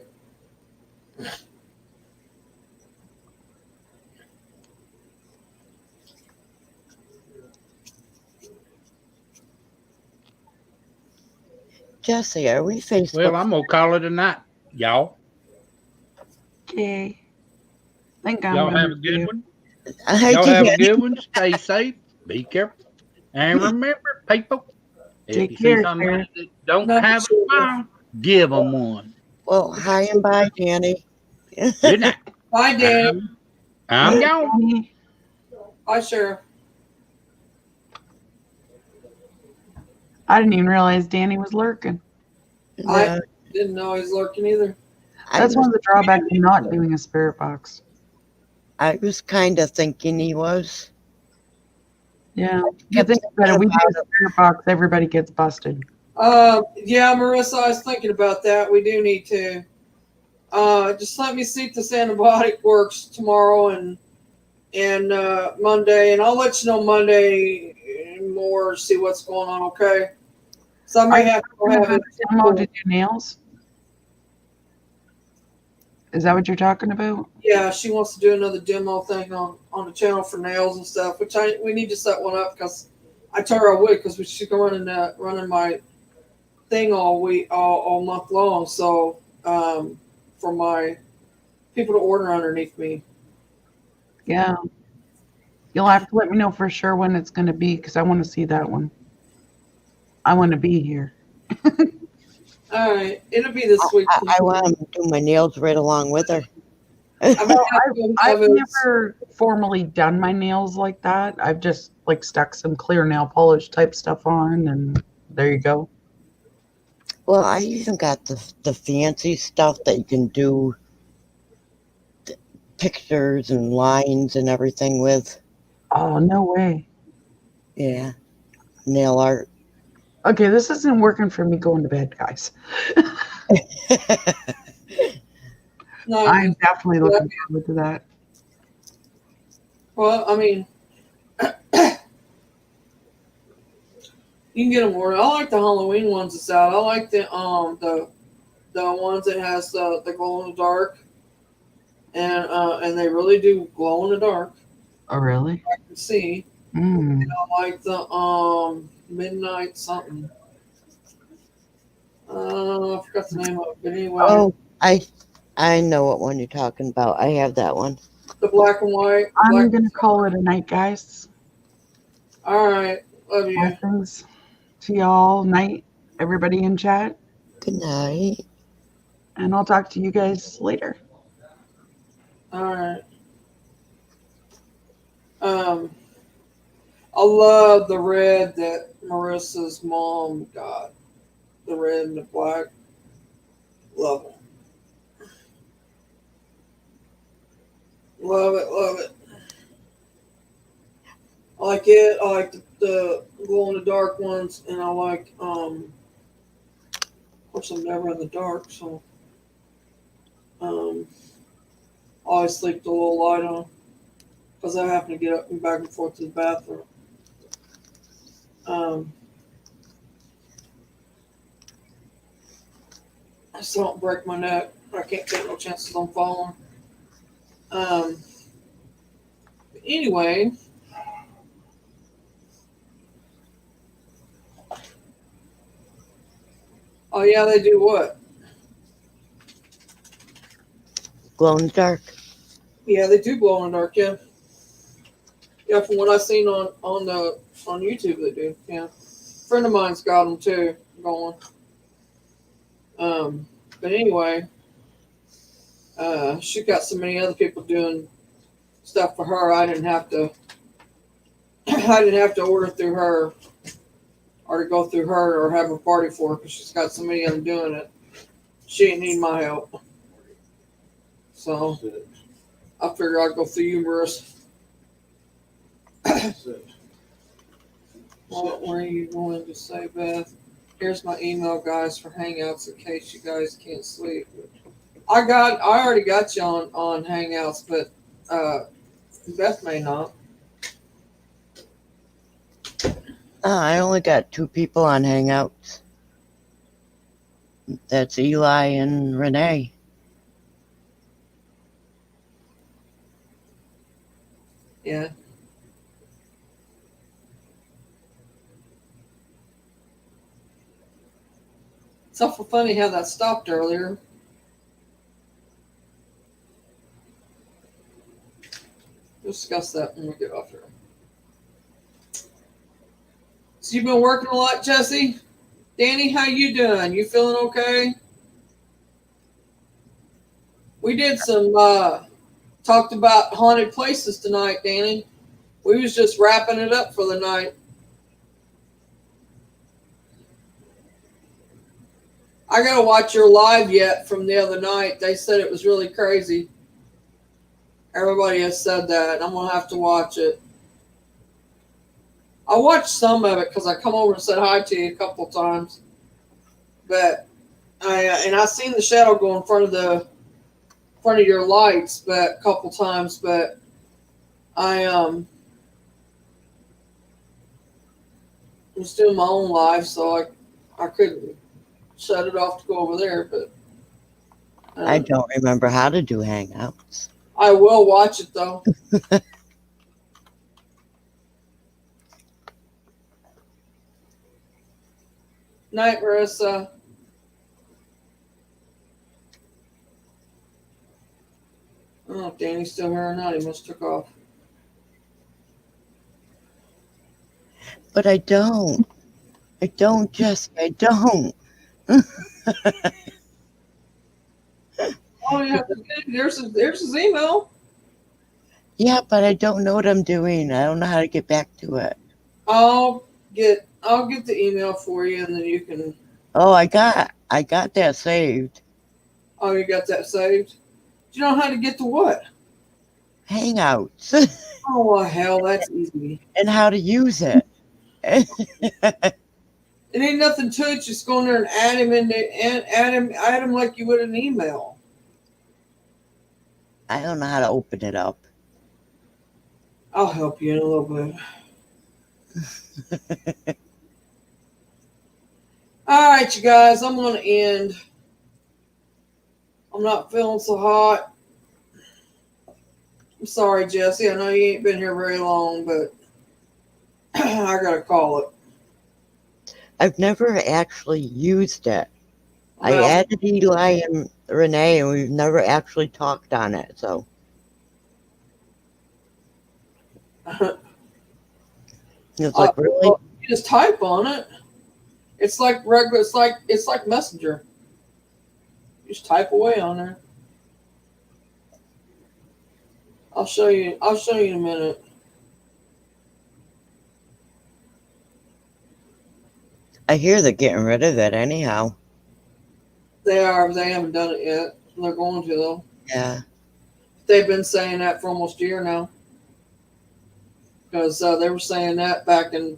Jesse, are we Facebook? Well, I'm gonna call it a night, y'all. Okay. I think I'm Y'all gonna have a good do. one. I Y'all did have a it. good one. Stay safe. Be careful. And remember, people, if Take you see care, somebody Sarah. that don't No, have a sure. smile, give them one. Well, hi and bye, Danny. Good night. Bye, Dan. I'm gone. Bye, Sheriff. I didn't even realize Danny was lurking. I didn't know he was lurking either. That's one of the drawbacks of not doing a spirit box. I was kind of thinking he was. Yeah. You think about it, we do a spirit box, everybody gets busted. Yeah, Marissa, I was thinking about that. We do need to. Just let me see if this antibiotic works tomorrow and Monday, and I'll let you know Monday more. See what's going on. Okay. So I may have to have it. Demo to do nails. Is that what you're talking about? Yeah, she wants to do another demo thing on the channel for nails and stuff, which we need to set one up because I told her I would because she's running my thing all week, all month long. So for my people to order underneath me. Yeah. You'll have to let me know for sure when it's going to be because I want to see that one. I want to be here. All right, it'll be this week. I want to do my nails right along with her. I've never formally done my nails like that. I've just like stuck some clear nail polish type stuff on, and there you go. Well, I even got the fancy stuff that you can do pictures and lines and everything with. Oh, no way. Yeah, nail art. Okay, this isn't working for me going to bed, guys. No, I'm definitely looking forward to that. Well, I mean, you can get them more. I like the Halloween ones that's out. I like the ones that has the glow in the dark, and they really do glow in the dark. Oh, really? I can see. Mm. And I like the midnight something. I forgot the name of it, but anyway. Oh, I know what one you're talking about. I have that one. The black and white. I'm going to call it a night, guys. All right. Love you. Blessings to y'all. Night, everybody in chat. Good night. And I'll talk to you guys later. All right. I love the red that Marissa's mom got. The red and the black. Love it. Love it, love it. I like it. I like the glow in the dark ones, and I like of course I'm never in the dark, so Always sleep the little light on because I happen to get up and back and forth to the bathroom. So I don't break my neck. I can't take no chances on falling. Anyway, oh yeah, they do what? Glow in the dark. Yeah, they do glow in the dark. Yeah, yeah. From what I've seen on YouTube, they do. Yeah, a friend of mine's got them too going. But anyway, she got so many other people doing stuff for her. I didn't have to. I didn't have to order through her or to go through her or have a party for her because she's got so many of them doing it. She didn't need my help. So I figure I'd go through you, Marissa. What were you going to say, Beth? Here's my email, guys, for Hangouts in case you guys can't sleep. I already got you on Hangouts, but Beth may not. I only got 2 people on Hangouts. That's Eli and Renee. Yeah. It's awful funny how that stopped earlier. We'll discuss that when we get off here. So you've been working a lot, Jesse? Danny, how you doing? You feeling okay? We did some talked about haunted places tonight, Danny. We was just wrapping it up for the night. I gotta watch your live yet from the other night. They said it was really crazy. Everybody has said that. I'm gonna have to watch it. I watched some of it because I come over and said hi to you a couple of times. But I seen the shadow go in front of your lights, but a couple times. But I was doing my own live, so I couldn't shut it off to go over there. But I don't remember how to do Hangouts. I will watch it though. Night, Marissa. I don't know if Danny's still here or not. He must have took off. But I don't. I don't, Jesse. I don't. Oh yeah, there's his email. Yeah, but I don't know what I'm doing. I don't know how to get back to it. I'll get the email for you, and then you can. Oh, I got that saved. Oh, you got that saved? Do you know how to get to what? Hangouts. Oh well, hell, that's easy. And how to use it. It ain't nothing to it. Just go in there and add him like you would an email. I don't know how to open it up. I'll help you in a little bit. All right, you guys, I'm going to end. I'm not feeling so hot. I'm sorry, Jesse. I know you ain't been here very long, but I got to call it. I've never actually used it. Well, I added Eli and Renee, and we've never actually talked on it, so. It's like, really? Well, you just type on it. It's like regular. It's like Messenger. You just type away on there. I'll show you in a minute. I hear they're getting rid of it anyhow. They are. They haven't done it yet. They're going to though. Yeah. They've been saying that for almost a year now. Because they were saying that back in,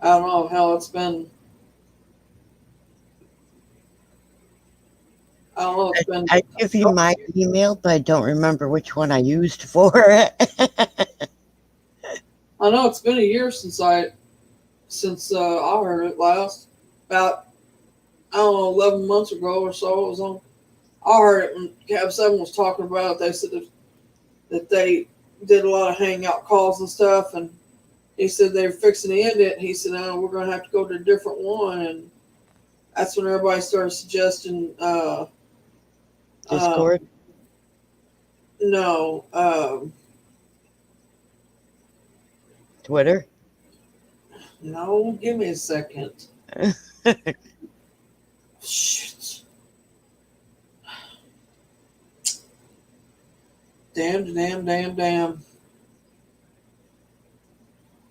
I don't know, hell, it's been, I don't know. It's been. I give you my email, but I don't remember which one I used for it. I know it's been a year since I heard it last. About I don't know 11 months ago or so. It was on. I heard it when Cab 7 was talking about it. They said that they did a lot of hangout calls and stuff, and he said they were fixing to end it. And he said, "Oh, we're going to have to go to a different one." And that's when everybody started suggesting. Discord? No. Twitter? No. Give me a second. Shit. Damn.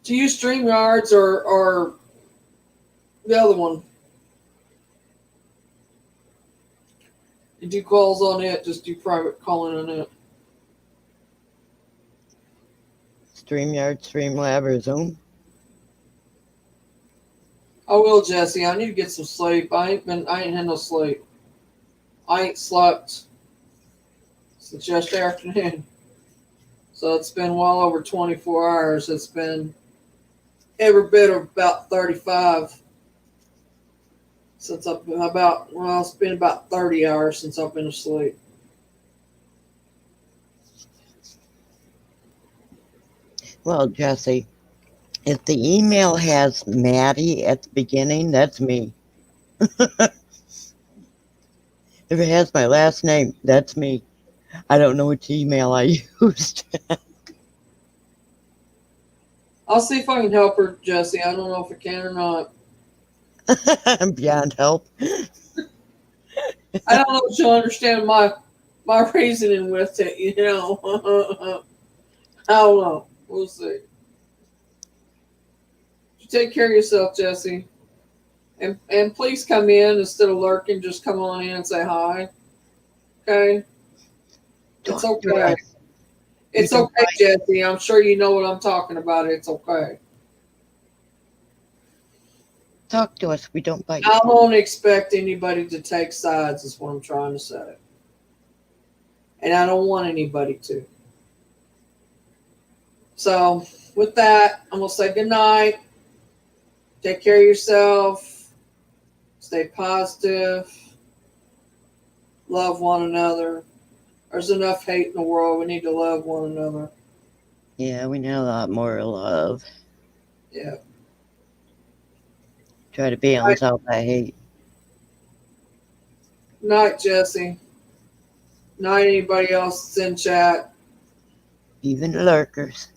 Do you StreamYards or the other one? You do calls on it, just do private calling on it. StreamYard, Streamlab, or Zoom? I will, Jesse. I need to get some sleep. I ain't had no sleep. I ain't slept since yesterday afternoon. So it's been well over 24 hours. It's been every bit of about 35 since I've been it's been about 30 hours since I've been asleep. Well, Jesse, if the email has Maddie at the beginning, that's me. If it has my last name, that's me. I don't know which email I used. I'll see if I can help her, Jesse. I don't know if I can or not. I'm beyond help. I don't know if she'll understand my reasoning with it, you know. I don't know. We'll see. You take care of yourself, Jesse. And please come in instead of lurking. Just come on in and say hi. Okay? It's okay. It's okay, Jesse. I'm sure you know what I'm talking about. It's okay. Talk to us. We don't bite. I don't expect anybody to take sides, is what I'm trying to say. And I don't want anybody to. So, with that, I'm going to say good night. Take care of yourself. Stay positive. Love one another. There's enough hate in the world. We need to love one another. Yeah, we need a lot more love. Yeah. Try to balance out that hate. Night, Jesse. Night, anybody else that's in chat. Even the lurkers.